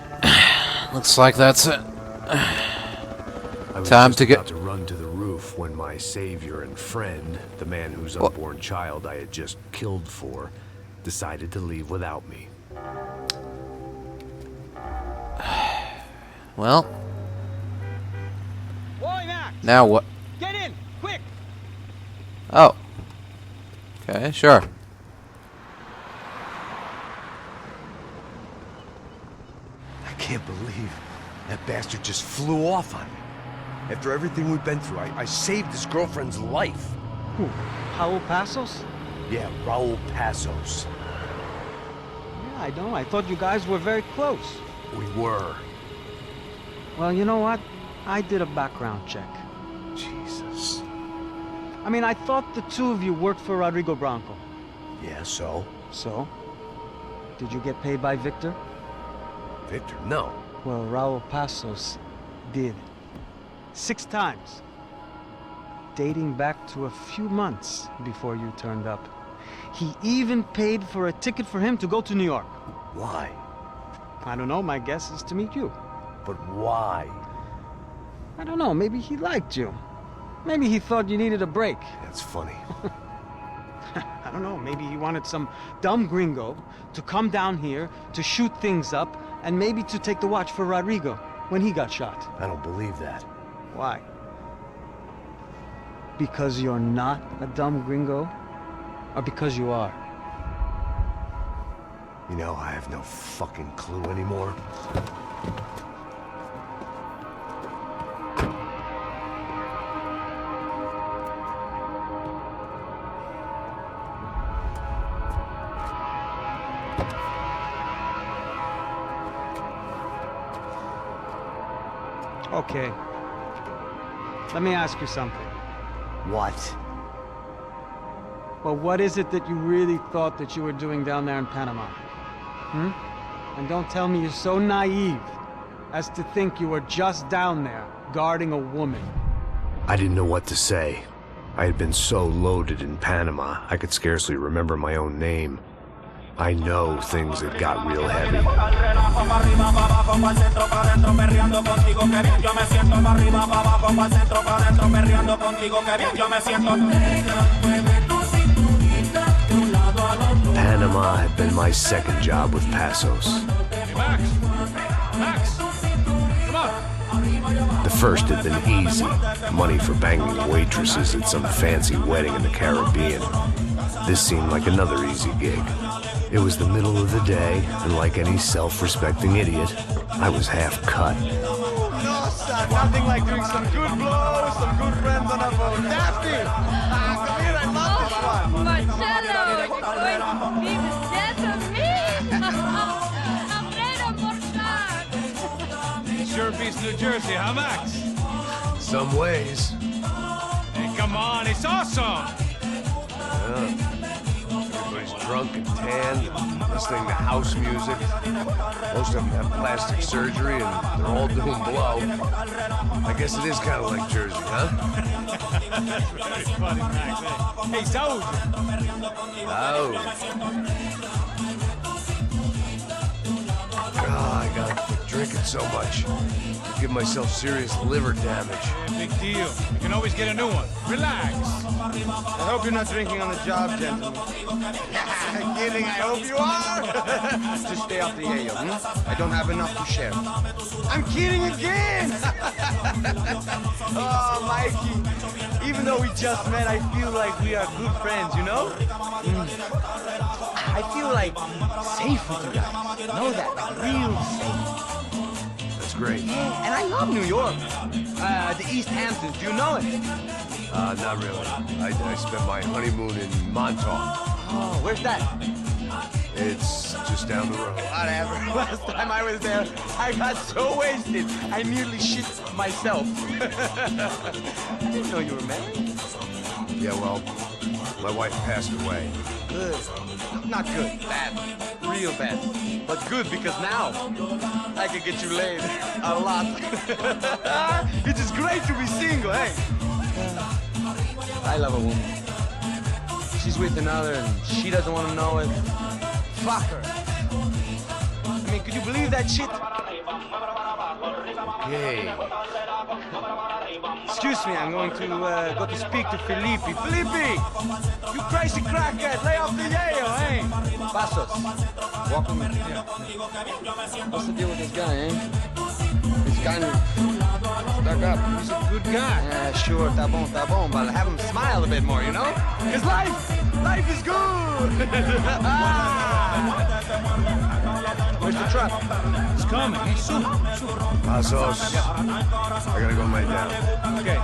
Looks like that's it. I was Time just to get about to run to the roof when my savior and friend, the man whose unborn child I had just killed for, decided to leave without me. Well. Boy, Max! Now what? Get in, quick! Oh. Okay, sure. I can't believe that bastard just flew off on me. After everything we've been through, I saved his girlfriend's life. Who? Raul Passos? Yeah, Raul Passos. Yeah, I know. I thought you guys were very close. We were. Well, you know what? I did a background check. Jesus. I mean, I thought the two of you worked for Rodrigo Branco. Yeah, so? So? Did you get paid by Victor? Victor? No. Well, Raul Passos did. 6 times. Dating back to a few months before you turned up. He even paid for a ticket for him to go to New York. Why? I don't know. My guess is to meet you. But why? I don't know. Maybe he liked you. Maybe he thought you needed a break. That's funny. I don't know. Maybe he wanted some dumb gringo to come down here to shoot things up and maybe to take the watch for Rodrigo when he got shot. I don't believe that. Why? Because you're not a dumb gringo? Or because you are? You know, I have no fucking clue anymore. Okay. Let me ask you something. What? Well, what is it that you really thought that you were doing down there in Panama? And don't tell me you're so naive as to think you were just down there guarding a woman. I didn't know what to say. I had been so loaded in Panama, I could scarcely remember my own name. I know things that got real heavy. Panama had been my second job with Passos. Hey, Max! Max! Come on! The first had been easy. Money for banging waitresses at some fancy wedding in the Caribbean. This seemed like another easy gig. It was the middle of the day, and like any self-respecting idiot, I was half cut. No, son, nothing like doing some good blows, some good friends on a boat. Daphne! Come here, I love this one. Marcello, you're going to be the death of me! I'm ready to Sure beats New Jersey, huh, Max? Some ways. Hey, come on, it's awesome! Yeah. Everybody's drunk and tan, listening to house music. Most of them have plastic surgery and they're all doing blow. I guess it is kind of like Jersey, huh? Very funny, Max. Hey, Saúl! God, I gotta quit drinking so much. I give myself serious liver damage. Yeah, big deal. You can always get a new one. Relax. I hope you're not drinking on the job, gentlemen. Kidding, I hope you are. Just stay off the yayo, I don't have enough to share. I'm kidding again! Oh, Mikey. Even though we just met, I feel like we are good friends, you know? I feel like safe with you guys. Know that, like real safe. That's great. Yeah, and I love New York. The East Hamptons, do you know it? Not really. I spent my honeymoon in Montauk. Oh, where's that? It's just down the road. Whatever. Last time I was there, I got so wasted, I nearly shit myself. I didn't know you were married. Yeah, well, my wife passed away. Good. Not good. Bad. Real bad. But good because now I can get you laid a lot. It is great to be single, hey? I love a woman. She's with another and she doesn't want to know it. Fuck her. I mean, could you believe that shit? Hey. Excuse me, I'm going to go to speak to Felipe. Felipe! You crazy crackhead! Lay off the yayo, eh? Passos. Walk with me. Yeah. What's the deal with this guy, eh? He's kind of stuck up. He's a good guy. Yeah, sure, tá bom, but have him smile a bit more, you know? Because life is good! Where's the truck? It's coming. Hey, soon. Passos. I gotta go lay down. Okay.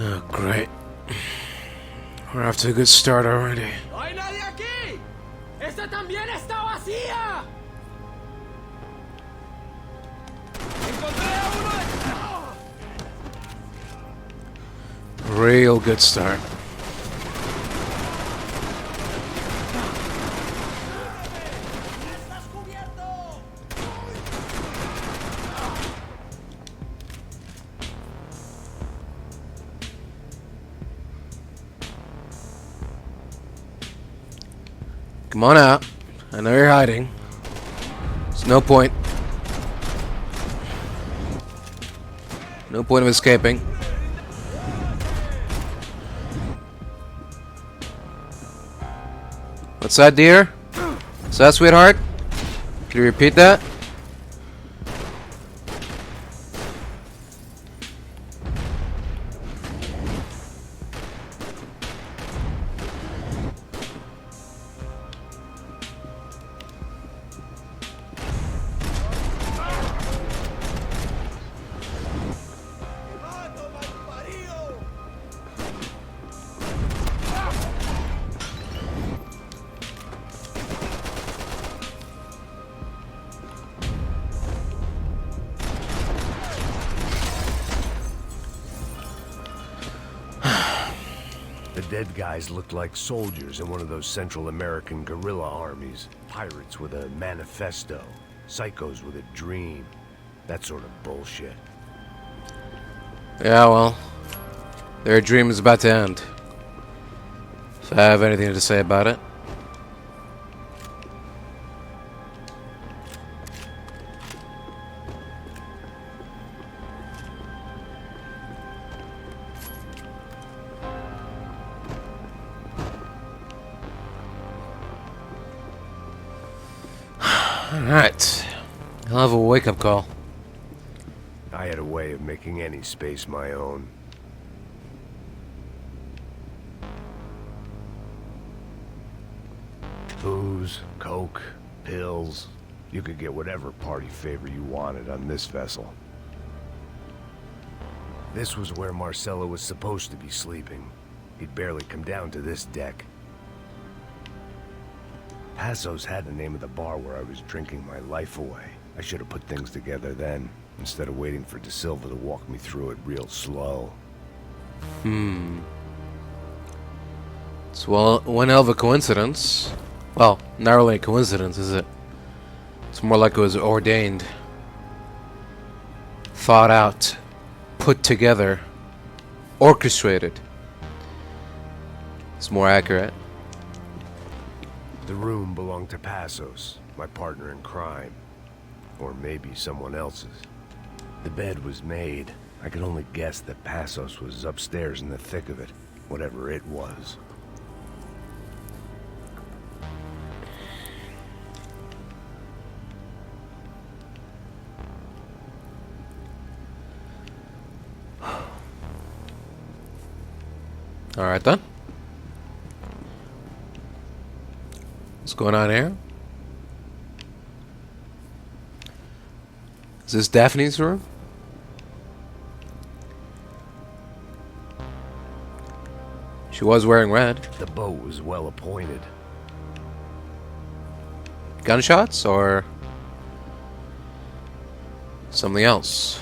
Oh, great. We're off to a good start already. ¡No hay nadie aquí! ¡Esta también está vacía! real good start. Come on out. I know you're hiding. There's no point. No point of escaping. What's that, dear? What's that, sweetheart? Can you repeat that? The dead guys looked like soldiers in one of those Central American guerrilla armies. Pirates with a manifesto. Psychos with a dream. That sort of bullshit. Yeah, well, their dream is about to end. If I have anything to say about it. Alright. I'll have a wake-up call. I had a way of making any space my own. Booze, coke, pills. You could get whatever party favor you wanted on this vessel. This was where Marcelo was supposed to be sleeping. He'd barely come down to this deck. Passos had the name of the bar where I was drinking my life away. I should have put things together then, instead of waiting for De Silva to walk me through it real slow. It's one hell of a coincidence. Well, not really a coincidence, is it? It's more like it was ordained. Thought out. Put together. Orchestrated. It's more accurate. The room belonged to Passos, my partner in crime. Or maybe someone else's. The bed was made. I could only guess that Passos was upstairs in the thick of it, whatever it was. Alright then. What's going on here? Is this Daphne's room? She was wearing red. The boat was well appointed. Gunshots or something else?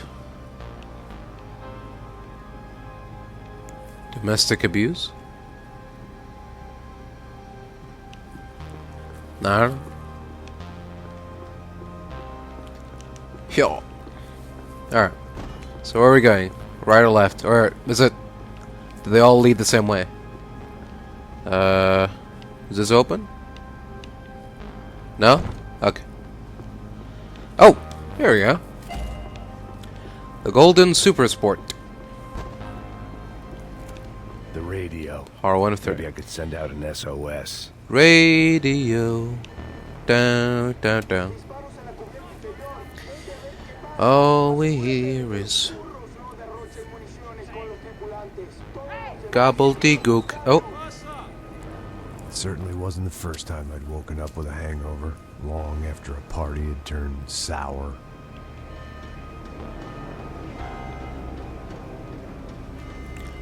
Domestic abuse? No. Yo. Alright. So where are we going? Right or left? Or is it... Do they all lead the same way? Is this open? No? Okay. Oh! Here we go. The Golden Super Sport. The radio. R130. Maybe I could send out an SOS. Radio. Down, down, down. All we hear is gobbledygook. Oh. It certainly wasn't the first time I'd woken up with a hangover, long after a party had turned sour.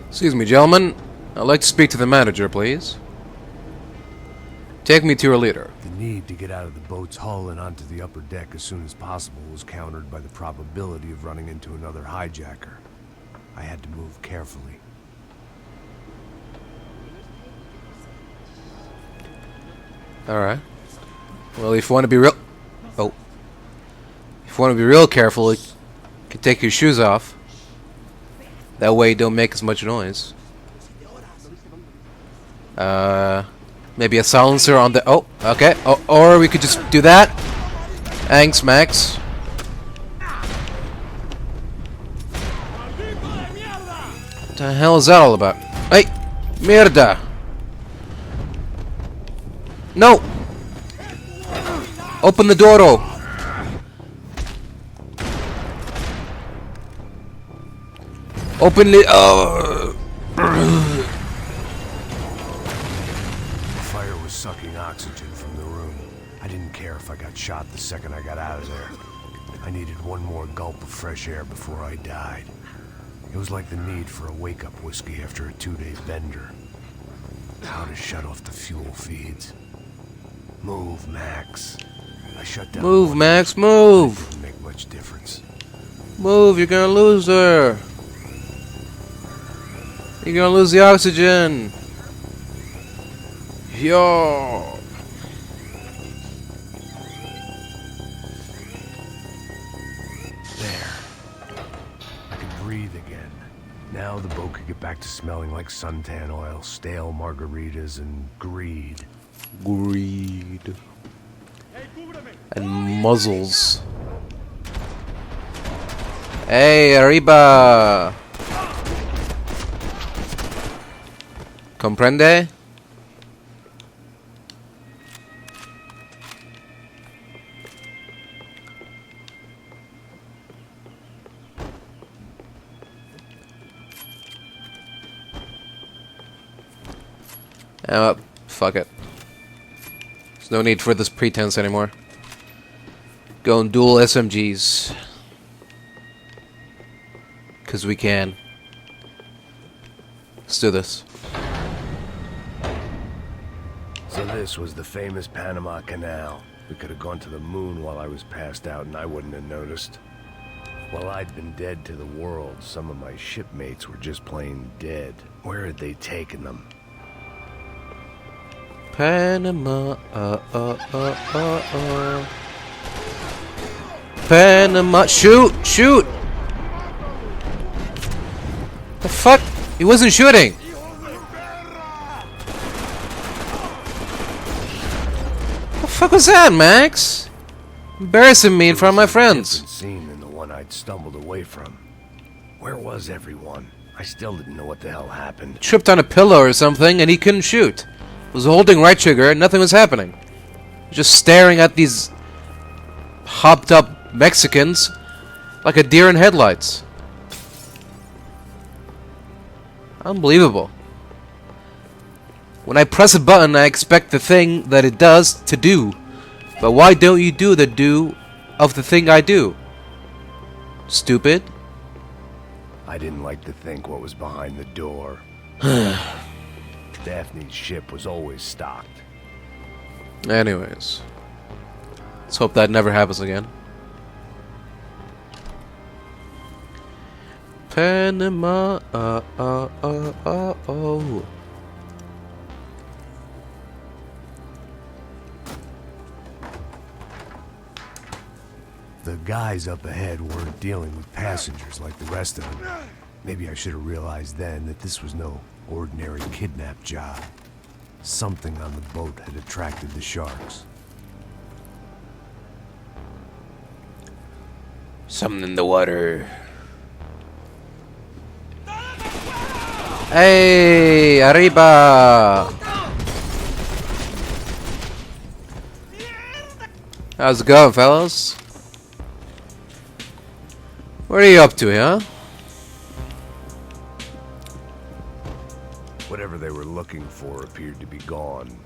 Excuse me, gentlemen. I'd like to speak to the manager, please. Take me to your leader. The need to get out of the boat's hull and onto the upper deck as soon as possible was countered by the probability of running into another hijacker. I had to move carefully. Alright. Well, if you want to be real... Oh. If you want to be real careful, you can take your shoes off. That way you don't make as much noise. Maybe a silencer on the... Oh, okay. Oh, or we could just do that. Thanks, Max. What the hell is that all about? Hey! Mierda! No! Open the door! Open it! The fire was sucking oxygen from the room. I didn't care if I got shot the second I got out of there. I needed one more gulp of fresh air before I died. It was like the need for a wake-up whiskey after a 2-day bender. How to shut off the fuel feeds. Move, Max. I shut down. Move, Max, move! Didn't make much difference. Move, you're gonna lose her! You're gonna lose the oxygen! Yo! Now the boat could get back to smelling like suntan oil, stale margaritas, and greed. Greed. And muzzles. Hey, arriba! Comprende? Fuck it. There's no need for this pretense anymore. Go and duel SMGs. 'Cause we can. Let's do this. So this was the famous Panama Canal. We could have gone to the moon while I was passed out and I wouldn't have noticed. While I'd been dead to the world, some of my shipmates were just plain dead. Where had they taken them? Panama, Panama, shoot, shoot! The fuck? He wasn't shooting! The fuck was that, Max? Embarrassing me in front of my friends. Scene in the one I'd stumbled away from. Where was everyone? I still didn't know what the hell happened. Tripped on a pillow or something and he couldn't shoot. Was holding right trigger and nothing was happening. Just staring at these hopped up Mexicans like a deer in headlights. Unbelievable. When I press a button, I expect the thing that it does to do. But why don't you do the do of the thing I do? Stupid. I didn't like to think what was behind the door. Daphne's ship was always stocked. Anyways. Let's hope that never happens again. Panama, oh. The guys up ahead weren't dealing with passengers like the rest of them. Maybe I should have realized then that this was no ordinary kidnap job. Something on the boat had attracted the sharks. Something in the water. Hey, arriba! How's it going, fellas? What are you up to, huh? Whatever they were looking for appeared to be gone.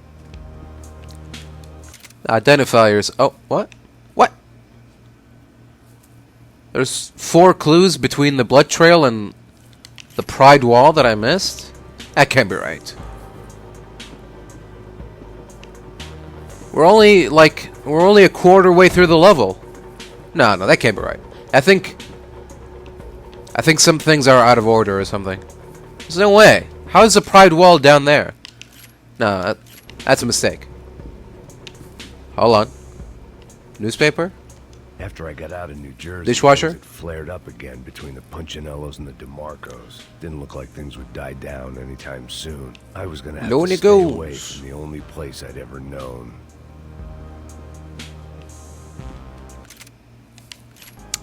Identifiers. Oh, what? What? There's 4 clues between the blood trail and the Pride Wall that I missed? That can't be right. We're only a quarter way through the level. No, that can't be right. I think some things are out of order or something. There's no way. How is the Pride Wall down there? No, that's a mistake. Hold on. Newspaper? After I got out of New Jersey, Dishwasher? things had flared up again between the Punchinellos and the DeMarcos. Didn't look like things would die down anytime soon. I was gonna have to stay away from the only place I'd ever known.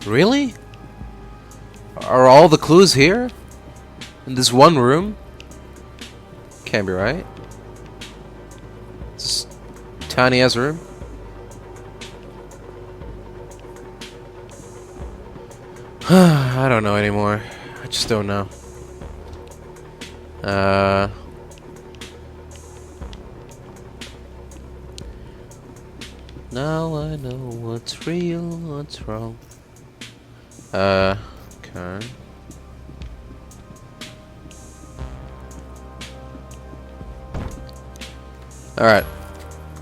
Really? Are all the clues here? In this one room? Can't be right. This tiny ass room. I don't know anymore. I just don't know. Now I know what's real, what's wrong. Okay. Alright.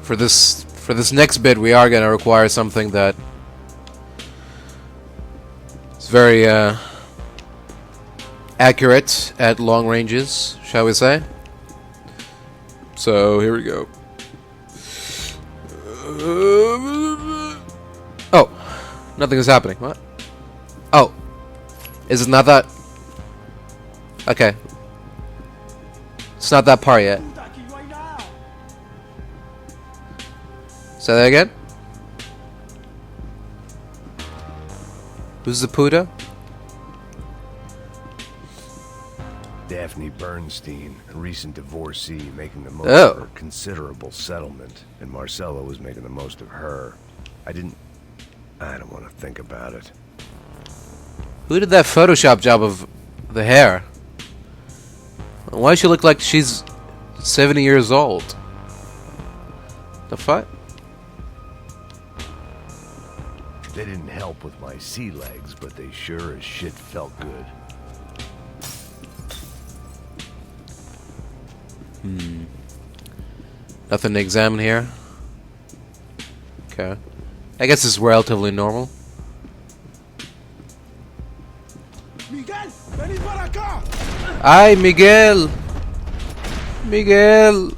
For this next bit, we are gonna require something that is very accurate at long ranges, shall we say? So here we go. Oh, nothing is happening. What? Oh, is it not that? Okay, it's not that part yet. Say that again. Who's the Puda? Daphne Bernstein, a recent divorcee, making the most Oh. of her considerable settlement, and Marcella was making the most of her. I don't want to think about it. Who did that Photoshop job of the hair? Why does she look like she's 70 years old? The fuck? They didn't help with my sea legs, but they sure as shit felt good. Nothing to examine here. Okay. I guess it's relatively normal. Miguel, vení para acá. Ay, Miguel. Miguel.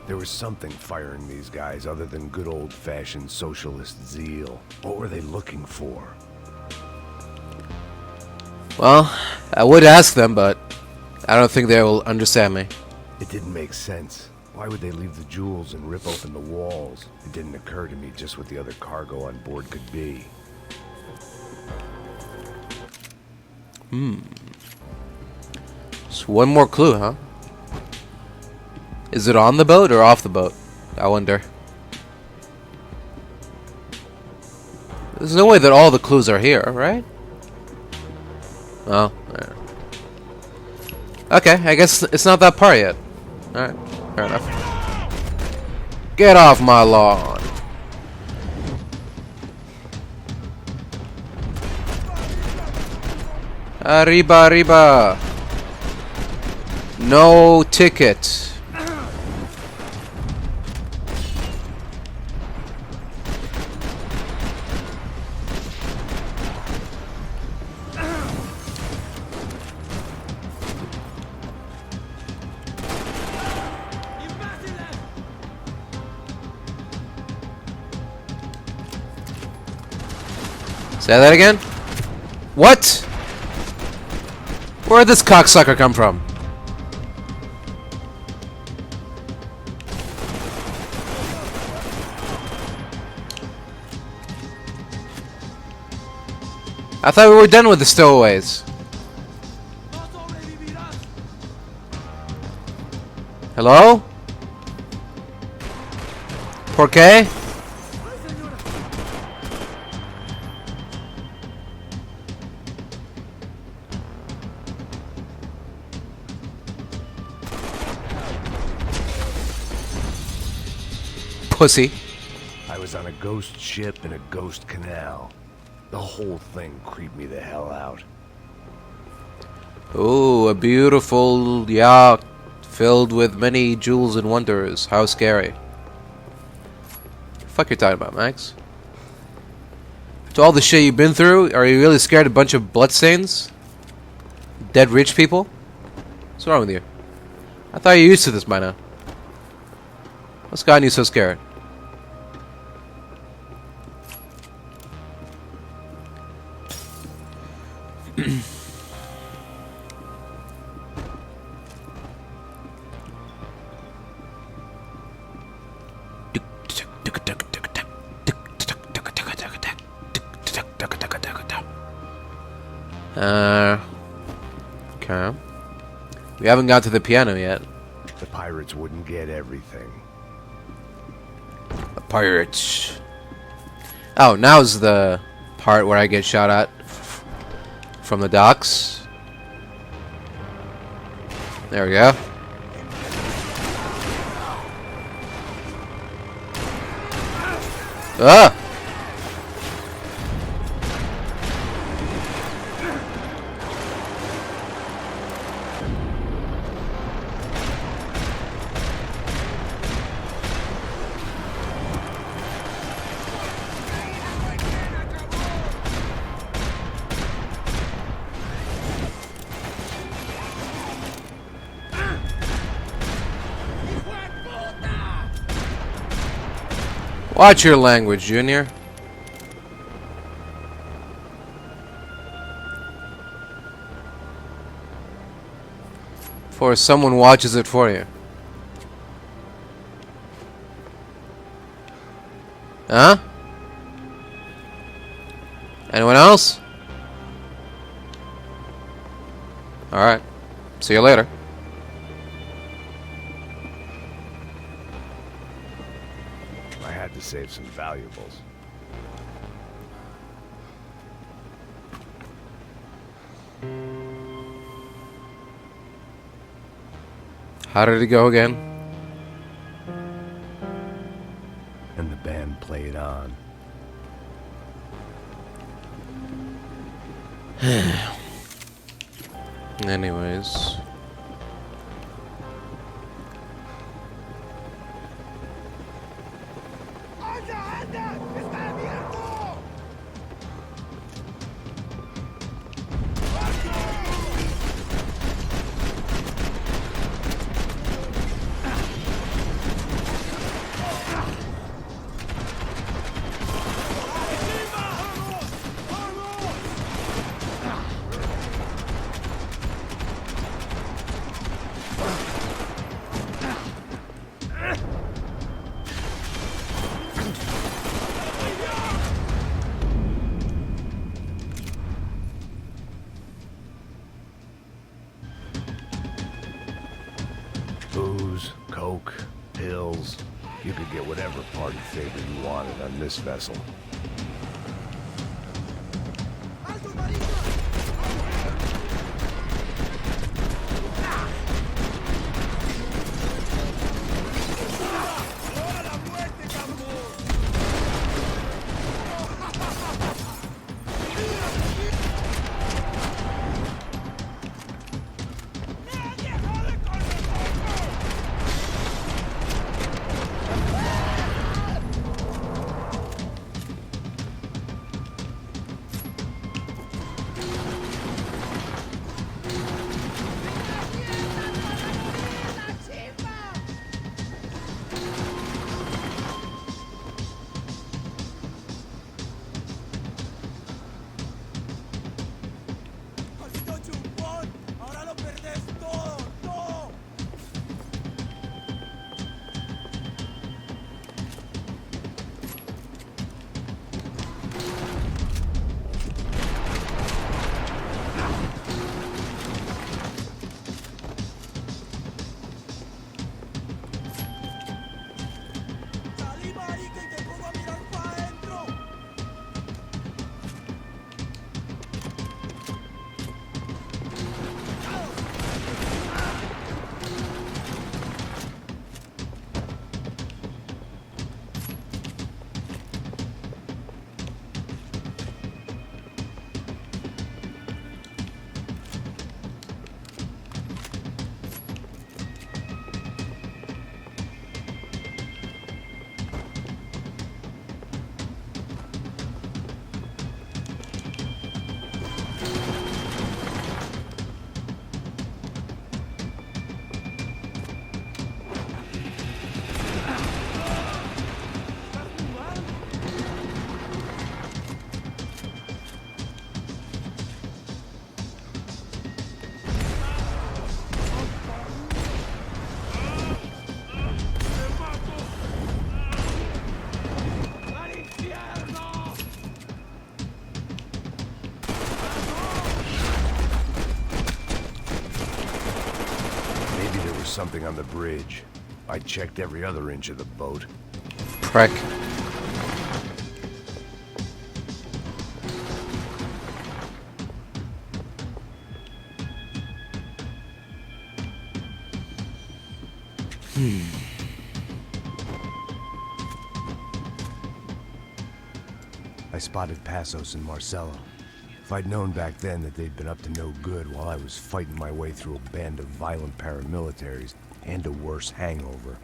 There was something firing these guys other than good old-fashioned socialist zeal. What were they looking for? Well, I would ask them, but I don't think they will understand me. It didn't make sense. Why would they leave the jewels and rip open the walls? It didn't occur to me just what the other cargo on board could be. Just one more clue, huh? Is it on the boat or off the boat? I wonder. There's no way that all the clues are here, right? Well, yeah. Okay, I guess it's not that part yet. Alright, fair enough. Get off my lawn! Arriba, arriba! No ticket. Say that again? What? Where'd this cocksucker come from? I thought we were done with the stowaways. Hello? ¿Por qué? Pussy. I was on a ghost ship in a ghost canal. The whole thing creeped me the hell out. Oh, a beautiful yacht filled with many jewels and wonders. How scary. The fuck you talking about, Max? To all the shit you've been through, are you really scared of a bunch of bloodstains? Dead rich people? What's wrong with you? I thought you're used to this by now. What's gotten you so scared? Okay. We haven't got to the piano yet. The pirates wouldn't get everything. The pirates. Oh, now's the part where I get shot at from the docks. There we go. Ah! Watch your language, Junior. Before someone watches it for you. Huh? Anyone else? Alright. See you later. To save some valuables. How did it go again? And the band played on. Anyways. Booze, coke, pills. You could get whatever party favor you wanted on this vessel. something on the bridge. I checked every other inch of the boat. Prick. I spotted Passos and Marcelo. If I'd known back then that they'd been up to no good while I was fighting my way through a band of violent paramilitaries and a worse hangover,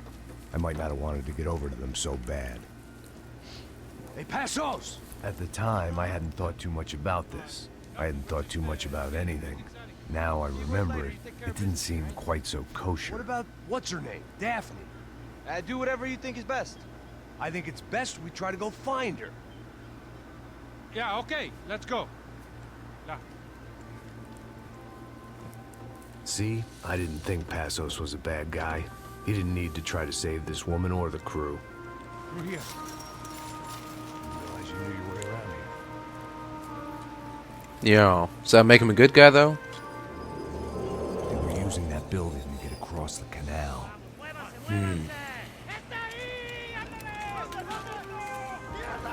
I might not have wanted to get over to them so bad. Hey, Passos! At the time, I hadn't thought too much about this. I hadn't thought too much about anything. Now I remember it, it didn't seem quite so kosher. What about, what's her name? Daphne? Do whatever you think is best. I think it's best we try to go find her. Yeah, okay, let's go. Yeah. See? I didn't think Passos was a bad guy. He didn't need to try to save this woman or the crew. Through here. I realized you knew your way around here. Yeah. Does that make him a good guy, though? They were using that building to get across the canal.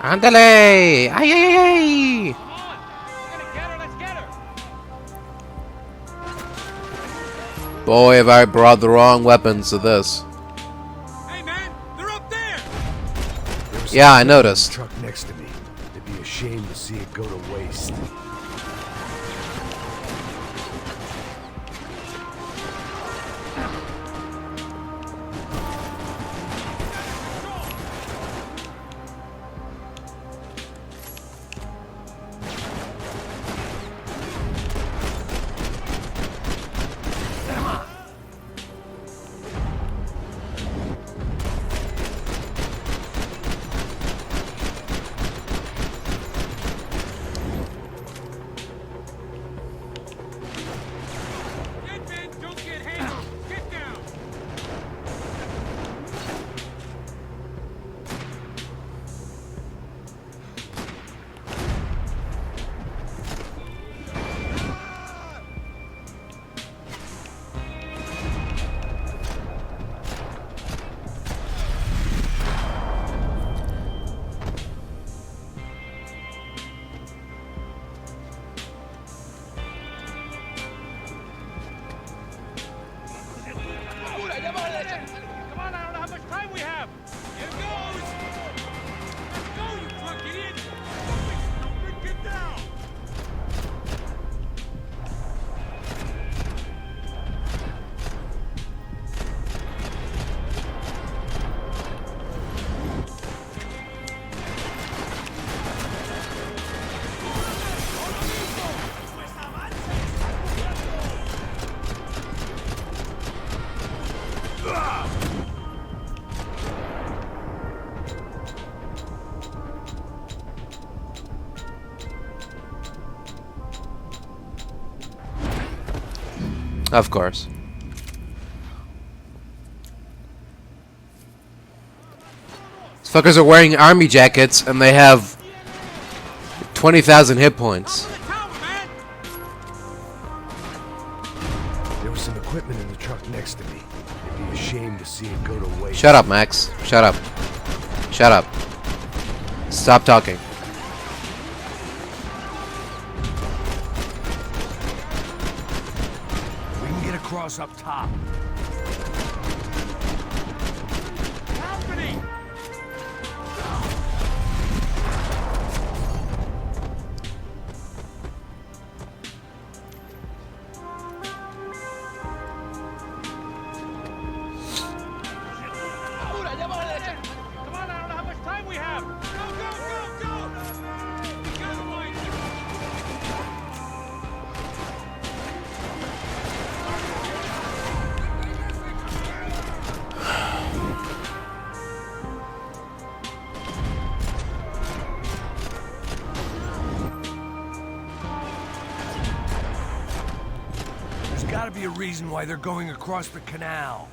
Andale! Ay, ay, ay, ay! Boy, have I brought the wrong weapons to this. Hey man, they're up there! Yeah, I noticed. Truck next to me. It'd be a shame to see it go to waste. Come on, I don't know how much time we have. Here goes. Let's go, you drunk idiot. Get down. Of course. These fuckers are wearing army jackets and they have 20,000 hit points. There was some equipment in the truck next to me. It'd be a shame to see it go to waste. Shut up, Max. Shut up. Shut up. Stop talking. Cross up top. Happening. Come on, I don't know how much time we have. Go, go, go, go. Get out of the way. There's gotta be a reason why they're going across the canal.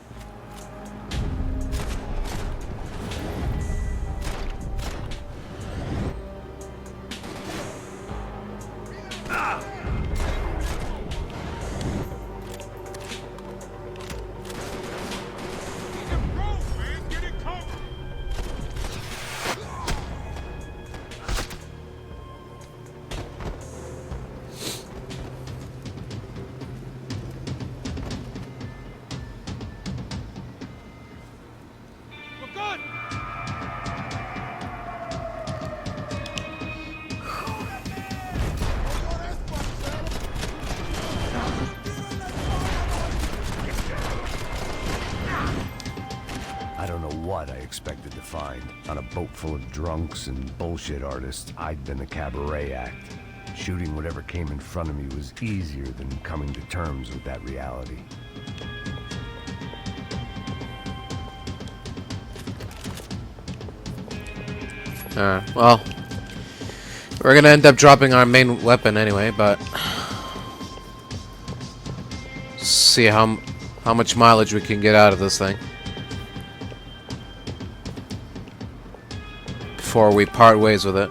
good. I don't know what I expected to find. On a boat full of drunks and bullshit artists, I'd been a cabaret act. Shooting whatever came in front of me was easier than coming to terms with that reality. Alright, well, we're gonna end up dropping our main weapon anyway, but see how much mileage we can get out of this thing before we part ways with it.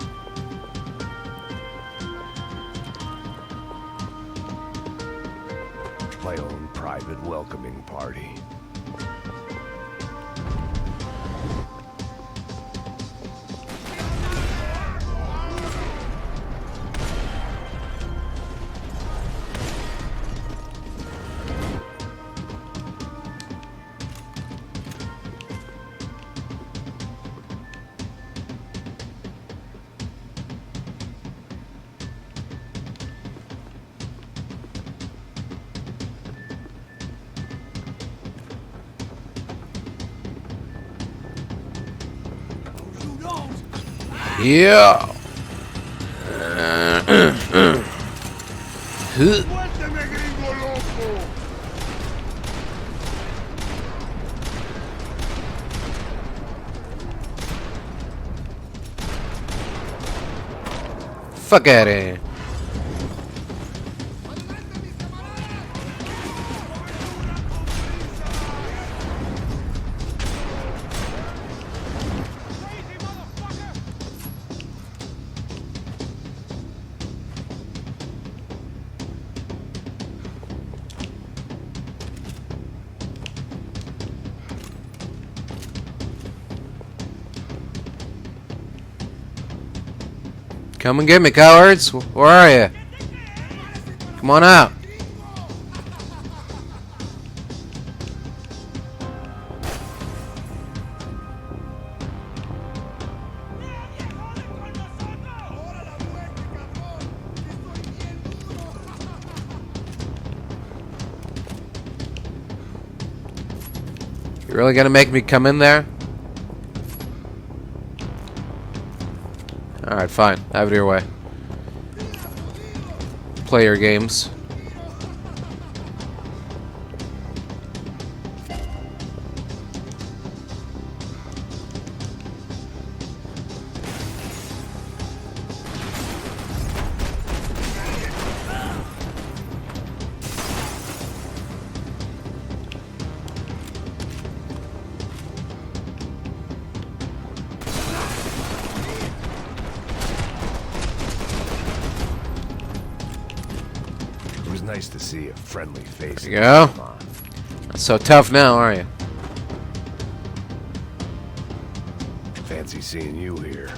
My own private welcoming party. Yeah. Fuck out of here. Come and get me, cowards! Where are you? Come on out! You really gonna make me come in there? Alright, fine. Have it your way. Play your games. Nice to see a friendly face. There you go. Not so tough now, are you? Fancy seeing you here.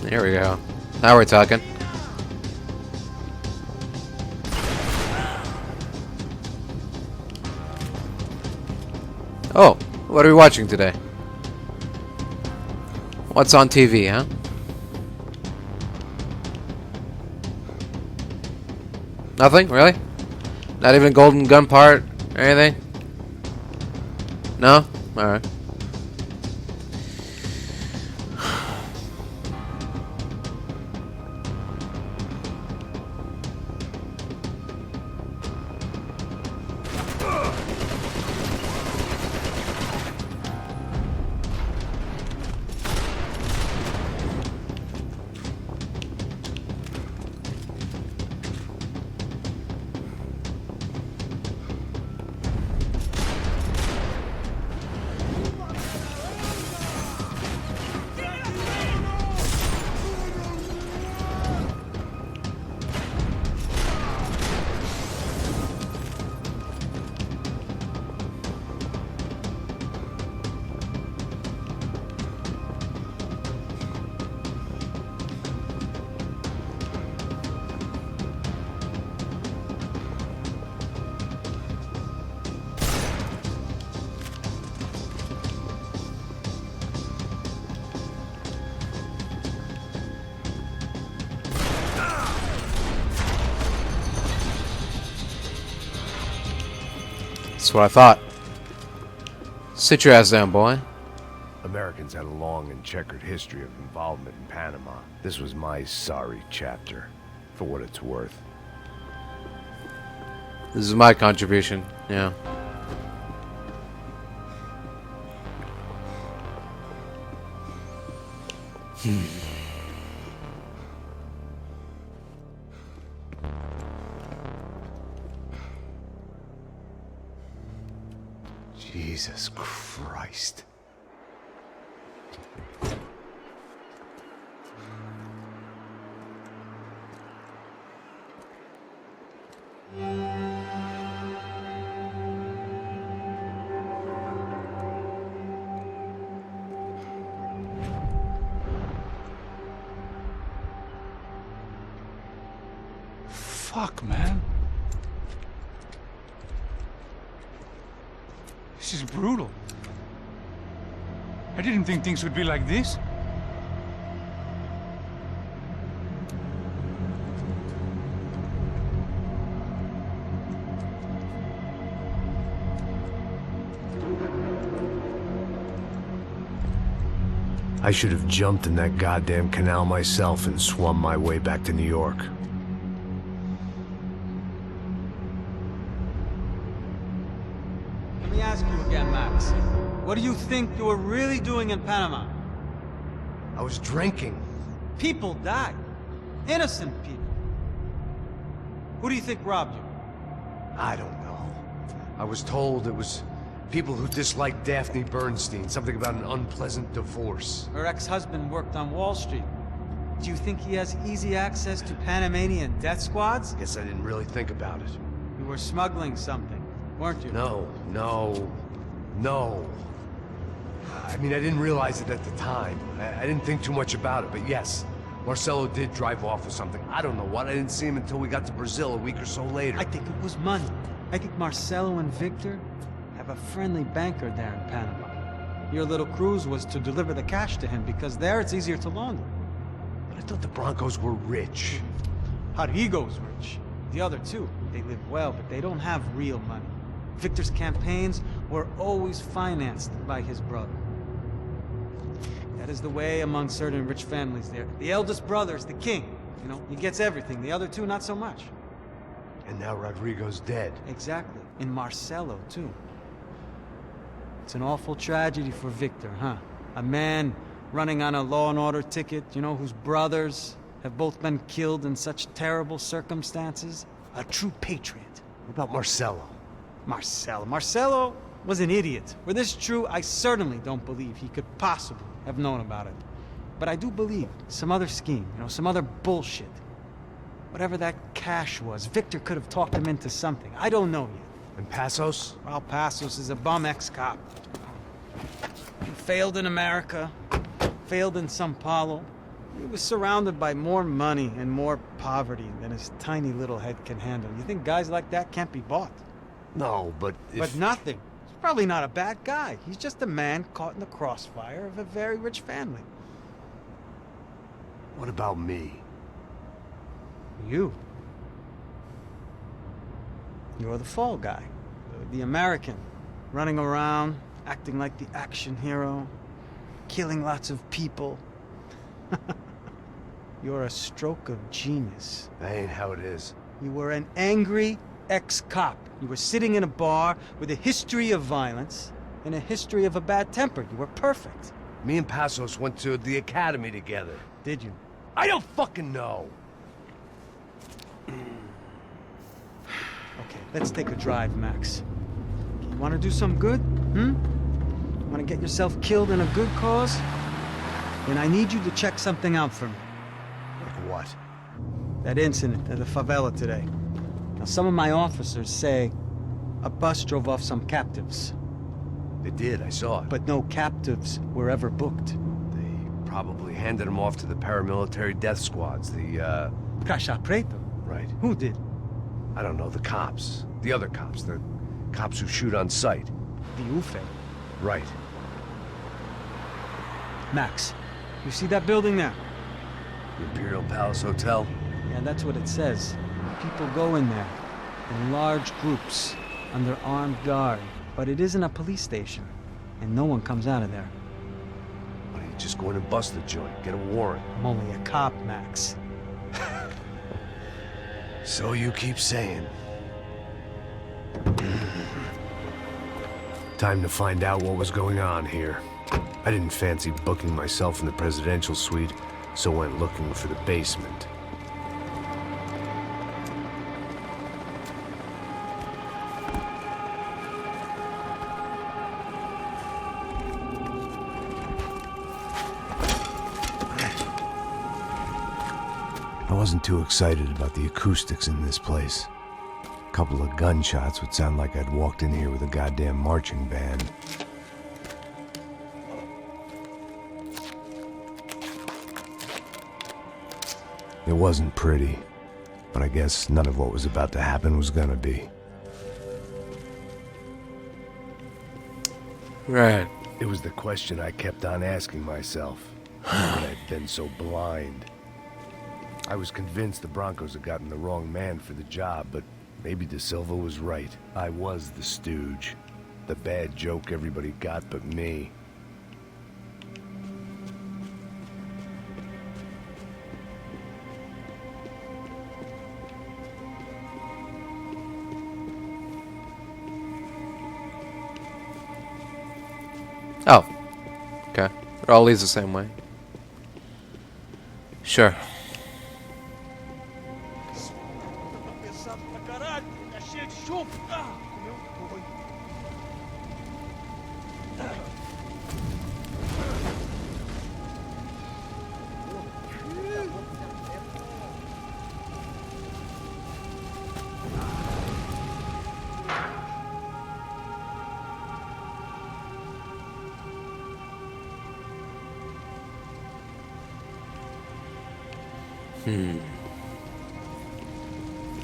There we go. Now we're talking. Oh, what are we watching today? What's on TV, huh? Nothing? Really? Not even a golden gun part or anything? No? Alright. That's what I thought. Sit your ass down, boy. Americans had a long and checkered history of involvement in Panama. This was my sorry chapter, for what it's worth. This is my contribution, yeah. Jesus Christ. Fuck, man. This is brutal. I didn't think things would be like this. I should have jumped in that goddamn canal myself and swum my way back to New York. Let me ask you again, Max. What do you think you were really doing in Panama? I was drinking. People died. Innocent people. Who do you think robbed you? I don't know. I was told it was people who disliked Daphne Bernstein, something about an unpleasant divorce. Her ex-husband worked on Wall Street. Do you think he has easy access to Panamanian death squads? Guess I didn't really think about it. You were smuggling something, weren't you? No. I mean, I didn't realize it at the time. I didn't think too much about it, but yes, Marcelo did drive off with something. I don't know what. I didn't see him until we got to Brazil a week or so later. I think it was money. I think Marcelo and Victor have a friendly banker there in Panama. Your little cruise was to deliver the cash to him because there it's easier to launder. But I thought the Broncos were rich. Rodrigo's rich. The other two, they live well, but they don't have real money. Victor's campaigns were always financed by his brother. That is the way among certain rich families there. The eldest brother's the king. You know, he gets everything. The other two, not so much. And now Rodrigo's dead. Exactly. And Marcelo, too. It's an awful tragedy for Victor, huh? A man running on a law and order ticket, you know, whose brothers have both been killed in such terrible circumstances. A true patriot. What about Marcelo? Marcelo was an idiot. Were this true, I certainly don't believe he could possibly have known about it. But I do believe some other scheme, you know, some other bullshit. Whatever that cash was, Victor could have talked him into something. I don't know yet. And Passos? Well, Passos is a bum ex-cop. He failed in America, failed in Sao Paulo. He was surrounded by more money and more poverty than his tiny little head can handle. You think guys like that can't be bought? No, but if... But nothing. He's probably not a bad guy. He's just a man caught in the crossfire of a very rich family. What about me? You? You're the fall guy. The American. Running around, acting like the action hero. Killing lots of people. You're a stroke of genius. That ain't how it is. You were an angry ex-cop. You were sitting in a bar with a history of violence and a history of a bad temper. You were perfect. Me and Passos went to the academy together. Did you? I don't fucking know. Okay, let's take a drive, Max. You want to do some good? Want to get yourself killed in a good cause? Then I need you to check something out for me. Like what? That incident at the favela today. Now, some of my officers say a bus drove off some captives. They did, I saw it. But no captives were ever booked. They probably handed them off to the paramilitary death squads, the, Caixa Preta? Right. Who did? I don't know, the cops. The other cops, the cops who shoot on sight. The UFE. Right. Max, you see that building there? The Imperial Palace Hotel? Yeah, that's what it says. People go in there, in large groups, under armed guard. But it isn't a police station, and no one comes out of there. Why don't you just go in and bust the joint, get a warrant? I'm only a cop, Max. So you keep saying. Time to find out what was going on here. I didn't fancy booking myself in the presidential suite, so went looking for the basement. I wasn't too excited about the acoustics in this place. A couple of gunshots would sound like I'd walked in here with a goddamn marching band. It wasn't pretty, but I guess none of what was about to happen was gonna be. Right. It was the question I kept on asking myself. How could I have been so blind? I was convinced the Broncos had gotten the wrong man for the job, but maybe De Silva was right. I was the stooge. The bad joke everybody got but me. Oh. Okay. It all leads the same way. Sure.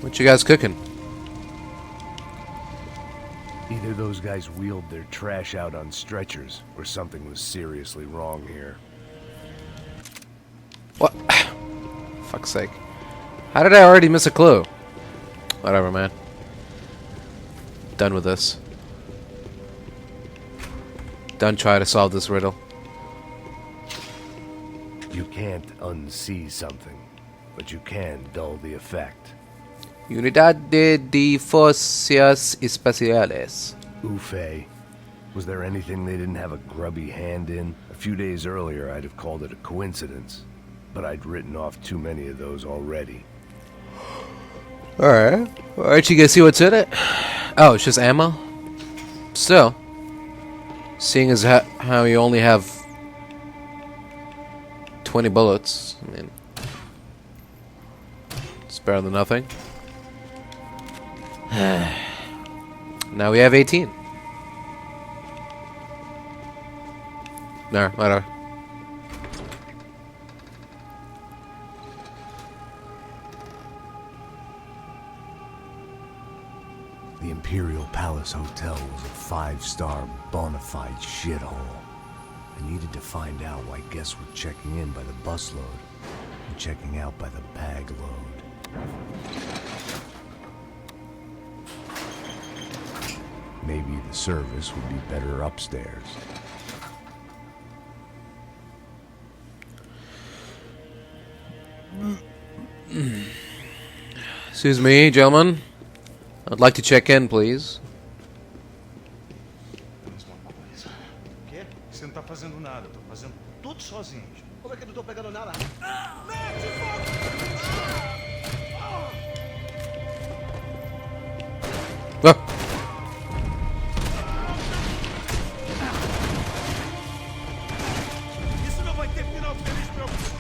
What you guys cooking? Either those guys wheeled their trash out on stretchers, or something was seriously wrong here. What? Fuck's sake. How did I already miss a clue? Whatever, man. Done with this. Done trying to solve this riddle. You can't unsee something, but you can dull the effect. Unidad de Fuerzas Especiales. UFE. Was there anything they didn't have a grubby hand in? A few days earlier, I'd have called it a coincidence, but I'd written off too many of those already. Alright. Aren't you gonna see what's in it? Oh, it's just ammo? Still. Seeing as how you only have 20 bullets, I mean, it's better than nothing. Now we have 18. No, whatever. The Imperial Palace Hotel was a 5-star bona fide shithole. I needed to find out why guests were checking in by the busload and checking out by the bag load. Maybe the service would be better upstairs. Excuse me, gentlemen. I'd like to check in, please. O quê? Você não tá fazendo nada, eu tô fazendo tudo sozinho. Como é que eu não tô pegando nada? Ah. Isso não vai ter final feliz pra você.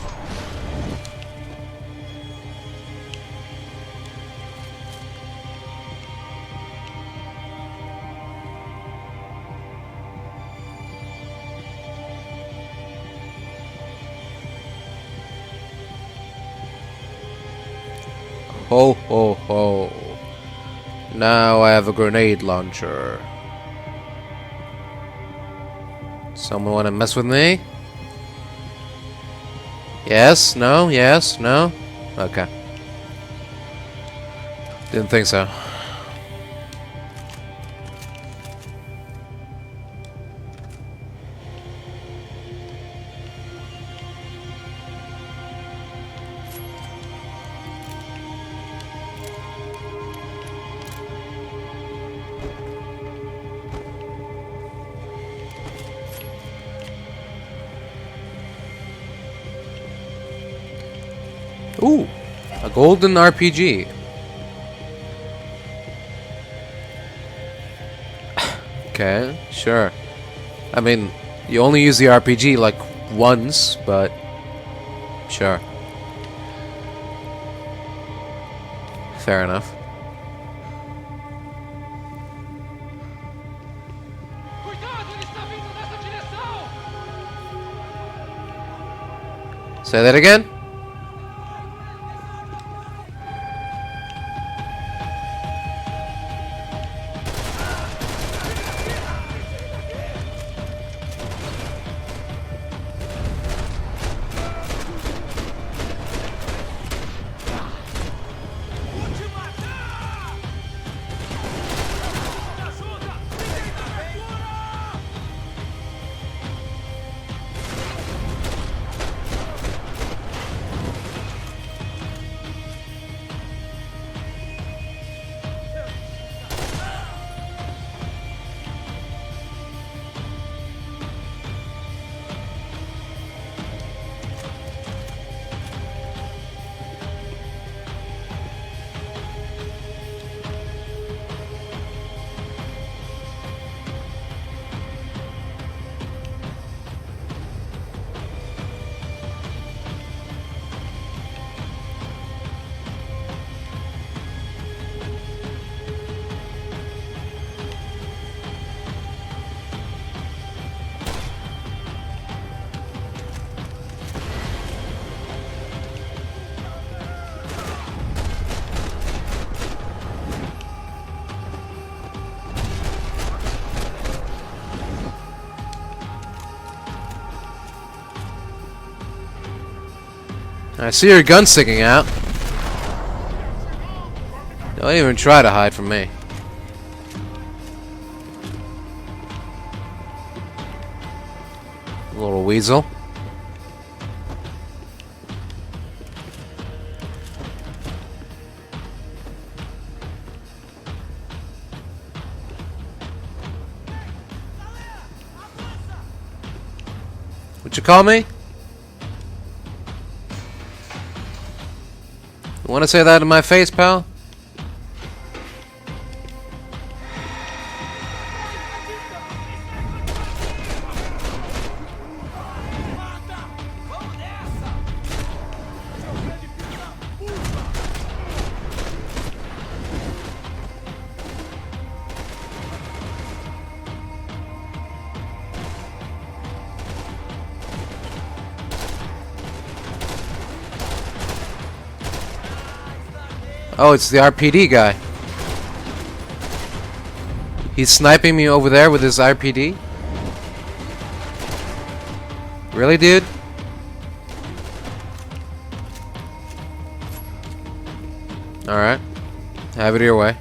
Ho ho ho. Now I have a grenade launcher. Someone wanna mess with me? Yes? No? Yes? No? Okay. Didn't think so. Ooh, a golden RPG. Okay, sure. I mean, you only use the RPG like once, but sure. Fair enough. Say that again? I see your gun sticking out. Don't even try to hide from me. Little weasel. What you call me? You want to say that in my face, pal? Oh, it's the RPD guy. He's sniping me over there with his RPD? Really, dude? Alright. Have it your way.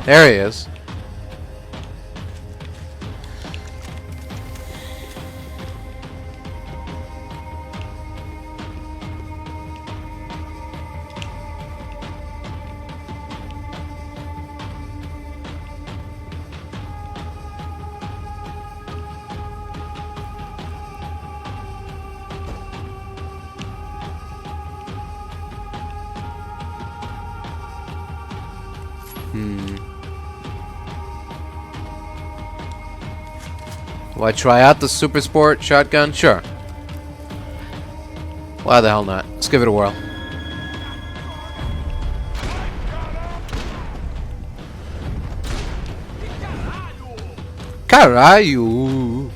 There he is. Will I try out the Super Sport shotgun? Sure. Why the hell not? Let's give it a whirl. Caralho!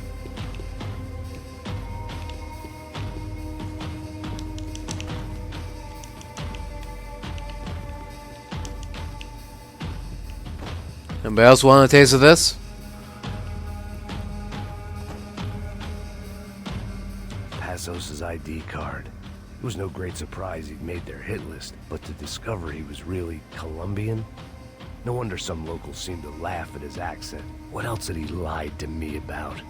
Anybody else want a taste of this? Passos's ID card. It was no great surprise he'd made their hit list, but to discover he was really Colombian? No wonder some locals seemed to laugh at his accent. What else had he lied to me about?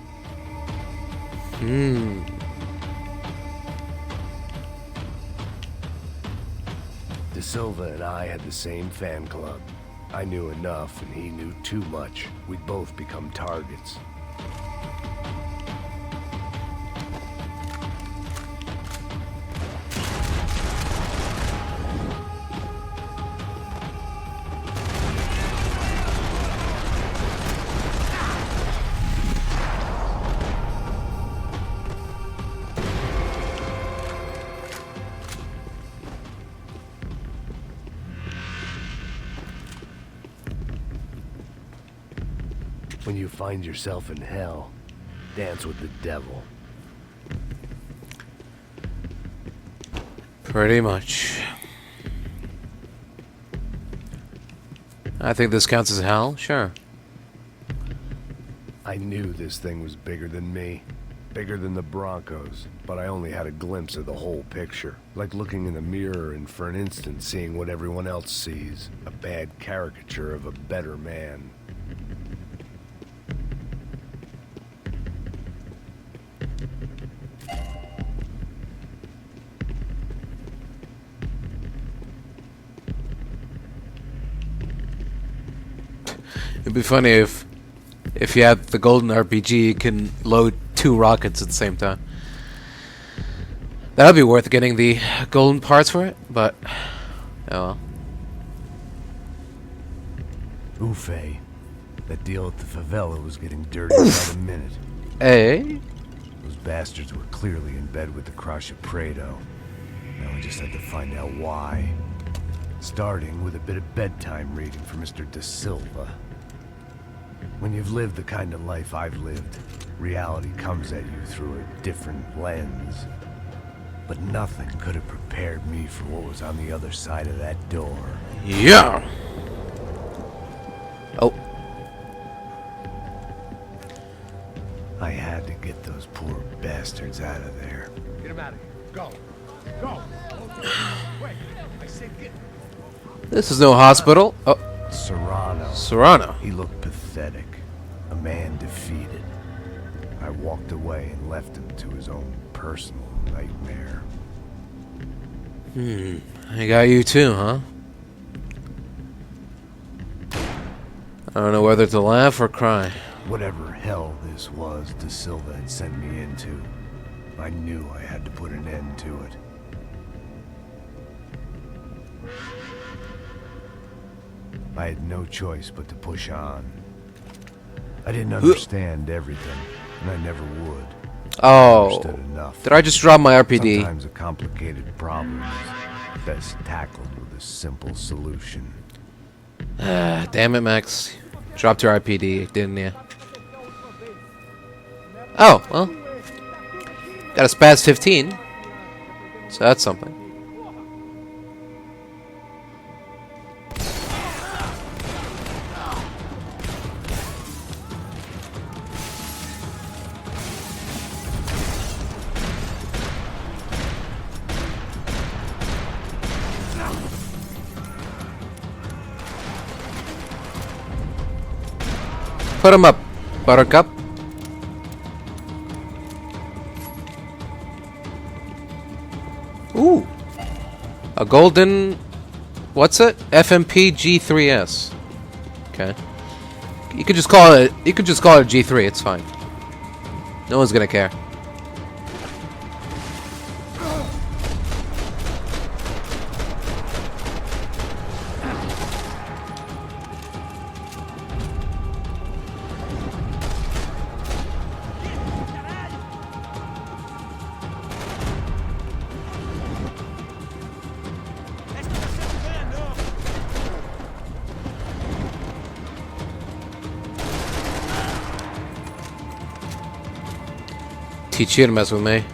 De Silva and I had the same fan club. I knew enough and he knew too much. We'd both become targets. When you find yourself in hell, dance with the devil. Pretty much. I think this counts as hell, sure. I knew this thing was bigger than me, bigger than the Broncos, but I only had a glimpse of the whole picture. Like looking in the mirror and for an instant seeing what everyone else sees, a bad caricature of a better man. It'd be funny if you had the golden RPG, you can load 2 rockets at the same time. That would be worth getting the golden parts for it, but oh well. Ufe, that deal at the favela was getting dirty by the minute. Hey? Those bastards were clearly in bed with the Crush of Prado. Now we just had to find out why. Starting with a bit of bedtime reading for Mr. De Silva. When you've lived the kind of life I've lived, reality comes at you through a different lens. But nothing could have prepared me for what was on the other side of that door. Yeah! Oh. I had to get those poor bastards out of there. Get him out of here. Go. Go. Wait. I said get. This is no hospital. Oh. Serrano. He looked pathetic. A man defeated. I walked away and left him to his own personal nightmare. I got you too, huh? I don't know whether to laugh or cry. Whatever hell this was De Silva had sent me into, I knew I had to put an end to it. I had no choice but to push on. I didn't understand everything, and I never would. Oh, I understood enough. Did I just drop my RPD? Sometimes a complicated problem is best tackled with a simple solution. Damn it, Max. Dropped your RPD, didn't you? Oh, well. Got a Spaz 15. So that's something. Put him up, Buttercup. Ooh. A golden... What's it? FMP G3S. Okay. You could just call it G3, it's fine. No one's gonna care. Teach you to mess with me.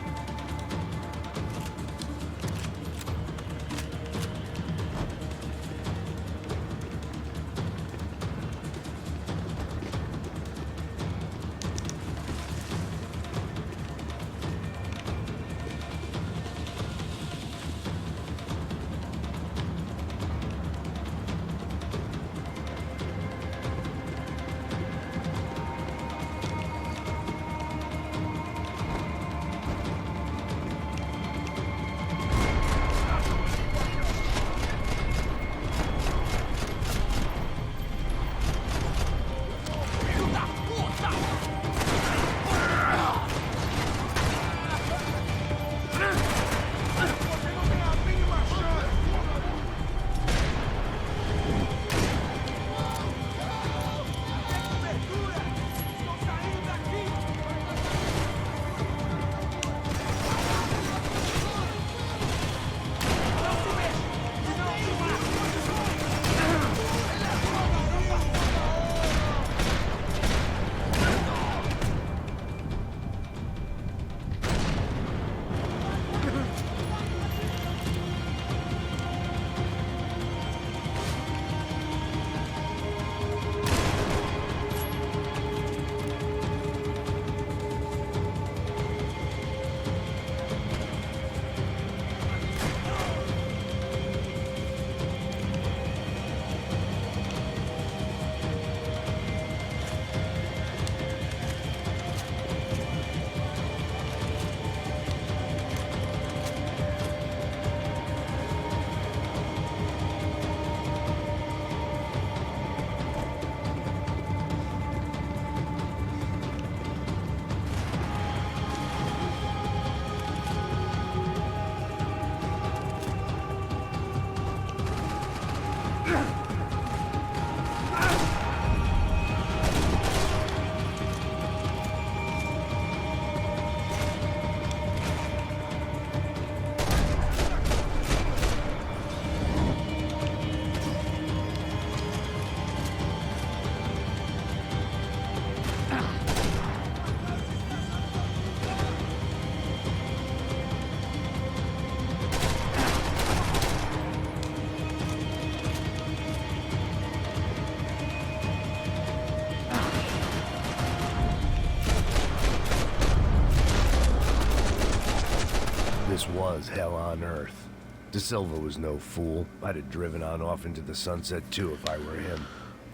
This was hell on earth. De Silva was no fool. I'd have driven on off into the sunset too if I were him.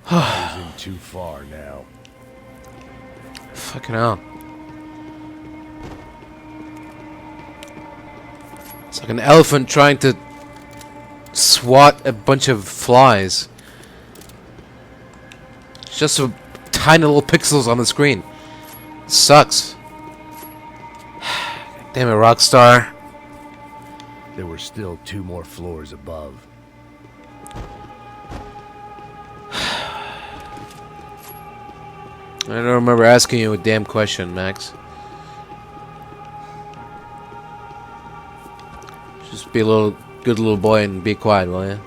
I was in too far now. Fucking hell. It's like an elephant trying to swat a bunch of flies. It's just a tiny little pixels on the screen. It sucks. Damn it, Rockstar. There were still 2 more floors above. I don't remember asking you a damn question, Max. Just be a good little boy and be quiet, will ya?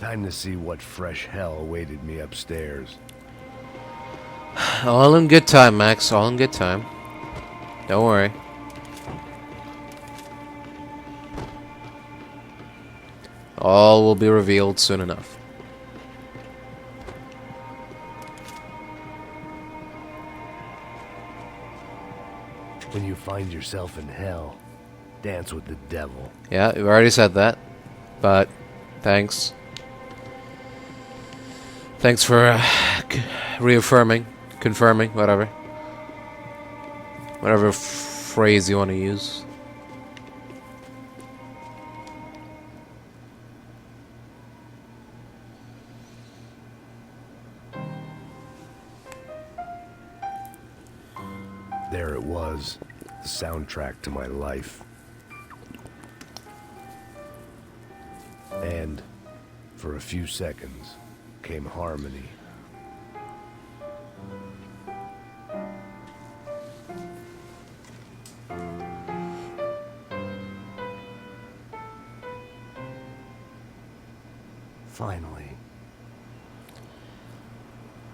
Time to see what fresh hell awaited me upstairs. All in good time, Max. All in good time. Don't worry. All will be revealed soon enough. When you find yourself in hell, dance with the devil. Yeah, we've already said that. But, thanks. Thanks for reaffirming, confirming, whatever. Whatever phrase you want to use. There it was, the soundtrack to my life. And, for a few seconds, came harmony. Finally.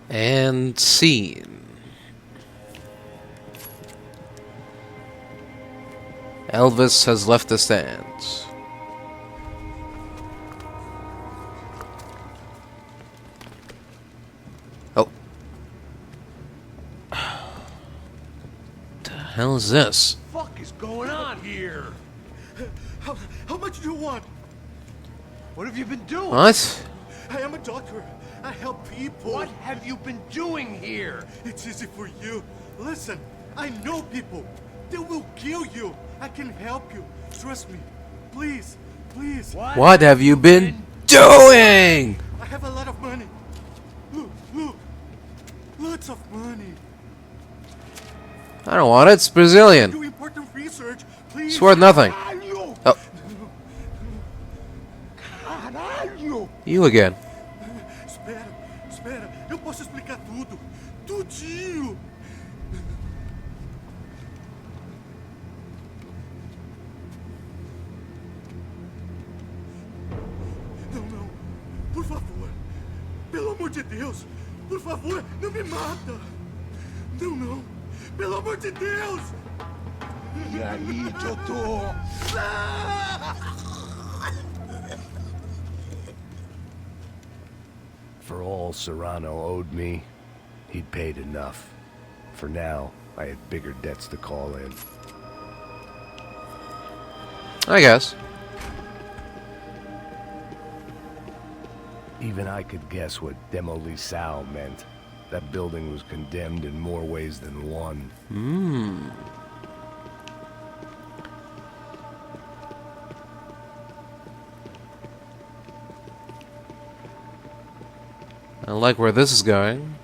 And scene. Elvis has left the stands. Oh. What the hell is this? What the fuck is going on here? How much do you want? What have you been doing? What? I am a doctor. I help people. What have you been doing here? It's easy for you. Listen, I know people. They will kill you. I can help you. Trust me. Please, please. What have you been doing? I have a lot of money. Look, look. Lots of money. I don't want it. It's Brazilian. Do important research, please. It's worth nothing. Oh. You again. Espera, espera. Eu posso explicar tudo. Tudinho. Não. Por favor. Pelo amor de Deus. Por favor, não me mata. Não. Pelo amor de Deus. E aí, doutor? For all Serrano owed me, he'd paid enough. For now, I had bigger debts to call in. I guess. Even I could guess what demolição meant. That building was condemned in more ways than one. I like where this is going.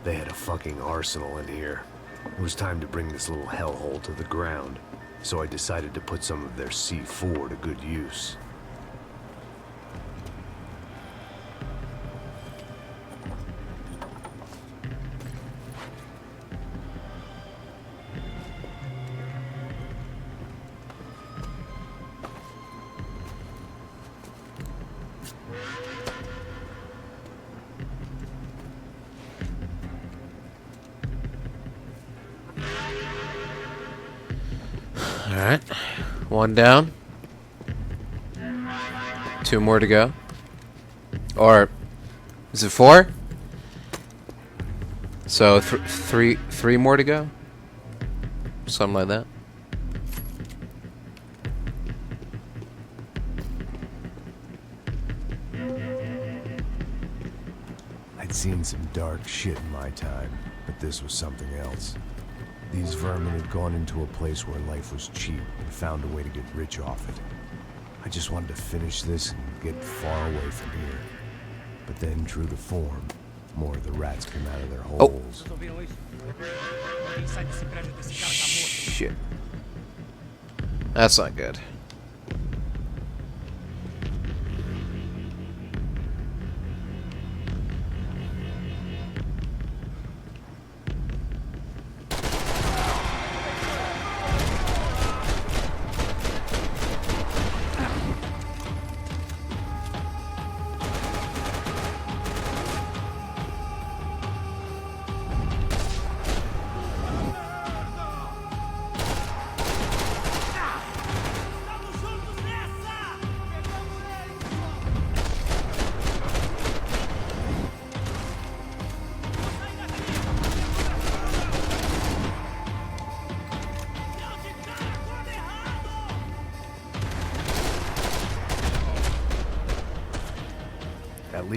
They had a fucking arsenal in here. It was time to bring this little hellhole to the ground, so I decided to put some of their C4 to good use. Alright. One down. 2 more to go. Or is it 4? So three more to go? Something like that. I'd seen some dark shit in my time, but this was something else. These vermin had gone into a place where life was cheap and found a way to get rich off it. I just wanted to finish this and get far away from here. But then, true to form, more of the rats came out of their holes. Shit. That's not good.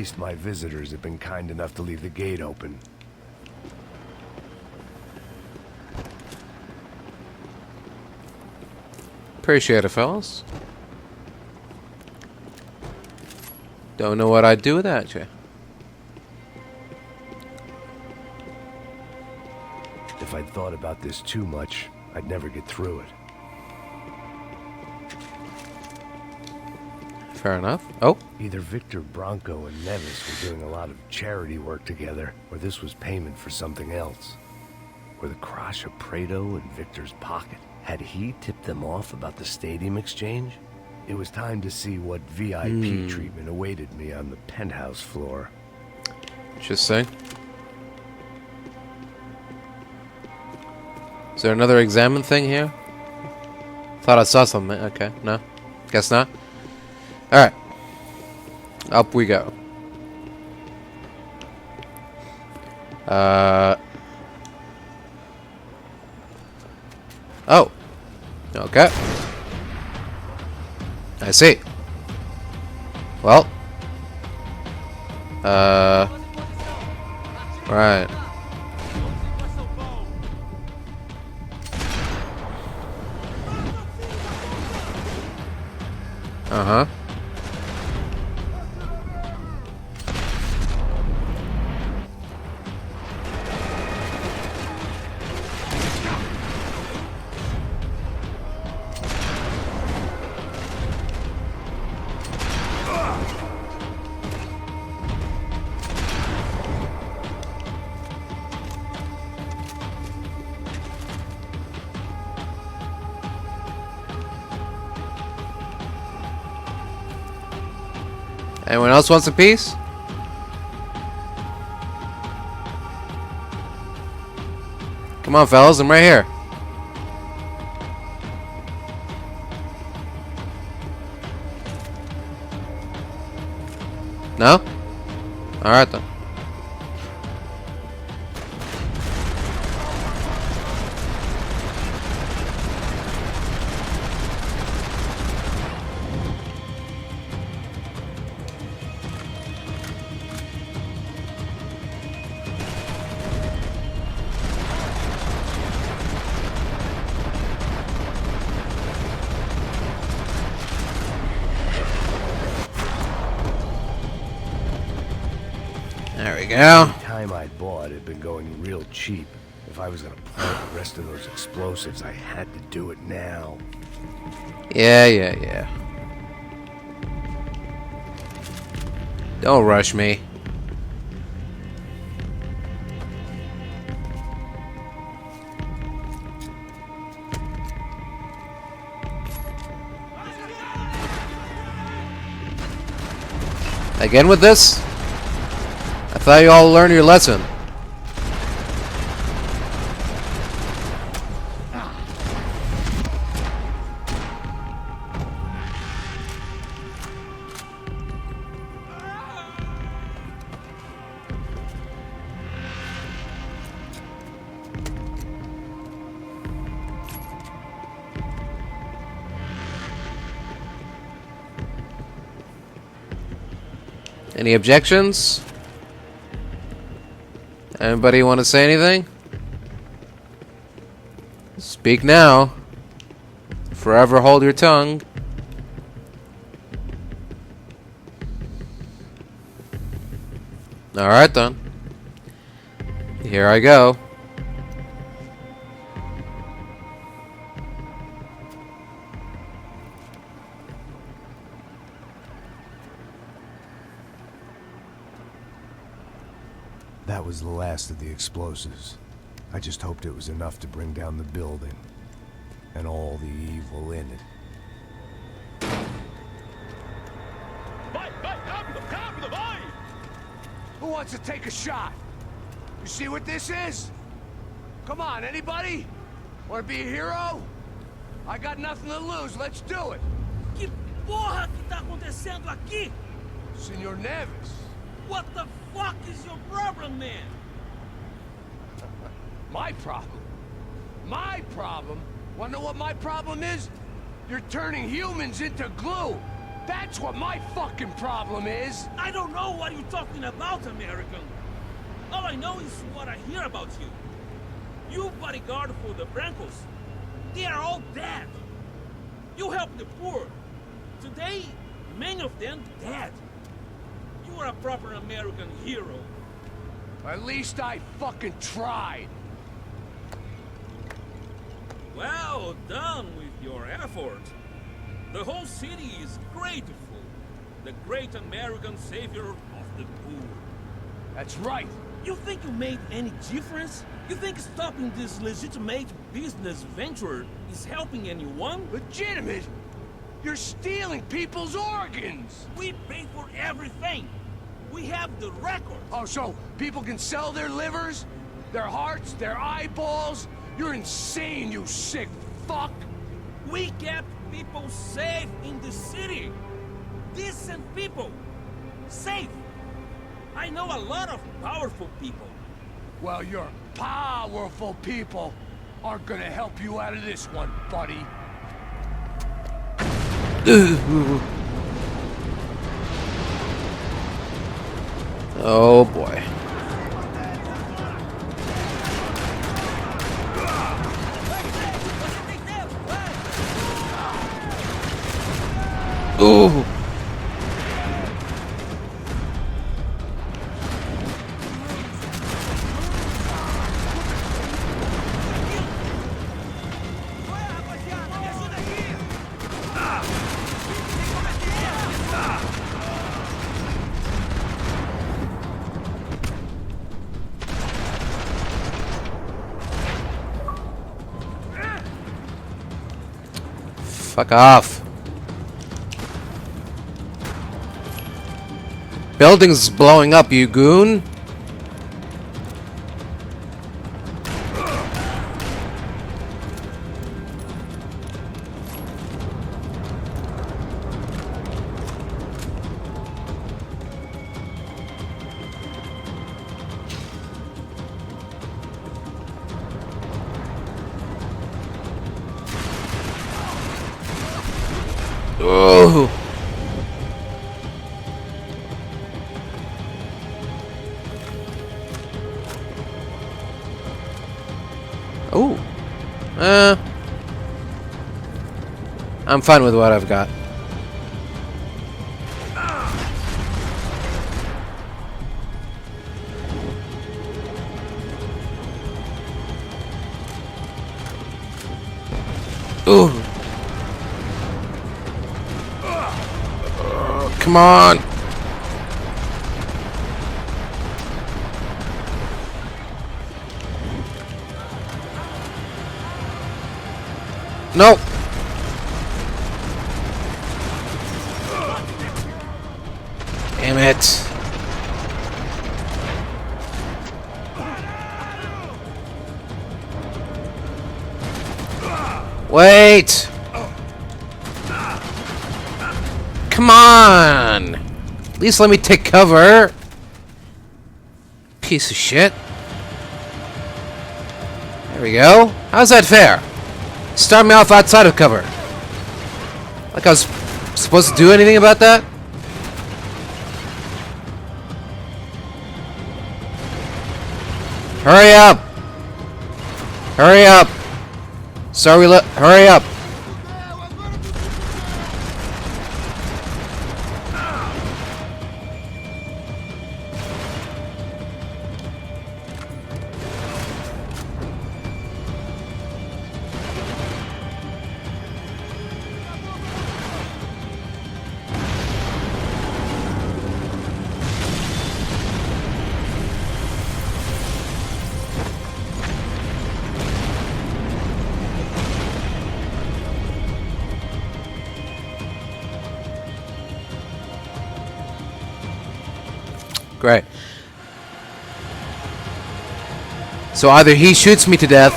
least my visitors have been kind enough to leave the gate open. Appreciate it, fellas. Don't know what I'd do without you. If I'd thought about this too much, I'd never get through it. Fair enough. Oh. Either Victor Bronco and Nevis were doing a lot of charity work together, or this was payment for something else. Were the Crash of Prado in Victor's pocket? Had he tipped them off about the stadium exchange? It was time to see what VIP treatment awaited me on the penthouse floor. Interesting. Is there another examine thing here? Thought I saw something. Okay, no. Guess not. Alright. Up we go. Oh. Okay. I see. Well. Right. Uh-huh. Anyone else wants a piece? Come on, fellas, I'm right here. No? Alright then. There we go. Every time I bought had been going real cheap. If I was gonna plant the rest of those explosives, I had to do it now. Yeah. Don't rush me. Again with this? I thought you all learned your lesson. Any objections? Anybody want to say anything? Speak now. Forever hold your tongue. Alright then. Here I go. That was the last of the explosives. I just hoped it was enough to bring down the building and all the evil in it. Who wants to take a shot? You see what this is? Come on, anybody? Want to be a hero? I got nothing to lose. Let's do it. Que porra que tá acontecendo aqui? Senor Nevis. What the fuck is your problem, man? My problem? My problem? Wanna know what my problem is? You're turning humans into glue. That's what my fucking problem is. I don't know what you're talking about, American. All I know is what I hear about you. You bodyguard for the Brancos. They are all dead. You help the poor. Today, many of them dead. You are a proper American hero. At least I fucking tried. Well done with your effort. The whole city is grateful. The great American savior of the poor. That's right. You think you made any difference? You think stopping this legitimate business venture is helping anyone? Legitimate? You're stealing people's organs! We pay for everything! We have the record! Oh, so people can sell their livers? Their hearts? Their eyeballs? You're insane, you sick fuck! We kept people safe in the city! Decent people! Safe! I know a lot of powerful people. Well, your powerful people aren't gonna help you out of this one, buddy. Oh boy. Ooh. Fuck off. Building's blowing up, you goon. Oh. Oh. I'm fine with what I've got. Ooh. Come on. Nope. Damn it. Wait. Come on. At least let me take cover. Piece of shit. There we go. How's that fair? Start me off outside of cover. Like I was supposed to do anything about that? Hurry up! Hurry up! Sorry, hurry up! Great. So either he shoots me to death.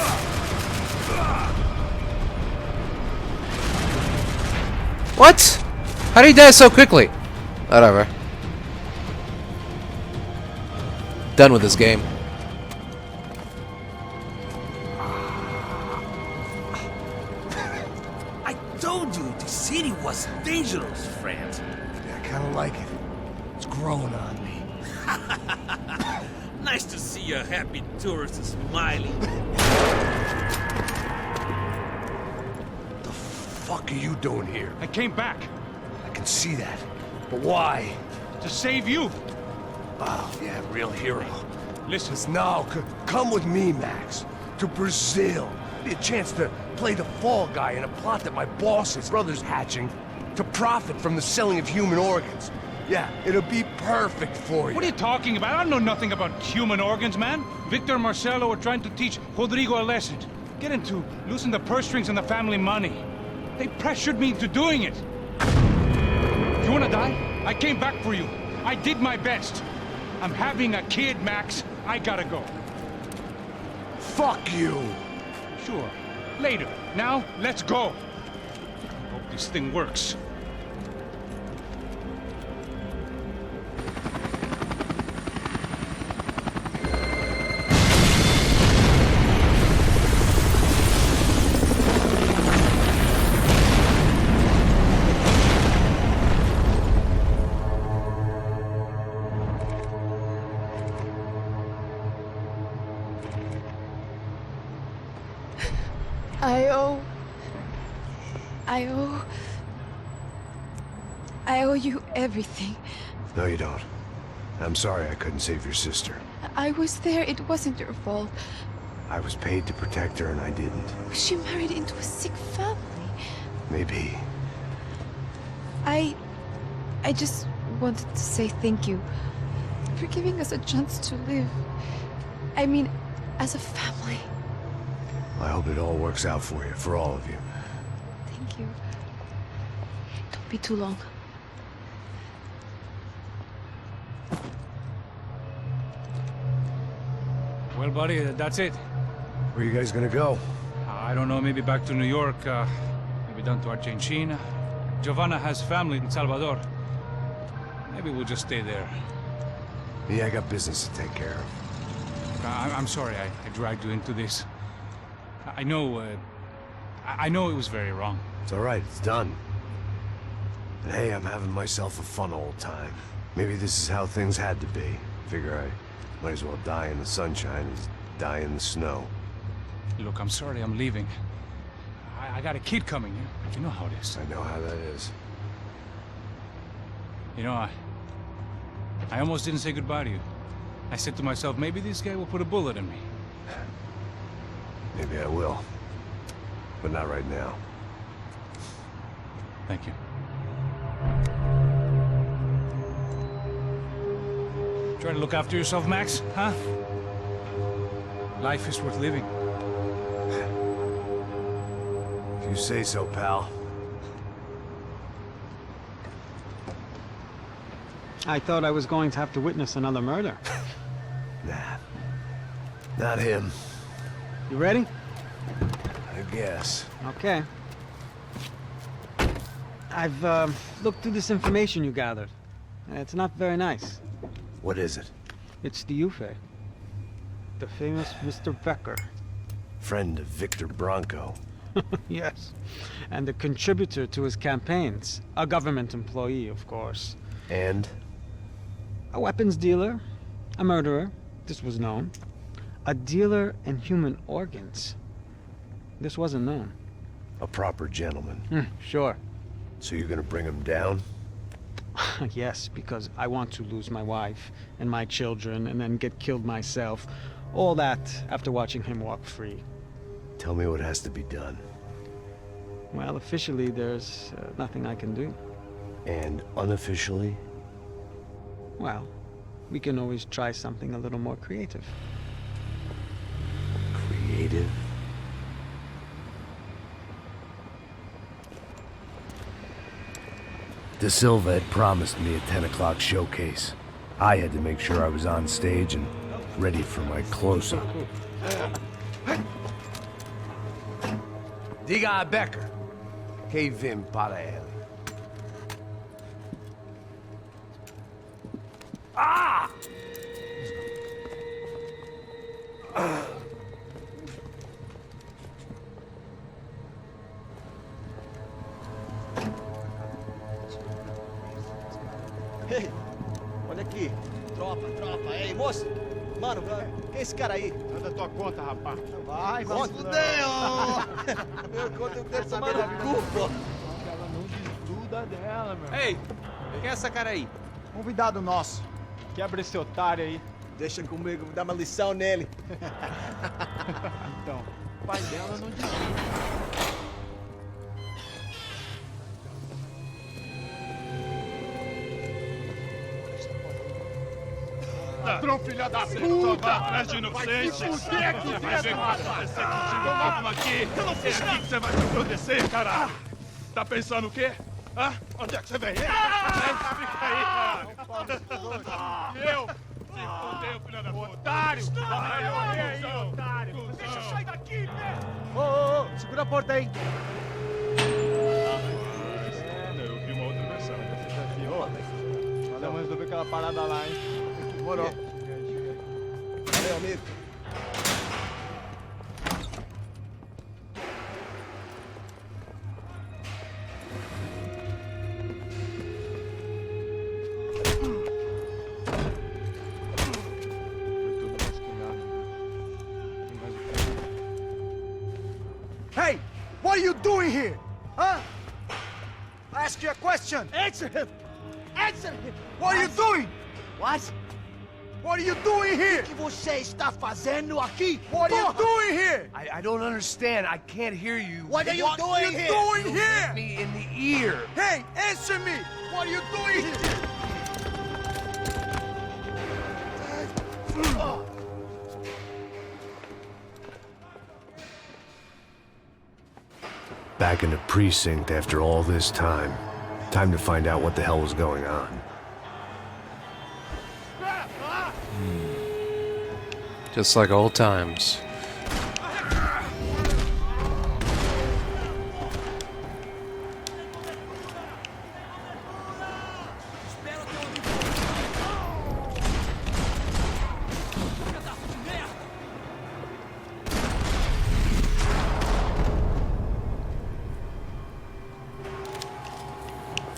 What? How did he die so quickly? Whatever. Done with this game. I told you the city was It's dangerous, friend. Yeah, I kinda like it. It's growing on me. Nice to see a happy tourist smiling. The fuck are you doing here? I came back I can see that. But why? to save you. Oh, yeah, real hero. Listen. No, come with me, Max. To Brazil. Be a chance to play the fall guy in a plot that my boss's brother's hatching to profit from the selling of human organs. Yeah, it'll be perfect for you. What are you talking about? I don't know nothing about human organs, man. Victor and Marcelo are trying to teach Rodrigo a lesson. Get him to loosen the purse strings and the family money. They pressured me into doing it. You wanna die? I came back for you. I did my best. I'm having a kid, Max. I gotta go. Fuck you! Sure. Later. Now, let's go. Hope this thing works. I owe you everything. No, you don't. I'm sorry I couldn't save your sister. I was there. It wasn't your fault. I was paid to protect her and I didn't. She married into a sick family. Maybe. I just wanted to say thank you for giving us a chance to live. I mean, as a family. I hope it all works out for you, for all of you. Thank you. Don't be too long. Well, buddy, that's it. Where are you guys gonna go? I don't know, maybe back to New York, maybe down to Argentina. Giovanna has family in Salvador. Maybe we'll just stay there. Yeah, I got business to take care of. I'm sorry I dragged you into this. I know it was very wrong. It's all right, it's done. And hey, I'm having myself a fun old time. Maybe this is how things had to be. Figure I might as well die in the sunshine as die in the snow. Look, I'm sorry I'm leaving. I got a kid coming. You know how it is. I know how that is. You know, I almost didn't say goodbye to you. I said to myself, maybe this guy will put a bullet in me. Maybe I will. But not right now. Thank you. Try to look after yourself, Max, huh? Life is worth living. If you say so, pal. I thought I was going to have to witness another murder. Nah. Not him. You ready? I guess. Okay. I've looked through this information you gathered. It's not very nice. What is it? It's the Ufe. The famous Mr. Becker. Friend of Victor Bronco. Yes. And a contributor to his campaigns. A government employee, of course. And? A weapons dealer. A murderer. This was known. A dealer in human organs. This wasn't known. A proper gentleman. Sure. So you're gonna bring him down? Yes, because I want to lose my wife and my children and then get killed myself. All that after watching him walk free. Tell me what has to be done. Well, officially, there's nothing I can do. And unofficially? Well, we can always try something a little more creative. Creative? De Silva had promised me a 10 o'clock showcase. I had to make sure I was on stage and ready for my close-up. Diga a Becker. Que vim para ele. Ah! tropa. Ei, moço. Mano, quem é esse cara aí? Manda tua conta, rapaz. Vai, fudeu! Meu conta eu quero saber da cu, pô. Ela não desgruda dela, meu. Ei, quem é essa cara aí? Convidado nosso. Quebra esse otário aí. Deixa comigo, vou dar uma lição nele. Então, o pai dela não desgruda. Patrão, filha da puta! Atrás de inocente! Fuder aqui dentro, Vai ver o que vai acontecer contigo mesmo aqui! Eu não fiz nada! Que você vai me proteger, caralho! Tá pensando o quê? Hã? Onde é que você vem? Fica aí, caralho! Eu? Se fudeu, filha da puta! Otário! Vai, aí, otário! Deixa eu sair daqui, né? Ô, segura a porta aí. Eu vi uma outra versão. Vamos resolver aquela parada lá, hein? Demorou. Valeu, amigo. Hey! What are you doing here? Huh? I ask you a question. Answer him! Answer him! What are you doing? What? What are you doing here? O que você está fazendo aqui? What are you doing here? I don't understand. I can't hear you. What are you doing here? Doing You here? hit me in the ear. Hey, answer me! What are you doing here? Back in the precinct after all this time. Time to find out what the hell was going on. Just like old times.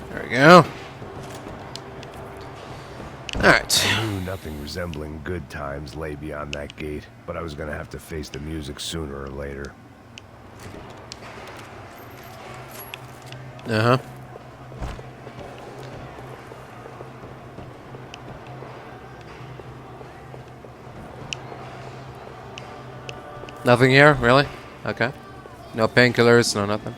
There we go. Alright. I knew nothing resembling good times lay beyond that gate, but I was gonna have to face the music sooner or later. Uh-huh. Nothing here, really? Okay. No painkillers, no nothing.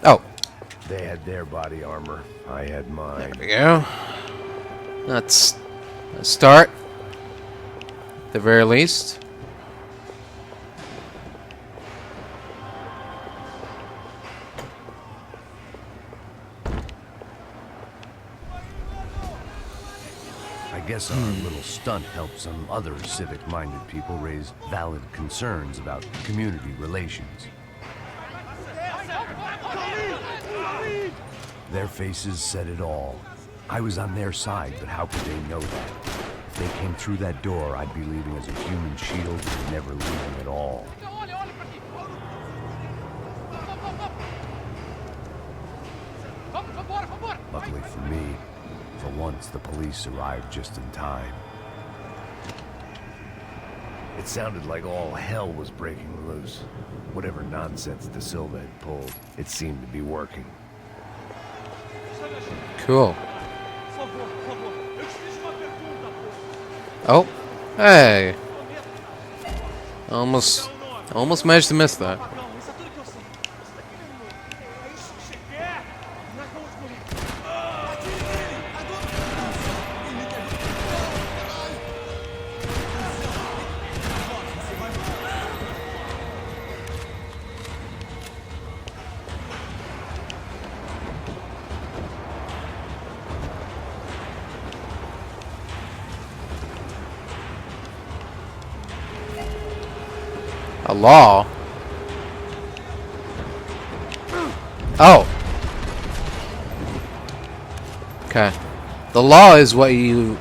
Oh. They had their body armor. I had mine. There we go. That's a start. At the very least. I guess our little stunt helped some other civic-minded people raise valid concerns about community relations. Their faces said it all. I was on their side, but how could they know that? If they came through that door, I'd be leaving as a human shield and never leaving at all. Luckily for me, for once the police arrived just in time. It sounded like all hell was breaking loose. Whatever nonsense De Silva had pulled, it seemed to be working. Cool. Oh, hey! Almost managed to miss that. A law? Oh. Okay. The law is what you...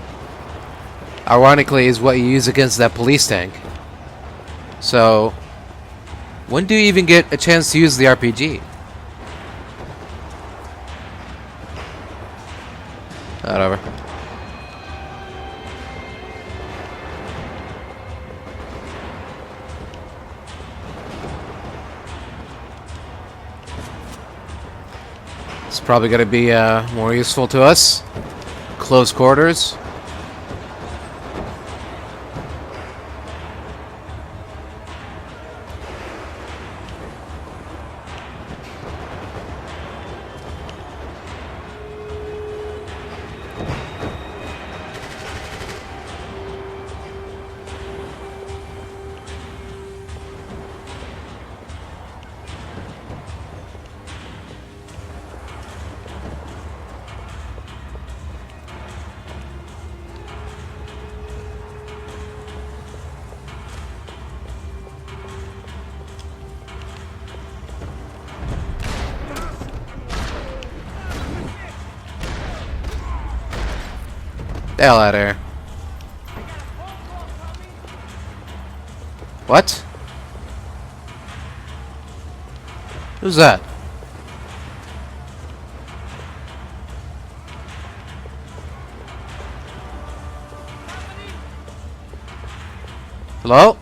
Ironically, is what you use against that police tank. So... When do you even get a chance to use the RPG? Whatever. It's probably going to be more useful to us. Close quarters. The hell out of here. What? Who's that? Hello?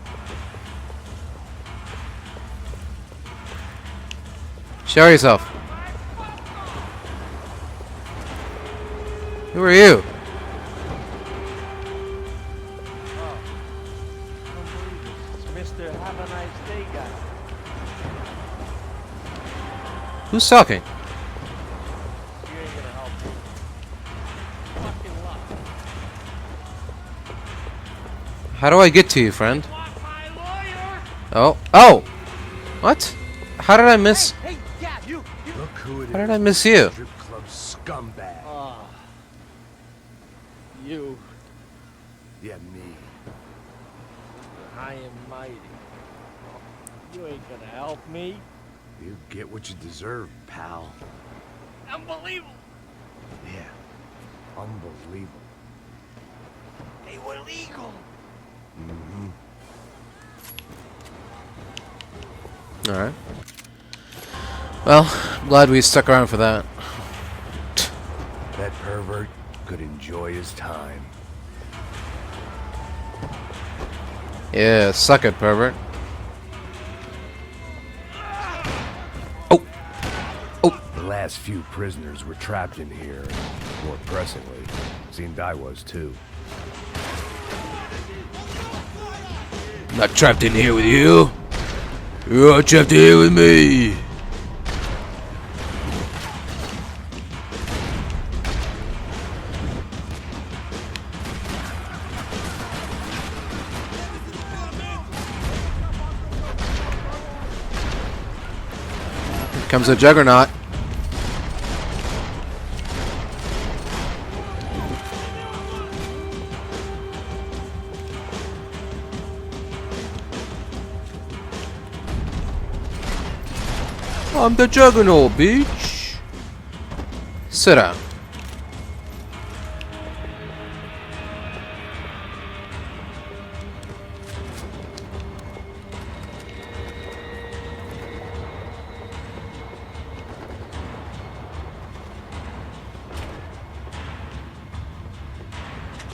Show yourself. Who are you? Mr. Have a nice day guy. Who's talking? You ain't gonna help me. Fucking luck. How do I get to you, friend? Oh. Oh! What? How did I miss... Hey, yeah, you. Look who it is. How did I miss you? Strip club scumbag. You. Yeah, me. High and mighty. You ain't gonna help me. You get what you deserve, pal. Unbelievable. Yeah. Unbelievable. They were legal. Mm-hmm. Alright. Well, glad we stuck around for that. That pervert could enjoy his time. Yeah, suck it, pervert. The last few prisoners were trapped in here, and more pressingly, seemed I was too. Not trapped in here with you. You're trapped in here with me. Here comes a juggernaut. I'm the juggernaut, bitch. Sit down.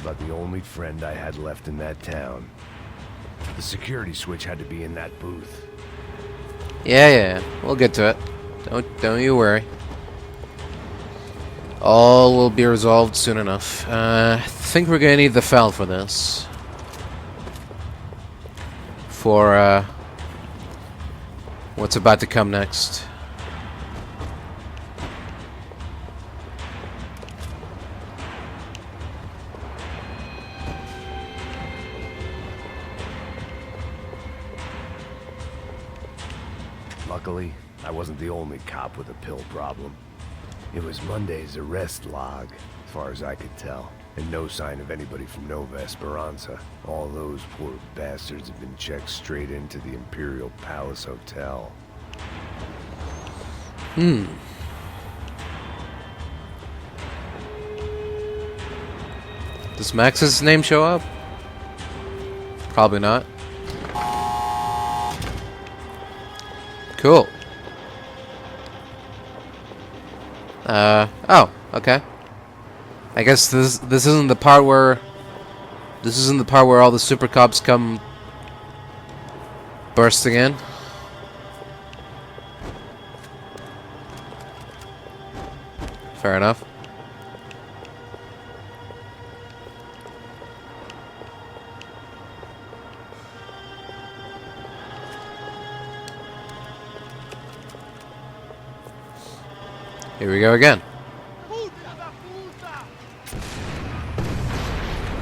About the only friend I had left in that town. The security switch had to be in that booth. Yeah, we'll get to it. Don't you worry. All will be resolved soon enough. I think we're gonna need the file for this. For what's about to come next. Luckily, I wasn't the only cop with a pill problem. It was Monday's arrest log, as far as I could tell, and no sign of anybody from Nova Esperanza. All those poor bastards have been checked straight into the Imperial Palace Hotel. Does Max's name show up? Probably not. Cool. Oh, okay. I guess this isn't the part where all the super cops come bursting in. Fair enough. Here we go again.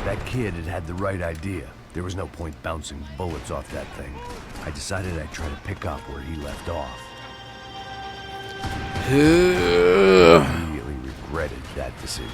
That kid had the right idea. There was no point bouncing bullets off that thing. I decided I'd try to pick up where he left off. I immediately regretted that decision.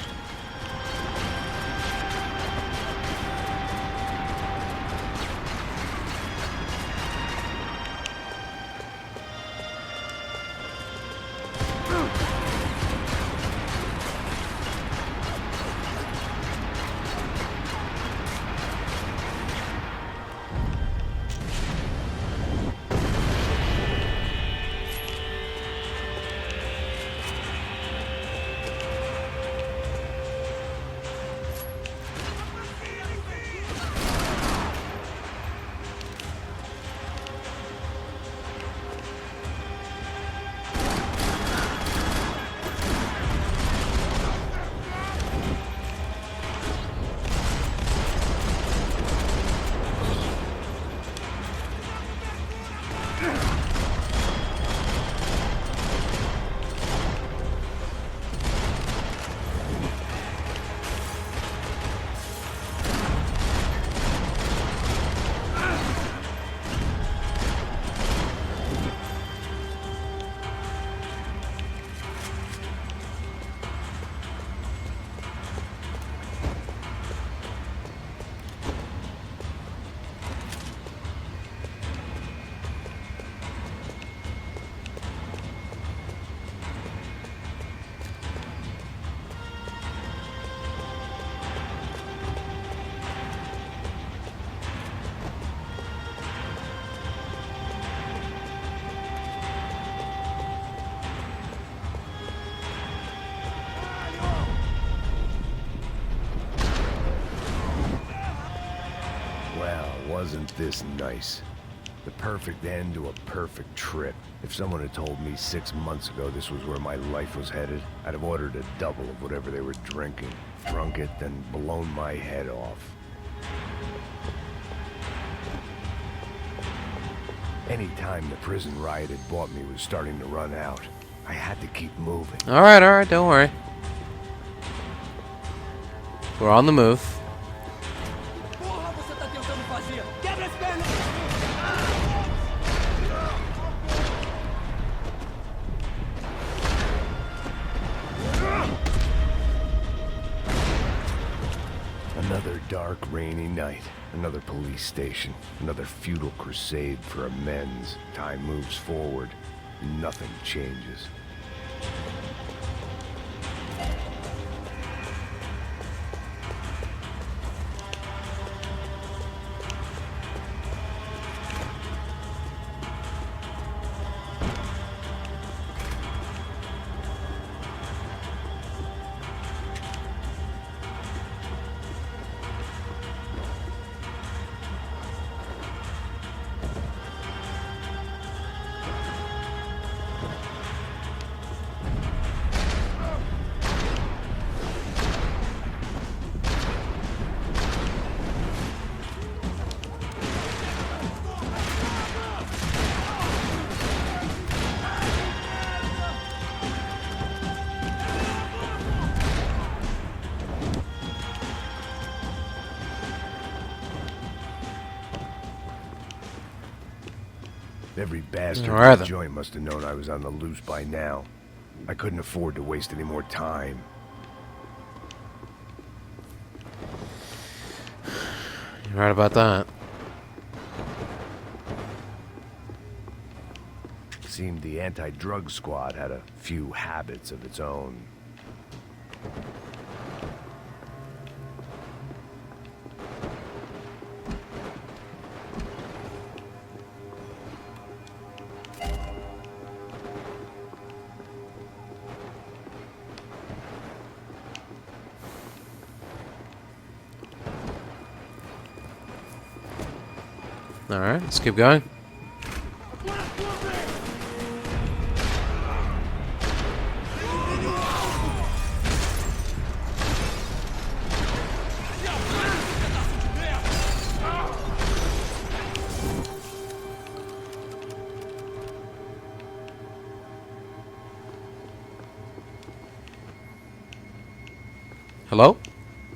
Wasn't this nice? The perfect end to a perfect trip. If someone had told me 6 months ago this was where my life was headed, I'd have ordered a double of whatever they were drinking, drunk it, then blown my head off. Any time the prison riot had bought me was starting to run out. I had to keep moving. Alright, don't worry. We're on the move. Another dark, rainy night. Another police station. Another futile crusade for amends. Time moves forward. Nothing changes. Every bastard in the joint must have known I was on the loose by now. I couldn't afford to waste any more time. You're right about that. Seemed the anti-drug squad had a few habits of its own. Alright, let's keep going. Hello?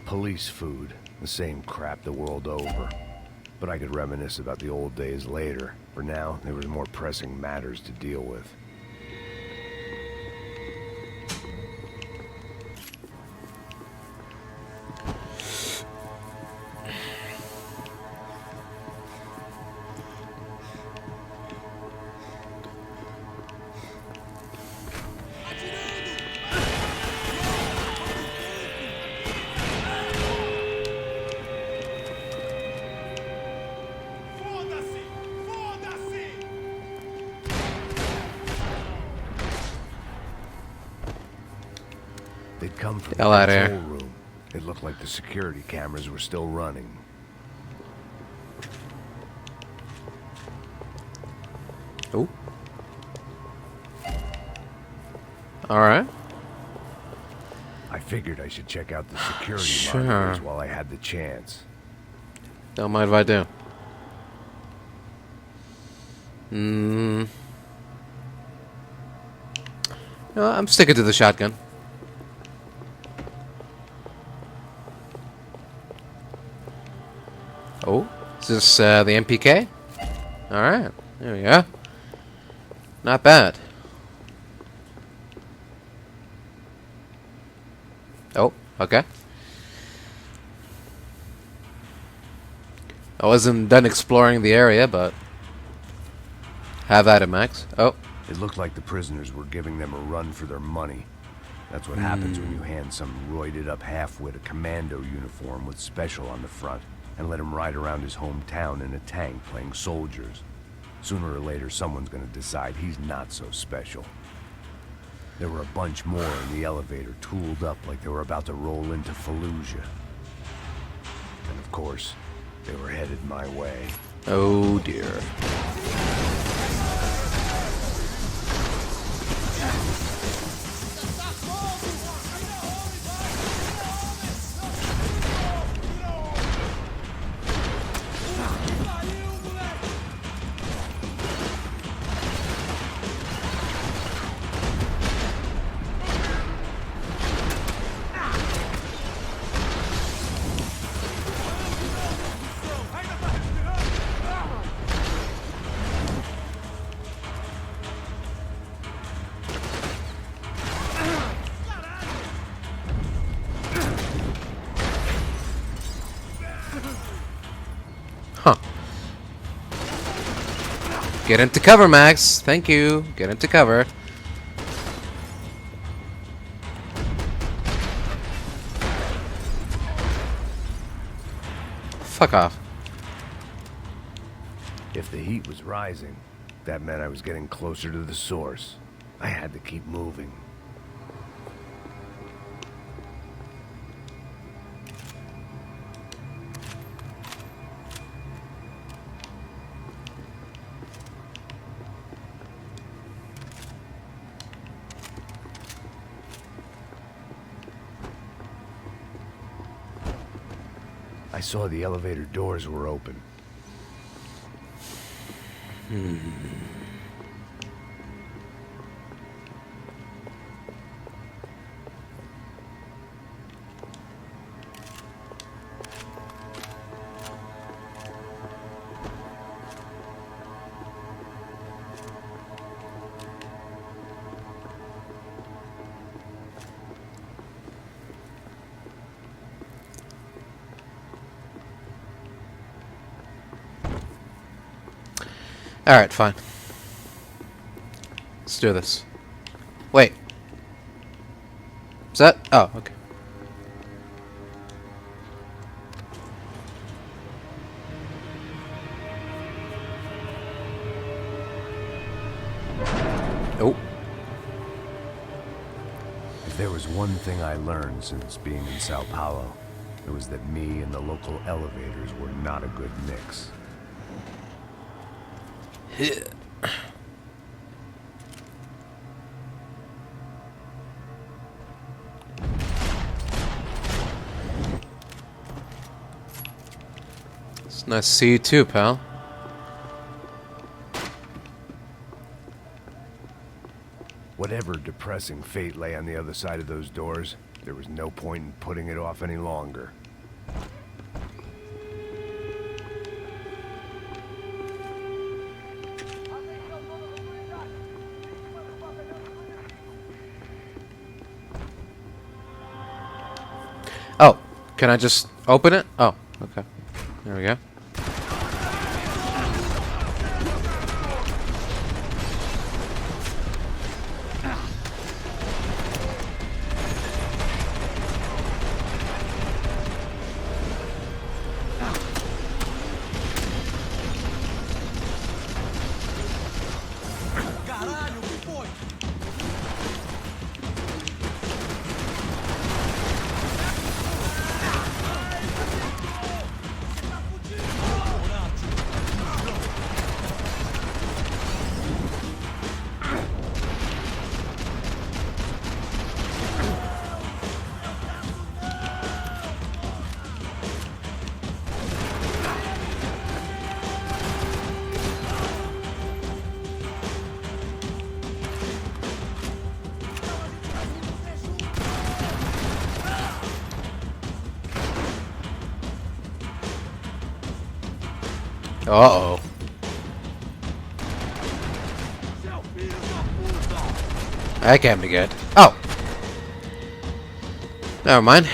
Police food. The same crap the world over. But I could reminisce about the old days later. For now, there was more pressing matters to deal with. They'd come from Hell the outta here. control room. It looked like the security cameras were still running. Oh. Alright. I figured I should check out the security Sure. monitors while I had the chance. Don't mind if I do. No, I'm sticking to the shotgun. Oh, is this the MPK? Alright, there we go. Not bad. Oh, okay. I wasn't done exploring the area, but have at it, Max. Oh. It looked like the prisoners were giving them a run for their money. That's what happens when you hand some roided-up halfwit a commando uniform with special on the front and let him ride around his hometown in a tank playing soldiers. Sooner or later, someone's gonna decide he's not so special. There were a bunch more in the elevator, tooled up like they were about to roll into Fallujah. And of course, they were headed my way. Oh dear. Huh. Get into cover, Max. Thank you. Get into cover. Fuck off. If the heat was rising, that meant I was getting closer to the source. I had to keep moving. I saw the elevator doors were open. Alright, fine. Let's do this. Wait. Is that? Oh, okay. Oh. If there was one thing I learned since being in Sao Paulo, it was that me and the local elevators were not a good mix. It's nice to see you too, pal. Whatever depressing fate lay on the other side of those doors, there was no point in putting it off any longer. Oh, can I just open it? Oh, okay. There we go. Uh-oh. That can't be good. Oh! Never mind.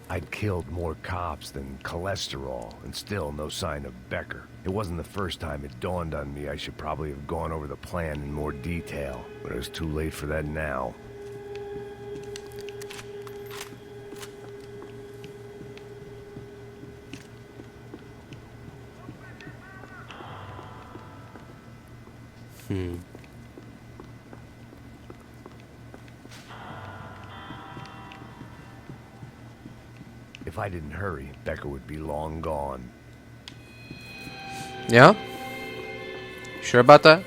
I'd killed more cops than cholesterol, and still no sign of Becker. It wasn't the first time it dawned on me I should probably have gone over the plan in more detail, but it was too late for that now. If I didn't hurry, Becker would be long gone. Yeah? Sure about that?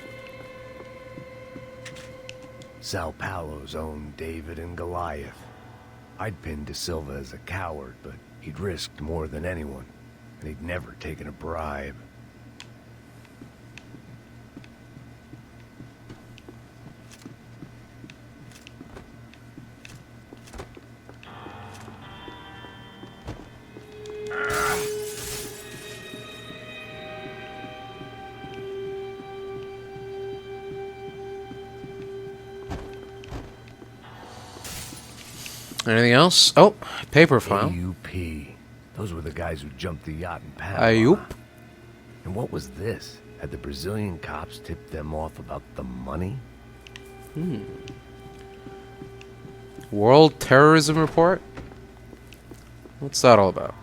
Sao Paulo's own David and Goliath. I'd pinned De Silva as a coward, but he'd risked more than anyone, and he'd never taken a bribe. Anything else? Oh, paper file. AUP. Those were the guys who jumped the yacht in Panama. Ayup. And what was this? Had the Brazilian cops tipped them off about the money? World Terrorism Report? What's that all about?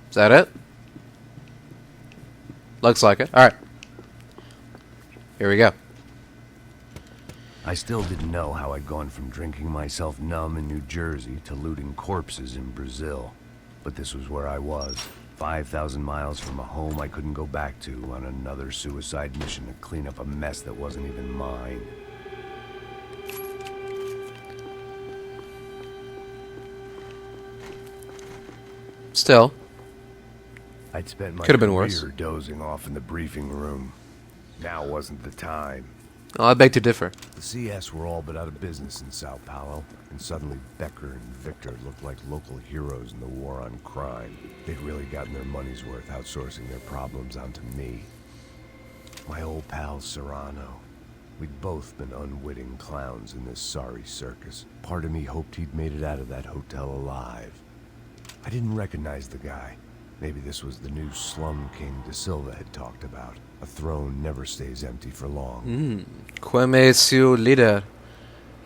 Is that it? Looks like it. Alright. Here we go. I still didn't know how I'd gone from drinking myself numb in New Jersey to looting corpses in Brazil. But this was where I was, 5,000 miles from a home I couldn't go back to, on another suicide mission to clean up a mess that wasn't even mine. Still. I'd spent my Could have been career worse. dozing off in the briefing room. Now wasn't the time. Oh, I beg to differ. The CS were all but out of business in Sao Paulo, and suddenly Becker and Victor looked like local heroes in the war on crime. They'd really gotten their money's worth outsourcing their problems onto me. My old pal Serrano. We'd both been unwitting clowns in this sorry circus. Part of me hoped he'd made it out of that hotel alive. I didn't recognize the guy. Maybe this was the new slum king De Silva had talked about. A throne never stays empty for long. Como é seu líder?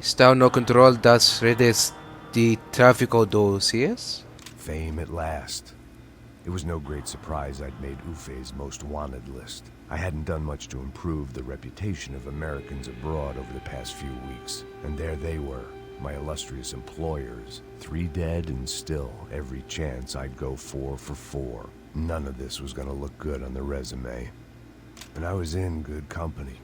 Está no controle das redes de tráfico do CS? Fame at last. It was no great surprise I'd made Ufe's most wanted list. I hadn't done much to improve the reputation of Americans abroad over the past few weeks, and there they were, my illustrious employers, 3 dead and still every chance I'd go 4 for 4. None of this was gonna look good on the resume. And I was in good company.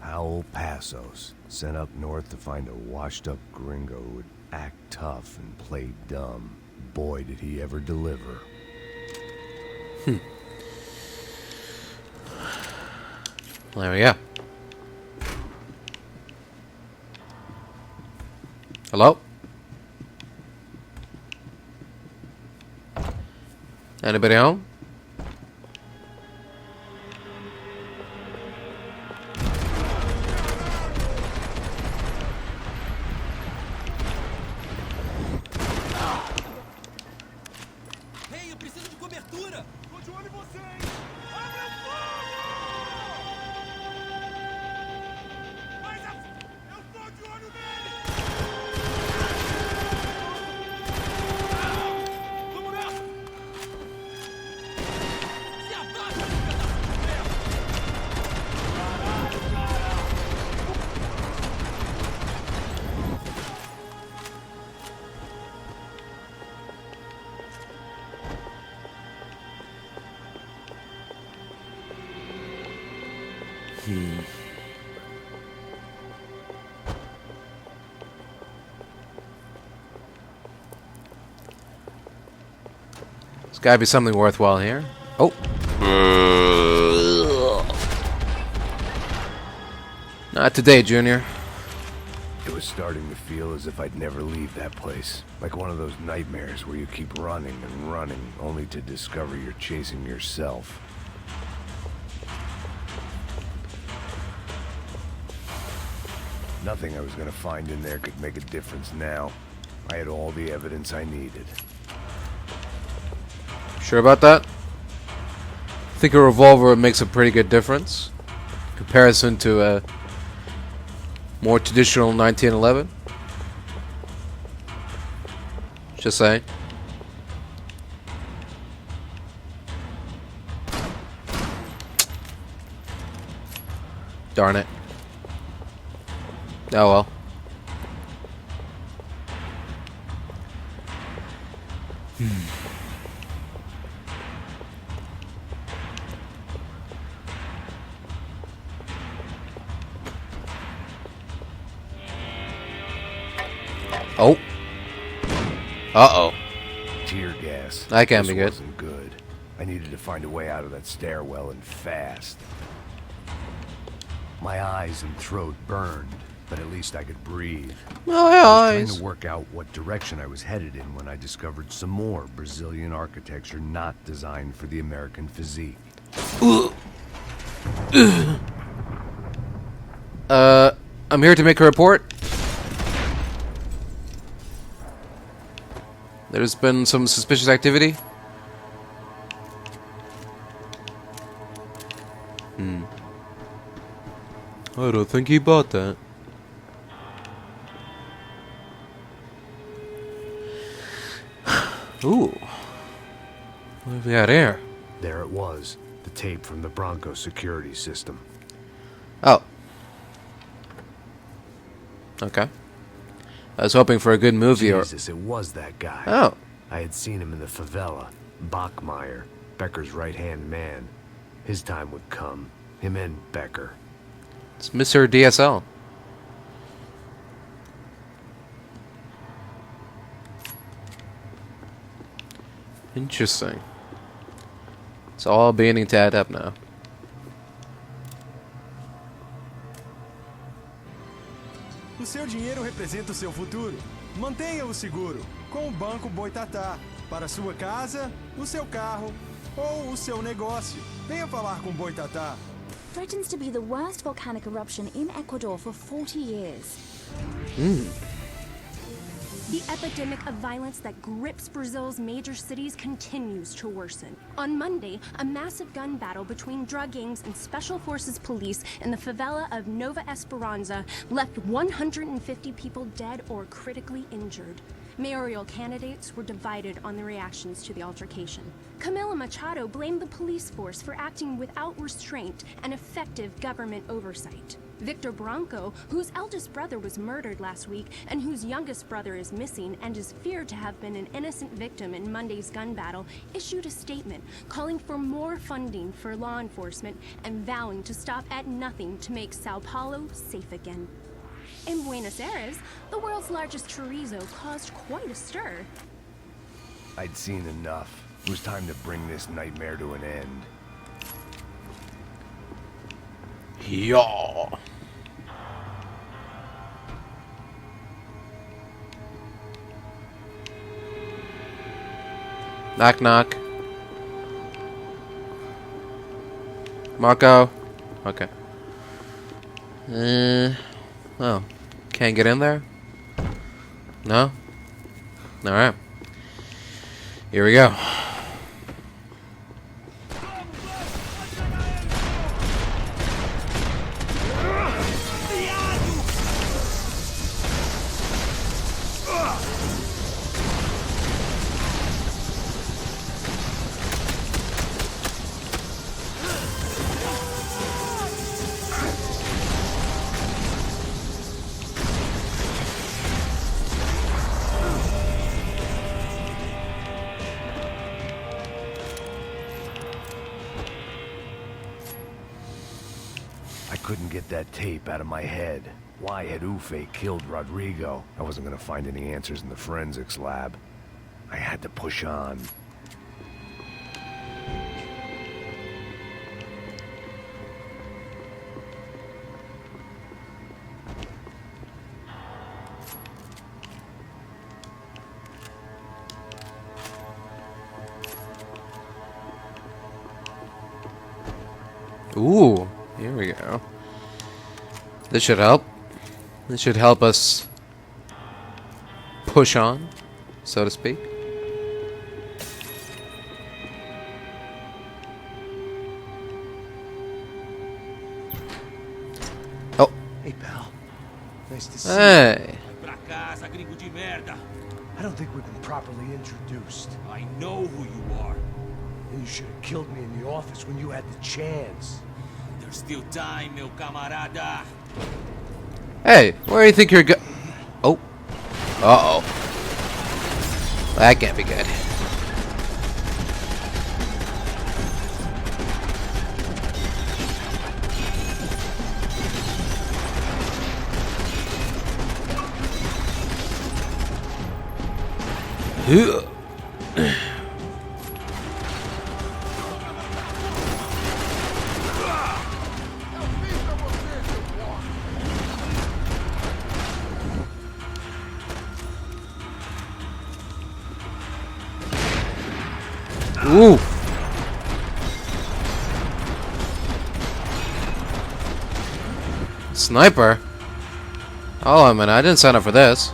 Howell Passos, sent up north to find a washed-up gringo who would act tough and play dumb. Boy, did he ever deliver. There we go. Hello? Anybody home? Hey, eu preciso de cobertura! Tô de olho em você, hein? There's gotta be something worthwhile here. Oh. Not today, Junior. It was starting to feel as if I'd never leave that place. Like one of those nightmares where you keep running and running, only to discover you're chasing yourself. Nothing I was gonna find in there could make a difference now. I had all the evidence I needed. Sure about that? I think a revolver makes a pretty good difference in comparison to a more traditional 1911. Just saying. Darn it. Oh well. Oh. Uh-oh. Tear gas. That can't be good. Wasn't good. I needed to find a way out of that stairwell and fast. My eyes and throat burned, but at least I could breathe. My I was eyes. trying to work out what direction I was headed in when I discovered some more Brazilian architecture not designed for the American physique. I'm here to make a report. There's been some suspicious activity. I don't think he bought that. Ooh. What have we got here? There it was, the tape from the Bronco security system. Oh. Okay. I was hoping for a good movie. Jesus, it was that guy. Oh. I had seen him in the favela. Bachmeyer, Becker's right-hand man. His time would come. Him and Becker. It's Mr. DSL. Interesting. It's all beginning to add up now. O seu dinheiro representa o seu futuro. Mantenha-o seguro com o Banco Boitatá. Para sua casa, o seu carro ou o seu negócio. Venha falar com Boitatá. Threatens to be the worst volcanic eruption in Ecuador for 40 years. The epidemic of violence that grips Brazil's major cities continues to worsen. On Monday, a massive gun battle between drug gangs and special forces police in the favela of Nova Esperanza left 150 people dead or critically injured. Mayoral candidates were divided on the reactions to the altercation. Camila Machado blamed the police force for acting without restraint and effective government oversight. Victor Bronco, whose eldest brother was murdered last week and whose youngest brother is missing and is feared to have been an innocent victim in Monday's gun battle, issued a statement calling for more funding for law enforcement and vowing to stop at nothing to make Sao Paulo safe again. In Buenos Aires, the world's largest chorizo caused quite a stir. I'd seen enough. It was time to bring this nightmare to an end. Yeah. Knock knock. Marco. Okay. Oh. Can't get in there? No? Alright. Here we go. I couldn't get that tape out of my head. Why had Ufe killed Rodrigo? I wasn't gonna find any answers in the forensics lab. I had to push on. Ooh, here we go. This should help. This should help us push on, so to speak. Oh. Hey, pal. Nice to see you. Hey. Pra casa, gringo de merda. I don't think we've been properly introduced. I know who you are. And you should have killed me in the office when you had the chance. There's still time, meu camarada. Hey, where do you think you're go- Oh. Uh-oh. That can't be good. Ooh. Sniper? Oh, I mean, I didn't sign up for this.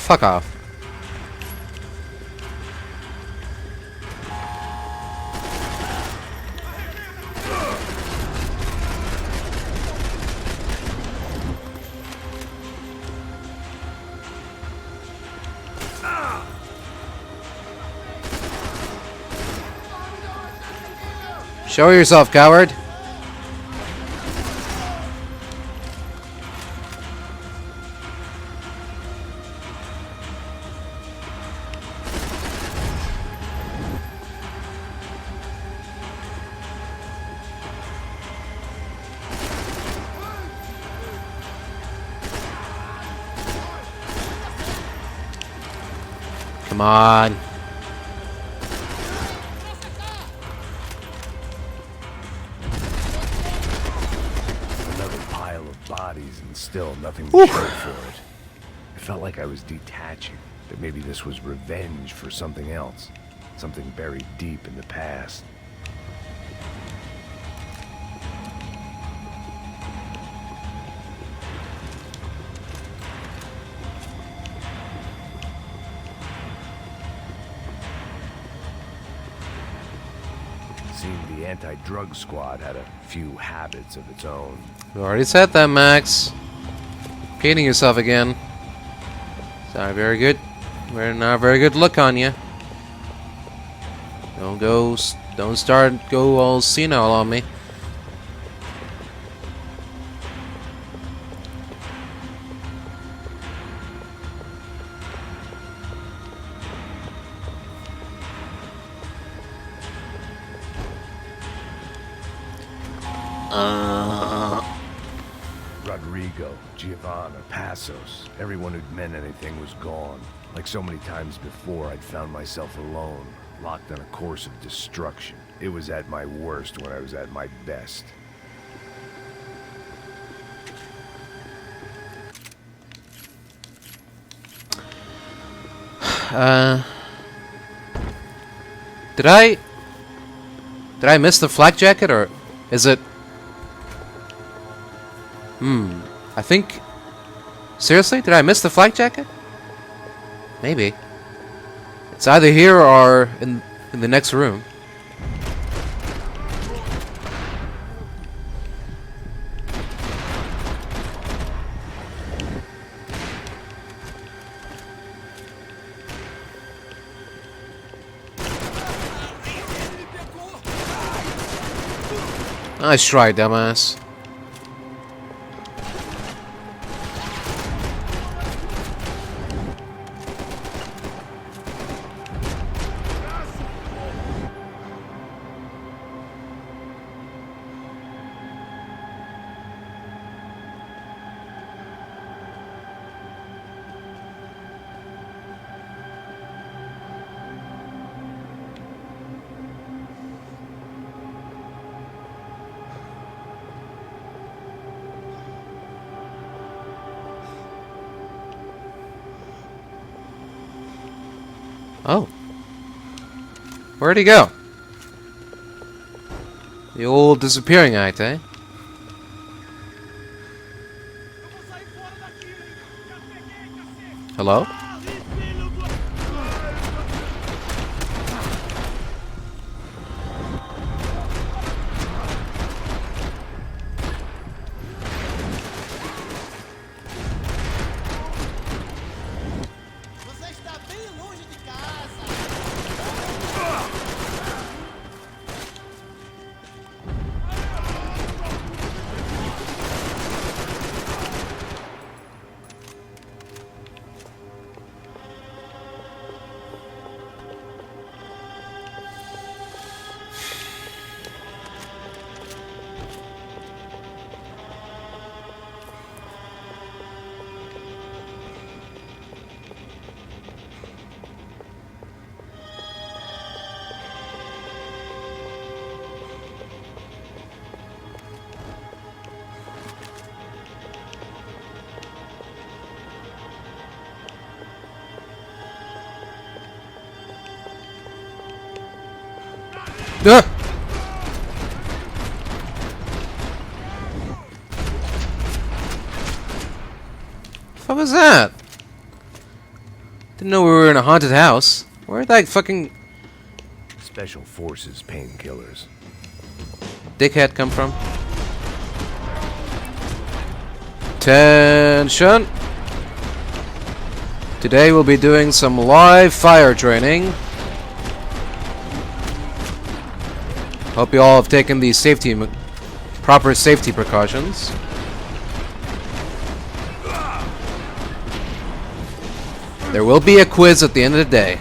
Fuck off. Show yourself, coward. Come on. Bodies and still nothing to show for it. It felt like I was detaching, that maybe this was revenge for something else, something buried deep in the past. seemed the anti-drug squad had a few habits of its own. You already said that, Max. Repeating yourself again. It's not very good. We're not a very good look on you. Don't go all senile on me. Rodrigo, Giovanna, Passos, everyone who'd meant anything was gone. Like so many times before, I'd found myself alone, locked on a course of destruction. It was at my worst when I was at my best. Did I miss the flak jacket, or is it? I think. Seriously, did I miss the flak jacket? Maybe. It's either here or in the next room. Nice try, dumbass. Oh. Where'd he go? The old disappearing act, eh? Hello? What was that? Didn't know we were in a haunted house. Where'd that fucking Special Forces painkillers. dickhead come from? Attention! Today we'll be doing some live fire training. Hope you all have taken the proper safety precautions. There will be a quiz at the end of the day.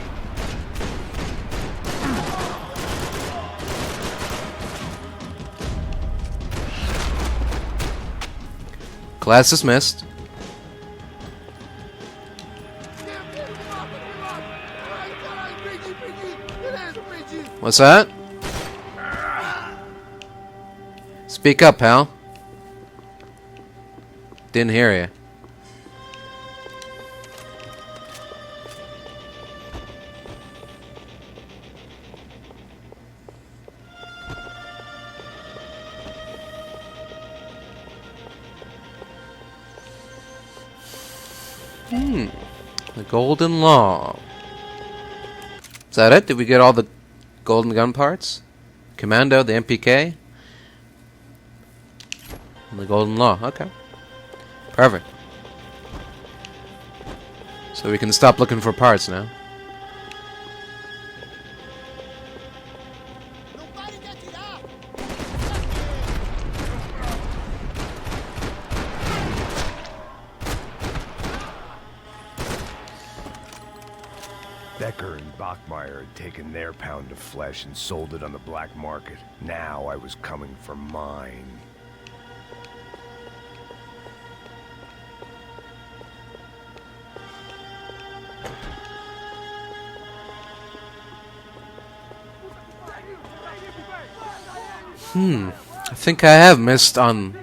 Class dismissed. What's that? Speak up, pal. Didn't hear you. The Golden Law. Is that it? Did we get all the golden gun parts? Commando, the MPK, and the Golden Law. Okay. Perfect. So we can stop looking for parts now. Becker and Bachmeyer had taken their pound of flesh and sold it on the black market. Now I was coming for mine. I think I have missed on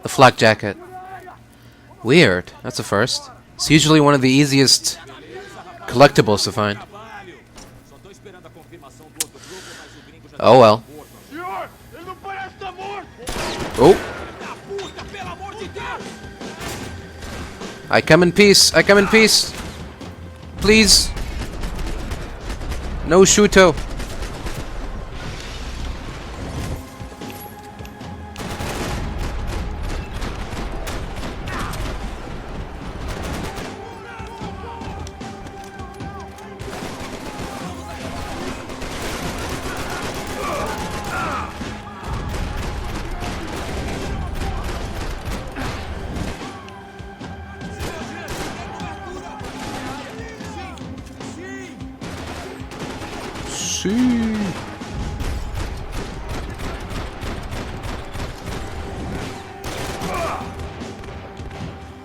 the flak jacket. Weird. That's a first. It's usually one of the easiest collectibles to find. Oh well. Oh. I come in peace. I come in peace. Please. No Shuto.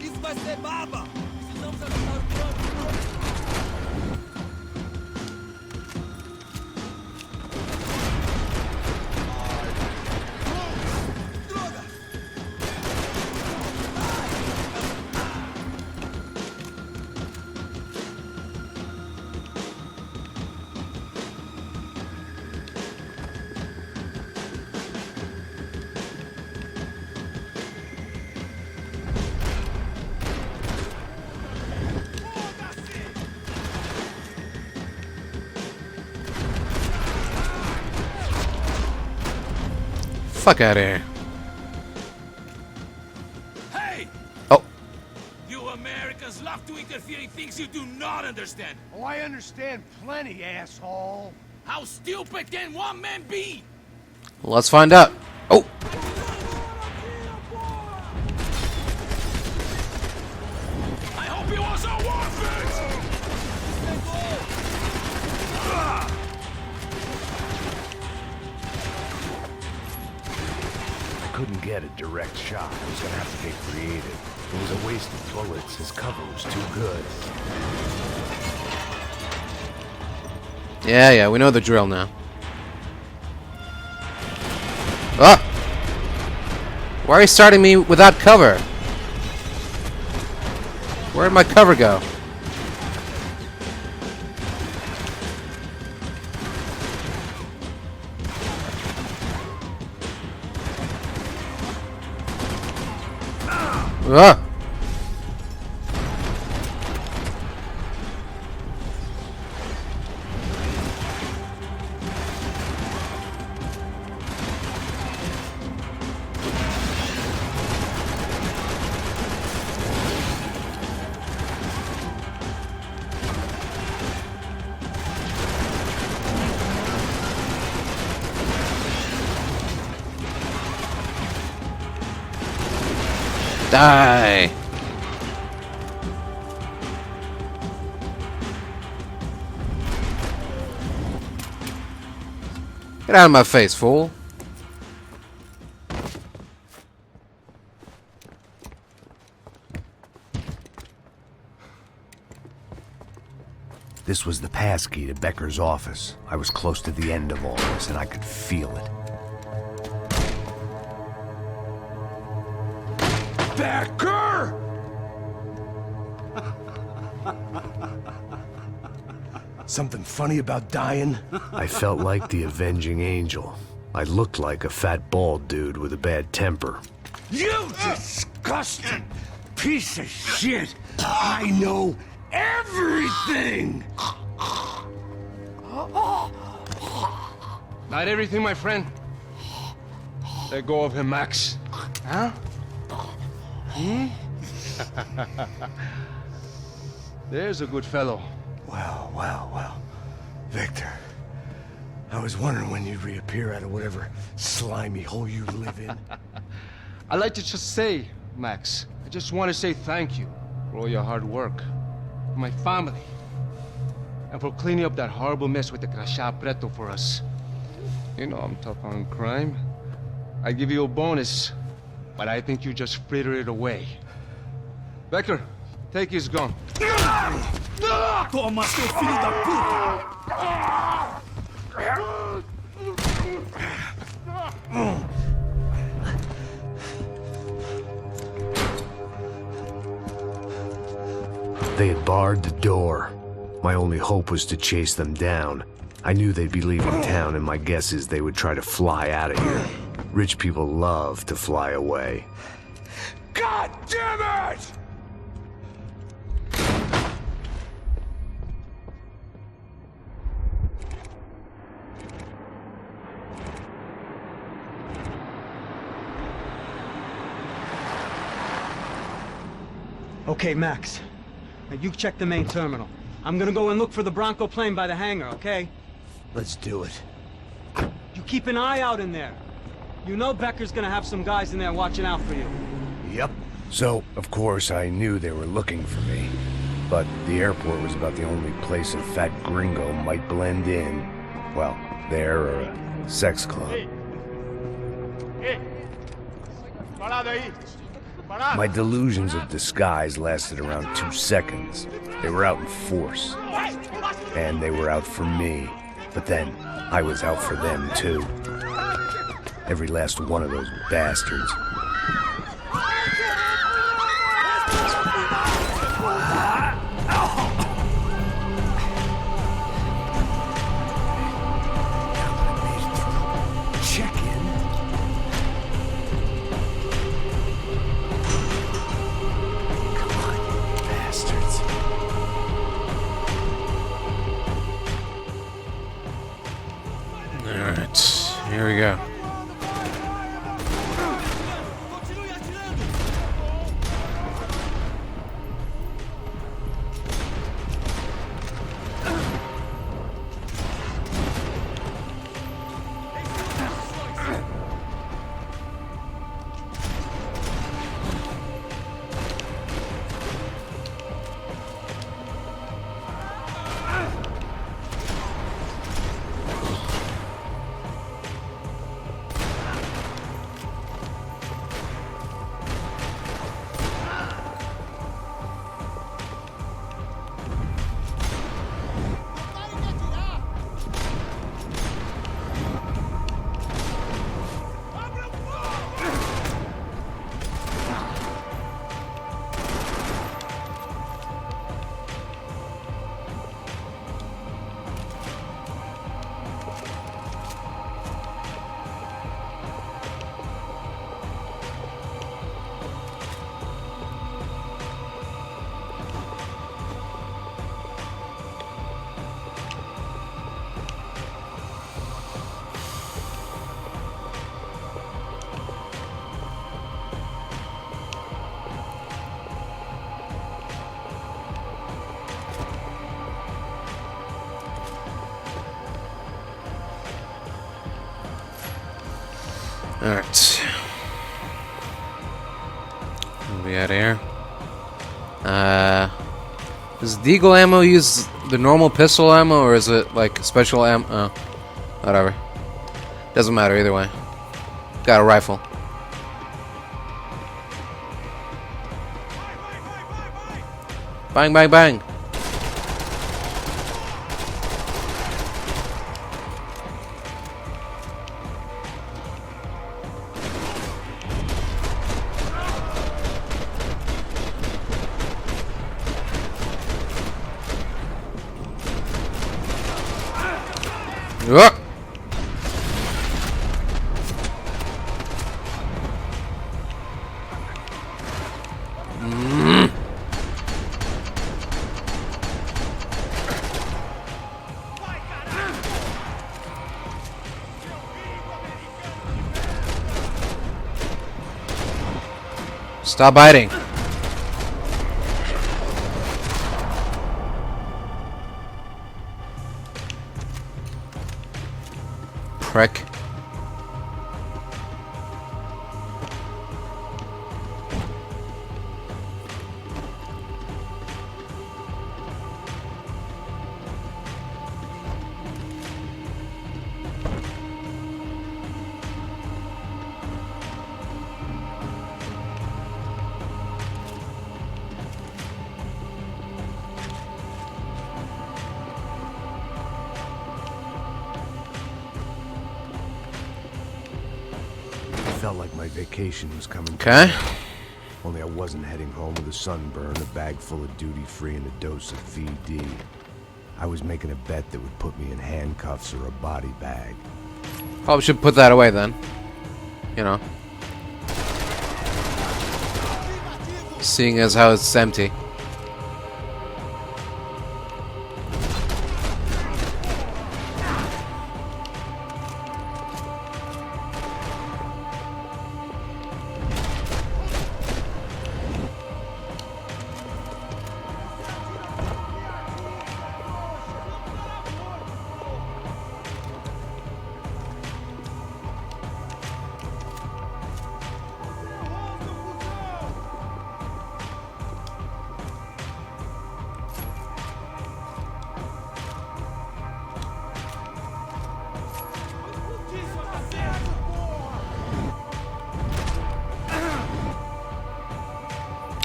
Isso vai ser baba! Precisamos ajudar o plano. Fuck out of here. Hey! Oh. You Americans love to interfere in things you do not understand. Oh, I understand plenty, asshole. How stupid can one man be? Let's find out. Oh. I hope you also want it! I couldn't get a direct shot. I was gonna have to get creative. It was a waste of bullets. His cover was too good. Yeah, we know the drill now. Ah! Why are you starting me without cover? Where'd my cover go? Ah! Die! Get out of my face, fool. This was the passkey to Becker's office. I was close to the end of all this, and I could feel it. Becker! Something funny about dying? I felt like the avenging angel. I looked like a fat bald dude with a bad temper. You disgusting piece of shit! I know everything! Not everything, my friend. Let go of him, Max. Huh? Hmm? There's a good fellow. Well. Victor, I was wondering when you'd reappear out of whatever slimy hole you live in. I'd like to just say, Max, I just want to say thank you for all your hard work, for my family, and for cleaning up that horrible mess with the Crachá Preto for us. You know I'm tough on crime. I give you a bonus, but I think you just fritter it away. Becker, take his gun. Toma, seu filho da puta! They had barred the door. My only hope was to chase them down. I knew they'd be leaving town, and my guess is they would try to fly out of here. Rich people love to fly away. God damn it! Okay, Max. Now you check the main terminal. I'm gonna go and look for the Bronco plane by the hangar, okay? Let's do it. You keep an eye out in there. You know Becker's gonna have some guys in there watching out for you. Yep. So, of course, I knew they were looking for me. But the airport was about the only place a fat gringo might blend in. Well, there or a sex club. My delusions of disguise lasted around 2 seconds. They were out in force. And they were out for me. But then, I was out for them, too. Every last one of those bastards. Here we go. Alright. We'll be out of here. Does Deagle ammo use the normal pistol ammo, or is it like special ammo? Oh, whatever. Doesn't matter either way. Got a rifle. Bang, bang, bang. Whoa. Stop biting. Prick. Felt like my vacation was coming. Okay. Only I wasn't heading home with a sunburn, a bag full of duty-free, and a dose of VD. I was making a bet that would put me in handcuffs or a body bag. Probably should put that away then. You know. Seeing as how it's empty.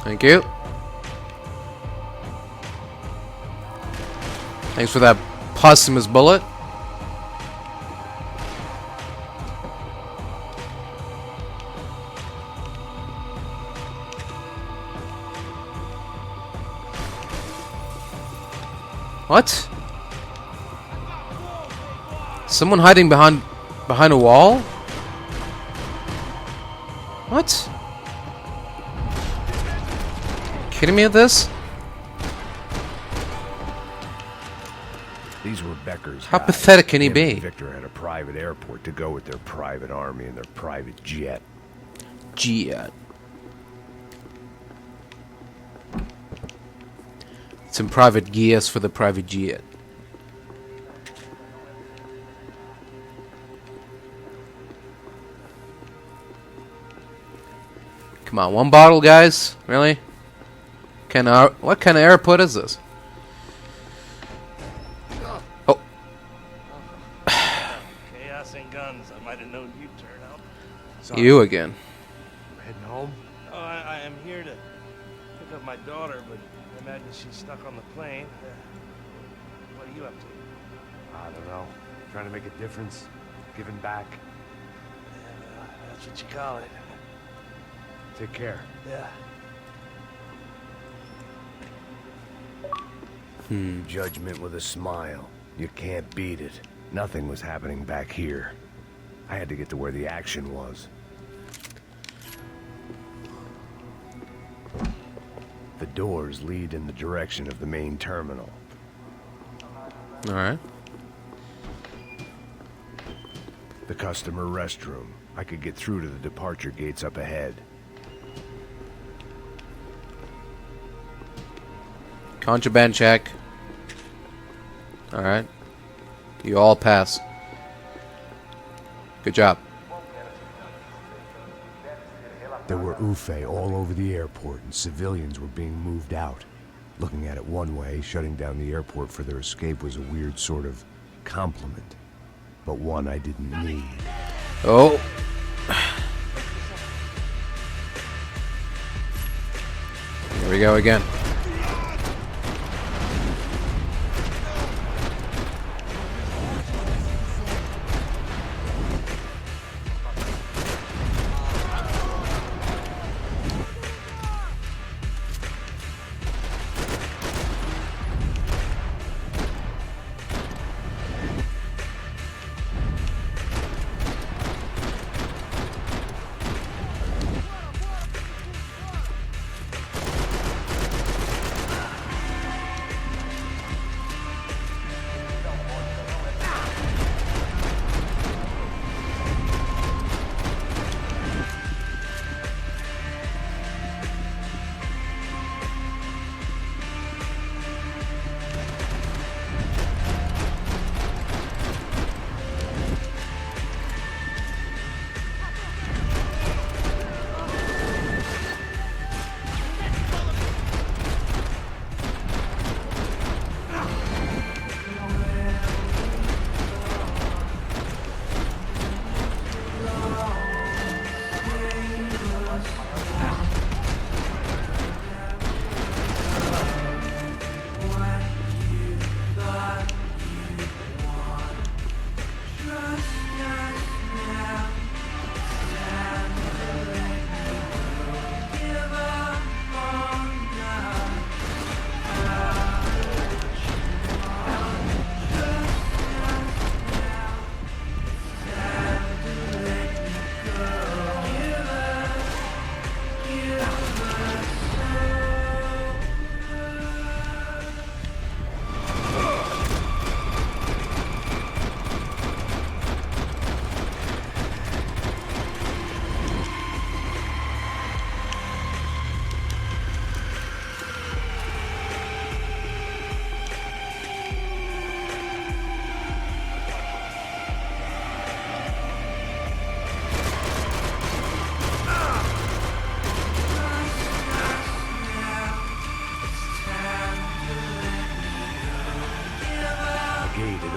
Thank you. Thanks for that posthumous bullet. What? Someone hiding behind a wall? What? Kidding me with this? These were Becker's How guys. pathetic can he Him and be? Victor had a private airport to go with their private army and their private jet. Jet. Some private gears for the private jet. Come on, one bottle, guys? Really? What kind of airport is this? Oh. Chaos and guns. I might have known you'd turn up. Sorry. You again. Heading home? Oh, I am here to pick up my daughter, but I imagine she's stuck on the plane. What are you up to? I don't know. Trying to make a difference. Giving back. Yeah, that's what you call it. Take care. Yeah. Judgment with a smile. You can't beat it. Nothing was happening back here. I had to get to where the action was. The doors lead in the direction of the main terminal. Alright. The customer restroom. I could get through to the departure gates up ahead. Contraband check. Alright. You all pass. Good job. There were UFE all over the airport, and civilians were being moved out. Looking at it one way, shutting down the airport for their escape was a weird sort of compliment. But one I didn't need. Oh. Here we go again.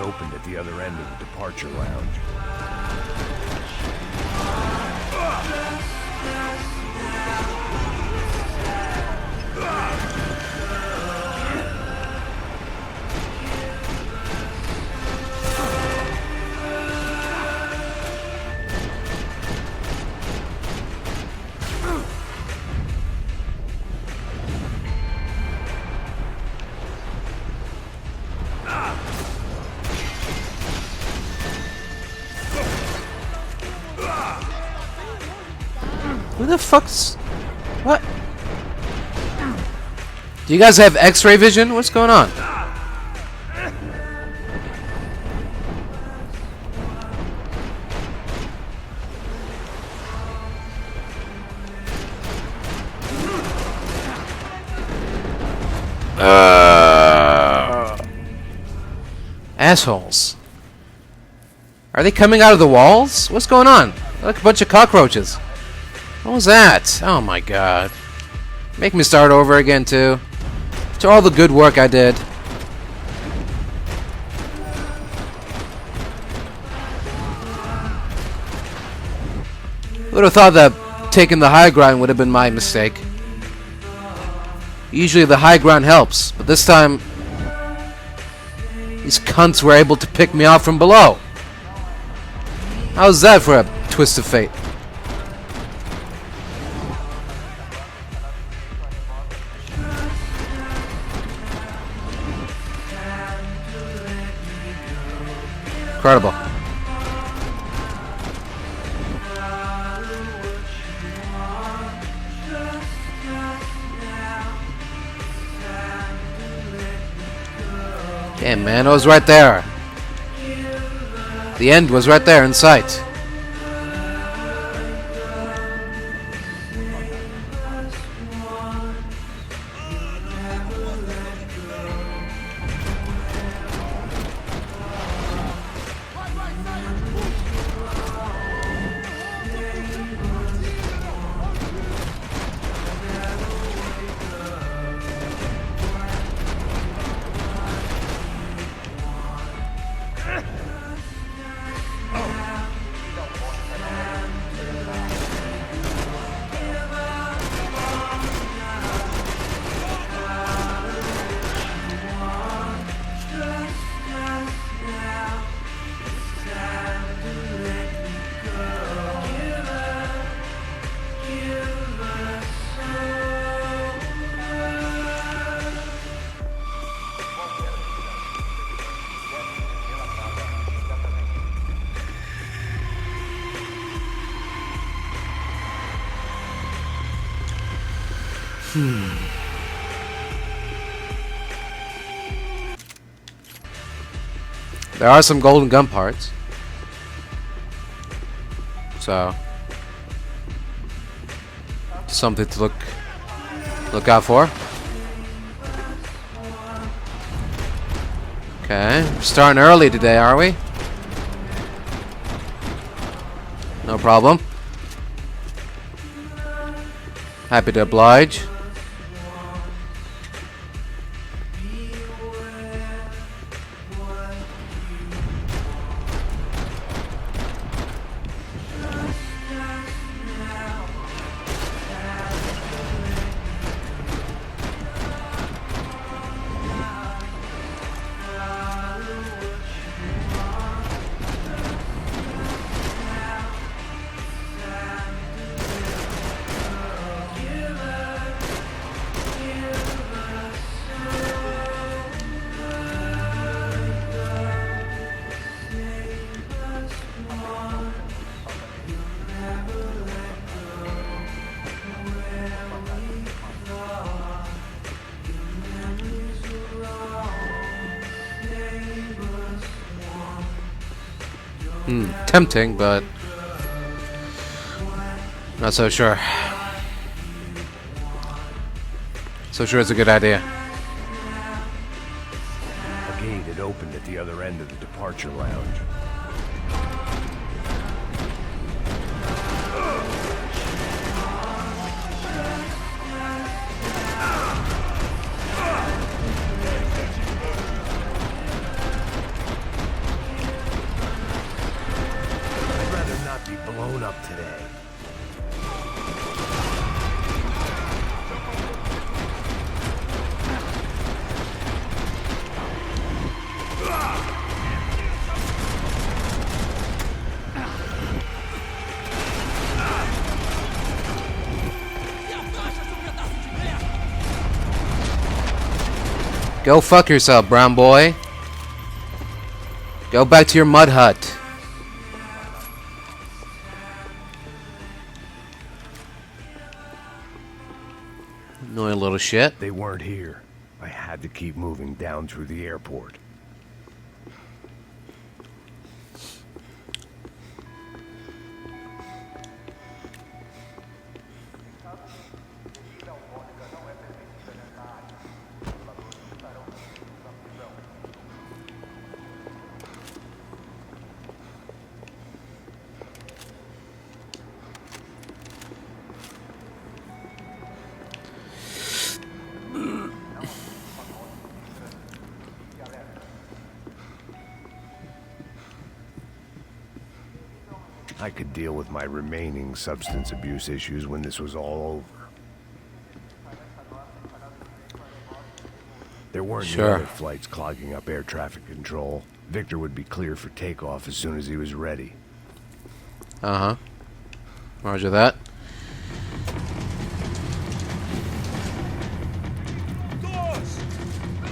had opened at the other end of the departure lounge. Who the fuck's... What? Do you guys have X-ray vision? What's going on? Assholes. Are they coming out of the walls? What's going on? Like a bunch of cockroaches. What was that? Oh my god. Make me start over again too. After all the good work I did. Would have thought that taking the high ground would have been my mistake. Usually the high ground helps, but this time these cunts were able to pick me off from below. How's that for a twist of fate? Incredible. Damn, man, it was right there. The end was right there in sight. There are some golden gun parts. So something to look out for. Okay, we're starting early today, are we? No problem. Happy to oblige. Tempting, but not so sure. So sure it's a good idea. A gate had opened at the other end of the departure lounge. Go fuck yourself, brown boy. Go back to your mud hut. Annoying little shit. They weren't here. I had to keep moving down through the airport. I could deal with my remaining substance abuse issues when this was all over. There weren't any other flights clogging up air traffic control. Victor would be clear for takeoff as soon as he was ready. Uh-huh. Roger that.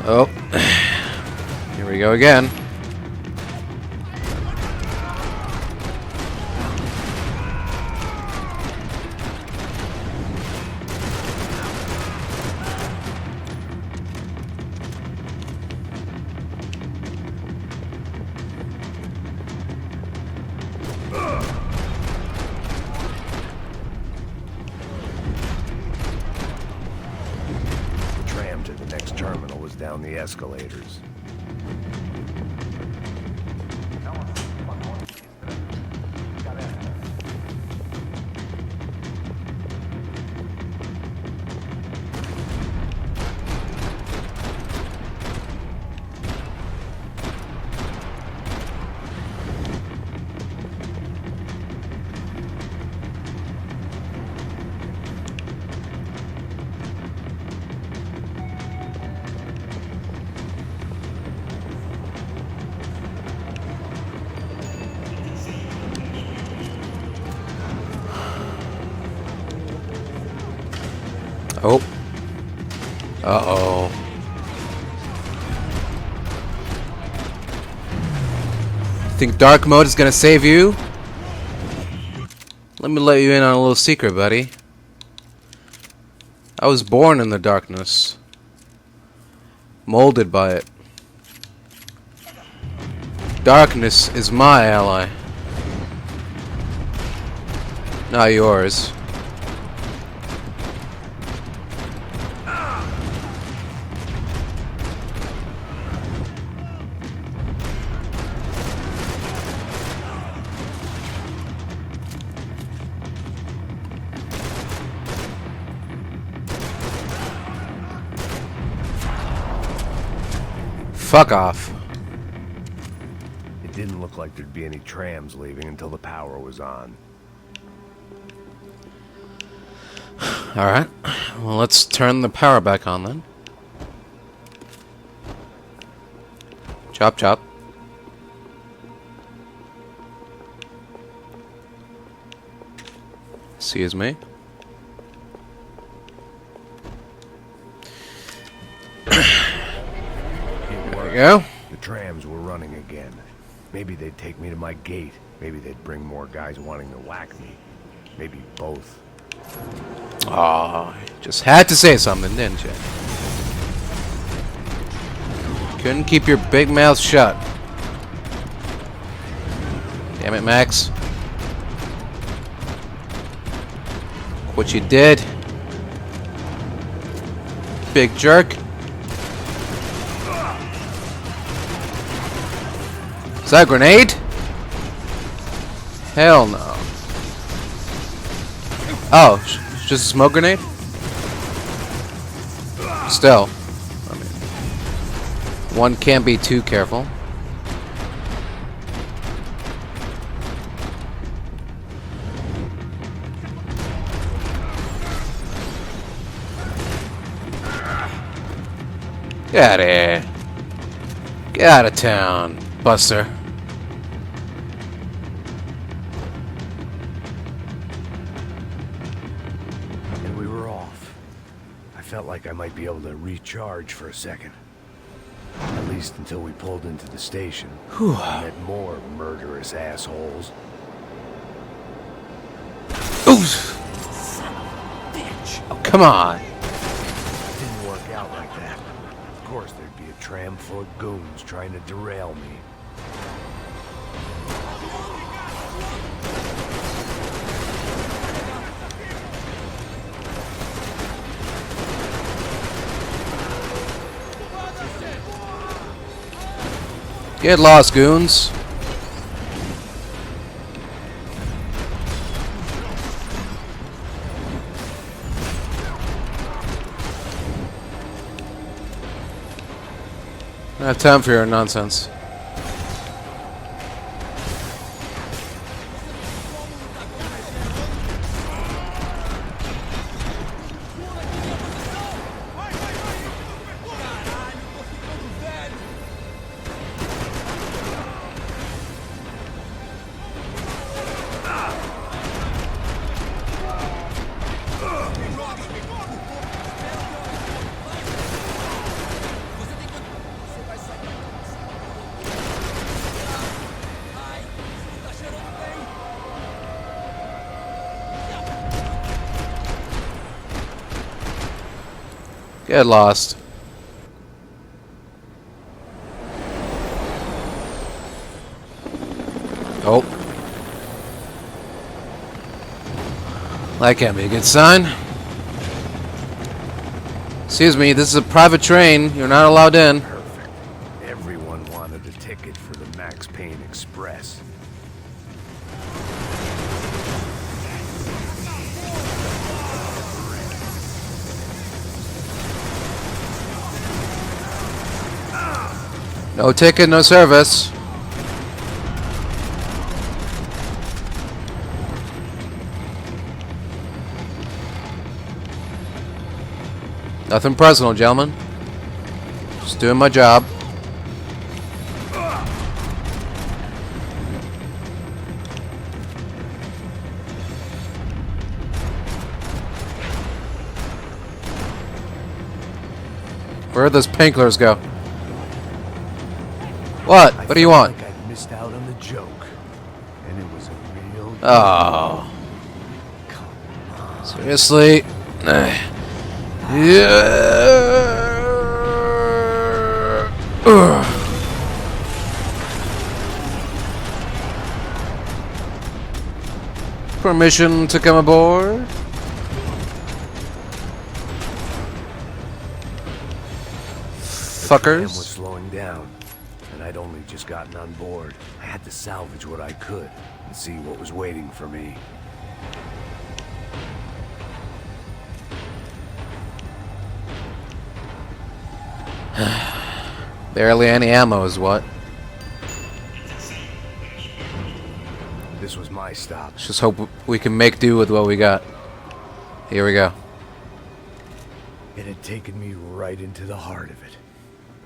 Oh. Here we go again. Down the escalators. Oh. Uh-oh. Think dark mode is gonna save you? Let me let you in on a little secret, buddy. I was born in the darkness. Molded by it. Darkness is my ally. Not yours. Fuck off. It didn't look like there'd be any trams leaving until the power was on. Alright. Well, let's turn the power back on then. Chop chop. Excuse me. There we go. The trams were running again. Maybe they'd take me to my gate. Maybe they'd bring more guys wanting to whack me. Maybe both. Aw, just had to say something, didn't you? Couldn't keep your big mouth shut. Damn it, Max. What you did. Big jerk. Is that a grenade? Hell no. Oh, just a smoke grenade? Still. I mean, one can't be too careful. Get out of here. Get out of town, Buster. And we were off. I felt like I might be able to recharge for a second. At least until we pulled into the station. Whew. And met more murderous assholes. Bitch. Oh, come on. Didn't work out like that. Of course, there'd be a tram full of goons trying to derail me. Get lost, goons. I don't have time for your nonsense. Get lost. Oh. That can't be a good sign. Excuse me, this is a private train. You're not allowed in. Perfect. Everyone wanted a ticket for the Max Payne Express. No ticket, no service. Nothing personal, gentlemen. Just doing my job. Where'd those painkillers go? What? What do you want? Like I missed out on the joke, and it was a real. Oh. Seriously? Yeah. Permission to come aboard? The tram was Fuckers. slowing down, and I'd only just gotten on board. I had to salvage what I could and see what was waiting for me. Barely any ammo is what? This was my stop. Let's just hope we can make do with what we got. Here we go. It had taken me right into the heart of it.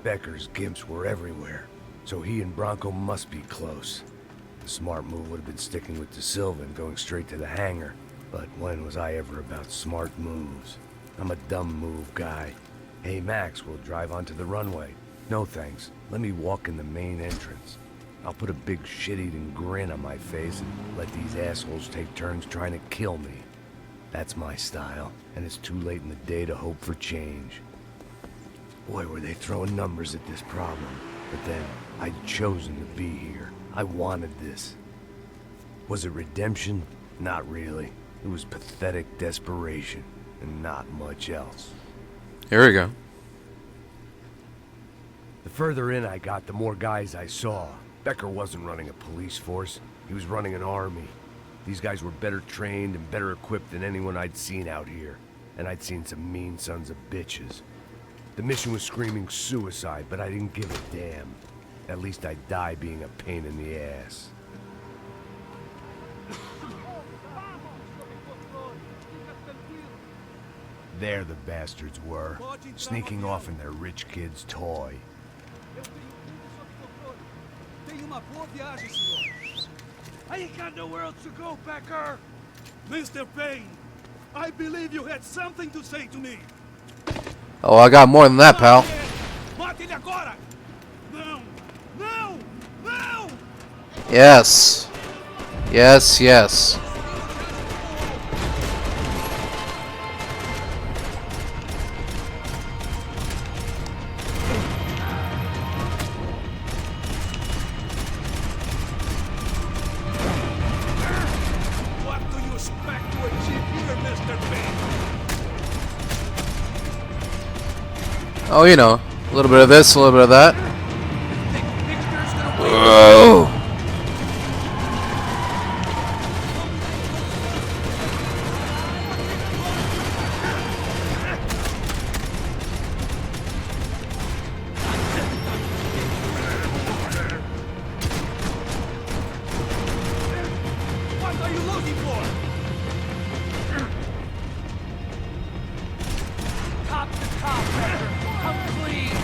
Becker's gimps were everywhere, so he and Bronco must be close. The smart move would have been sticking with De Silva and going straight to the hangar, but when was I ever about smart moves? I'm a dumb move guy. Hey Max, we'll drive onto the runway. No thanks, let me walk in the main entrance. I'll put a big shit-eating grin on my face and let these assholes take turns trying to kill me. That's my style, and it's too late in the day to hope for change. Boy, were they throwing numbers at this problem. But then, I'd chosen to be here. I wanted this. Was it redemption? Not really. It was pathetic desperation, and not much else. Here we go. The further in I got, the more guys I saw. Becker wasn't running a police force. He was running an army. These guys were better trained and better equipped than anyone I'd seen out here. And I'd seen some mean sons of bitches. The mission was screaming suicide, but I didn't give a damn. At least I'd die being a pain in the ass. There the bastards were, sneaking off in their rich kid's toy. I ain't got nowhere else to go, Becker! Mr. Payne, I believe you had something to say to me. Oh, I got more than that, pal. Mate ele agora! Yes. Yes, yes. What do you expect to achieve here, Mr. Payne? Oh, you know, a little bit of this, a little bit of that. Whoa. What are you looking for? Cop to cop, Hector. Come clean.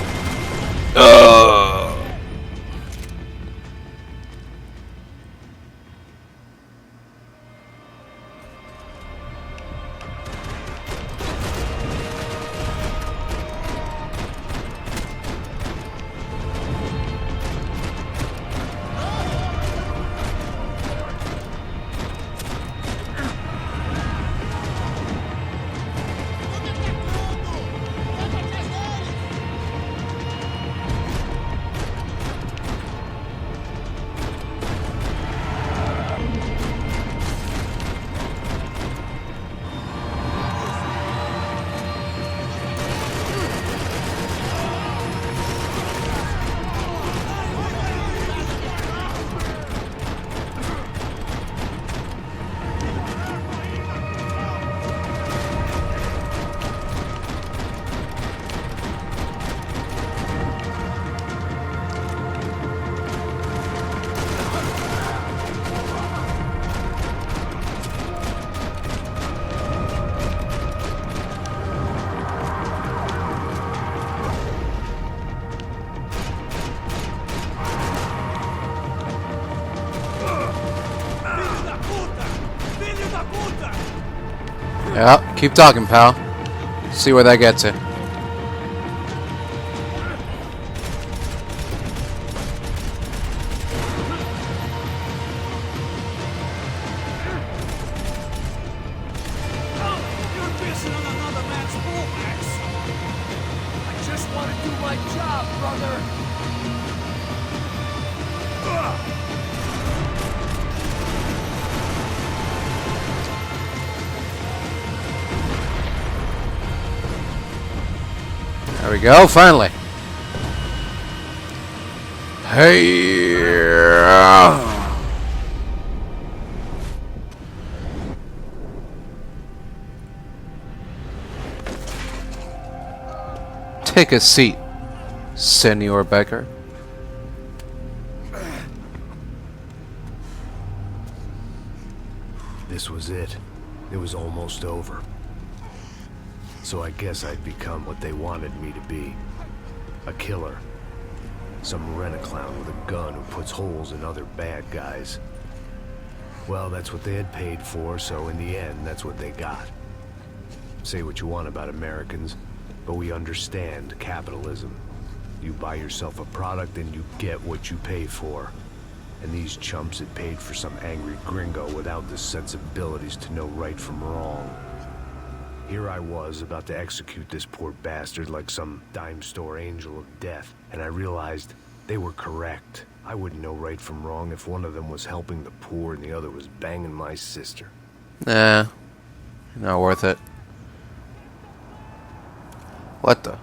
Yeah, keep talking, pal. See where that gets you. You're pissing on another man's bull, Max. I just want to do my job, brother. There we go, finally. Hey. Take a seat, Senor Becker. This was it. It was almost over. So I guess I'd become what they wanted me to be. A killer. Some rent-a-clown with a gun who puts holes in other bad guys. Well, that's what they had paid for, so in the end, that's what they got. Say what you want about Americans, but we understand capitalism. You buy yourself a product and you get what you pay for. And these chumps had paid for some angry gringo without the sensibilities to know right from wrong. Here I was, about to execute this poor bastard like some dime store angel of death, and I realized they were correct. I wouldn't know right from wrong if one of them was helping the poor and the other was banging my sister. Nah, not worth it. What the?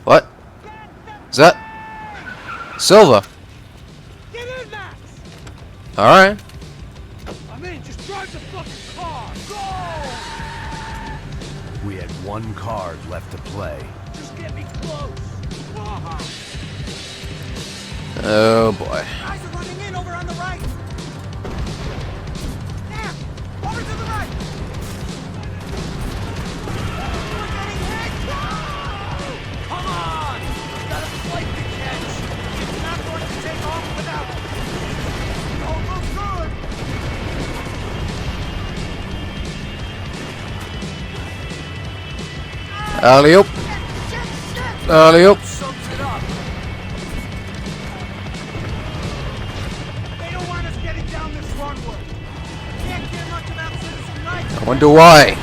What? Is that Silva? Get in, Max! Alright. I'm in. Just drive the fucking car. Go! We had one card left to play. Just get me close. Oh boy. Guys are running in over on the right. There! Over to the right! We're getting hit! Come on! We've got a flight to catch! It's not going to take off without it! Don't look good! Alley-oop. Alley-oop. They don't Wonder why.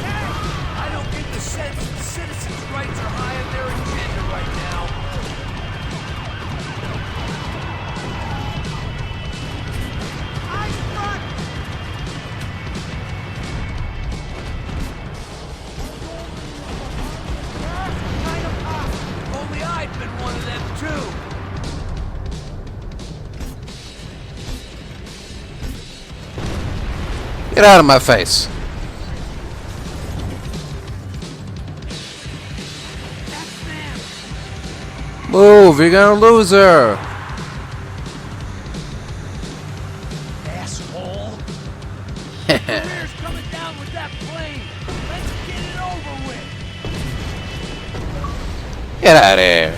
I don't get the sense that citizens' rights are high on their agenda right now. If only I'd been one of them too. Get out of my face. Move, you're gonna lose her. Asshole. Career's coming down with that plane. Let's get it over with. Get out of here.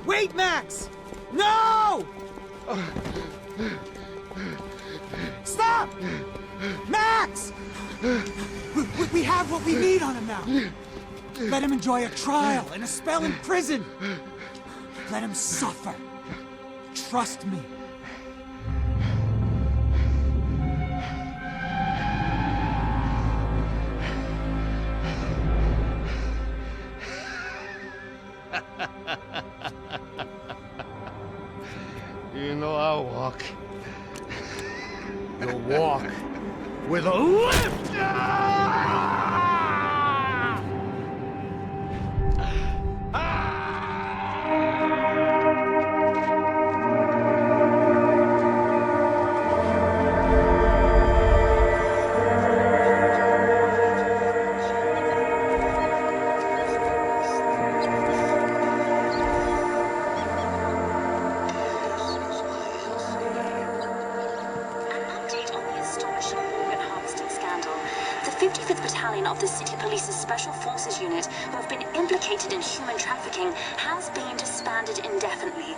Wait, Max! No! Stop! Max! We have what we need on him now. Let him enjoy a trial and a spell in prison. Let him suffer. Trust me. You know I'll walk. You'll walk with a lift! The 55th Battalion of the City Police's Special Forces Unit, who have been implicated in human trafficking, has been disbanded indefinitely.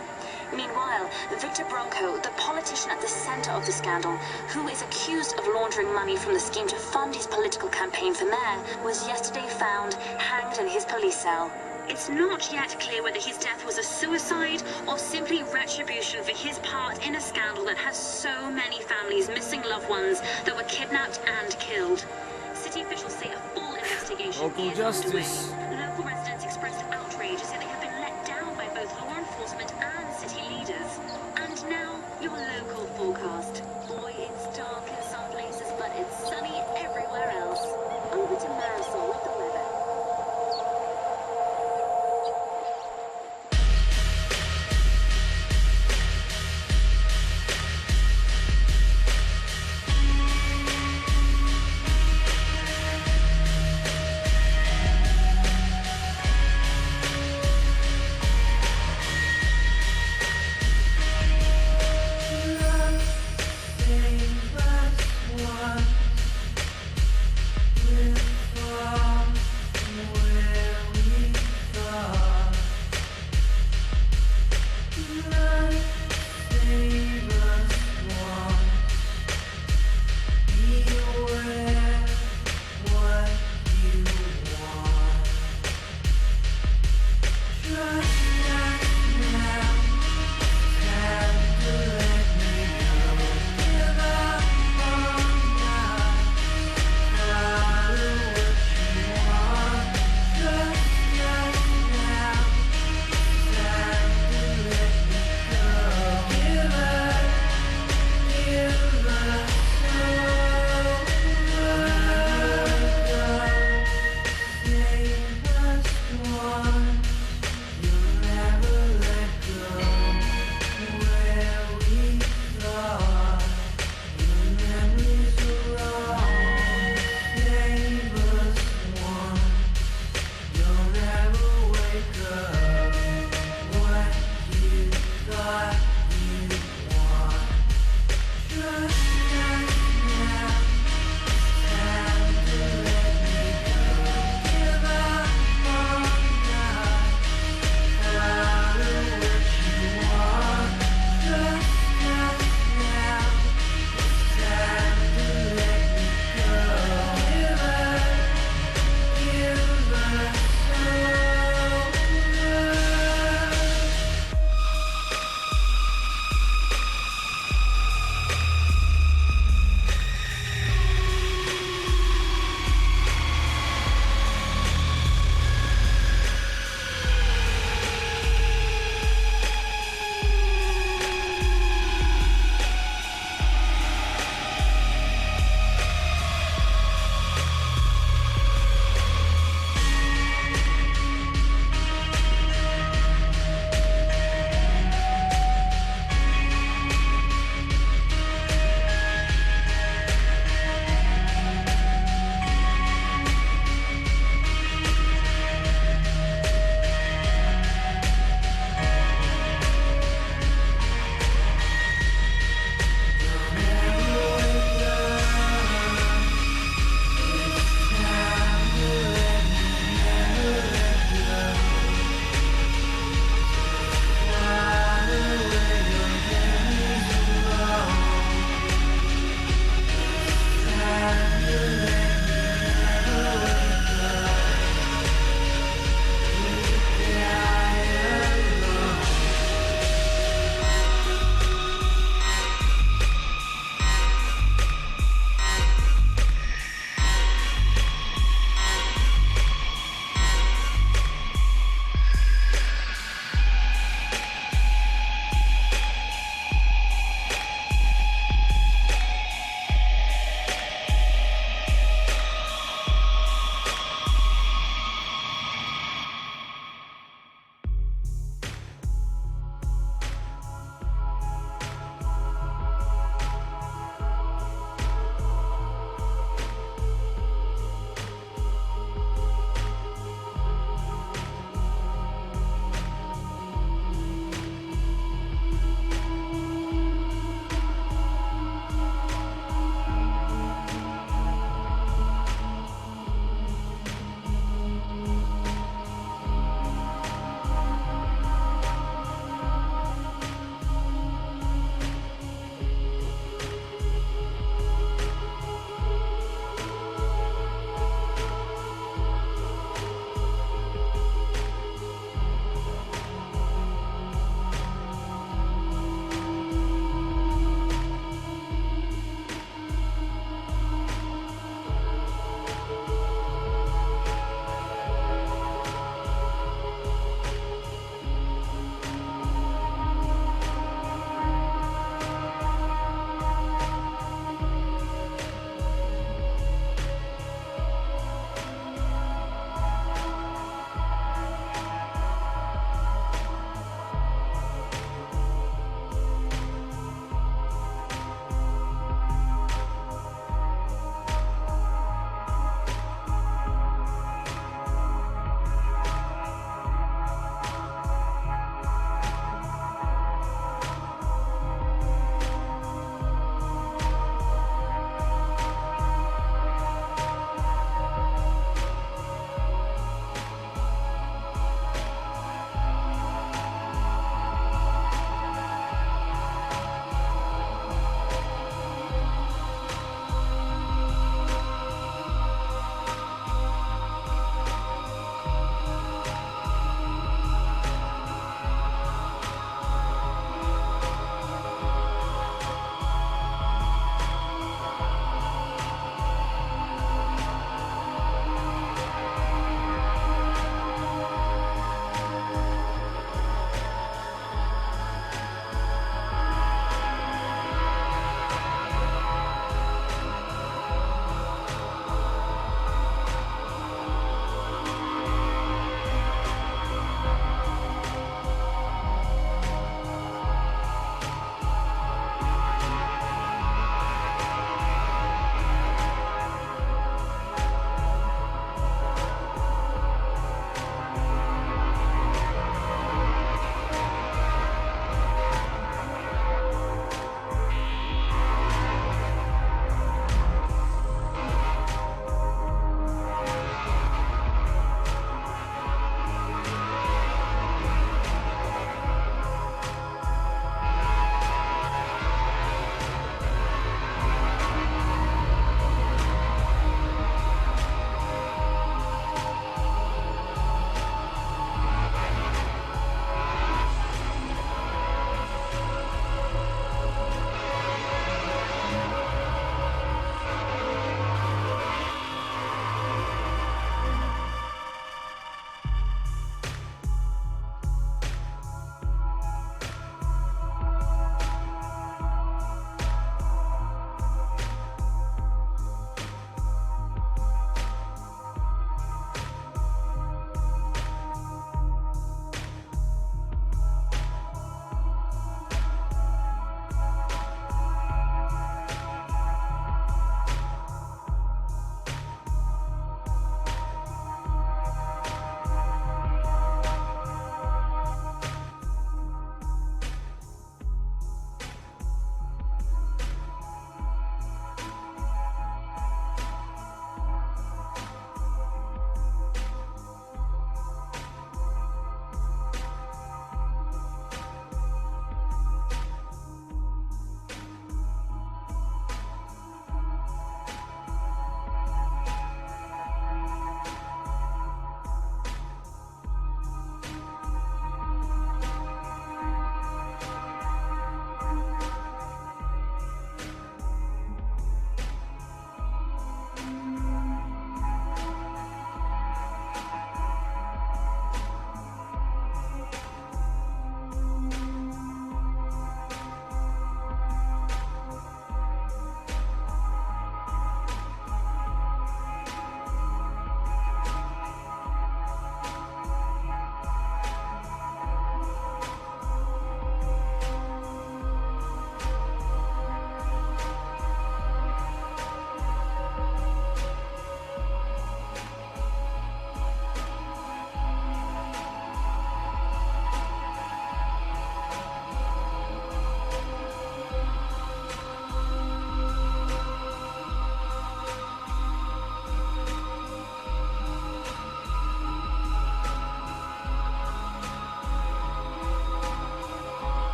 Meanwhile, Victor Bronco, the politician at the center of the scandal, who is accused of laundering money from the scheme to fund his political campaign for mayor, was yesterday found hanged in his police cell. It's not yet clear whether his death was a suicide or simply retribution for his part in a scandal that has so many families missing loved ones that were kidnapped and killed. City officials say a full investigation is underway. Local residents expressed outrage as if they have been let down by both law enforcement and city leaders. And now, your local forecast. Boy, it's dark in some places, but it's sunny everywhere else. Over to Marisol with the weather.